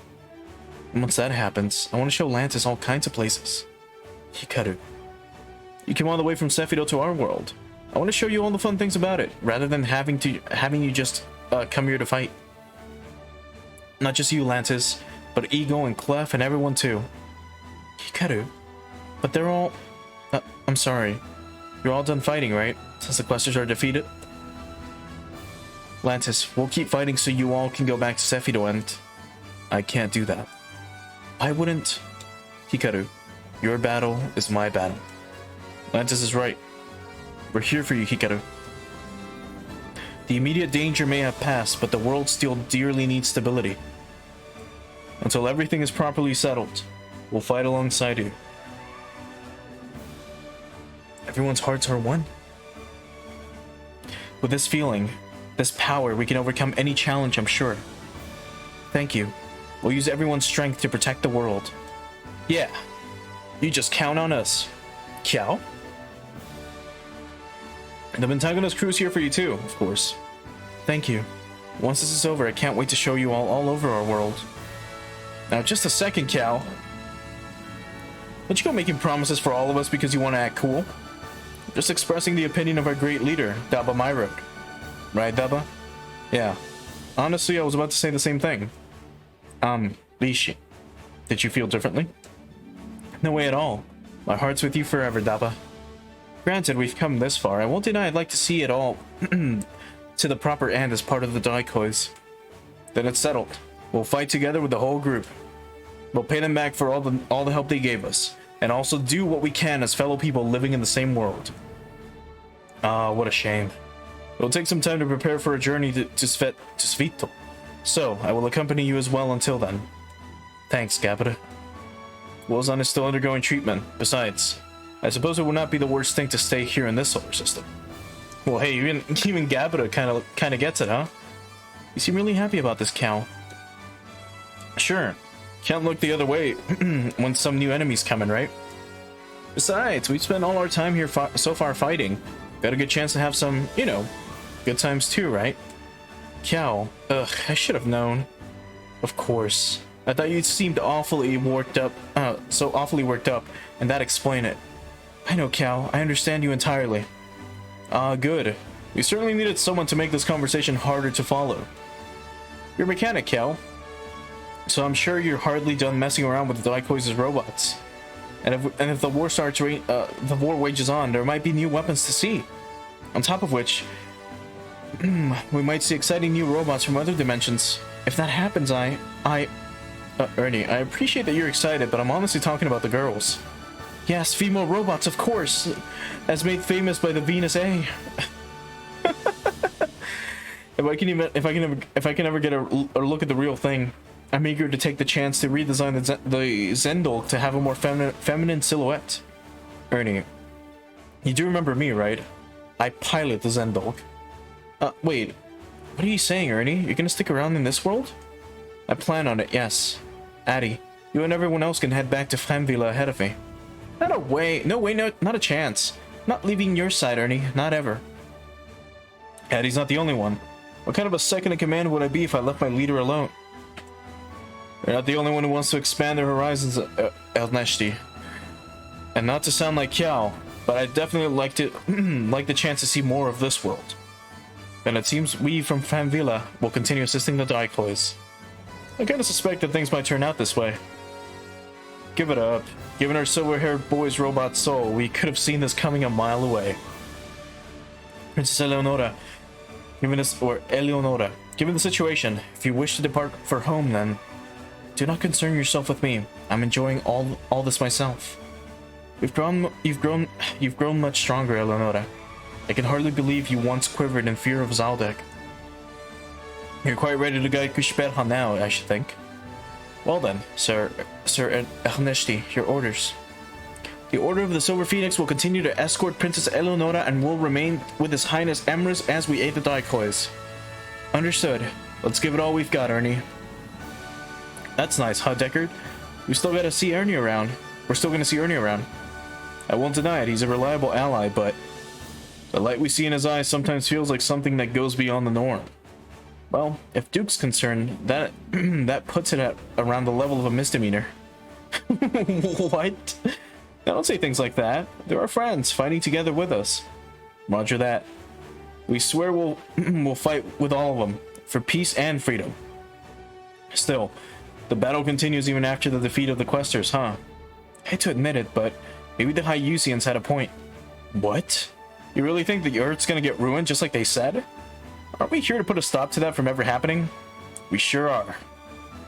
And once that happens, I want to show Lantis all kinds of places. Hikaru. You came all the way from Sephido to our world. I want to show you all the fun things about it, rather than having you just come here to fight. Not just you, Lantis, but Ego and Clef and everyone too. Hikaru. But they're all... I'm sorry. You're all done fighting, right? Since the Questers are defeated? Lantis, we'll keep fighting so you all can go back to Sephido, and I can't do that. I wouldn't. Hikaru, your battle is my battle. Lantis is right. We're here for you, Hikaru. The immediate danger may have passed, but the world still dearly needs stability. Until everything is properly settled, we'll fight alongside you. Everyone's hearts are one. With this feeling, this power, we can overcome any challenge, I'm sure. Thank you. We'll use everyone's strength to protect the world. Yeah, you just count on us. Kiao? The Pentagonist crew's here for you too, of course. Thank you. Once this is over, I can't wait to show you all over our world. Now, just a second, Kiao. Don't you go making promises for all of us because you want to act cool? Just expressing the opinion of our great leader, Daba Myroad. Right, Daba? Yeah. Honestly, I was about to say the same thing. Rishi. Did you feel differently? No way at all. My heart's with you forever, Daba. Granted, we've come this far. I won't deny I'd like to see it all to the proper end as part of the Daikois. Then it's settled. We'll fight together with the whole group. We'll pay them back for all the help they gave us, and also do what we can as fellow people living in the same world. Ah, what a shame. It'll take some time to prepare for a journey to Svito. So, I will accompany you as well until then. Thanks, Gabata. Wozan is still undergoing treatment. Besides, I suppose it would not be the worst thing to stay here in this solar system. Well, hey, even Gabata kind of gets it, huh? You seem really happy about this, Cal. Sure. Can't look the other way when some new enemies come in, right? Besides, we've spent all our time here so far fighting. Got a good chance to have some, you know, good times too, right? Kiao, I should have known. Of course. I thought you seemed awfully worked up, and that explained it. I know, Kiao. I understand you entirely. Good. We certainly needed someone to make this conversation harder to follow. You're a mechanic, Kiao. So I'm sure you're hardly done messing around with the Daikoi's robots. And if the war starts, the war wages on, there might be new weapons to see. On top of which, we might see exciting new robots from other dimensions. If that happens, Ernie, I appreciate that you're excited, but I'm honestly talking about the girls. Yes, female robots, of course, as made famous by the Venus A. If I can ever get a look at the real thing, I'm eager to take the chance to redesign the Zendulk to have a more feminine silhouette. Ernie, you do remember me, right? I pilot the Zendulk. Wait, what are you saying, Ernie? You're gonna stick around in this world? I plan on it, yes. Addie, you and everyone else can head back to Flamvilla ahead of me. Not a way, no, not a chance. Not leaving your side, Ernie, not ever. Addie's not the only one. What kind of a second in command would I be if I left my leader alone? You're not the only one who wants to expand their horizons, Elneshti. And not to sound like Kiao, but I definitely like the chance to see more of this world. And it seems we from Flamvilla will continue assisting the Daikois. I kinda suspect that things might turn out this way. Give it up. Given our silver-haired boy's robot soul, we could have seen this coming a mile away. Princess Eleonora, given the situation, if you wish to depart for home, then do not concern yourself with me. I'm enjoying all this myself. You've grown much stronger, Eleonora. I can hardly believe you once quivered in fear of Zaldek. You're quite ready to guide Kushperha now, I should think. Well then, Sir Ernesti, your orders. The Order of the Silver Phoenix will continue to escort Princess Eleonora and will remain with His Highness Emrys as we aid the Daikois. Understood. Let's give it all we've got, Ernie. That's nice, huh, Deckard? We still gotta see Ernie around. We're still gonna see Ernie around. I won't deny it, he's a reliable ally, but the light we see in his eyes sometimes feels like something that goes beyond the norm. Well, if Duke's concerned, that puts it at around the level of a misdemeanor. What? Now, don't say things like that. They're our friends, fighting together with us. Roger that. We swear we'll fight with all of them, for peace and freedom. Still, the battle continues even after the defeat of the Questers, huh? I hate to admit it, but maybe the Hyusians had a point. What? You really think the Earth's gonna get ruined just like they said? Aren't we here to put a stop to that from ever happening? We sure are.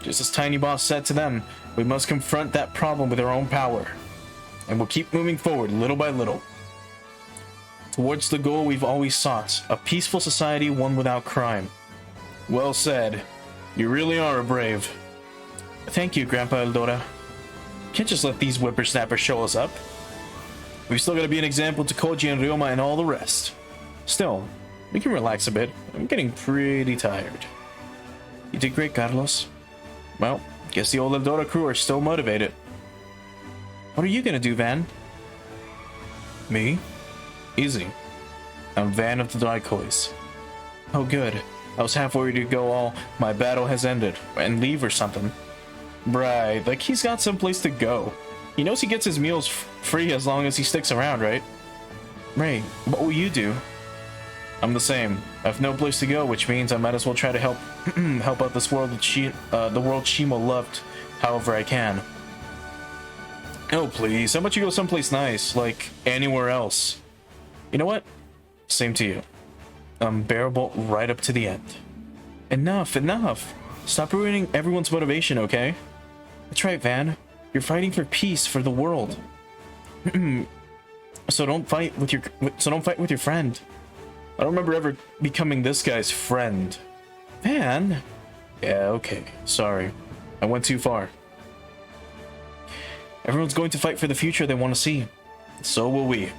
Just as Tiny Boss said to them, we must confront that problem with our own power. And we'll keep moving forward little by little. Towards the goal we've always sought, a peaceful society, one without crime. Well said. You really are a brave. Thank you, Grandpa Eldora. Can't just let these whippersnappers show us up. We've still got to be an example to Koji and Ryoma and all the rest. Still, we can relax a bit. I'm getting pretty tired. You did great, Carlos. Well, guess the old Eldora crew are still motivated. What are you gonna do, Van? Me? Easy. I'm Van of the Daikois. Oh good. I was half worried to go all, my battle has ended, and leave or something. Right, like he's got someplace to go. He knows he gets his meals free as long as he sticks around, right? Ray, what will you do? I'm the same. I have no place to go, which means I might as well try to help help out this world that the world Shimo loved, however I can. Oh please, how about you go someplace nice, like anywhere else? You know what? Same to you. Unbearable right up to the end. Enough, enough. Stop ruining everyone's motivation, okay? That's right, Van. You're fighting for peace for the world. So don't fight with your friend. I don't remember ever becoming this guy's friend. Van? Yeah, okay. Sorry. I went too far. Everyone's going to fight for the future they want to see. So will we.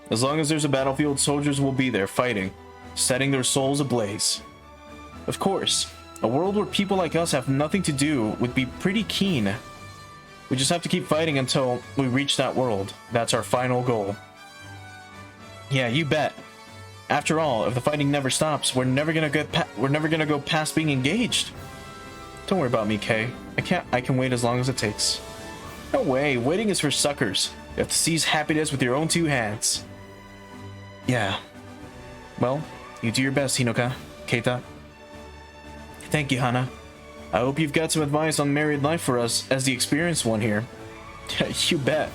As long as there's a battlefield, soldiers will be there fighting, setting their souls ablaze. Of course, a world where people like us have nothing to do would be pretty keen. We just have to keep fighting until we reach that world. That's our final goal. Yeah, you bet. After all, if the fighting never stops, we're never gonna go past being engaged. Don't worry about me, Kay. I can wait as long as it takes. No way, waiting is for suckers. You have to seize happiness with your own two hands. Yeah. Well, you do your best, Hinoka, Keita. Thank you, Hana. I hope you've got some advice on married life for us as the experienced one here. You bet.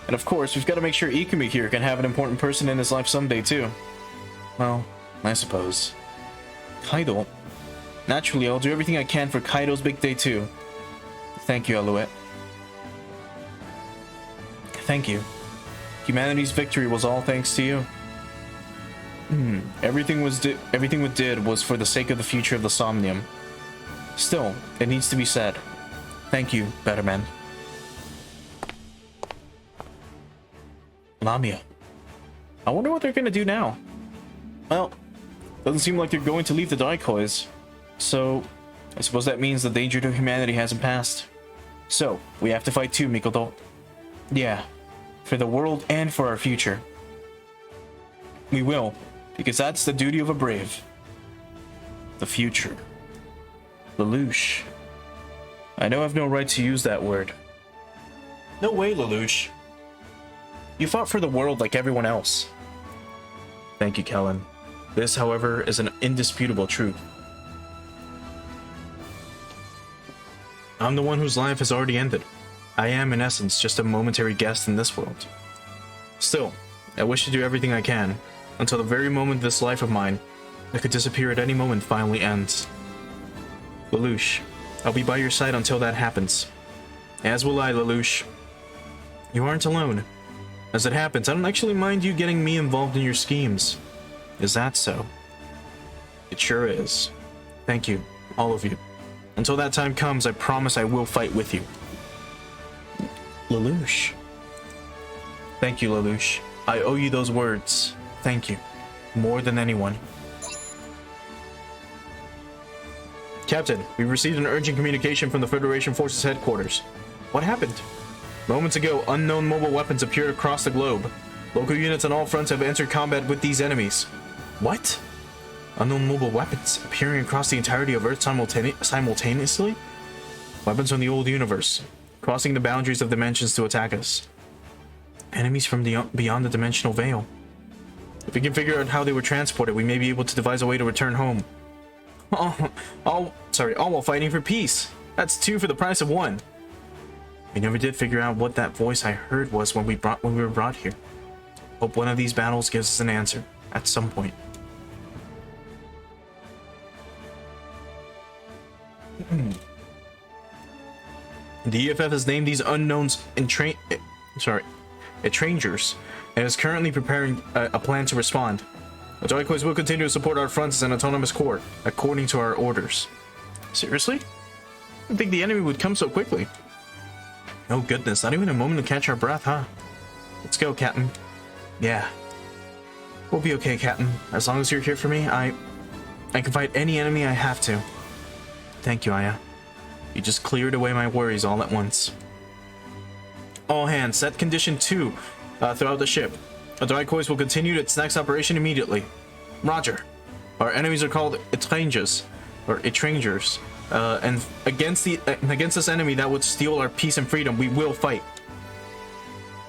And of course, we've got to make sure Ikumi here can have an important person in his life someday too. Well, I suppose. Kaido. Naturally, I'll do everything I can for Kaido's big day too. Thank you, Alouette. Thank you. Humanity's victory was all thanks to you. Everything we did was for the sake of the future of the Somnium. Still, it needs to be said. Thank you, better man. Lamia. I wonder what they're gonna do now. Well, doesn't seem like they're going to leave the Daikois. So, I suppose that means the danger to humanity hasn't passed. So, we have to fight too, Mikoto. Yeah, for the world and for our future. We will, because that's the duty of a brave. The future. Lelouch. I know I've no right to use that word. No way, Lelouch. You fought for the world like everyone else. Thank you, Kellen. This, however, is an indisputable truth. I'm the one whose life has already ended. I am, in essence, just a momentary guest in this world. Still, I wish to do everything I can, until the very moment this life of mine, that could disappear at any moment, finally ends. Lelouch, I'll be by your side until that happens. As will I, Lelouch. You aren't alone. As it happens, I don't actually mind you getting me involved in your schemes. Is that so? It sure is. Thank you, all of you. Until that time comes, I promise I will fight with you. Lelouch. Thank you, Lelouch. I owe you those words. Thank you. More than anyone. Captain, we received an urgent communication from the Federation Forces headquarters. What happened? Moments ago, unknown mobile weapons appeared across the globe. Local units on all fronts have entered combat with these enemies. What? Unknown mobile weapons appearing across the entirety of Earth simultaneously? Weapons from the old universe, crossing the boundaries of dimensions to attack us. Enemies from beyond the dimensional veil. If we can figure out how they were transported, we may be able to devise a way to return home. All while fighting for peace. That's 2 for the price of 1. We never did figure out what that voice I heard was when we were brought here. Hope one of these battles gives us an answer at some point. The EFF has named these unknowns etrangers, and is currently preparing a plan to respond. The Daikois will continue to support our fronts as an autonomous corps, according to our orders. Seriously? I didn't think the enemy would come so quickly. Oh goodness, not even a moment to catch our breath, huh? Let's go, Captain. Yeah. We'll be okay, Captain. As long as you're here for me, I can fight any enemy I have to. Thank you, Aya. You just cleared away my worries all at once. All hands, set condition 2 throughout the ship. The Daikois will continue its next operation immediately. Roger. Our enemies are called etrangers, and against this enemy that would steal our peace and freedom, we will fight.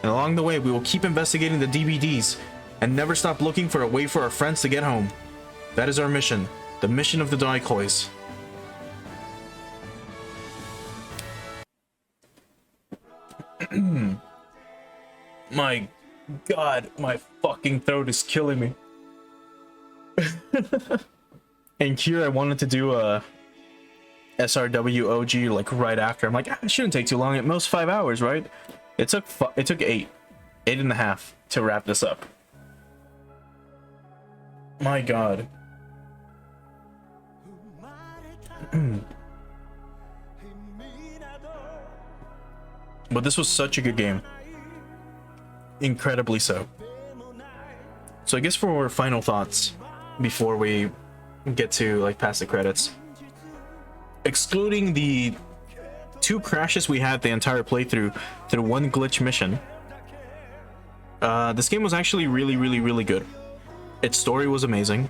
And along the way, we will keep investigating the DVDs and never stop looking for a way for our friends to get home. That is our mission, the mission of the Daikois. My God, my fucking throat is killing me. And here I wanted to do a SRW OG like right after. I'm like, it shouldn't take too long. At most 5 hours, right? It took 8.5 to wrap this up. My God. But this was such a good game. Incredibly so. So I guess for our final thoughts before we get to like past the credits, excluding the 2 crashes we had the entire playthrough through 1 glitch mission, this game was actually really good. Its story was amazing.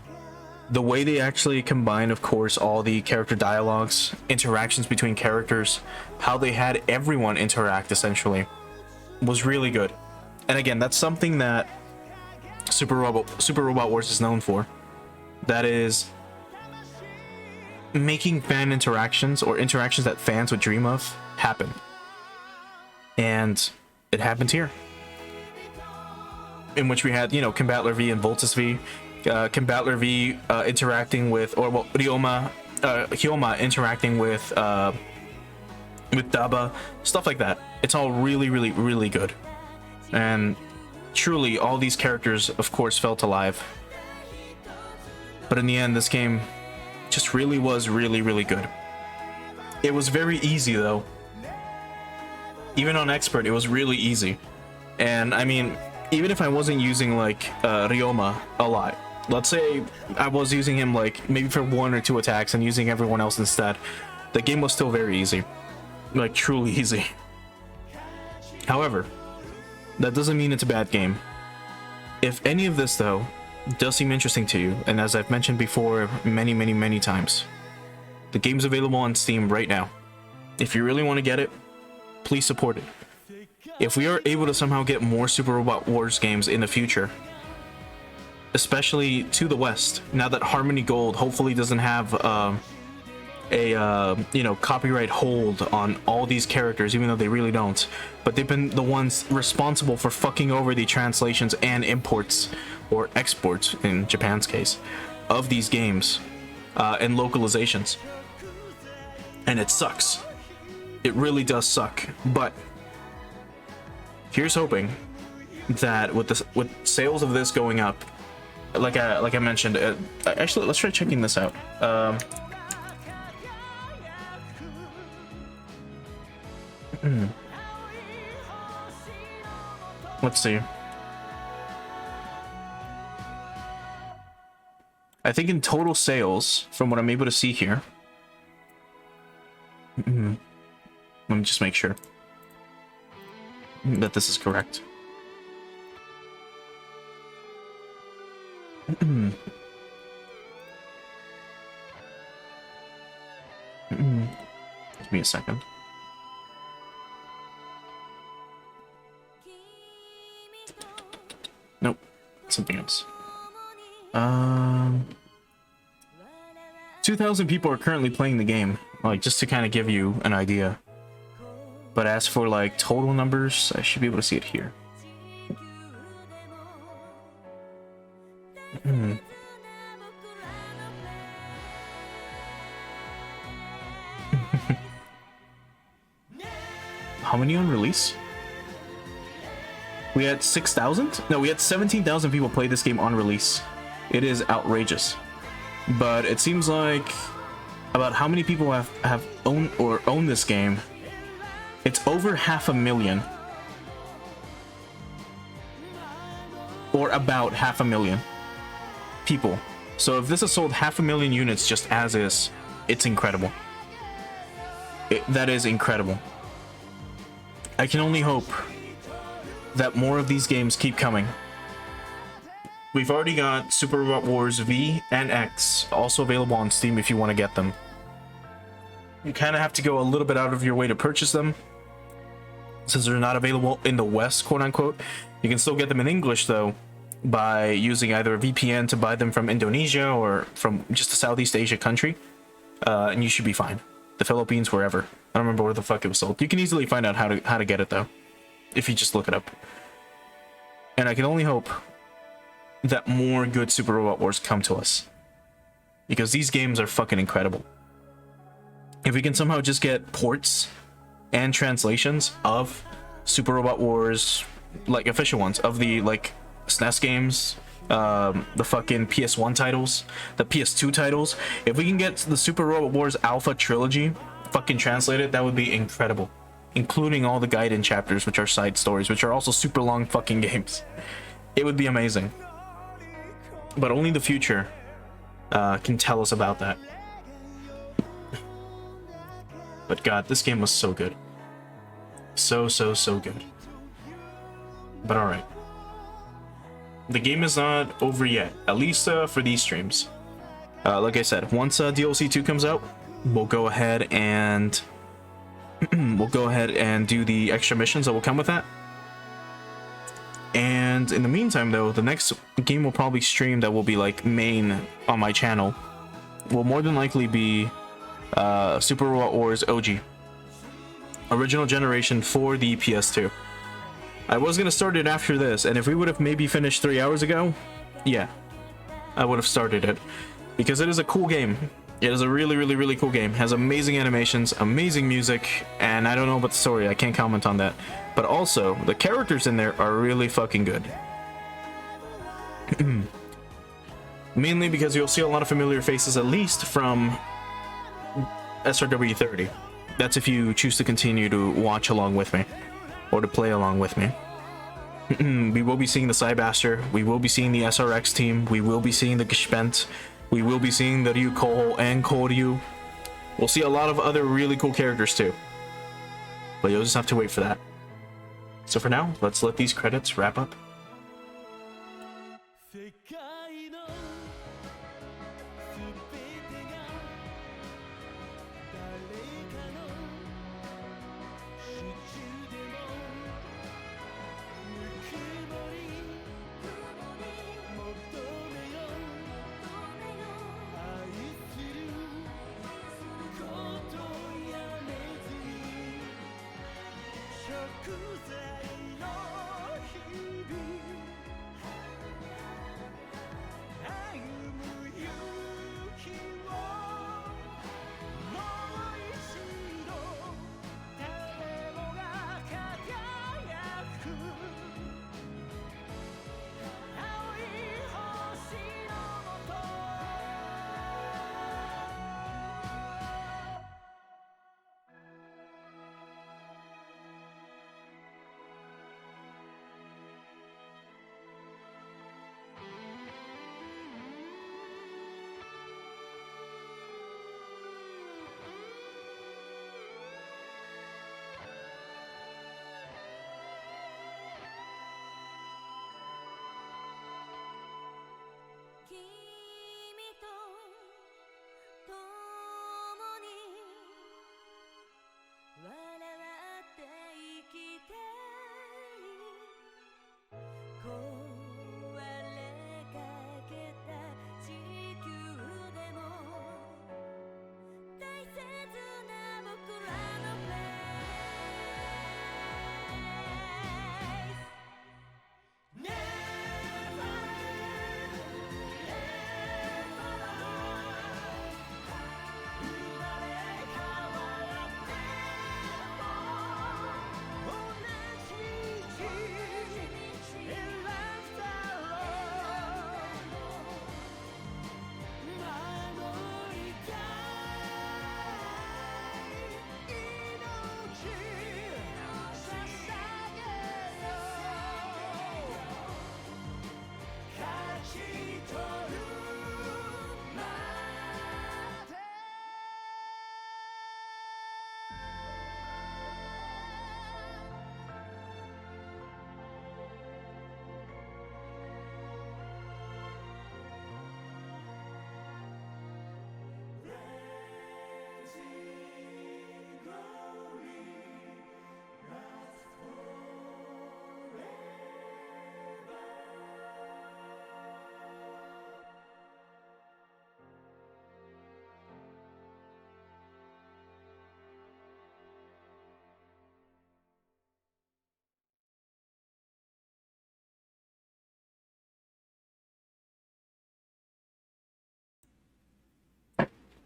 The way they actually combined, of course, all the character dialogues, interactions between characters, how they had everyone interact essentially, was really good. And again, that's something that Super Robot Wars is known for. That is making fan interactions, or interactions that fans would dream of, happen. And it happened here. In which we had, you know, Combattler V and Voltus V. Combattler V interacting with, or well, Hyoma interacting with Daba, stuff like that. It's all really good. And truly, all these characters, of course, felt alive. But in the end, this game just really was really good. It was very easy, though. Even on Expert, it was really easy. And, I mean, even if I wasn't using, like, Ryoma a lot, let's say I was using him, like, maybe for 1 or 2 attacks and using everyone else instead, the game was still very easy. Like, truly easy. However, that doesn't mean it's a bad game. If any of this, though, does seem interesting to you, and as I've mentioned before many times, the game's available on Steam right now. If you really want to get it, please support it. If we are able to somehow get more Super Robot Wars games in the future, especially to the West, now that Harmony Gold hopefully doesn't have you know, copyright hold on all these characters, even though they really don't, but they've been the ones responsible for fucking over the translations and imports, or exports in Japan's case, of these games and localizations. And it sucks. It really does suck. But here's hoping that with sales of this going up, like I mentioned, actually let's try checking this out. Let's see. I think in total sales, from what I'm able to see here, let me just make sure that this is correct. Give me a second. Nope, something else. 2,000 people are currently playing the game, like, just to kind of give you an idea. But as for like total numbers, I should be able to see it here. how many on release? We had 6,000? No, we had 17,000 people play this game on release. It is outrageous. But it seems like about how many people have owned this game, it's over 500,000. Or about 500,000 people. So if this has sold 500,000 units just as is, it's incredible. That is incredible. I can only hope that more of these games keep coming. We've already got Super Robot Wars V and X also available on Steam if you want to get them. You kind of have to go a little bit out of your way to purchase them, since they're not available in the West, quote unquote. You can still get them in English though, by using either a VPN to buy them from Indonesia or from just a Southeast Asia country, and you should be fine. The Philippines, wherever. I don't remember where the fuck it was sold. You can easily find out how to get it though, if you just look it up. And I can only hope that more good Super Robot Wars come to us, because these games are fucking incredible. If we can somehow just get ports and translations of Super Robot Wars, like official ones, of the like SNES games, the fucking PS1 titles, the PS2 titles, if we can get the Super Robot Wars Alpha Trilogy fucking translated, that would be incredible. Including all the Gaiden chapters, which are side stories, which are also super long fucking games. It would be amazing. But only the future can tell us about that. But god, this game was so good. So good. But alright. The game is not over yet, at least for these streams. Like I said, once DLC 2 comes out, we'll go ahead and do the extra missions that will come with that. And in the meantime though, the next game we'll probably stream that will be like main on my channel will more than likely be Super Robot Wars OG, original generation for the PS2. I was gonna start it after this, and if we would have maybe finished 3 hours ago, yeah, I would have started it, because it is a cool game. It is a really cool game. Has amazing animations, amazing music, and I don't know about the story, I can't comment on that. But also, the characters in there are really fucking good. Mainly because you'll see a lot of familiar faces, at least from SRW 30. That's if you choose to continue to watch along with me, or to play along with me. We will be seeing the Cybaster, we will be seeing the SRX team, we will be seeing the Gespent, we will be seeing the Ryuko and Koryu. We'll see a lot of other really cool characters too. But you'll just have to wait for that. So for now, let's let these credits wrap up.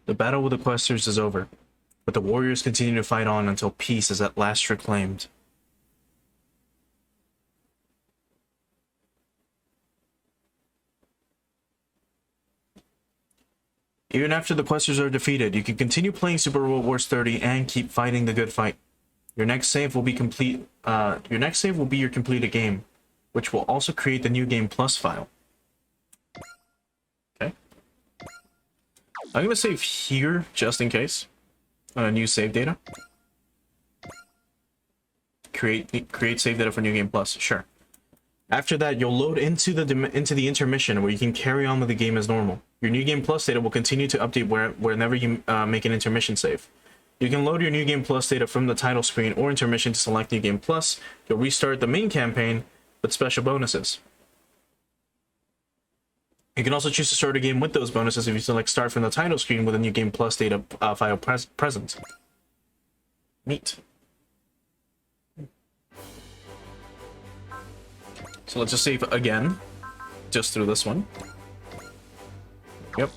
The battle with the Questers is over, but the warriors continue to fight on until peace is at last proclaimed. Even after the Questers are defeated, you can continue playing Super Robot Wars 30 and keep fighting the good fight. Your next save will be complete. Your next save will be your completed game, which will also create the New Game Plus file. Okay. I'm gonna save here just in case. New save data. Create save data for New Game Plus. Sure. After that, you'll load into the intermission where you can carry on with the game as normal. Your New Game Plus data will continue to update whenever you make an intermission save. You can load your New Game Plus data from the title screen or intermission to select New Game Plus. You'll restart the main campaign with special bonuses. You can also choose to start a game with those bonuses if you select Start from the title screen with a New Game Plus data file present. Neat. So let's just save again, just through this one. Yep.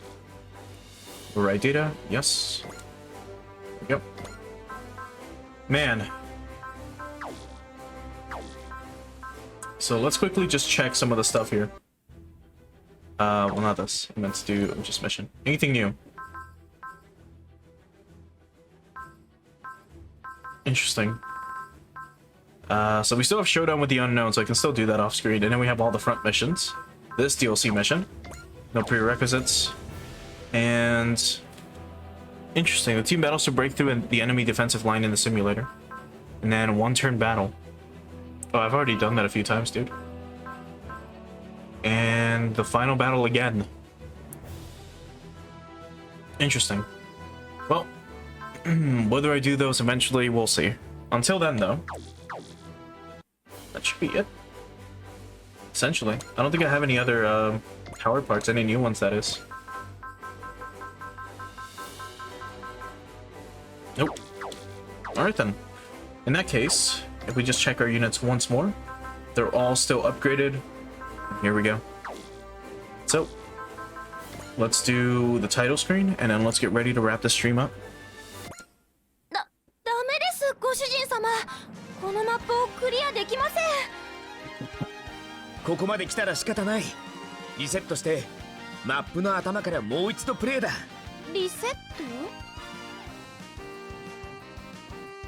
Right data, yes. Yep. Man. So let's quickly just check some of the stuff here. Well, not this. I meant to do just mission. Anything new? Interesting. So we still have Showdown with the Unknown, so I can still do that off screen. And then we have all the front missions. This DLC mission. No prerequisites. And... interesting. The team battles to break through the enemy defensive line in the simulator. And then one-turn battle. Oh, I've already done that a few times, dude. And the final battle again. Interesting. Well, whether I do those eventually, we'll see. Until then, though, that should be it. Essentially. I don't think I have any other power parts, any new ones, that is. Nope. Alright then. In that case, if we just check our units once more, they're all still upgraded. Here we go. So, let's do the title screen, and then let's get ready to wrap the stream up. ダメです、ご主人様。このマップをクリアできません。ここまで来たら仕方ない。リセットしてマップの頭からもう一度プレイだ。リセット？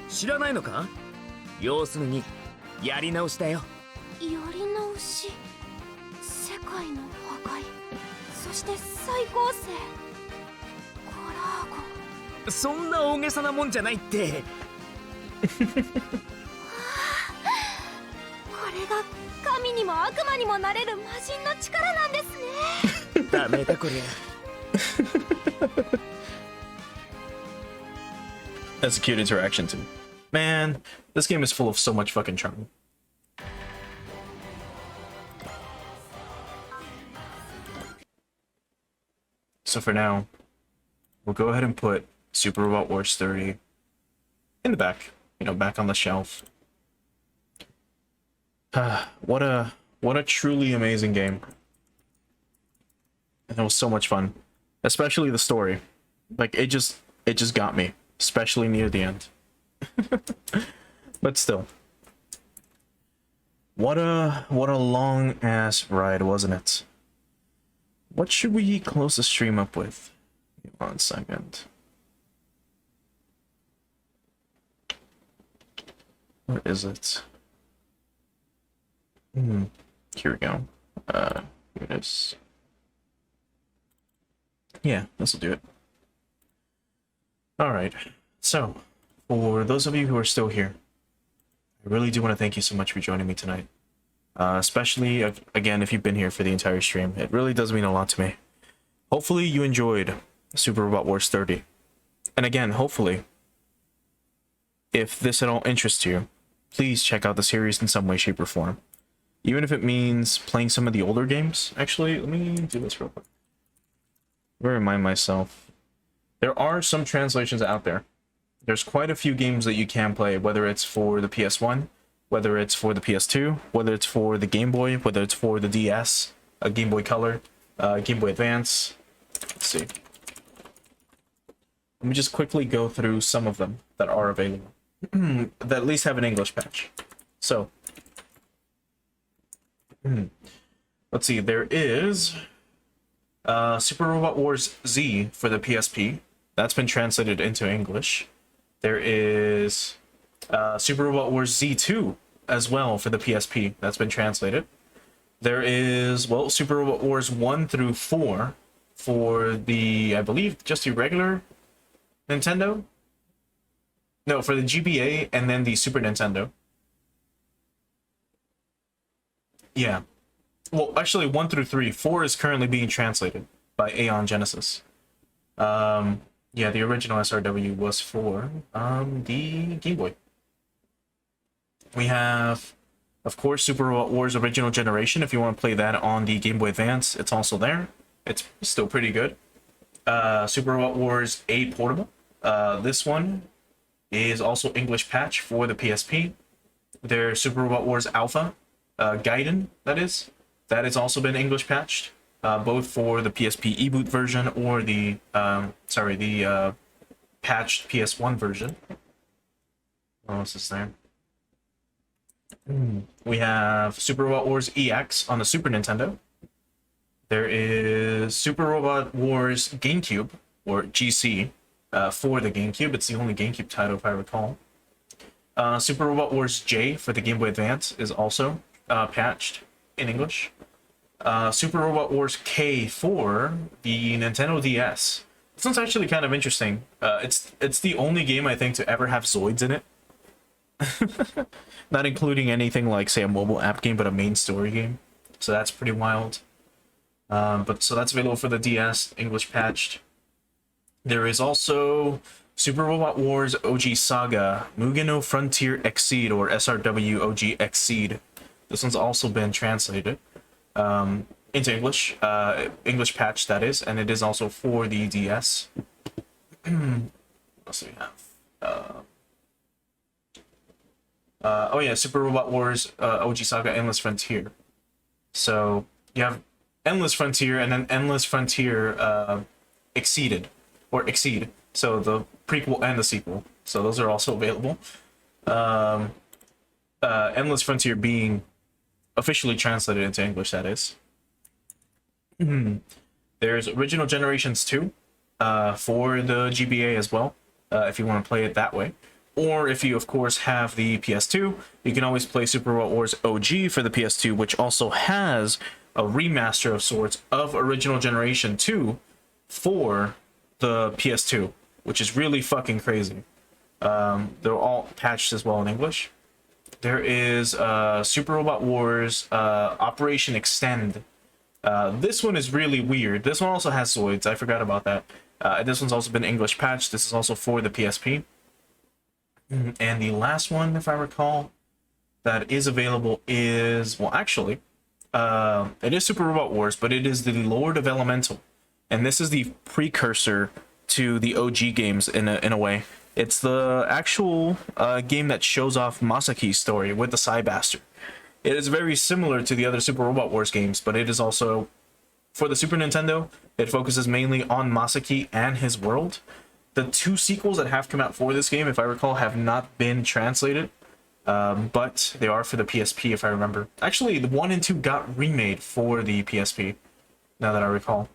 知らないのか？要するにやり直しだよ。やり直し。世界の破壊。そして再構成。コラーゴ。そんな大げさなもんじゃないって。これが神にも悪魔にもなれる魔人の力なんですね。ダメだこりゃ。That's a cute interaction too. Man, this game is full of so much fucking charm. So for now, we'll go ahead and put Super Robot Wars 30 in the back, you know, back on the shelf. What a truly amazing game. And it was so much fun, especially the story. Like it just got me, especially near the end. But still, what a long ass ride, wasn't it? What should we close the stream up with? 1 second. Where is it? Here we go. Here it is. Yeah, this'll do it. Alright, so, for those of you who are still here, I really do want to thank you so much for joining me tonight. Especially, again, if you've been here for the entire stream. It really does mean a lot to me. Hopefully you enjoyed Super Robot Wars 30. And again, hopefully, if this at all interests you, please check out the series in some way, shape, or form. Even if it means playing some of the older games. Actually, let me do this real quick. Let me remind myself. There are some translations out there. There's quite a few games that you can play, whether it's for the PS1, whether it's for the PS2, whether it's for the Game Boy, whether it's for the DS, Game Boy Color, Game Boy Advance. Let's see. Let me just quickly go through some of them that are available that at least have an English patch. So, let's see. There is Super Robot Wars Z for the PSP. That's been translated into English. There is Super Robot Wars Z2 as well for the PSP. That's been translated. There is, well, Super Robot Wars 1 through 4 for the, I believe, just the regular Nintendo? No, for the GBA and then the Super Nintendo. Yeah. Well, actually, 1 through 3. 4 is currently being translated by Aeon Genesis. Yeah, the original SRW was for the Game Boy. We have, of course, Super Robot Wars Original Generation. If you want to play that on the Game Boy Advance, it's also there. It's still pretty good. Super Robot Wars A Portable. This one is also English patch for the PSP. There's Super Robot Wars Alpha, Gaiden, that is. That has also been English patched, both for the PSP eBoot version or the, patched PS1 version. What else is there? We have Super Robot Wars EX on the Super Nintendo. There is Super Robot Wars GameCube, or GC, for the GameCube. It's the only GameCube title, if I recall. Super Robot Wars J for the Game Boy Advance is also patched in English. Super Robot Wars K for the Nintendo DS. This one's actually kind of interesting. It's the only game, I think, to ever have Zoids in it. Not including anything like, say, a mobile app game, but a main story game. So that's pretty wild. So that's available for the DS, English patched. There is also Super Robot Wars OG Saga, Mugen no Frontier Exceed, or SRW OG Exceed. This one's also been translated into English, English patch that is, and it is also for the DS. What else do we have? Oh yeah, Super Robot Wars OG Saga Endless Frontier. So you have Endless Frontier and then Endless Frontier Exceed. So the prequel and the sequel. So those are also available. Endless Frontier being officially translated into English, that is. There's Original Generations 2 for the GBA as well, if you want to play it that way. Or if you, of course, have the PS2, you can always play Super Robot Wars OG for the PS2, which also has a remaster of sorts of Original Generation 2 for the PS2, which is really fucking crazy. They're all patched as well in English. There is Super Robot Wars Operation Extend. This one is really weird. This one also has Zoids. I forgot about that. This one's also been English patched. This is also for the PSP. And the last one, if I recall, that is available is, well, actually, it is Super Robot Wars, but it is the Lord of Elemental. And this is the precursor to the OG games in a way. It's the actual game that shows off Masaki's story with the Psybuster. It is very similar to the other Super Robot Wars games, but it is also, for the Super Nintendo, it focuses mainly on Masaki and his world. The 2 sequels that have come out for this game, if I recall, have not been translated, but they are for the PSP, if I remember. Actually, the 1 and 2 got remade for the PSP, now that I recall.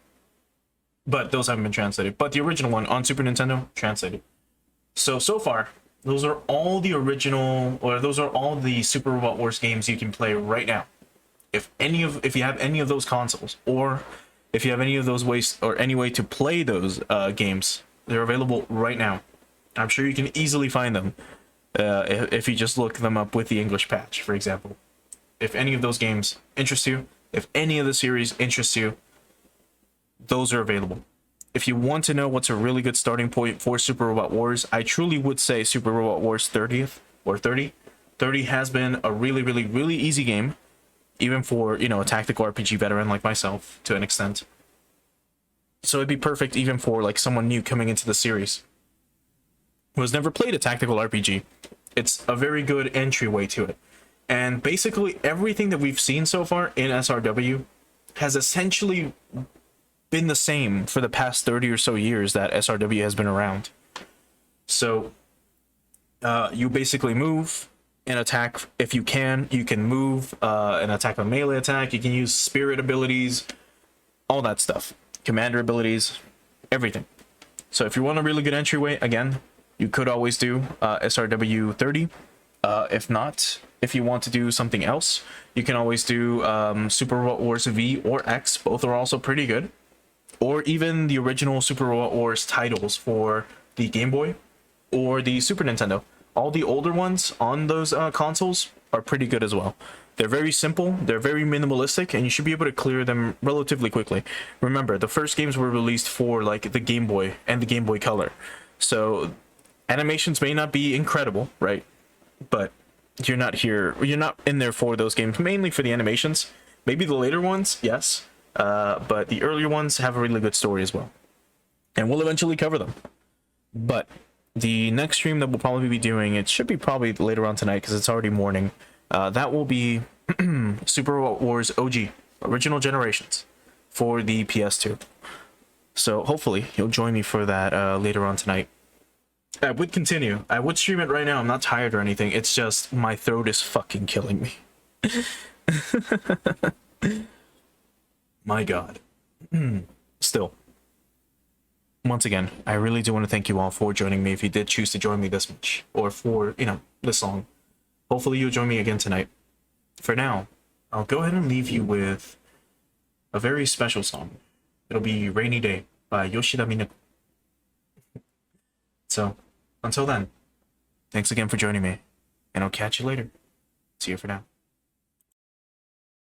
But those haven't been translated. But the original one on Super Nintendo, translated. So far, those are all the original, or those are all the Super Robot Wars games you can play right now. If you have any of those consoles, or if you have any of those ways, or any way to play those games, they're available right now. I'm sure you can easily find them if you just look them up with the English patch, for example. If any of those games interest you, if any of the series interests you, those are available. If you want to know what's a really good starting point for Super Robot Wars, I truly would say Super Robot Wars 30 has been a really, really, really easy game, even for, you know, a tactical RPG veteran like myself, to an extent. So it'd be perfect even for like someone new coming into the series who has never played a tactical RPG. It's a very good entryway to it. And basically everything that we've seen so far in SRW has essentially been the same for the past 30 or so years that SRW has been around. So you basically move and attack if you can. You can move and attack a melee attack. You can use spirit abilities, all that stuff, commander abilities, everything. So if you want a really good entryway, again, you could always do SRW 30. If not, if you want to do something else, you can always do Super Robot Wars V or X. Both are also pretty good. Or even the original Super Robot Wars titles for the Game Boy or the Super Nintendo. All the older ones on those consoles are pretty good as well. They're very simple, they're very minimalistic, and you should be able to clear them relatively quickly. Remember, the first games were released for like the Game Boy and the Game Boy Color. So animations may not be incredible, right? But you're not in there for those games, mainly for the animations. Maybe the later ones, yes. But the earlier ones have a really good story as well. And we'll eventually cover them. But the next stream that we'll probably be doing, it should be probably later on tonight because it's already morning. That will be Super Robot Wars OG, Original Generations, for the PS2. So hopefully you'll join me for that later on tonight. I would continue. I would stream it right now. I'm not tired or anything. It's just my throat is fucking killing me. My God. Still. Once again, I really do want to thank you all for joining me if you did choose to join me this much. Or for, this long. Hopefully you'll join me again tonight. For now, I'll go ahead and leave you with a very special song. It'll be Rainy Day by Yoshida Minako. So, until then, thanks again for joining me, and I'll catch you later. See you for now.